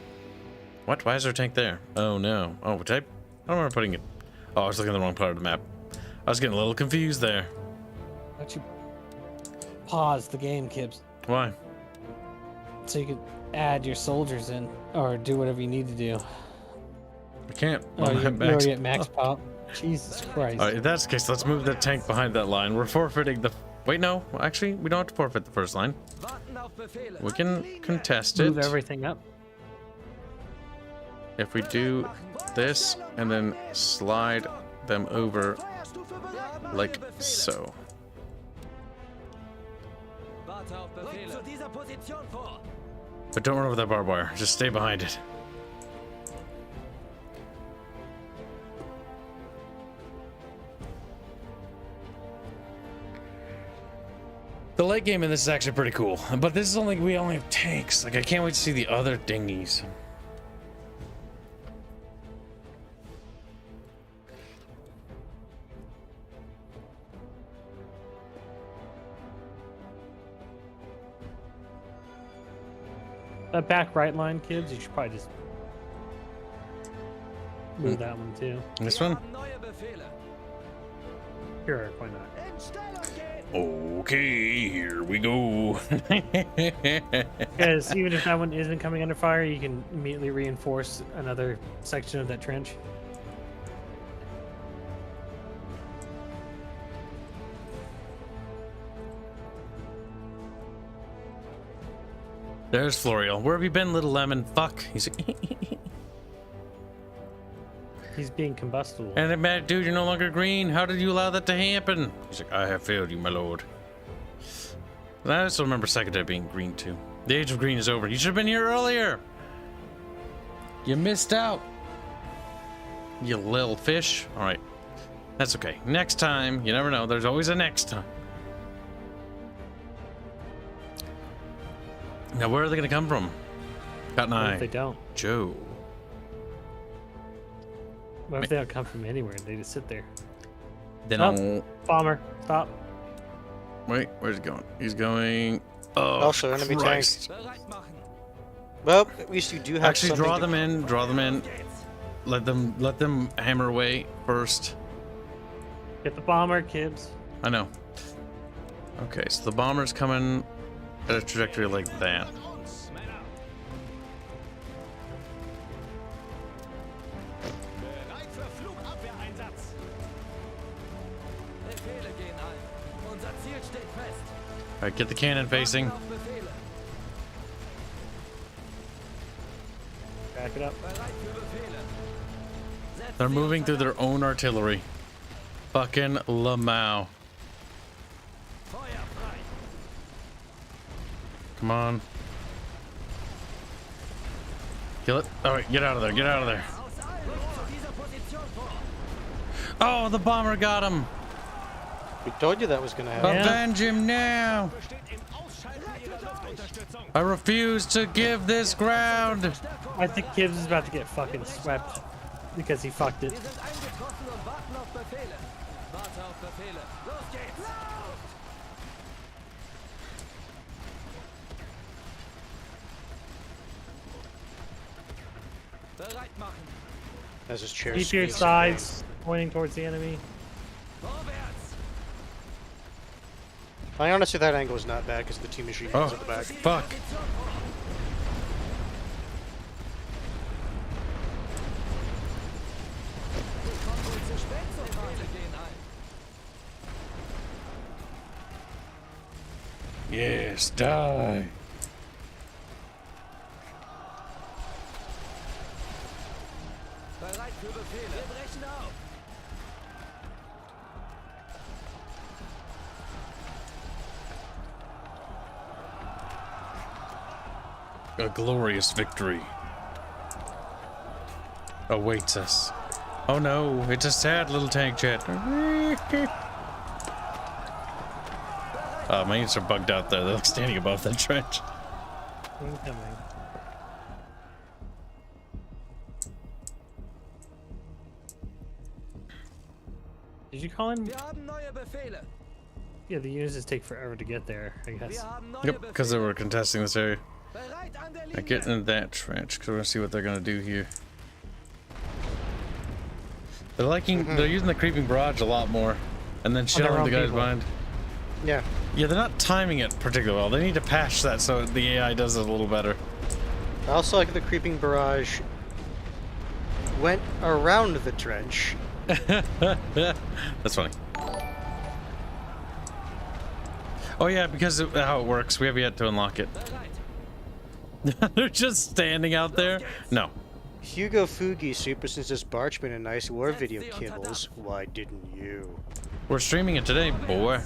What? Why is there a tank there? Oh no. Oh, I don't remember putting it. Oh, I was looking at the wrong part of the map. I was getting a little confused there. Why don't you pause the game, Kibs, Why? so you can add your soldiers in or do whatever you need to do. I can't. Oh, I'm you're max- already at max pop. Jesus Christ. Alright, in that case, let's move the tank behind that line. We're forfeiting the... Wait, no. Actually, we don't have to forfeit the first line. Warten auf Befehle. We can contest it. Move everything up. If we do this and then slide them over Feuerstufe bereit. like so. Warte auf Befehle. Zu dieser Position vor. But don't run over that barbed wire. Just stay behind it. The late game in this is actually pretty cool, but this is only we only have tanks. Like I can't wait to see the other dinghies. That back right line, Kibs, you should probably just move that one too. This Wir one? haben neue Befehle. Sure, why not? In Stellung gehen. Okay, here we go. Because even if that one isn't coming under fire, you can immediately reinforce another section of that trench. There's Florial. Where have you been, little lemon? Fuck. He's He's being combustible. and mad dude, you're no longer green. How did you allow that to happen? He's like, I have failed you, my lord. I also remember Secretary being green too. The age of green is over. You should have been here earlier. You missed out. You little fish. All right. That's okay. Next time, you never know. There's always a next time. Now, where are they going to come from? Got an What if they eye. don't? Joe. What if they don't come from anywhere and they just sit there? Then Oh. I'll... Bomber, stop. Wait, where's he going? He's going... Oh, Also, enemy Christ. Bereit machen. Well, at least you do have Actually, something draw to- them in. Draw them in. Let them hammer away first. Get the bomber, Kibs. I know. Okay, so the bomber's coming at a trajectory like that. Uns, Männer. Bereit für Flugabwehreinsatz. Befehle gehen ein. Unser Ziel steht fest. All right, get the cannon facing. Auf Befehle. Back it up. Bereit für Befehle. Setzt They're sie moving unter through their own artillery. Fucking Lamau. Feuer frei. Come on. Kill it. All right, get out of there. Get out of there. Aus allen. Rückt zu dieser Position vor. Oh, the bomber got him. We told you that was gonna happen. Avenge him now. Besteht im Ausschalten ihrer Luftunterstützung. I refuse to give this ground. I think Kibs is about to get fucking swept because he fucked it. Wir sind eingetroffen und warten auf Befehle. Warte auf Befehle. Los geht's. Bereit machen. As his chair Keep your squeaks. sides pointing towards the enemy. Vorwärts. I honestly, that angle is not bad because the two machine guns Oh, at the back. fuck. Position vor. Wir kommen wohl zu spät zum Befehle gehen ein. Yes, die. Bereit für Befehle. Wir brechen auf. A glorious victory awaits us. Oh no, it's a sad little tank chat. My units are bugged out there. They're like standing above that trench. Incoming. Did you call in? Wir haben neue Befehle. Yeah, the units just take forever to get there, I Wir guess. haben neue Yep, because they Befehle. were contesting this area. Bereit an der I get Linie. into that trench because we're gonna see what they're gonna do here. They're using the creeping barrage a lot more, and then shelling own the guys people. behind. Yeah. Yeah, they're not timing it particularly well. They need to patch that so the AI does it a little better. I also like the creeping barrage went around the trench. That's funny. Oh yeah, because of how it works, we have yet to unlock it. Bereit. They're just standing out there. No. Hugo Fugi super sends this Barchman a nice war video, Kibbles. Why didn't you? We're streaming it today, boy.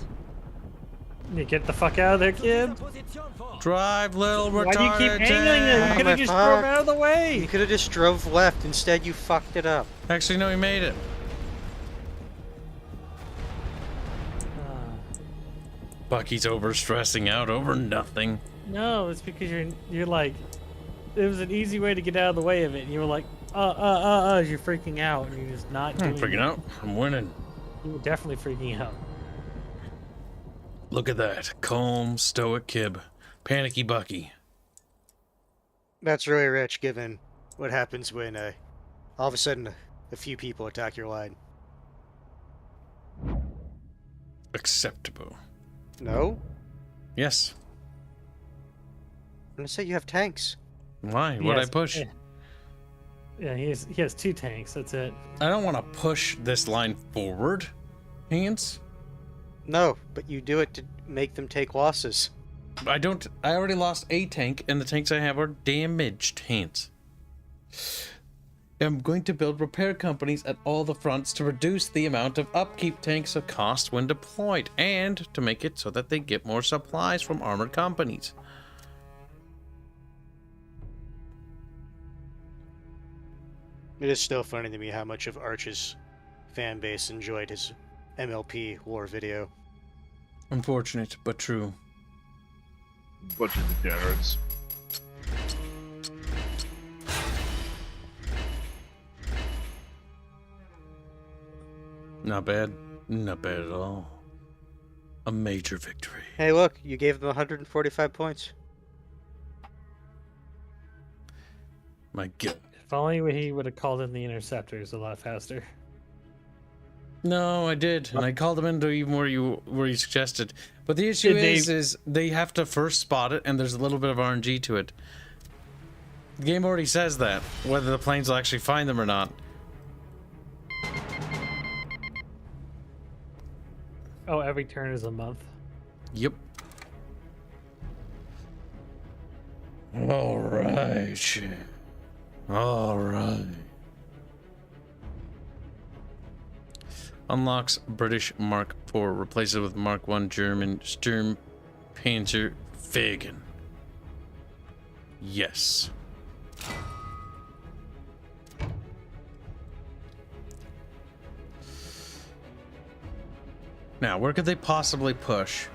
You get the fuck out of there, kid. Position vor. Drive, little retarded. Why do you keep angling it? You Oh could my have just fuck. drove out of the You way. could have just drove left. Instead, you fucked it up. Actually, no, he made it. Bucky's over stressing out over nothing. No, it's because you're like, it was an easy way to get out of the way of it, and you were like, you're freaking out, and you're just not doing I'm freaking it. out. I'm winning. You were definitely freaking out. Look at that. Calm, stoic Kib. Panicky Bucky. That's really rich, given what happens when all of a sudden a few people attack your line. Acceptable. No? Yes. I'm gonna say you have tanks. Why? What'd I Yes, push? Yeah, he has 2 tanks. That's it. I don't want to push this line forward, Hanse. No, but you do it to make them take losses. I already lost a tank, and the tanks I have are damaged, Hanse. I'm going to build repair companies at all the fronts to reduce the amount of upkeep tanks of cost when deployed, and to make it so that they get more supplies from armored companies. It is still funny to me how much of Arch's fan base enjoyed his MLP war video. Unfortunate, but true. Bunch of degenerates. Not bad. Not bad at all. A major victory. Hey, look, you gave them 145 points. My God. If only he would have called in the interceptors a lot faster. No, I did, and I called them into even where you suggested. But the issue is they have to first spot it, and there's a little bit of RNG to it. The game already says that, whether the planes will actually find them or not. Oh, every turn is a month. Yep. All right. All right. Unlocks British Mark IV. Replaces it with Mark I German Sturmpanzer Wagen. Yes. Now, where could they possibly push?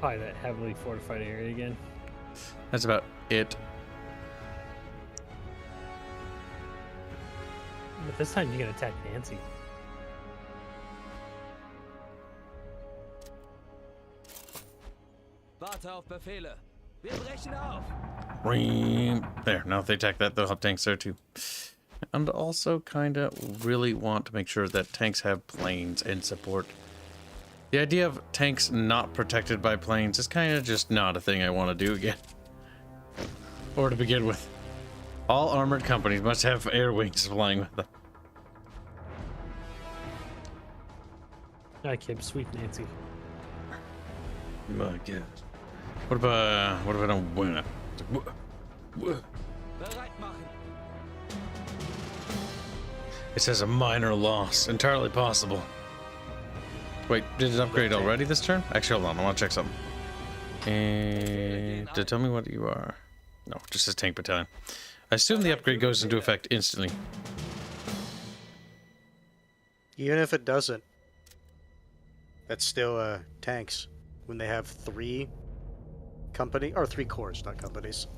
Probably that heavily fortified area again. That's about it. But this time you can attack Nancy. Warte auf Befehle. Wir brechen auf. There, now if they attack that, they'll have tanks there too. And also kind of really want to make sure that tanks have planes and support. The idea of tanks not protected by planes is kind of just not a thing I want to do again. Or to begin with. All armored companies must have air wings flying with them. I keep sweet Nancy. My God. What if I don't win it? Bereit machen. It says a minor loss. Entirely possible. Wait, did it upgrade already this turn? Actually, hold on. I want to check something. And tell me what you are. No, just says tank battalion. I assume the upgrade goes into effect instantly. Even if it doesn't, that's still tanks when they have 3 corps, not companies.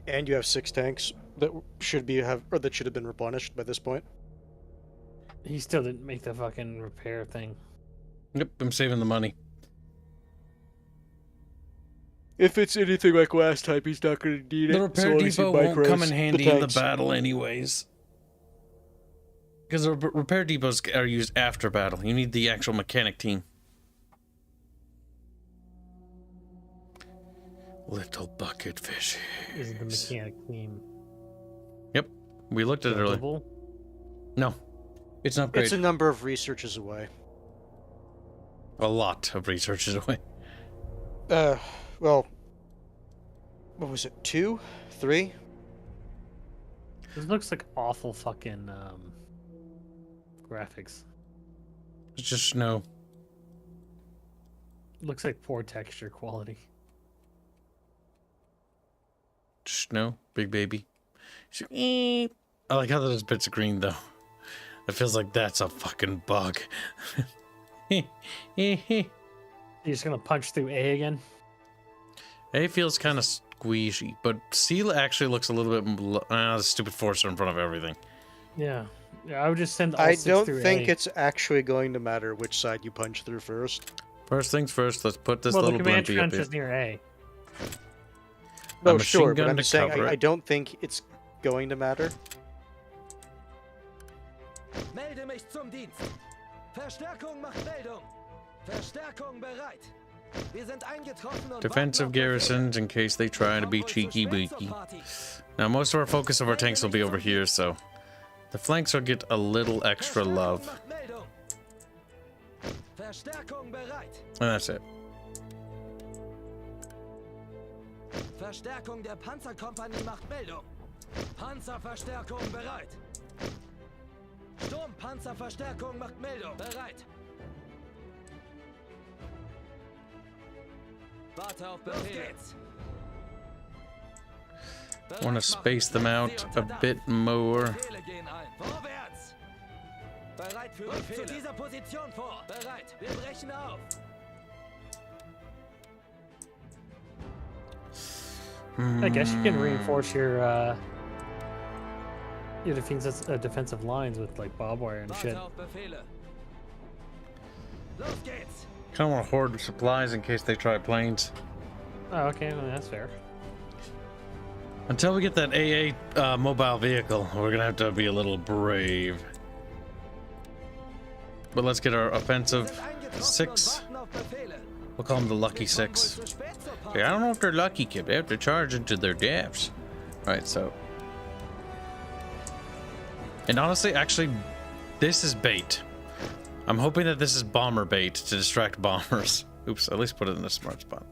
And you have 6 tanks that should have been replenished by this point. He still didn't make the fucking repair thing. Yep, I'm saving the money. If it's anything like last time, he's not going to need it. The repair depot won't come in handy in the battle anyways. Because the repair depots are used after battle. You need the actual mechanic team. Little bucket fish. Is the mechanic team? Yep, we looked at it earlier. buildable? No, it's an upgrade. It's a number of researches away. A lot of researches away. Well, what was it? 2? 3? This looks like awful fucking graphics. It's just snow. Looks like poor texture quality. Just snow, big baby. So, I like how there's bits of green though. It feels like that's a fucking bug. You're just gonna punch through A again? A feels kind of squeezy, but C actually looks a little bit. The stupid forcer in front of everything. Yeah. Yeah, I would just send all I 6 don't through think A. it's actually going to matter which side you punch through first. First things first, let's put this Well, the little command blimpy up trench here. is near A. A No, machine sure, but gun I'm to just saying cover it. I don't think it's going to matter. Melde mich zum Dienst. Verstärkung macht Meldung. Verstärkung bereit. Wir sind eingetroffen und Defensive garrisons in case they try to be cheeky beaky. Now most of our focus of our tanks will be over here, so the flanks will get a little extra love. Verstärkung bereit. And that's it. Verstärkung der Panzerkompanie macht Meldung. Panzerverstärkung bereit. Sturmpanzerverstärkung macht Meldung. Bereit. Warte auf Befehl. Want to space them out a bit more. Befehle gehen ein. Vorwärts. Bereit für Befehle. Zu dieser Position vor. Bereit. Wir brechen auf. I guess you can reinforce your defensive lines with like barbed wire and shit. Warte auf Befehle. Los geht's. Kind of want to hoard supplies in case they try planes. Oh, okay, well, that's fair. Until we get that AA mobile vehicle, we're gonna have to be a little brave. But let's get our offensive 6. We'll call them the Lucky 6. Okay, I don't know if they're lucky, kid. They have to charge into their depths. Alright, so. And honestly, actually, this is bait. I'm hoping that this is bomber bait to distract bombers. Oops, at least put it in a smart spot.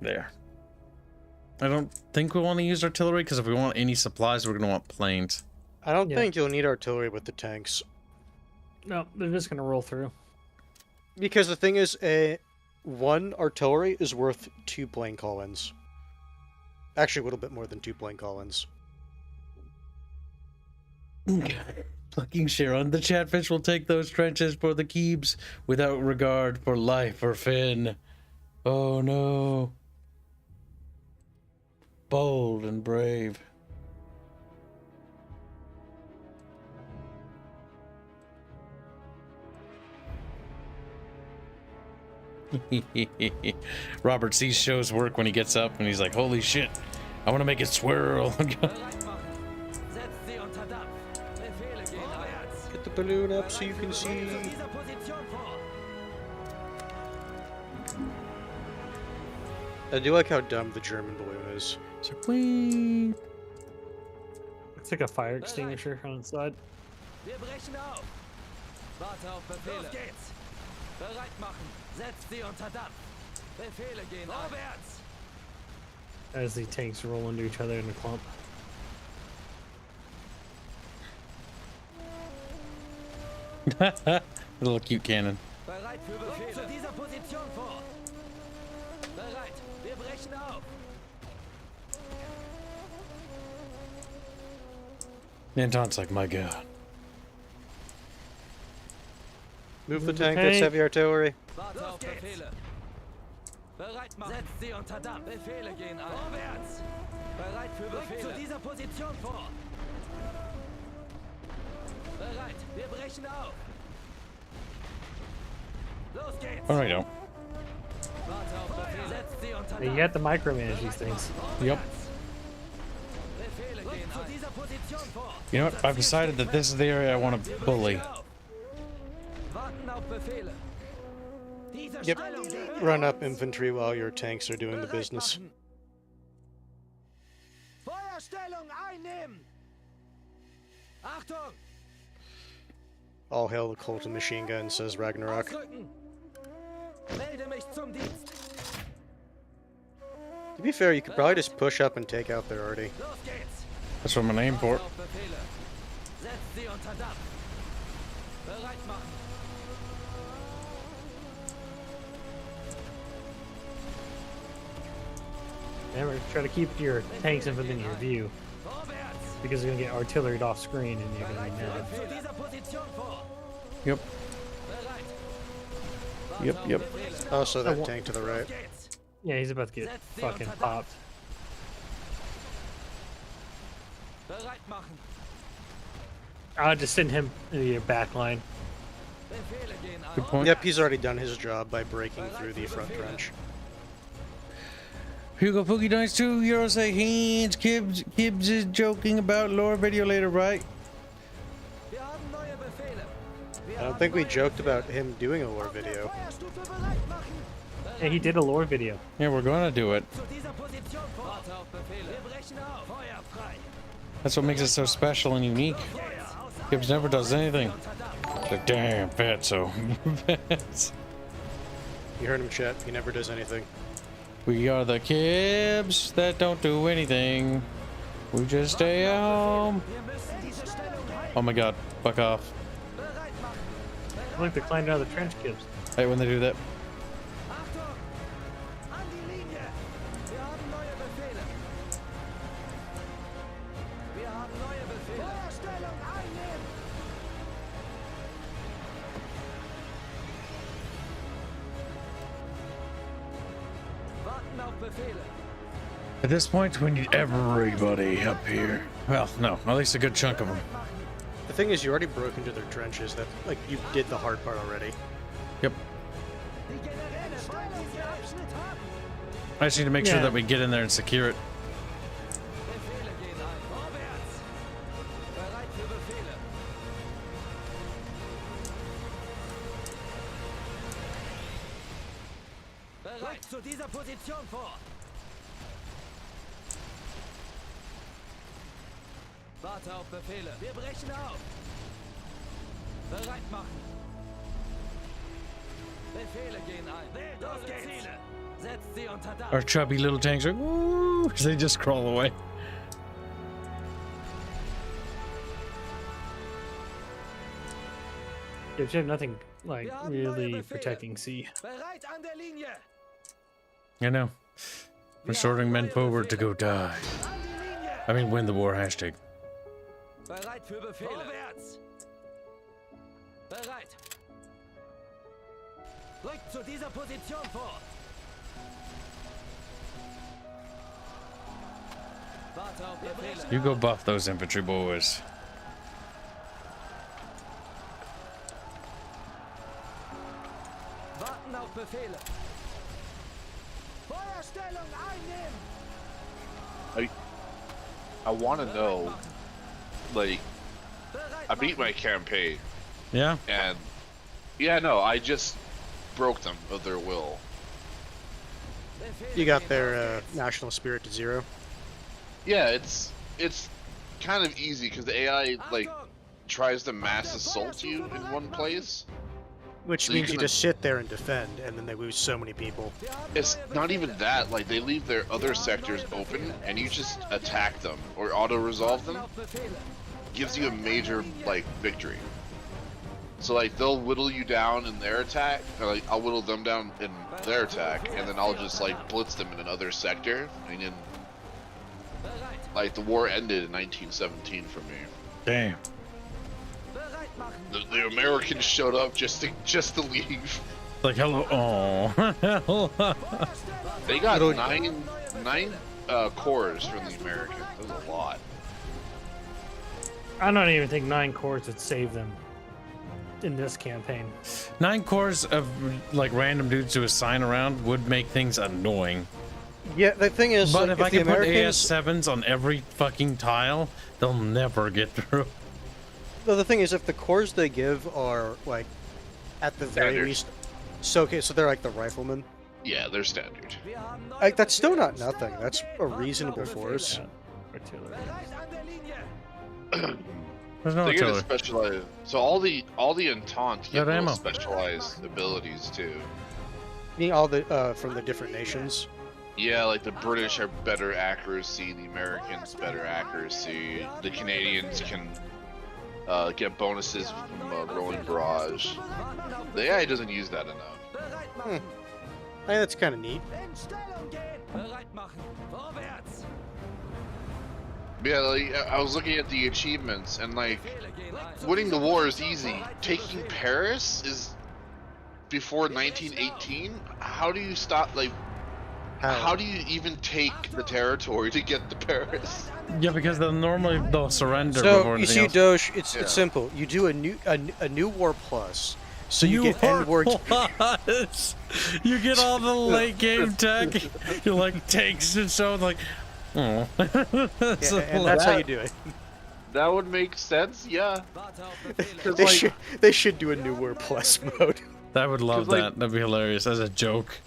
There. I don't think we want to use artillery, because if we want any supplies, we're going to want planes. I don't Yeah. think you'll need artillery with the tanks. No, they're just gonna roll through. Because the thing is, 1 artillery is worth 2 plane call-ins. Actually, a little bit more than 2 plane call-ins. Fucking Sharon, the chatfish will take those trenches for the Kibs without regard for life or Finn. Oh no. Bold and brave. Robert sees shows work when he gets up and he's like, holy shit, I want to make it swirl. Bereit machen. Setzt sie unter Dampf. Befehle gehen ein. Get the balloon up so you can Zu see. dieser Position vor. I do like how dumb the German balloon is. So, whee. It's like a fire extinguisher on the side. Wir brechen auf. Warte auf Befehle. Los geht's. Bereit machen. Setzt sie unter Dampf. Befehle gehen vorwärts. As the tanks roll into each other in a clump. Little cute cannon. Bereit für Befehle. Zu dieser Position vor. Bereit. brechen auf. Anton's like, my god. Move the tank, that's heavy artillery. Warte auf Befehle. Bereit machen. Setzt sie unter Dampf. Befehle gehen ein. Vorwärts. Bereit für Befehle. Zu dieser Position vor. Bereit. Wir brechen auf. Los geht's. All right, now. Warte auf Befehle. Setzt sie unter You Dampf. have to micromanage these things. Yep. Befehle gehen ein. Zu dieser Position vor. You know what? I've decided that this is the area I want to bully. Warten auf Befehle. Diese Yep. Stellung gehört Run up infantry while your tanks are doing the business. machen. Feuerstellung einnehmen. Achtung. All hail the Colton machine gun, says Ragnarok. Ausrücken. Melde mich zum Dienst. To be fair, you could probably just push up and take out their arty. Los geht's. That's what I'm gonna aim for. Auf Befehle. Setzt sie unter Dampf. Bereit machen. Remember, try to keep your tanks within your view, Vorwärts. because you're gonna get artillery off screen and you're gonna be mad. Zu dieser Position vor. Yep. Bereit. Yep, yep. Also, that tank to the right. Geht's. Yeah, he's about to get fucking popped. Bereit machen. I'll just send him to your back line. Befehle gehen ein. Good point. Yep, he's already done his job by breaking through the front trench. Hugo Pookie Dice 2 Euro say Hanse Kibs is joking about lore video later, right? Wir haben neue Befehle. Wir I don't haben think we neue joked Befehle. about him doing a lore video. Feuerstufe bereit machen. Yeah, he did a lore video. Yeah, we're gonna do it. Zu dieser Position vor. Warte auf Befehle. Wir brechen auf. Feuer frei. That's what makes it so special and unique. Kibs never does anything. It's like, damn, fatso. You heard him, chat. He never does anything. We are the Kibs that don't do anything. We just stay home. Wir müssen diese Stellung halten. Oh my god, fuck off. Bereit machen. Look, they're climbing out of the trench, Kibs. I hate when they do that. Achtung! An die Linie! Wir haben neue Befehle. Wir haben neue Befehle. Feuerstellung einnehmen! Warten auf Befehle. At this point, we need everybody up here. Well, no, at least a good chunk of them. The thing is, you already broke into their trenches. That, like, you did the hard part already. Yep. Die Generäle wollen diesen Abschnitt haben. I just need to make sure Yeah. that we get in there and secure it. Befehle gehen ein. Vorwärts! Bereit für Befehle. Bereit zu dieser Position vor. Warte auf Befehle. Wir brechen auf. Bereit machen. Befehle gehen ein. Los geht's. Setzt sie unter Dampf. Our chubby little tanks are woo, they just crawl away. Yeah, you have nothing, like, really protecting C. Bereit an der Linie. I know. Restoring men forward to go die. An die Linie. I mean, win the war hashtag. Bereit für Befehle. Vorwärts. Bereit. Rückt zu dieser Position vor. Warte auf Befehle. You go buff those infantry boys. Warten auf Befehle. Feuerstellung einnehmen. I want to know, like, Bereit I beat machen. my campaign, Yeah? and yeah, no, I just broke them of their will. Befehle You got gehen their vorwärts. national spirit to 0. Yeah, it's kind of easy because the AI like Achtung! tries to mass assault you in one place. Which So you means you can- just sit there and defend, and then they lose so many people. Wir haben It's neue not Befehle. even that. Like they leave their other sectors open, and you just attack them or auto resolve Warten them. auf Befehle. Gives you a major like victory. So like they'll whittle you down in their attack, or like I'll whittle them down in their attack, and then I'll just like blitz them in another sector, and then like the war ended in 1917 for me. Damn. The Americans showed up just to leave. Like, hello. Oh. They got nine cores from the Americans. That was a lot. I don't even think 9 cores would save them in this campaign. 9 cores of like random dudes to assign around would make things annoying. Yeah, the thing is, But like, if I the can put Americans, AS7s on every fucking tile, they'll never get through. the thing is, if the cores they give are like, at the very Standard. least, so okay, so they're like the riflemen. Yeah, they're standard. Like that's still not nothing. That's a reasonable force. Artillery. There's no They get a artillery. specialized. So all the Entente get Got ammo. those specialized abilities too. I mean, all the from the different nations. Yeah, like the British are better accuracy, the Americans better accuracy, the Canadians can get bonuses from rolling barrage. The AI doesn't use that enough. I think that's kind of neat. Yeah, like I was looking at the achievements, and like winning the war is easy. Taking Paris is before 1918. How do you stop? Like, how do you even take the territory to get to Paris? Yeah, because they'll surrender So before you anything see, else. Doge, it's Yeah. simple. You do a new war plus, so you get end war. Plus. You get all the late game tech. You like tanks and so like, oh. So, and that's how you do it. That would make sense, yeah. Because They should do a new war plus mode. I would love 'Cause, like- that. That'd be hilarious as a joke.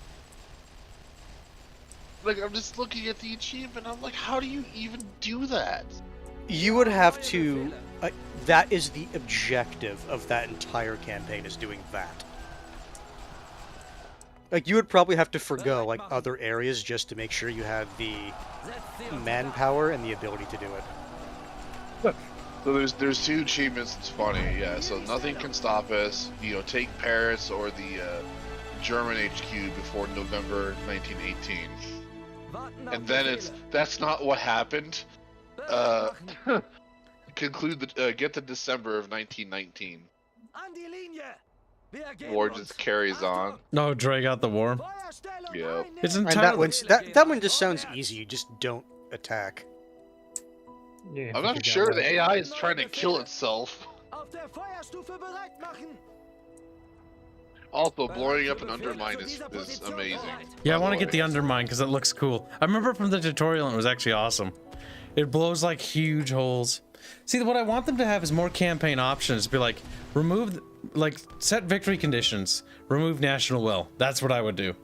like I'm just looking at the achievement. I'm like, how do you even do that? You would have to. That is the objective of that entire campaign, is doing that. Like, you would probably have to forgo like other areas just to make sure you have the manpower and the ability to do it. So there's 2 achievements. It's funny, yeah. So nothing can stop us. You know, take Paris or the German HQ before November 1918. And then that's not what happened. Get to December of 1919. War just carries on. No, drag out the war. Yeah. It's And entirely. that one just sounds easy. You just don't attack. Yeah, I'm not sure the AI is trying to kill itself. Also, blowing up an undermine is amazing. Yeah, I by want the to get the way. undermine because it looks cool. I remember from the tutorial and it was actually awesome. It blows like huge holes. See, what I want them to have is more campaign options. Be like, remove, like, set victory conditions. Remove national will. That's what I would do.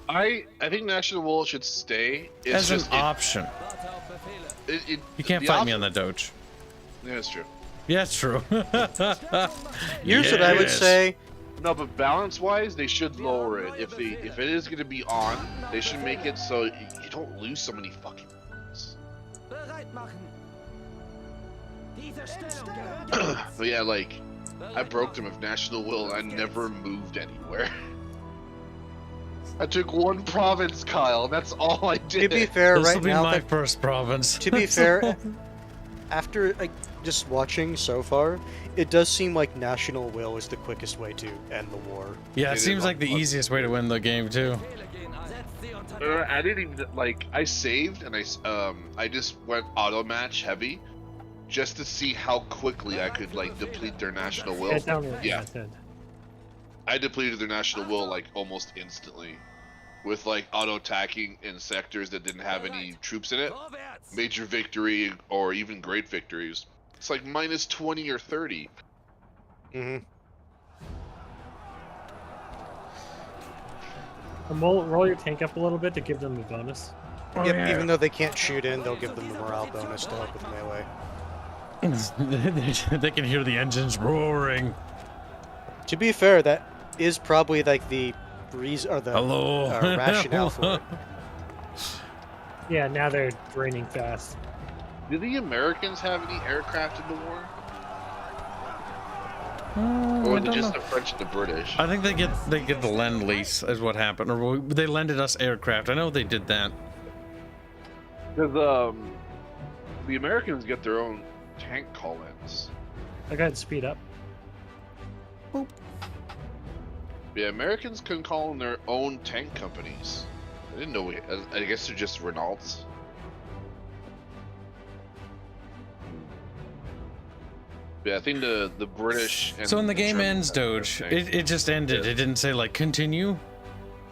I think National Will should stay. It's As an just option. it, You can't the fight me on option- that, Doge. Yeah, that's true. Yeah, it's true. Here's what I would Yes. say. No, but balance-wise, they should lower it. If it is going to be on, they should make it so you don't lose so many fucking points. But yeah, like I broke them with National Will. And I never moved anywhere. I took 1 province, Kyle. And that's all I did. To be fair, This will right be now, my first province. to be fair, after just watching so far, it does seem like National Will is the quickest way to end the war. Yeah, it It is seems like the on- easiest way to win the game too. I didn't even like. I saved and I just went auto match heavy, just to see how quickly I could like deplete their National Will. Yeah, tell me what Yeah. I said. I depleted their National Will like almost instantly, with like auto attacking in sectors that didn't have any troops in it. Major victory or even great victories. It's like minus 20 or 30. Mm-hmm. And roll your tank up a little bit to give them a bonus. Yep, even though they can't shoot in, they'll give them the morale bonus to help with melee. They can hear the engines roaring. To be fair, that is probably like the reason or the Hello. rationale for it. Yeah, now they're draining fast. Do the Americans have any aircraft in the war? Or I the, don't just know. the French and the British? I think they get the lend lease is what happened, or they lended us aircraft. I know they did that. Because the Americans get their own tank call-ins. I got speed up. Yeah, Americans can call in their own tank companies. I didn't know. I guess they're just Renaults. Yeah, I think the British. And So when the game Germans ends, have their Doge, tanks. it just ended. It didn't say like continue.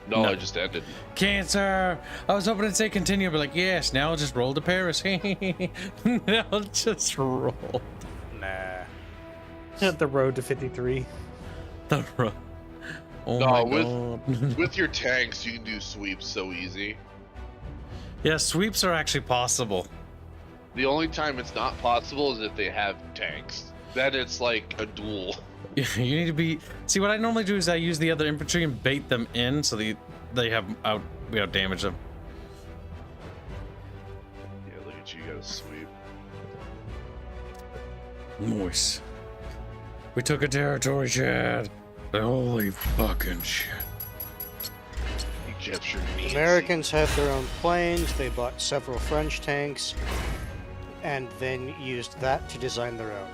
No, No. it just ended. Cancer. I was hoping it'd say continue, but like yes, now I'll just roll to Paris. Now I'll just roll Nah. The road to 53. the roll. Oh No, my with- god. With your tanks, you can do sweeps so easy. Yeah, sweeps are actually possible. The only time it's not possible is if they have tanks. Then it's like a duel. You need to be. See, what I normally do is I use the other infantry and bait them in, so we out damage them. Yeah, look at you, you got a sweep. Nice. We took a territory, Chad. Holy fucking shit. You captured me. Americans had their own planes. They bought several French tanks, and then used that to design their own.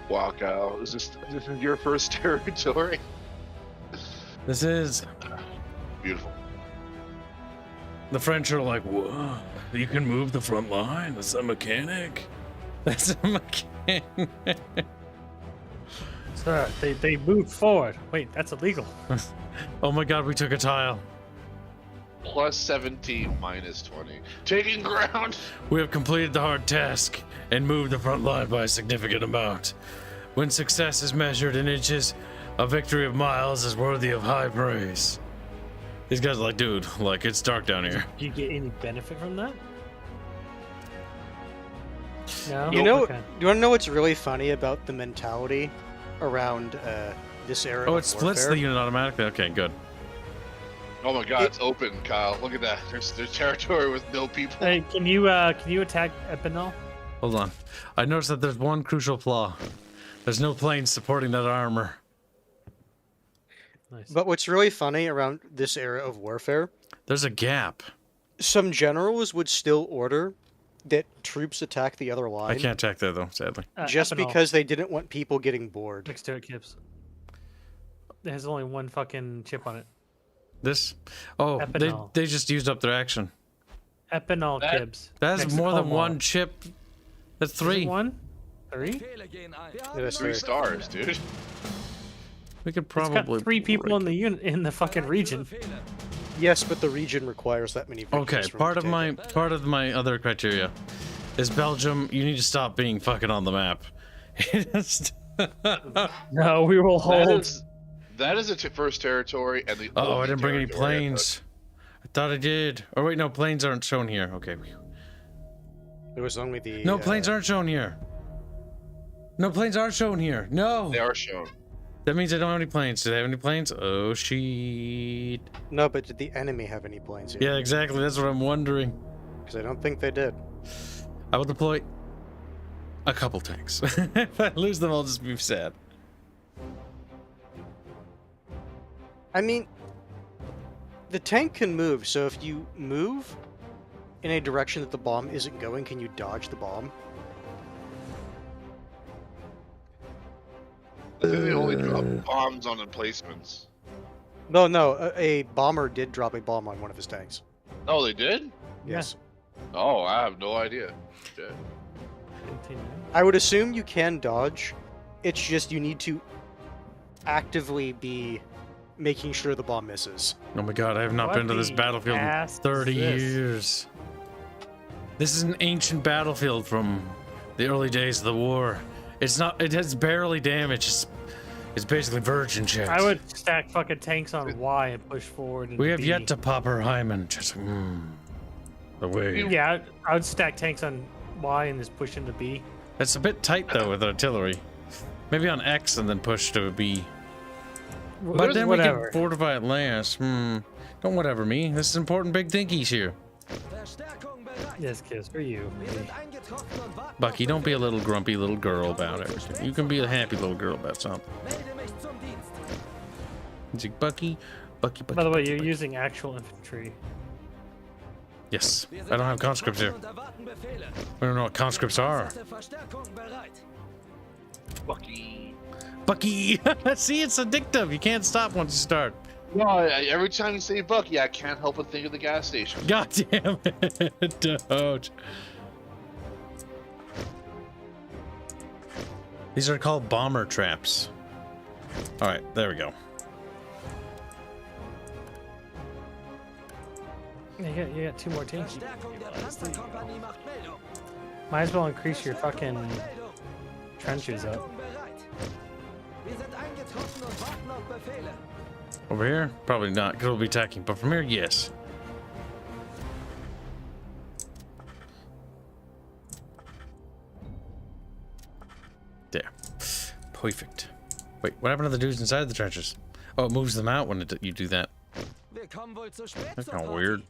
Wow, Kyle, is this is your first territory? This is. Beautiful. The French are like, whoa, you can move the front line? That's a mechanic? That's a mechanic. Sir, they moved forward. Wait, that's illegal. Oh my god, we took a tile. Plus 17, minus 20. Taking ground! We have completed the hard task and moved the front line by a significant amount. When success is measured in inches, a victory of miles is worthy of high praise. These guys are like, dude, like, it's dark down here. Do you get any benefit from that? No. You know, Okay. you want to know what's really funny about the mentality around this era Oh, of it splits warfare? the unit automatically? Okay, good. Oh my god, it's open, Kyle. Look at that. There's territory with no people. Hey, can you attack Epinal? Hold on. I noticed that there's one crucial flaw. There's no planes supporting that armor. Nice. But what's really funny around this era of warfare, There's a gap. some generals would still order that troops attack the other I line can't attack there, though, sadly. just Epinal, because they didn't want people getting bored. next to it, Kibs. It has only one fucking chip on it. This? Oh, Epinal. they just used up their action. Epinal, That- Kibs. That's Next to more than Como. one chip. That's Is it 3. one? 3? Befehle gehen ein. Yeah, that's 3 right. stars, dude. We could It's got probably 3 people in break- the unit in the fucking region. Befehle. Yes, but the region requires that many victories. Okay, for them part to of take my it. other criteria is Belgium. You need to stop being fucking on the map. No, we will hold. That is a first territory, and the Oh, I only didn't bring any territory I planes. I thought I did. Oh wait, no, planes aren't shown here. Okay. It was only the No, planes aren't shown here. No, planes aren't shown here. No. took. They are shown. That means I don't have any planes. Do they have any planes? Oh shit. No, but did the enemy have any planes here? Yeah, exactly. That's what I'm wondering. Because I don't think they did. I will deploy a couple tanks. If I lose them, I'll just be sad. I mean, the tank can move, so if you move in a direction that the bomb isn't going, can you dodge the bomb? I think they only drop bombs on emplacements. No, a bomber did drop a bomb on one of his tanks. Oh, they did? Yeah. Yes. Oh, I have no idea. Shit. Continue. I would assume you can dodge. It's just you need to actively be making sure the bomb misses. Oh my god, I have not What been to this the battlefield in ass is 30 this? years. This is an ancient battlefield from the early days of the war. It's not, it has barely damage. It's basically virgin shit. I would stack fucking tanks on Y and push forward. We into have B. yet to pop her hymen. Just, away. Yeah, I would stack tanks on Y and just push into B. It's a bit tight though with artillery. Maybe on X and then push to B. But then whatever. we can fortify it last. Don't whatever me. This is important big thinkies here. Verstärkung Yes, kiss for you. Wir sind eingetroffen und warten Bucky, auf don't be a Befehle. little grumpy little girl about everything. You can be a happy little girl about something. Melde mich zum Dienst. It's like, Bucky, Bucky. By the way, Bucky, you're Bucky. using actual infantry. Yes, Wir I sind don't have conscripts here. eingetroffen und erwarten Befehle. I don't know what conscripts are. Gepanzerte Verstärkung bereit. Bucky. Bucky! See, it's addictive. You can't stop once you start. No, every time you say Bucky, I can't help but think of the gas station. God damn it. Don't. These are called bomber traps. Alright, there we go. You got 2 more tanks. Verstärkung der Panzerkompanie macht Meldung. Might as well increase your fucking Meldung. trenches up. Verstärkung bereit. Wir sind eingetroffen und warten auf Befehle. Over here? Probably not, because we'll be attacking. But from here, yes. There. Perfect. Wait, what happened to the dudes inside the trenches? Oh, it moves them out when you do that. Wir kommen wohl zu spät That's zur kind of Partie. weird.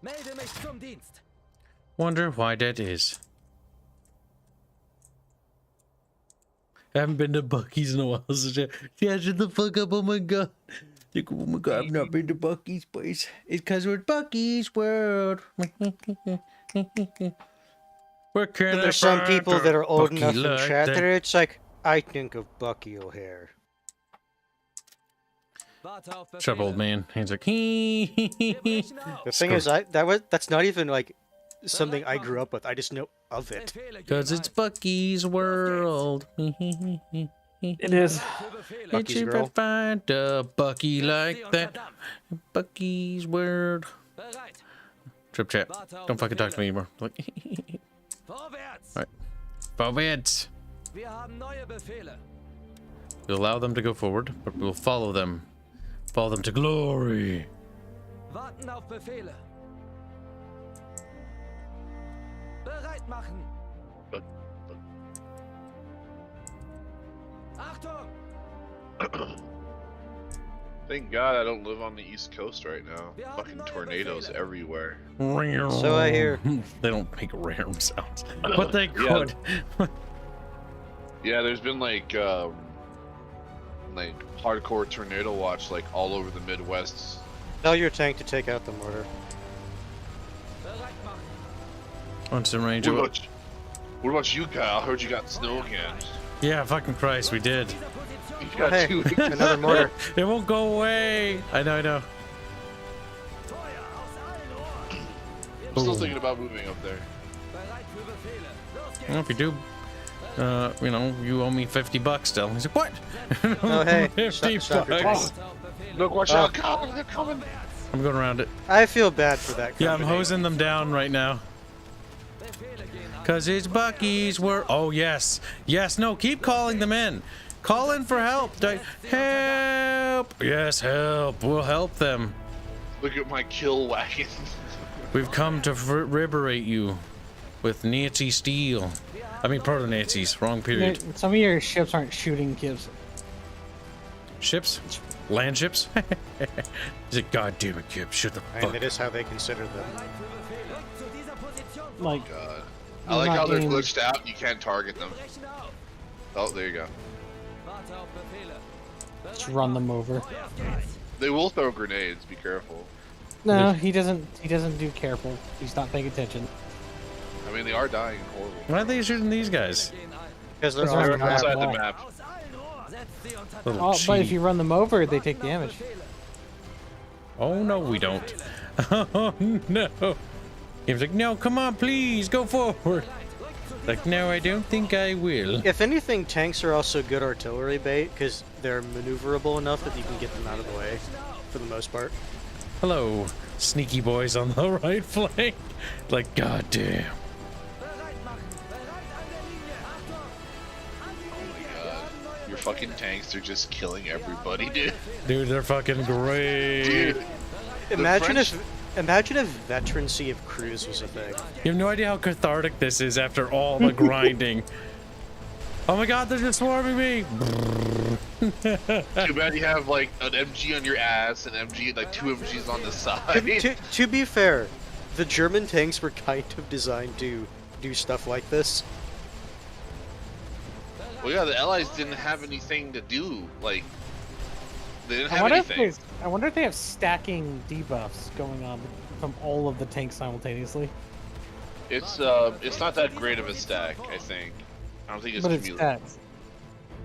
Melde mich zum Dienst. Wonder why that is. I haven't been to Bucky's in a while. So yeah, shut the fuck up. Oh my god. Like, oh my god, I've not been to Bucky's place. It's because we're at Bucky's World. Where can There's some find people a that are old Bucky enough in like chat that? that it's like, I think of Bucky O'Hare. Warte auf Befehle. Shut up, old man. He's like, Wir brechen auf. The thing is, that's not even like something I grew up with. I just know of it. Befehle because gehen it's ein. Bucky's World. It is. Für Befehle. It's Bucky's you girl. find a Bucky like Sie that. verdammt. Bucky's World. Bereit. Trip chat. Don't fucking talk to me anymore. Like, Vorwärts. Right. Vorwärts. Wir haben neue Befehle. We allow them to go forward, but we'll follow them. Follow them to glory. Warten auf Befehle. Bereit machen. Achtung! Thank God I don't live on the East Coast right now. Fucking tornadoes everywhere. So I hear. They don't make rare sounds, but they Yeah. could. Yeah, there's been like hardcore tornado watch like all over the Midwest. Tell your tank to take out the mortar. Bereit machen. Once in range. What about you, Kyle? I heard you got snow again. Yeah, fucking Christ, we did. Dieser Position. You got Hey, 2 weeks. another mortar. It won't go away. I know. Feuer aus allen Rohren. I'm still Boom. thinking about moving up there. Bereit für Befehle. Los Well, if you do, you owe me $50 still. He's like, what? Oh, hey, 50 stop your bucks. geht's. Auf Befehle. Look, watch out, Kyle! They're coming. I'm going around it. I feel bad for that Yeah, I'm company. hosing them down right now. Befehle gehen ein. Cause it's Bucky's World. Oh yes, yes. No, keep calling them in. Call in for help. Help. Yes, help. We'll help them. Look at my kill wagon. We've come to liberate you with Nazi steel. I mean, proto-Nazis. Wrong period. Some of your ships aren't shooting Kibs. Ships, land ships. He's like, God damn it, Kib, shut the And fuck it up. is how they consider them. Bereit für Befehle. Rückt zu dieser Position. Like, God. I You're like not how they're getting- glitched out. You can't target them. Brechen auf. Oh, there you go. Warte auf Befehle. just run them over. Los geht's. They will throw grenades. Be careful. No, he doesn't. He doesn't do careful. He's not paying attention. I mean, they are dying horribly. Why are they shooting these guys? Gehen ein. Because they're Those on are the map. Outside the wall. map. Aus allen Rohren. Setzt sie unter Little Oh, but if cheat. you run them over, they take Warten auf damage. Befehle. Oh no, we don't. Oh no. He was like, no, come on, please, go forward. Bereit. Rückt zu dieser Like, no, I don't think I will. If anything, tanks are also good artillery bait because they're maneuverable enough that you can get them out of the way for the most part. Hello, sneaky boys on the right flank. Like, goddamn. Bereit machen. Bereit an der Linie. Achtung. An die Linie. Wir haben neue Your Befehle. fucking tanks are just killing everybody, dude. Dude, they're fucking great. Dude, Imagine French- if veterancy of crews was a thing. You have no idea how cathartic this is after all the grinding. Oh my god, they're just swarming me. too bad you have like an MG on your ass and MG like 2 MGs on the side. To be fair, The German tanks were kind of designed to do stuff like this. Well, yeah, the Allies didn't have anything to do. Like, they didn't I have wonder anything. I wonder if they have stacking debuffs going on from all of the tanks simultaneously. It's not that great of a stack, I think. I don't think it's But it's cumulative. stacks.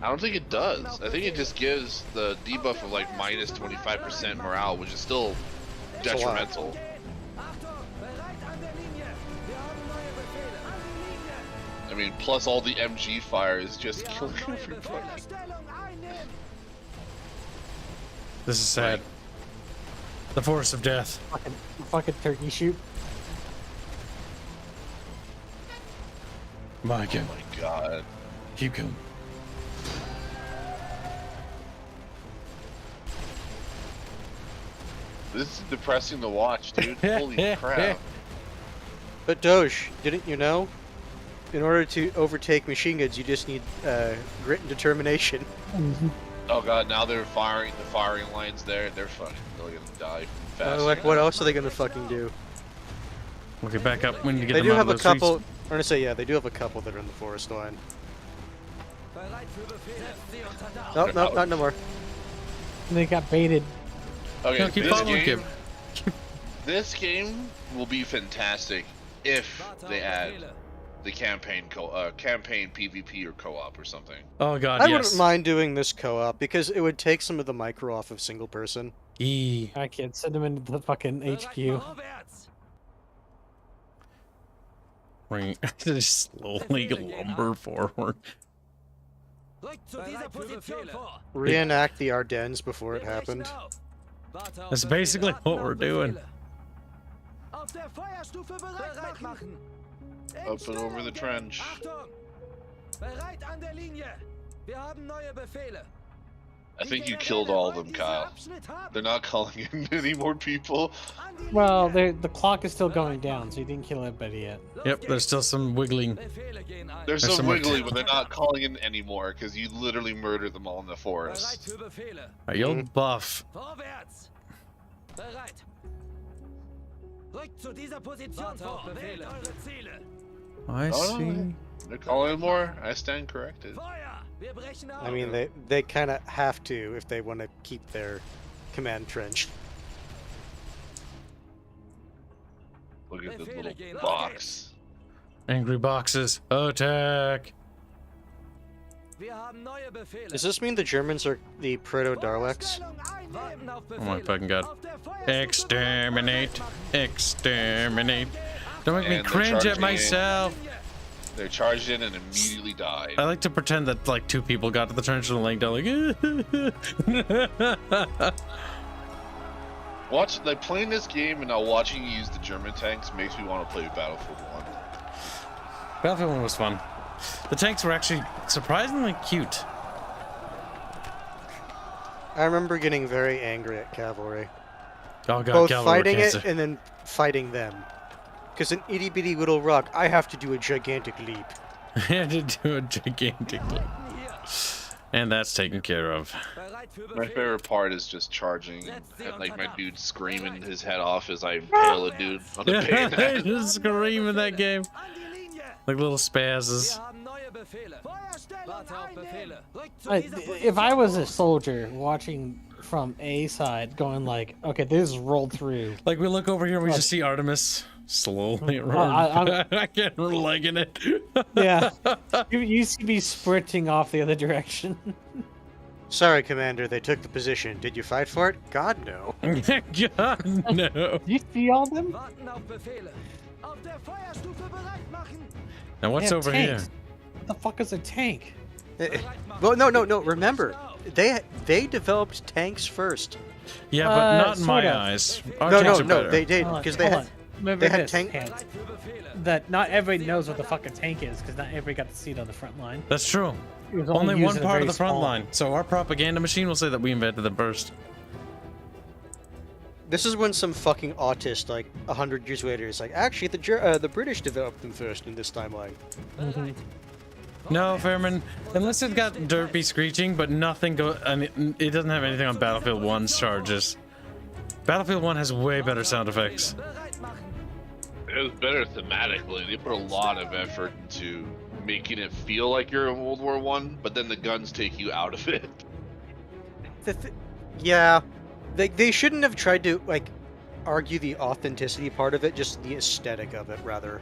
I don't think it does. I think it just gives the debuff of like minus 25% morale, which is still a lot. detrimental. Achtung, bereit an der Linie. Wir haben neue Befehle. An die Linie. I mean, plus all the MG fire is just Wir killing haben neue everybody. Befehle. Stellung einnehmen. This is sad. The force of death. Fucking turkey shoot. My God. Oh my god. Keep going. This is depressing to watch, dude. Holy crap. But Doge, didn't you know? In order to overtake machine guns, you just need grit and determination. Oh god, now they're firing the firing lines there. They're fucking gonna die fast. Like, what else are they gonna fucking do? Okay, back up when you get They them do out have of a those couple. streets. I'm gonna say, yeah, they do have a couple that are in the forest line. Bereit für Befehle. Setzt sie unter Dach. Nope, nope, not no more. They got baited. Okay, No, keep this following game, him. this game will be fantastic if they add the campaign campaign PvP or co-op or something. Oh God, I yes. wouldn't mind doing this co-op because it would take some of the micro off of single person. E. I can't send them into the fucking Bereit HQ. vorwärts. Right. Just slowly lumber forward. Rückt zu dieser Position vor. Reenact the Ardennes before it Wir brechen happened. auf. Warte auf That's Befehle. basically Warten what auf we're doing. Befehle. Auf der Feuerstufe bereit machen. Up and over the trench. Achtung! Bereit an der Linie. Wir haben neue Befehle. I think you killed all of them, Kyle. They're not calling in any more people. Well, the clock is still going down, so you didn't kill anybody yet. Yep, there's still some wiggling. Befehle gehen ein. There's There's some some more wiggly, but they're not calling in anymore because you literally murdered them all in the Bereit forest. für Befehle. Right, you'll buff. Vorwärts. Bereit. Rückt zu dieser Position vor. Wählt eure Ziele. I Oh, see. they're calling in more. I stand corrected. Feuer. Wir brechen auf. I mean, they kind of have to if they want to keep their command trench. Look at the little box. Angry boxes. Attack. Wir haben neue Befehle. Does this mean the Germans are the proto-Daleks? Feuerstellung einnehmen. Warten auf Oh my Befehle. fucking God. Auf der Feuerstufe Exterminate. bereit machen. Exterminate. Don't make me And they're cringe at charging in. myself. They charged in and immediately died. I like to pretend that like two people got to the trench and laying down like Watch, like playing this game and now watching you use the German tanks makes me want to play Battlefield 1. Battlefield 1 was fun. The tanks were actually surprisingly cute. I remember getting very angry at cavalry. Oh god, Both cavalry fighting cancer. it and then fighting them. Because an itty bitty little rock, I have to do a gigantic leap. I had to do a gigantic leap. And that's taken care of. Bereit für My Befehle. favorite part is just charging and like my dude screaming his head off as I impale a dude on the Yeah, bayonet. just scream in that game. An die Linie. Like little spazzes. Wir haben neue Befehle. Feuerstellung Warte auf einnehmen. Befehle. Rückt zu I, dieser if I was a Position. soldier watching from A side, going like, okay, this is rolled through. Like we look over here, we just see Artemis slowly I'm- I can't legging it. Yeah, you used to be sprinting off the other direction. Sorry, Commander, they took the position. Did you fight for it? God, no. God, no. You see all them? Warten auf Befehle. Auf der Feuerstufe bereit machen. Now what's They have over tanks. here? What the fuck is a tank? Well, no. Remember, they developed tanks first. Yeah, but not in my sort of. eyes. Our No, tanks are no, better. they did Hold on, because they hold had. on. Remember they had this, tank- Hanse, Bereit für Befehle. that not everybody knows what the fuck a tank is, because not everybody got to see it on the front line. That's true. It was Only used one in a part of very the front small- line. So our propaganda machine will say that we invented them first. This is when some fucking autist, like 100 years later, is like, actually, the British developed them first in this timeline. No, Fairman. Unless it got derpy screeching, but nothing go. And it doesn't have anything on Battlefield 1's charges. Battlefield 1 has way better sound effects. Bereit machen. It was better thematically. They put a lot of effort into making it feel like you're in World War One, but then the guns take you out of it. Yeah, they shouldn't have tried to like argue the authenticity part of it, just the aesthetic of it, rather.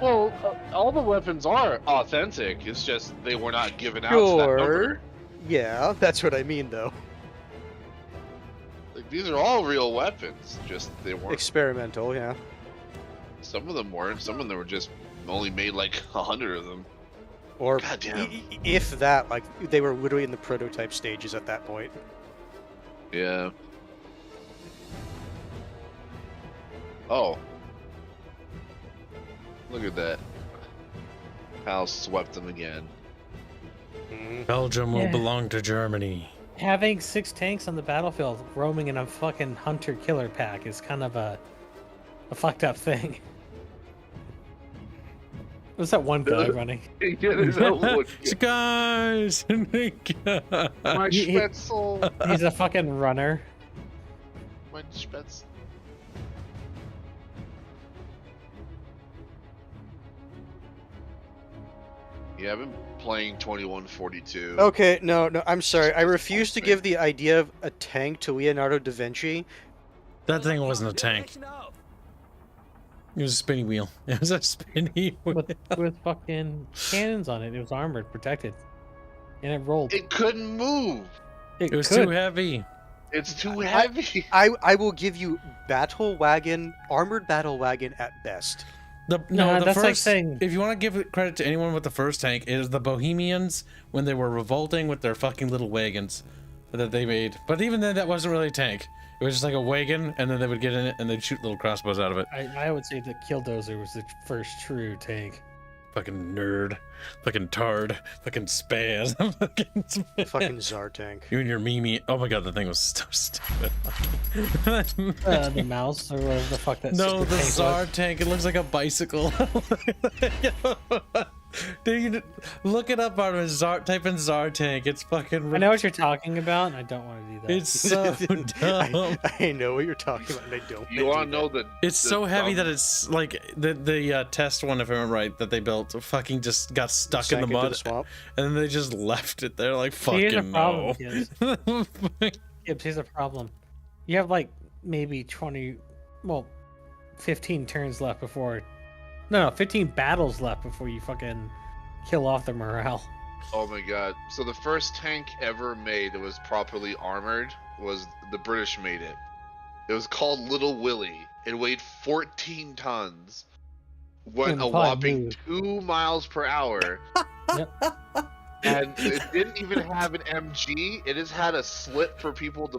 Well, all the weapons are authentic. It's just they were not given out to that number. Yeah, that's what I mean, though. Like, these are all real weapons. Just they weren't. Experimental, yeah. Some of them weren't. Some of them were just only made like 100 of them. Or Goddamn. if that, like they were literally in the prototype stages at that point. Yeah. Oh. Look at that. Hal swept them again. Belgium will Yeah. belong to Germany. Having 6 tanks on the battlefield roaming in a fucking hunter-killer pack is kind of a fucked up thing. What's that one guy running? Yeah, there's that one. Guys! My Spätzle. He's a fucking runner. My Spätzle. Yeah, I've been playing 2142. Okay, no, I'm sorry. I refuse to give the idea of a tank to Leonardo da Vinci. That thing wasn't a tank. It was a spinny wheel. It was a spinny wheel. with fucking cannons on it. It was armored, protected, and it rolled. It couldn't move. It was could. too heavy. It's too heavy. I will give you battle wagon, armored battle wagon at best. The Nah, that's first. like saying- If you want to give credit to anyone with the first tank, it is the Bohemians when they were revolting with their fucking little wagons that they made. But even then, that wasn't really a tank. It was just like a wagon, and then they would get in it and they'd shoot little crossbows out of it. I would say the Killdozer was the first true tank. Fucking nerd, fucking tard, fucking spaz, fucking spaz. Fucking Tsar tank. You and your Mimi. Oh my god, the thing was so stupid. The mouse or whatever the fuck that. No, stupid the tank was. Tsar tank. It looks like a bicycle. Dude, look it up, Armin. Type in Tsar tank. It's fucking. I know what you're talking about, and I don't want to do that. It's so dumb. I know what you're talking about, and I don't. You want to know that? It's so heavy that it's like the test one, if I remember right, that they built fucking just got stuck in the mud, swamp. and then they just left it there like Here's a fucking problem, no. Kibs, here's a problem. You have like maybe 15 turns left before. No, 15 battles left before you fucking kill off the morale. Oh my god! So the first tank ever made that was properly armored was the British made it. It was called Little Willie. It weighed 14 tons. Went And a probably whopping 2 miles per hour. Yep. And it didn't even have an MG. It just had a slit for people to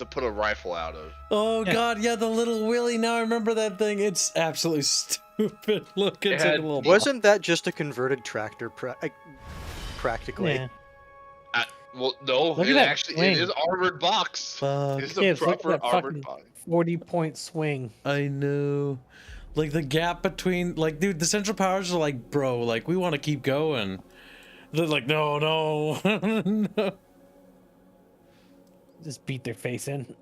put a rifle out of. Oh Yeah. god, yeah, the little Willy. Now I remember that thing. It's absolutely stupid looking. It's like a had- little. Wasn't that just a converted tractor? Practically. Yeah. Well, no, Look at it that actually wing. it is armored box. Fuck. It's a Kibs, look at proper that armored fucking box. 40-point swing. I know. Like the gap between, like, dude, the Central Powers are like, bro, like we want to keep going. They're like, no, no. Just beat their face in.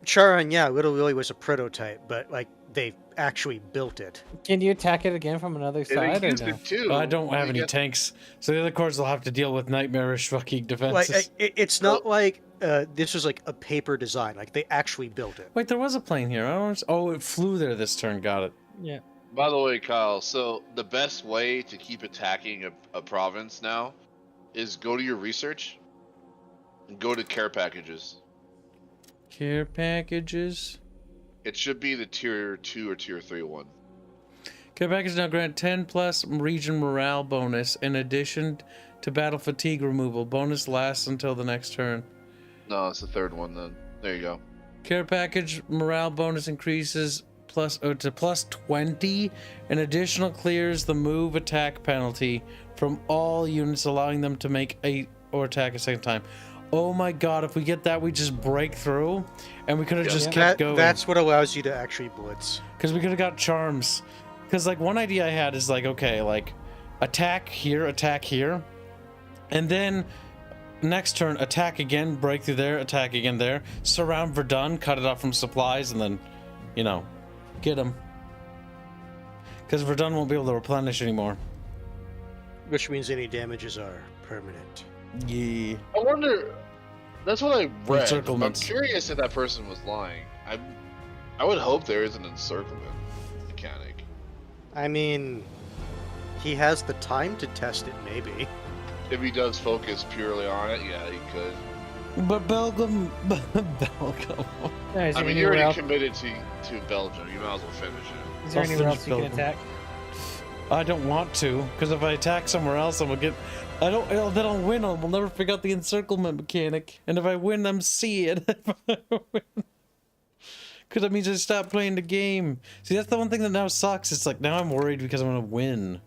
Charon, yeah, Little Willie was a prototype, but like they actually built it. Can you attack it again from another It side or accused no? it too. I don't have any Again, tanks, so the other corps will have to deal with nightmarish fucking defenses. Like it's not like this was like a paper design. Like they actually built it. Wait, there was a plane here. I don't. Oh, it flew there this turn. Got it. Yeah. By the way, Kyle, so the best way to keep attacking a province now is go to your research and go to care packages. Care packages. It should be the tier 2 or tier 3 one. Care packages now grant 10 plus region morale bonus in addition to battle fatigue removal. Bonus lasts until the next turn. No, it's the third one then. There you go. Care package morale bonus increases to plus 20 and additional clears the move attack penalty from all units, allowing them to make or attack a second time. Oh my god, if we get that, we just break through and we could have just kept going. That's what allows you to actually blitz. Because we could have got charms. Because like one idea I had is like, okay, like attack here, and then next turn attack again, break through there, attack again there, surround Verdun, cut it off from supplies, and then, you know, get them. Because Redone won't be able to replenish anymore. Which means any damages are permanent. Yeah. I wonder. That's what I read. I'm Encirclements. curious if that person was lying. I would hope there is an encirclement mechanic. I mean, he has the time to test it, maybe. If he does focus purely on it, yeah, he could. But Belgium. Belgium. Yeah, is I there mean, you're anywhere already else, committed to Belgium. You might as well finish it. is there I'll anywhere finish else you can building. attack? I don't want to, because if I attack somewhere else, I'm gonna get. I don't. Then I'll win. We'll never figure out the encirclement mechanic. And if I win, I'm seeing. Because that means I stop playing the game. See, that's the one thing that now sucks. It's like now I'm worried because I'm gonna win.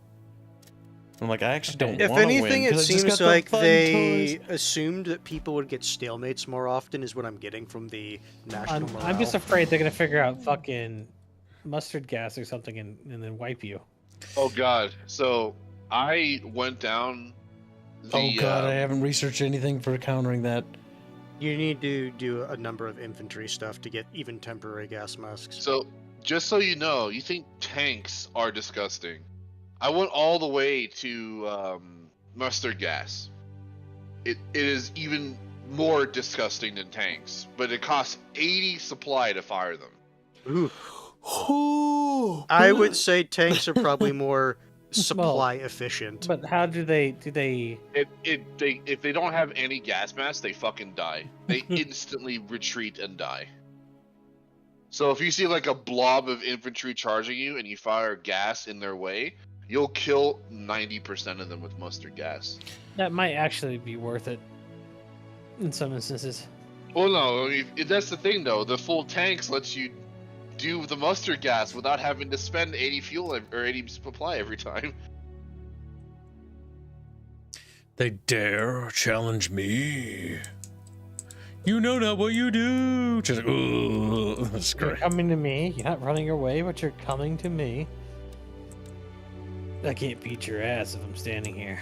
I'm like, I actually don't If want to win. anything, it 'cause I just seems got the like fun they toys. assumed that people would get stalemates more often, is what I'm getting from the national morale. I'm just afraid they're gonna figure out fucking mustard gas or something and then wipe you. Oh god. So I went down the Oh god, I haven't researched anything for countering that. You need to do a number of infantry stuff to get even temporary gas masks. So just so you know, you think tanks are disgusting. I went all the way to mustard gas. It is even more disgusting than tanks, but it costs 80 supply to fire them. Ooh. I would say tanks are probably more supply efficient. But how do they If they don't have any gas masks, they fucking die. They instantly retreat and die. So if you see like a blob of infantry charging you and you fire gas in their way, you'll kill 90% of them with mustard gas. that might actually be worth it in some instances. Well, no, that's the thing though. The full tanks lets you do the mustard gas without having to spend 80 fuel or 80 supply every time. They dare challenge me. You know not what you do. Just that's You're great. coming to me. You're not running away, but you're coming to me. I can't beat your ass if I'm standing here.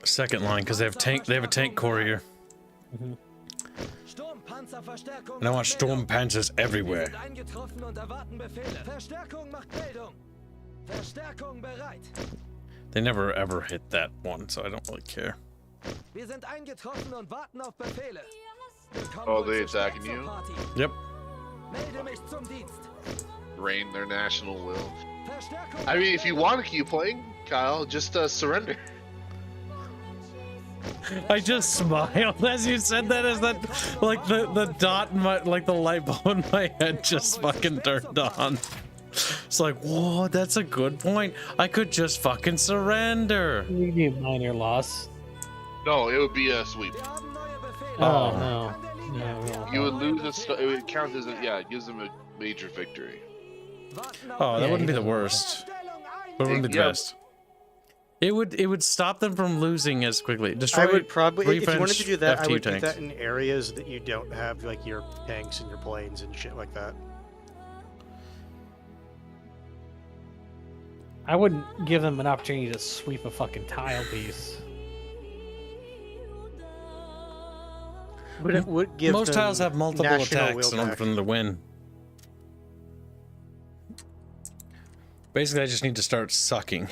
Second line, because they have tank. They have a tank corps here, and I want storm panzers everywhere. Eingetroffen und erwarten Befehle. Verstärkung macht Meldung. Verstärkung bereit. They never ever hit that one, so I don't really care. Wir sind eingetroffen und warten auf Befehle. Willkommen Oh, they zur attacking you? Party. Yep. Melde mich zum Dienst. Reign their national will. Verstärkung I mean, if you macht want to keep playing, Kyle, just surrender. I just smiled as you said that. As that, like the dot in my, like the light bulb in my head just fucking turned on. It's like, whoa, that's a good point. I could just fucking surrender. You do minor loss. No, it would be a sweep. Wir haben neue Befehle. Oh, An no. der Linie. No, we don't. You would lose it would count as it gives them a major victory. Warten auf Oh, that Yeah, wouldn't be the you- worst. Stellung But it wouldn't be the Yeah. best. It would stop them from losing as quickly. Destroy. I would probably, if you wanted to do that, I FTU would do tanks. that in areas that you don't have like your tanks and your planes and shit like that. I wouldn't give them an opportunity to sweep a fucking tile piece. But it would give Most them tiles have multiple national attacks will in order back. for them to win. Basically, I just need to start sucking.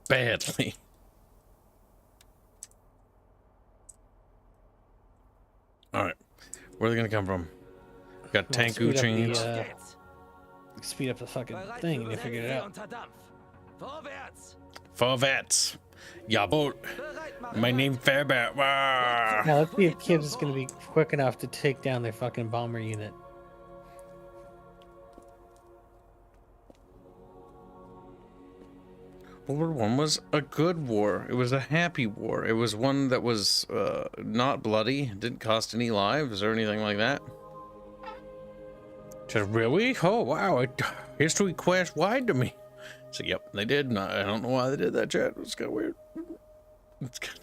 Badly. Alright. Where are they gonna come from? Got tank speed up the, chains. Geht's. Speed up the fucking Bereit thing für and you figured it Sense out. unter Dampf. Vorwärts. Vorwärts. Jawohl. Bereit machen. My name Fairbat. Wah. Now let's see if Kibs is gonna be quick enough to take down their fucking bomber unit. World War I was a good war. It was a happy war. It was one that was not bloody, didn't cost any lives or anything like that. Just really? Oh wow! History quest wide to me. So yep, they did. And I don't know why they did that, chat. It's kind of weird. It's kind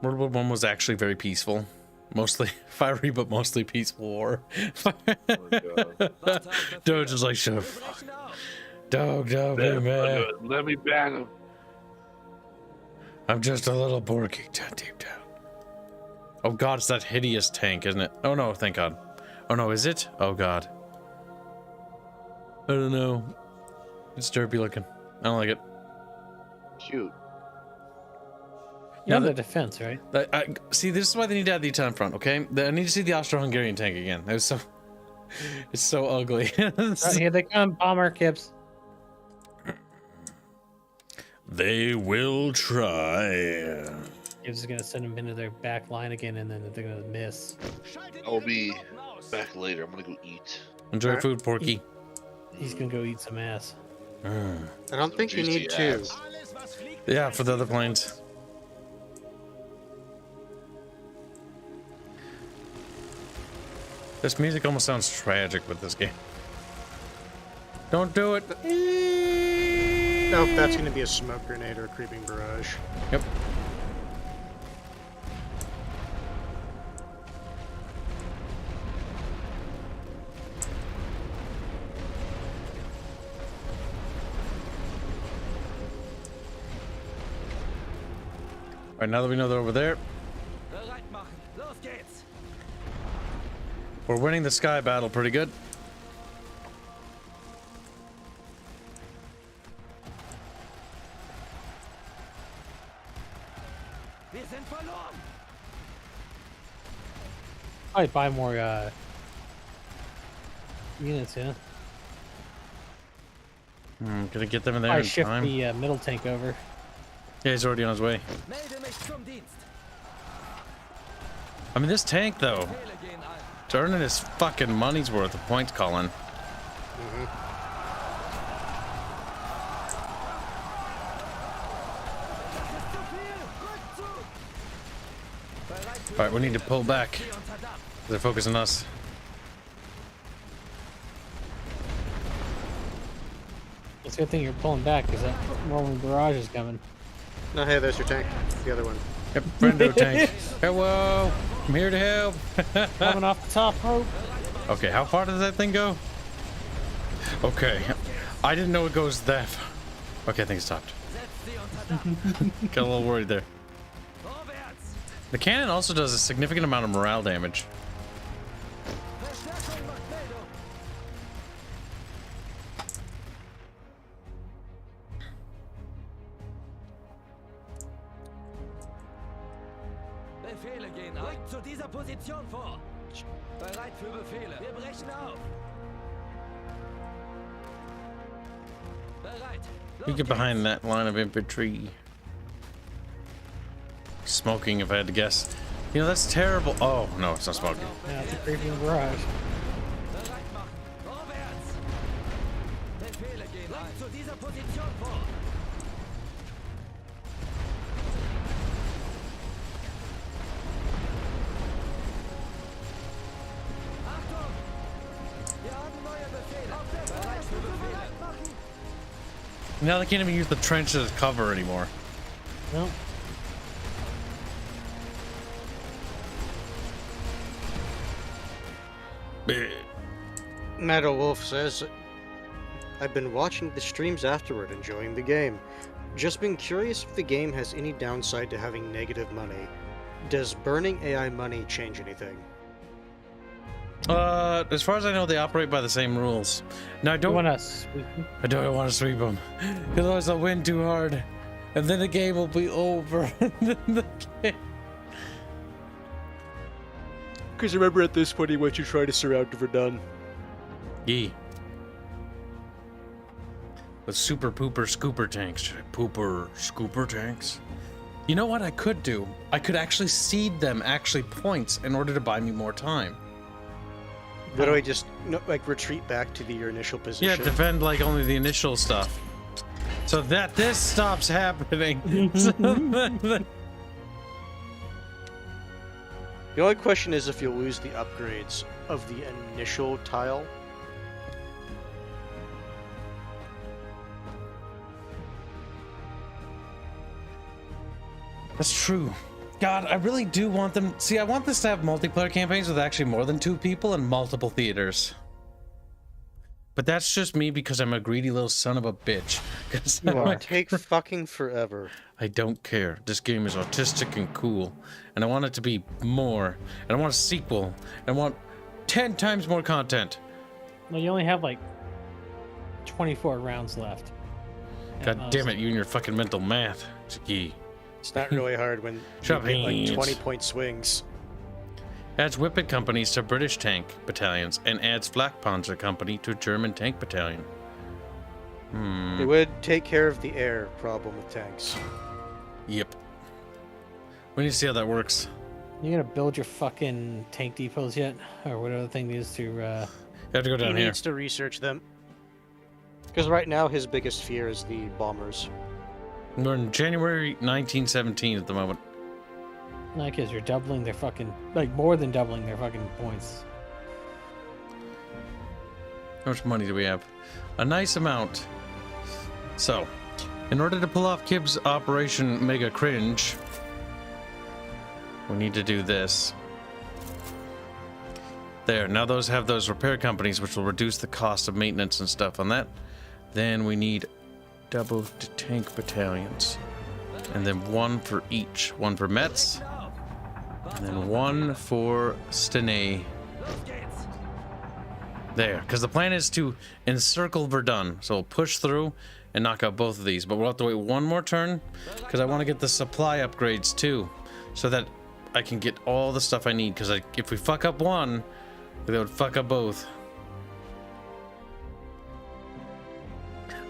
World War I was actually very peaceful. Mostly fiery, but mostly peaceful war. Doge is like, shut up. Brechen auf. Dog, hey, man. Let me ban them. I'm just a little porky deep down. Oh god, it's that hideous tank, isn't it? Oh no, thank god. Oh no, is it? Oh god. I don't know. It's derpy looking. I don't like it. Cute. You're on Now the defense, right? See, this is why they need to add the T front, okay? I need to see the Austro-Hungarian tank again. It was so... It's so ugly. Right, here they come, bomber Kibs. They will try. Kibs is gonna send them into their back line again, and then they're gonna miss. I'll be back later. I'm gonna go eat. Enjoy food, Porky. He's gonna go eat some ass. I don't think you Juicy need to. ass. Yeah, for the other planes. This music almost sounds tragic with this game. Don't do it. No, that's going to be a smoke grenade or a creeping barrage. Yep. All right, now that we know they're over there, Bereit machen. Los geht's. we're winning the sky battle pretty good. Wir sind verloren. Probably buy more units, yeah. Gonna get them in there I in shift time. the middle tank over. Yeah, he's already on his way. Melde mich zum Dienst. I mean, this tank though, Befehle gehen ein. it's earning his fucking money's worth of points, Colin. Zu viel. Rückzug. Bereit für All right, we need to pull back. Befehle unter Dach. They're focusing on us. It's a good thing you're pulling back, because that rolling barrage is coming. No, hey, there's your tank. The other one. Yep, friendo tank. Hello, I'm here to help. Coming off the top rope. Okay, how far does that thing go? Okay, I didn't know it goes that far. Okay, I think it stopped. Setzt sie unter Dach. Got a little worried there. Vorwärts. The cannon also does a significant amount of morale damage. Verstärkung macht Meldung. Befehle gehen ein. Rückt zu dieser Position vor. Bereit für Befehle. Wir brechen auf. Bereit. We get behind that line of infantry. Smoking, if I had to guess. You know, that's terrible. Oh, no, it's not smoking. Yeah, it's a creeping barrage. Bereit machen. Vorwärts. Befehle gehen ein. Rückt zu dieser Position vor. Achtung! Wir haben neue Befehle. Auf der Bereit für Befehle. Machen. Now they can't even use the trench as cover anymore. No. Metal Wolf says, I've been watching the streams afterward, enjoying the game. Just been curious if the game has any downside to having negative money. Does burning AI money change anything? As far as I know, they operate by the same rules. Now, I You don't want us? I don't want to sweep them. Otherwise I'll win too hard. And then the game will be over. Because remember at this point he wants you try to surround Redone. Yee. With super pooper scooper tanks. Pooper scooper tanks. You know what I could do? I could actually seed them points in order to buy me more time. Literally just like retreat back to your initial position. Yeah, defend like only the initial stuff. So that this stops happening. The only question is if you'll lose the upgrades of the initial tile. That's true. God, I really do want them. See, I want this to have multiplayer campaigns with actually more than 2 people and multiple theaters. But that's just me because I'm a greedy little son of a bitch. 'Cause It would take fucking forever. I don't care. This game is autistic and cool, and I want it to be more. And I want a sequel. And I want 10 times more content. Well, you only have like 24 rounds left. God damn it, you and your fucking mental math. Gee. It's not really hard when you Shut get like hands. 20-point swings. Adds Whippet companies to British tank battalions and adds Flak Panzer company to German tank battalion. It would take care of the air problem with tanks. Yep. We need to see how that works. You gonna build your fucking tank depots yet, or whatever the thing is to? You have to go He down here. needs to research them. Because right now his biggest fear is the bombers. We're in January 1917 at the moment. Like, because you're doubling their fucking, like more than doubling their fucking points. How much money do we have? A nice amount. So, in order to pull off Kibs' Operation Mega Cringe, we need to do this. There, now those have those repair companies, which will reduce the cost of maintenance and stuff on that. Then we need double tank battalions. And then one for each. One for Metz. And then one for Stenay. There, because the plan is to encircle Verdun. So we'll push through and knock out both of these. But we'll have to wait one more turn, because I want to get the supply upgrades too. So that I can get all the stuff I need. Because if we fuck up one, they would fuck up both.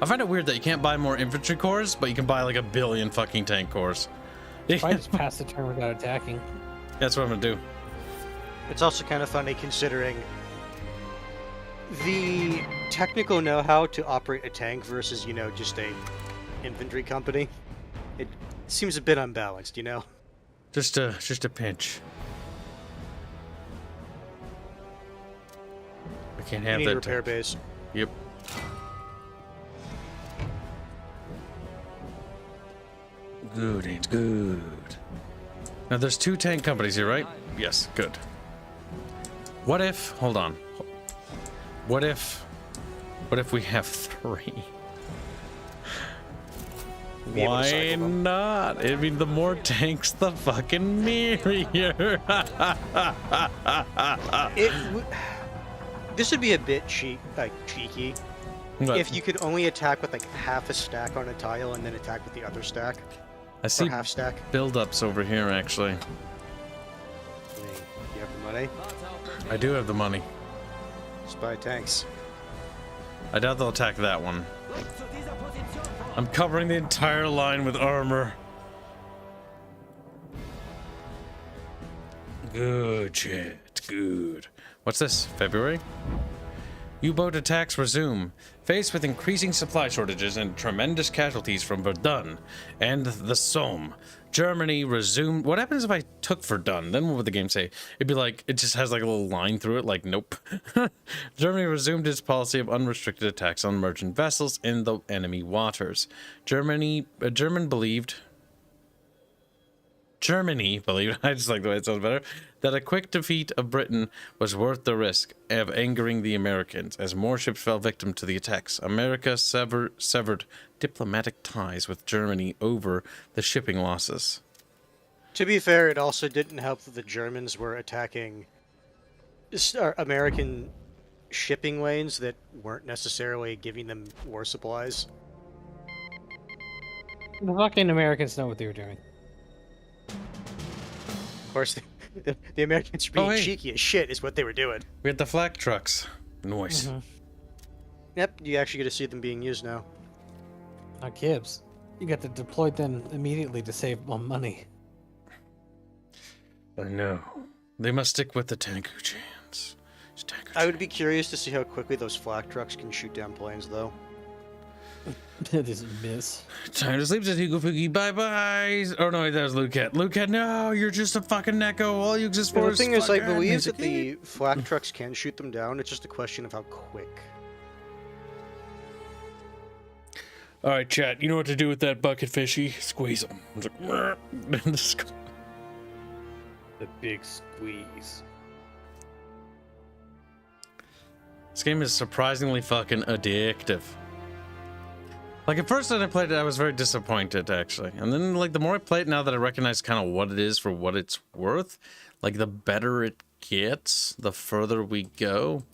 I find it weird that you can't buy more infantry corps, but you can buy like 1 billion fucking tank corps. Probably just pass the turn without attacking. That's what I'm gonna do. It's also kind of funny considering the technical know-how to operate a tank versus, you know, just a infantry company. It seems a bit unbalanced, you know? Just a pinch. I can't You have need that a repair tank. base. Yep. Good, ain't good. Now there's 2 tank companies here, right? Yes, good. What if, hold on. What if we have 3? Be able to Why cycle them. not? I mean, the more tanks, the fucking merrier. This would be a bit cheeky. But If you could only attack with like half a stack on a tile and then attack with the other stack, I or see half stack. build-ups over here, actually. You have the money. I do have the money. Just buy tanks. I doubt they'll attack that one. I'm covering the entire line with armor. Good shit, good. What's this? February? U-boat attacks resume. Faced with increasing supply shortages and tremendous casualties from Verdun and the Somme, Germany resumed. What happens if I took Verdun? Then what would the game say? It'd be like, it just has like a little line through it, like, nope. Germany resumed its policy of unrestricted attacks on merchant vessels in the enemy waters. Germany believed, I just like the way it sounds better, that a quick defeat of Britain was worth the risk of angering the Americans. As more ships fell victim to the attacks, America severed diplomatic ties with Germany over the shipping losses. To be fair, it also didn't help that the Germans were attacking American shipping lanes that weren't necessarily giving them war supplies. The fucking Americans know what they were doing. Of course, the Americans being hey. cheeky as shit is what they were doing. We had the flak trucks. Nice. Yep, you actually get to see them being used now. Not Kibs. You got to deploy them immediately to save on money. I know. They must stick with the Tankuchans. I would be curious to see how quickly those flak trucks can shoot down planes, though. That is a miss. Time to sleep, says Hugo Fugi. Bye-bye. Oh, no, that was Lucat. Lucat, no, you're just a fucking Neko. All you exist for The thing is, I fucking believe music. that the flak trucks can shoot them down. It's just a question of how quick. All right, chat. You know what to do with that bucket fishy? Squeeze them. The big squeeze. This game is surprisingly fucking addictive. Like, at first when I played it, I was very disappointed, actually. And then, like, the more I play it, now that I recognize kind of what it is for what it's worth, like, the better it gets, the further we go.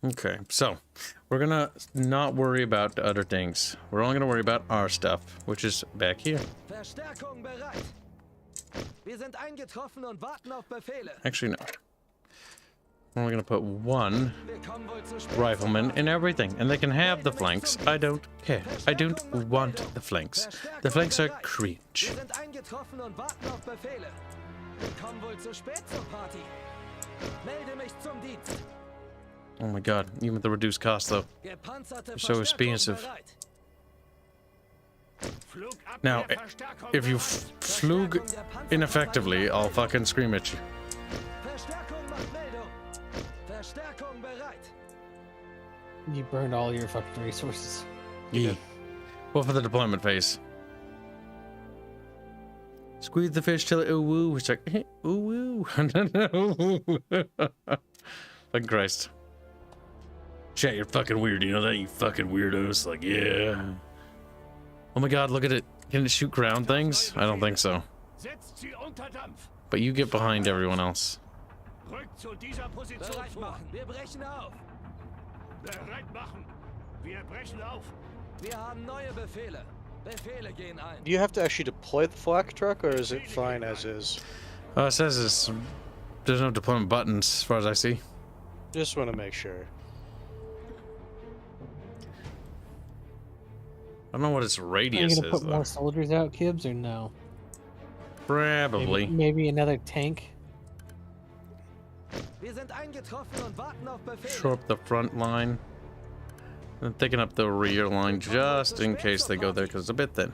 Okay, so we're gonna not worry about other things. We're only gonna worry about our stuff, which is back here. Verstärkung bereit. Wir sind eingetroffen und warten auf Befehle. Actually, no. We're only gonna put one Wir kommen wohl zu spät. rifleman in everything, and they can have the flanks. I don't care. I don't want the flanks. The flanks are cringe. Wir sind eingetroffen und warten auf Befehle. Wir kommen wohl zu spät zur Party. Melde mich zum Dienst. Oh my god, even with the reduced cost though. Gepanzerte So Verstärkung expensive. bereit. Now, if you flug ineffectively, I'll fucking scream at you. Verstärkung macht Meldung. Verstärkung bereit. You burned all your fucking resources. Yeah. Well, for the deployment phase. Squeeze the fish till it ooh woo. It's like, ooh woo. Like Christ. Chat, you're fucking weird. You know that, you fucking weirdos? Like, yeah. Oh my god, look at it. Can it shoot ground things? I don't think so. Setzt sie unter Dampf. But you get behind everyone else. Rückt zu dieser Position Bereit vor. machen. Wir brechen auf. Bereit machen. Wir brechen auf. Wir haben neue Befehle. Befehle gehen ein. Do you have to actually deploy the flak truck, or is it fine as is? It says there's no deployment buttons, as far as I see. Just want to make sure. I don't know what its Are you radius gonna is, put though. more soldiers out, Kibs, or no? Probably. Maybe another tank. Wir sind eingetroffen und warten auf Befehle. Shore up the front line. And taking up the rear line just in case they go there, because it's a bit thin.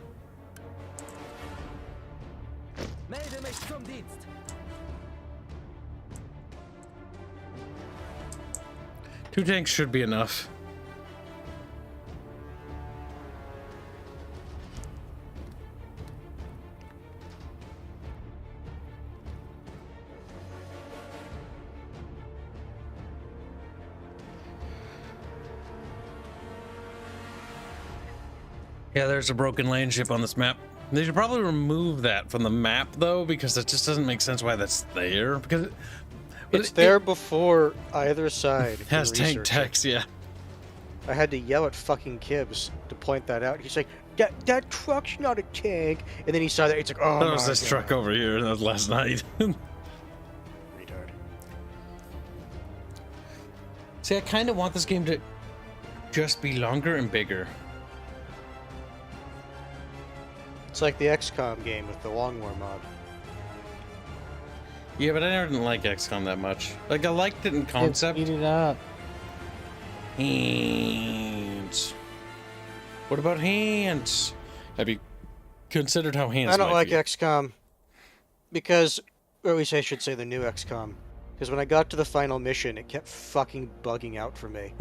Melde mich zum Dienst. 2 tanks should be enough. Yeah, there's a broken land ship on this map. They should probably remove that from the map, though, because it just doesn't make sense why that's there. Because It's there before either side. It has can tank research it. text, yeah. I had to yell at fucking Kibs to point that out. He's like, that truck's not a tank. And then he saw that. It's like, oh, That was my this God. truck over here. That was last night. Retard. See, I kind of want this game to just be longer and bigger. It's like the XCOM game with the Long War mod. Yeah, but I never didn't like XCOM that much. Like, I liked it in concept. Speed it up. Hands. What about Hanse? Have you considered how Hanse I don't might like feel? XCOM because, or at least I should say the new XCOM. Because when I got to the final mission, it kept fucking bugging out for me.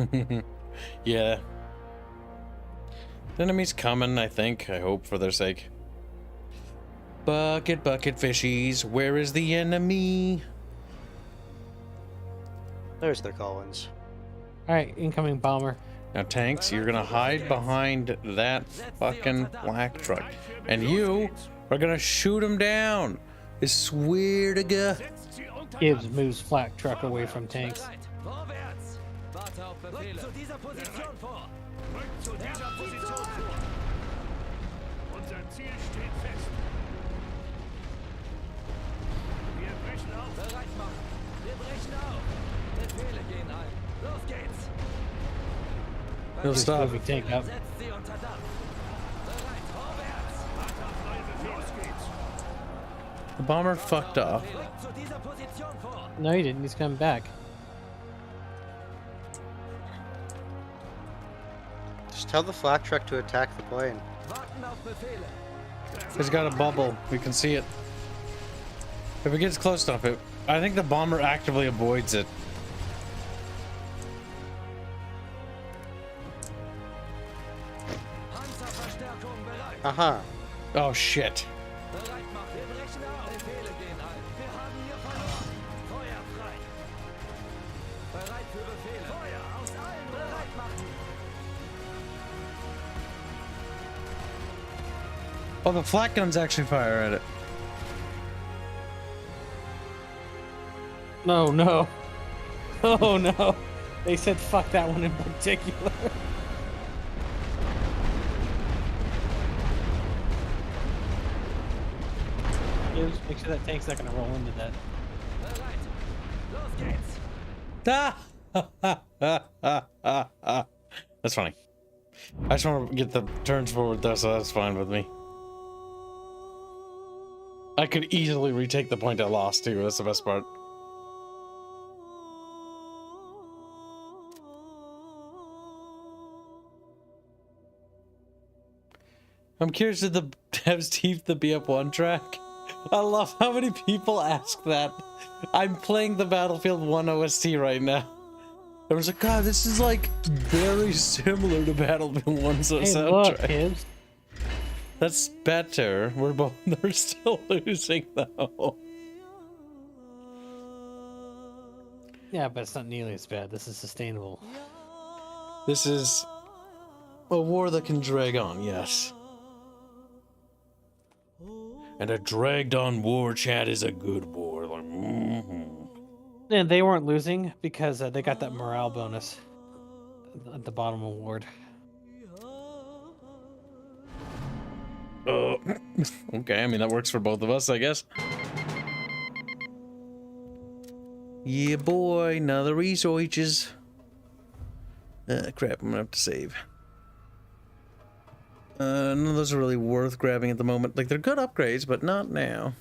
Yeah. The enemy's coming, I think. I hope, for their sake. Bucket, bucket, fishies. Where is the enemy? There's their Collins. Alright, incoming bomber. Now, tanks, you're gonna hide behind that fucking black truck. And you are gonna shoot him down. I swear to God. Setzt sie unter Gibbs Dampf. moves flak truck away from tanks. Bereit. Vorwärts. Warte auf Befehle. Rückt zu dieser Position vor. Rückt zu dieser Position vor. Unser Ziel steht fest. Wir brechen auf. Bereit machen. Wir brechen auf. Befehle gehen ein. Los geht's. He'll Just stop. moving tank up. Setzt sie unter Dampf. Bereit. Vorwärts. Warte auf neue Befehle. Los geht's. The bomber fucked off. Rückt zu dieser Position vor. No, he didn't. He's coming back. Just tell the flak truck to attack the plane. Warten auf Befehle. He's got a bubble. We can see it. If it gets close enough, I think the bomber actively avoids it. Panzerverstärkung bereit. Aha. Oh shit. Bereit machen. Wir brechen auf. Befehle gehen Bereit für Befehle. Feuer aus allen bereit machen. Oh, the flak guns actually fire at it. No, no. Oh no. They said fuck that one in particular. Yeah, just make sure that tank's not gonna roll into that. Bereit. Los geht's. That's funny. I just want to get the turns forward though, so that's fine with me. I could easily retake the point I lost too. That's the best part. I'm curious, did the devs keep the BF1 track? I love how many people ask that. I'm playing the Battlefield 1 OST right now. I was like, God, this is like very similar to Battlefield 1's Hey, soundtrack. look, Kibs. That's better. They're still losing though. Yeah, but it's not nearly as bad. This is sustainable. This is a war that can drag on, yes. And a dragged on war, chat, is a good war. Like, And they weren't losing because they got that morale bonus at the bottom award. Okay, I mean, that works for both of us, I guess. Yeah, boy, another resources. Crap, I'm gonna have to save. None of those are really worth grabbing at the moment. Like, they're good upgrades, but not now.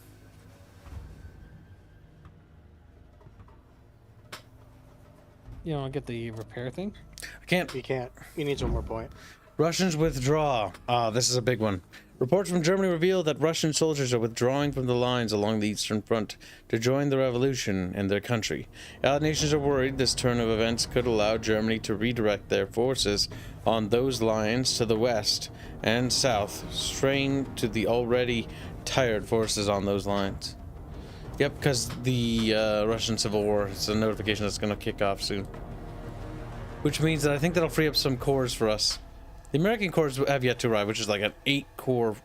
You want to get the repair thing? I can't. You can't. He needs one more point. Russians withdraw. This is a big one. Reports from Germany reveal that Russian soldiers are withdrawing from the lines along the Eastern Front to join the revolution in their country. Allied nations are worried this turn of events could allow Germany to redirect their forces on those lines to the west and south, strain to the already tired forces on those lines. Yep, because the Russian Civil War is a notification that's going to kick off soon. Which means that I think that'll free up some cores for us. The American cores have yet to arrive, which is like an 8-core.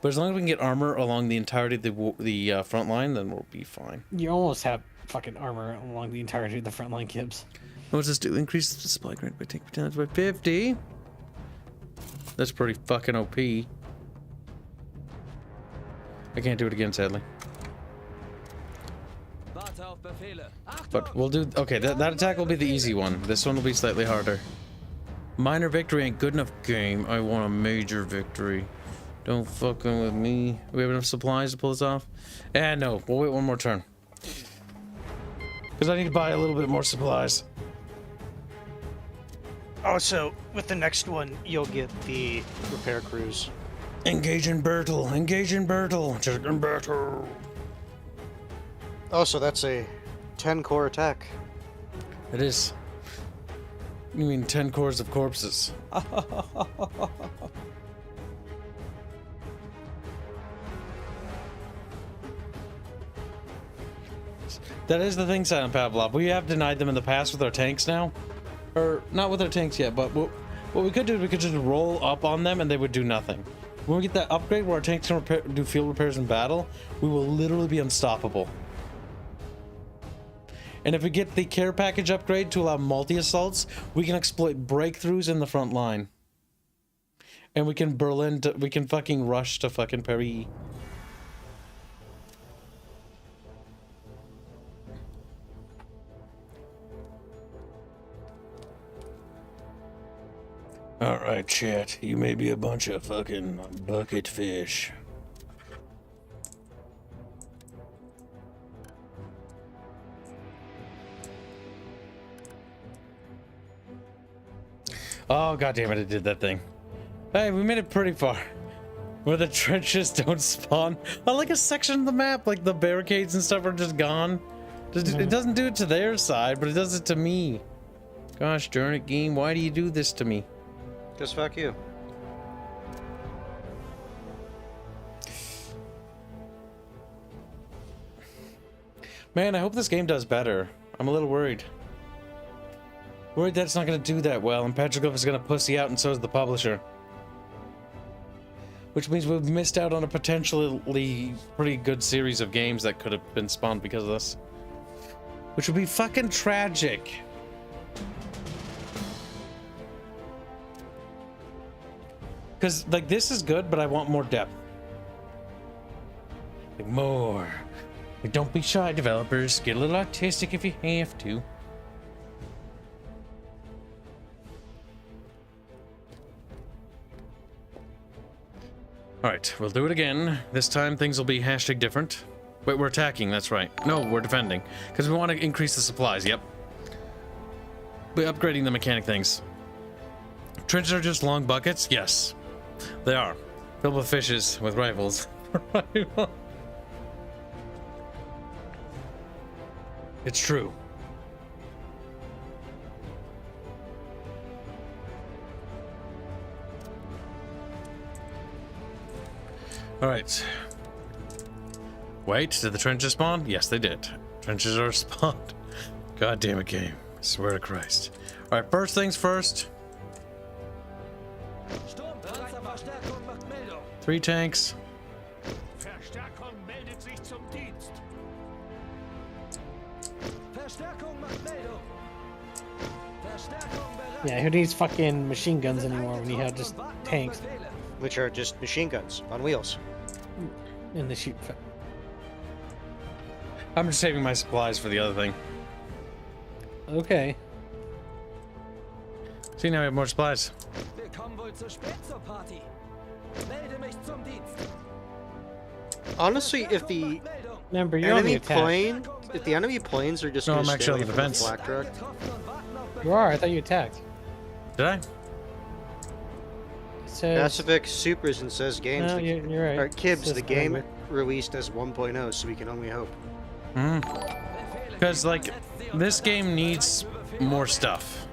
But as long as we can get armor along the entirety of the front line, then we'll be fine. You almost have fucking armor along the entirety of the front line, Kibs. What does this do? Increase the supply grade by taking percentage by 50. That's pretty fucking OP. I can't do it again, sadly. Warte auf Befehle. But we'll do... Okay, that attack will be the easy one. This one will be slightly harder. Minor victory ain't good enough, game. I want a major victory. Don't fucking with me. Do we have enough supplies to pull this off? No. We'll wait one more turn. Because I need to buy a little bit more supplies. Also, with the next one, you'll get the repair crews. Engage in battle. Engage in battle. Just in battle. Oh, so that's a 10-core attack. It is. You mean 10 cores of corpses? That is the thing, Silent Pavlov. We have denied them in the past with our tanks now. Or, not with our tanks yet, but what we could do is we could just roll up on them and they would do nothing. When we get that upgrade where our tanks can do field repairs in battle, we will literally be unstoppable. And if we get the care package upgrade to allow multi-assaults, we can exploit breakthroughs in the front line. And we can we can fucking rush to fucking Paris. Alright, chat. You may be a bunch of fucking bucket fish. Oh, goddammit, it did that thing. Hey, we made it pretty far. Where the trenches don't spawn. I like a section of the map, like the barricades and stuff are just gone. It doesn't do it to their side, but it does it to me. Gosh darn it, game, why do you do this to me? Just fuck you. Man, I hope this game does better. I'm a little worried. Worried that it's not going to do that well, and Petroglygh is going to pussy out, and so is the publisher. Which means we've missed out on a potentially pretty good series of games that could have been spawned because of this. Which would be fucking tragic. Because, like, this is good, but I want more depth. Like, more. Like, don't be shy, developers. Get a little artistic if you have to. Alright, we'll do it again. This time things will be hashtag different. Wait, we're attacking, that's right. No, we're defending. Because we want to increase the supplies, yep. We're upgrading the mechanic things. Trenches are just long buckets? Yes. They are. Filled with fishes with rifles. It's true. Alright. Wait, did the trenches spawn? Yes, they did. Trenches are spawned. God damn it, game. I swear to Christ. Alright, first things first. 3 tanks. Verstärkung meldet sich zum Dienst. Verstärkung macht Meldung. Verstärkung bereit. Yeah, who needs fucking machine guns anymore when you have just tanks Which are just machine guns on wheels. in the shoot? I'm just saving my supplies for the other thing. Okay. See, now we have more supplies. Wir kommen wohl zu spät zur Party. Melde mich zum Dienst. Honestly, if the Meldung. Remember, you're on the enemy attack. plane, if the enemy planes are just No, going I'm to stay actually on on the defense. flak truck, Getroffen und warten auf You are. I thought you attacked. Did I? It says, Pacific supers and says games. no, the- you're right. Or Kibs, Says the game remember. released as 1.0, so we can only hope. Because, like, this game needs more stuff.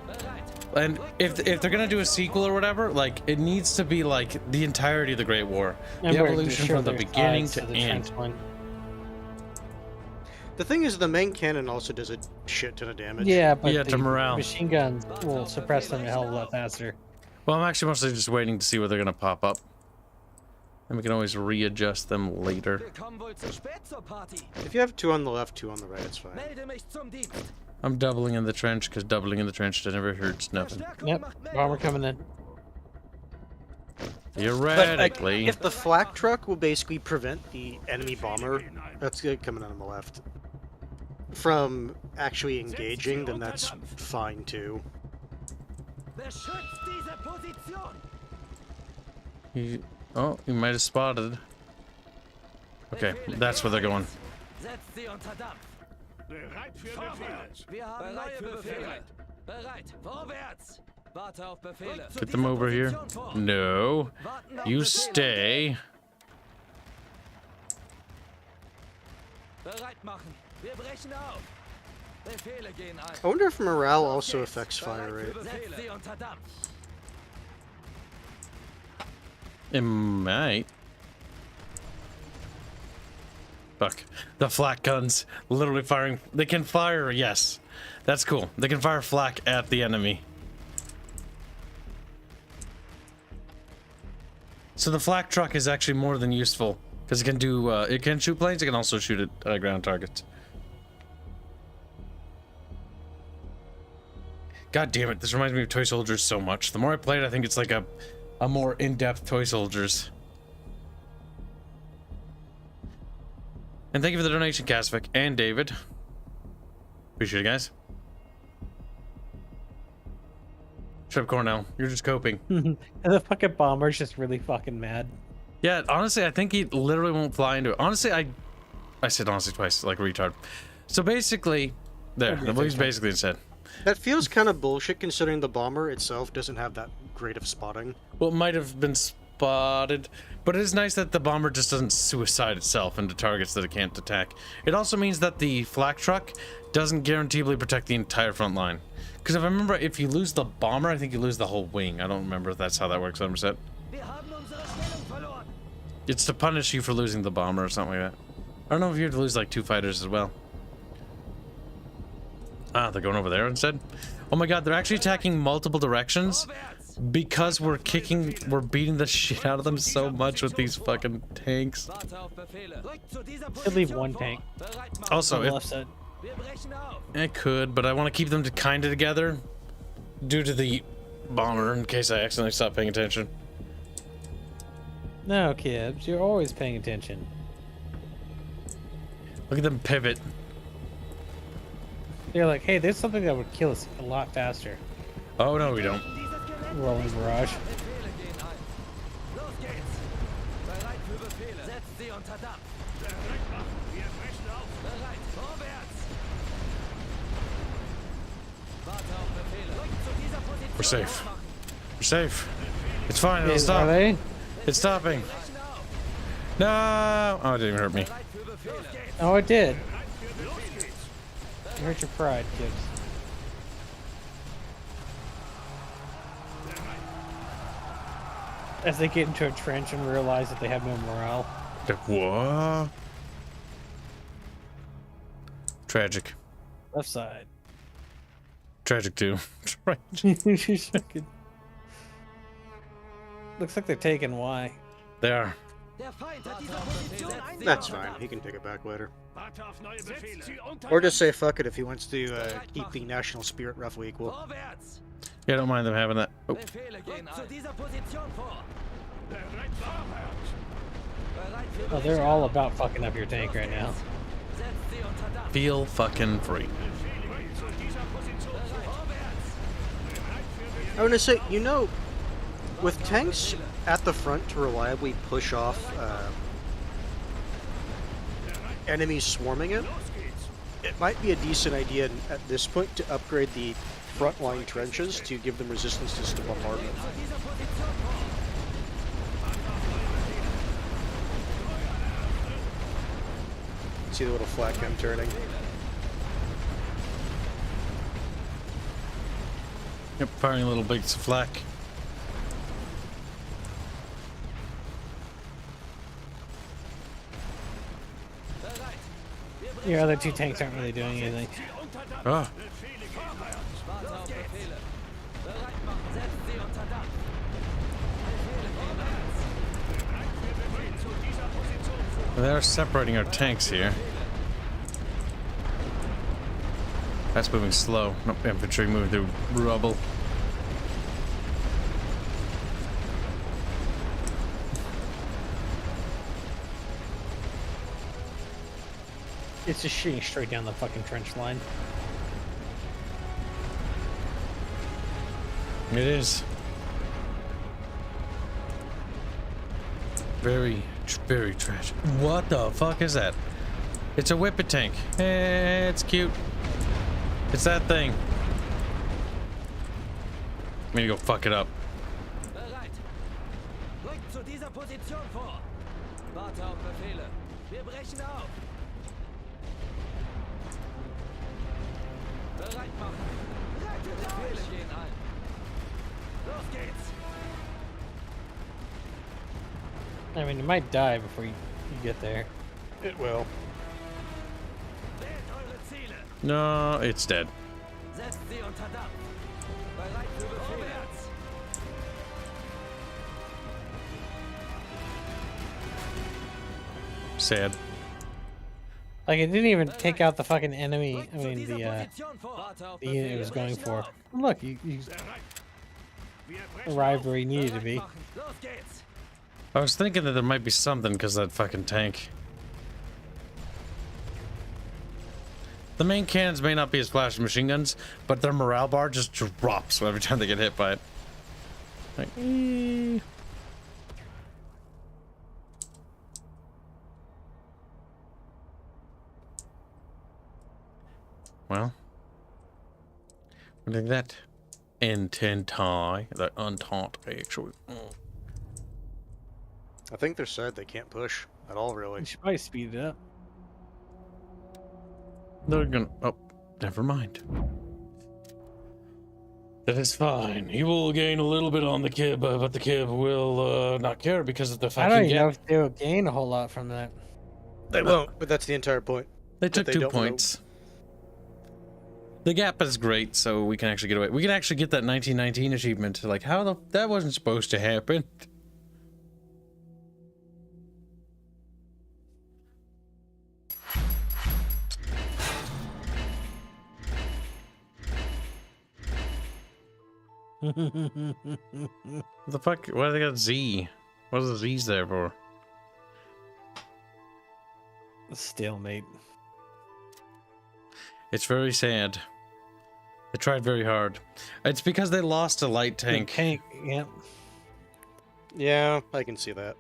And if they're gonna do a sequel or whatever, like, it needs to be like the entirety of the Great War, the Remember, evolution sure from the there's beginning sides to the end. trench one. The thing is, the main cannon also does a shit ton of damage. Yeah, but Yeah, the to morale. machine guns will suppress them a hell of a lot faster. Well, I'm actually mostly just waiting to see where they're gonna pop up, and we can always readjust them later. Wir kommen wohl zu spät zur Party. If you have 2 on the left, 2 on the right, it's fine. Melde mich zum Dienst. I'm doubling in the trench because doubling in the trench never hurts nothing. Verstärkung Yep, macht bomber Meldung. coming in. But like, Theoretically, if the flak truck will basically prevent the enemy bomber, that's good coming out on the left, from actually engaging, then that's fine too. Beschützt diese Position. you might have spotted. Okay, that's where they're going. Setzt sie unter Dampf. Bereit für Befehle. Wir haben neue Befehle. Bereit. Vorwärts. Warte auf Befehle. Get them over here. No, Warten auf you Befehle. stay. Bereit machen. Wir brechen auf. Befehle gehen ein. I wonder if morale also affects fire rate. Setzt sie unter Dampf. It might. Fuck. The flak guns literally firing. They can fire, yes. That's cool. They can fire flak at the enemy. So the flak truck is actually more than useful because it can do. It can shoot planes. It can also shoot at ground targets. God damn it! This reminds me of Toy Soldiers so much. The more I play it, I think it's like a more in-depth Toy Soldiers. And thank you for the donation, Casvic and David. Appreciate it, guys. Shut up, Cornell. You're just coping. And the fucking bomber's just really fucking mad. Yeah, honestly, I think he literally won't fly into it. Honestly, I said honestly twice, like a retard. So basically, there. The he's basically said. That feels kind of bullshit considering the bomber itself doesn't have that great of spotting. Well, it might have been spotted, but it is nice that the bomber just doesn't suicide itself into targets that it can't attack. It also means that the flak truck doesn't guaranteedly protect the entire front line. Because if I remember, if you lose the bomber, I think you lose the whole wing. I don't remember if that's how that works 100%. Wir haben unsere Stellung verloren. It's to punish you for losing the bomber or something like that. I don't know if you have to lose like 2 fighters as well. Ah, they're going over there instead? Oh my god, they're actually attacking multiple directions because we're beating the shit out of them so much with these fucking tanks. Could leave one tank Also, on the left side. it could, but I want to keep them kind of together due to the bomber in case I accidentally stop paying attention. No, Kibs, you're always paying attention. Look at them pivot. They're like, hey, there's something that would kill us a lot faster. Oh no, we don't. Rolling barrage. We're safe. We're safe. It's fine, it'll Are stop. they? It's stopping. No! Oh, it didn't even hurt me. Oh, it did. You hurt your pride, Kibs. As they get into a trench and realize that they have no morale. Like, what? Tragic. Left side. Tragic too. Tragic. Looks like they're taking Y. They are. That's fine. He can take it back later. Warte auf neue Befehle. Or just say fuck it if he wants to keep the national spirit roughly equal. Yeah, I don't mind them having that. Oh. Oh, they're all about fucking up your tank right now. Feel fucking free. I want to say, you know, with tanks at the front to reliably push off enemies swarming it, it might be a decent idea at this point to upgrade the frontline trenches to give them resistance to bombardment. See the little flak I'm turning? Yep, firing little bits of flak. Your other two tanks aren't really doing anything. Ah. They're separating our tanks here. That's moving slow. Nope, infantry moving through rubble. It's just shooting straight down the fucking trench line. It is. Very, very tragic. What the fuck is that? It's a whippet tank. Eh, it's cute. It's that thing. I'm gonna go fuck it up. I mean, you might die before you get there. It will. No, it's dead. Sad. Like, it didn't even take out the fucking enemy. I mean, the unit it was going for. Look, you arrived where you needed to be. I was thinking that there might be something because of that fucking tank. The main cannons may not be as flashy as machine guns, but their morale bar just drops every time they get hit by it. Like, Well, I think that Entente, that Entente actually. I think they're sad they can't push at all, really. You should probably speed it up. They're gonna. Oh, never mind. That is fine. He will gain a little bit on the Kib, but the Kib will not care because of the fact I don't even know if they'll gain a whole lot from that. They won't. But that's the entire point. They took they 2 don't wanna- points. The gap is great, so we can actually get away. We can actually get that 1919 achievement. Like, how the... That wasn't supposed to happen. What the fuck? Why do they got Z? What are the Z's there for? Stalemate. It's very sad. They tried very hard. It's because they lost a light tank. Yeah. Yeah, I can see that.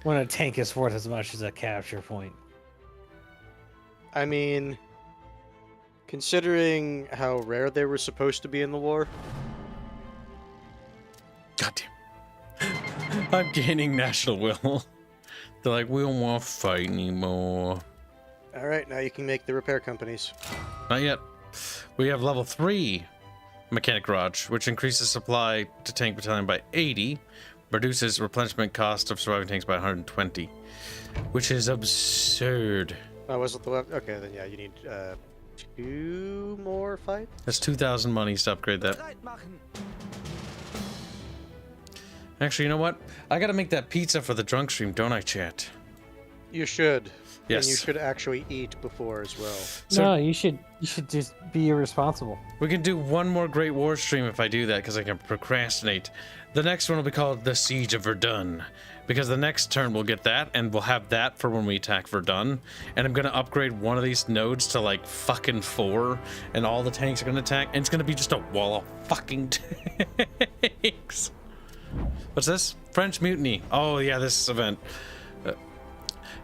When a tank is worth as much as a capture point. I mean, considering how rare they were supposed to be in the war. Goddamn. I'm gaining national will. They're like, we don't want to fight anymore. Alright, now you can make the repair companies. Not yet. We have level 3 mechanic garage, which increases supply to tank battalion by 80, reduces replenishment cost of surviving tanks by 120, which is absurd. Oh, was it the left? Okay, then yeah, you need 2 more fight. That's 2,000 monies to upgrade that. Bereit machen. Actually, you know what? I gotta make that pizza for the drunk stream, don't I, chat? You should. Yes. And you should actually eat before as well. So- No, you should just be irresponsible. We can do one more Great War stream if I do that, because I can procrastinate. The next one will be called The Siege of Verdun, because the next turn we'll get that, and we'll have that for when we attack Verdun. And I'm gonna upgrade one of these nodes to like fucking 4, and all the tanks are gonna attack, and it's gonna be just a wall of fucking tanks. What's this? French mutiny. Oh yeah, this event.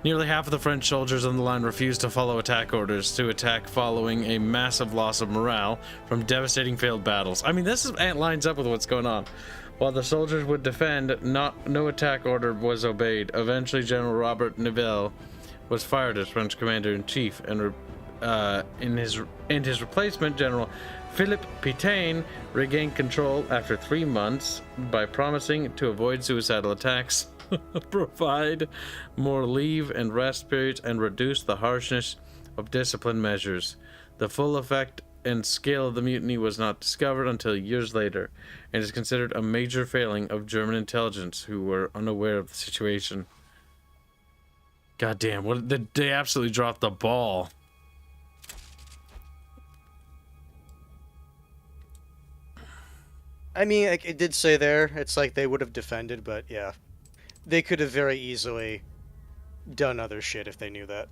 Nearly half of the French soldiers on the line refused to follow attack orders to attack following a massive loss of morale from devastating failed battles. I mean, this lines up with what's going on. While the soldiers would defend, no attack order was obeyed. Eventually, General Robert Nivelle was fired as French commander-in-chief, and his replacement, General Philippe Pétain, regained control after 3 months by promising to avoid suicidal attacks, provide more leave and rest periods, and reduce the harshness of discipline measures. The full effect and scale of the mutiny was not discovered until years later, and is considered a major failing of German intelligence, who were unaware of the situation. God damn, they absolutely dropped the ball. I mean, it did say there, it's like they would have defended, but yeah. They could have very easily done other shit if they knew that.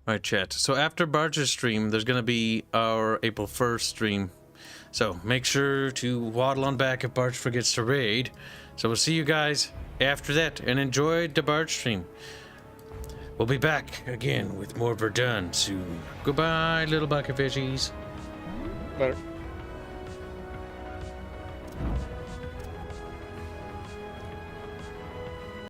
Alright, chat. So after Barge's stream, there's going to be our April 1st stream. So make sure to waddle on back if Barge forgets to raid. So we'll see you guys after that, and enjoy the Barge stream. We'll be back again with more Verdun soon. Goodbye, little bucket fishies. But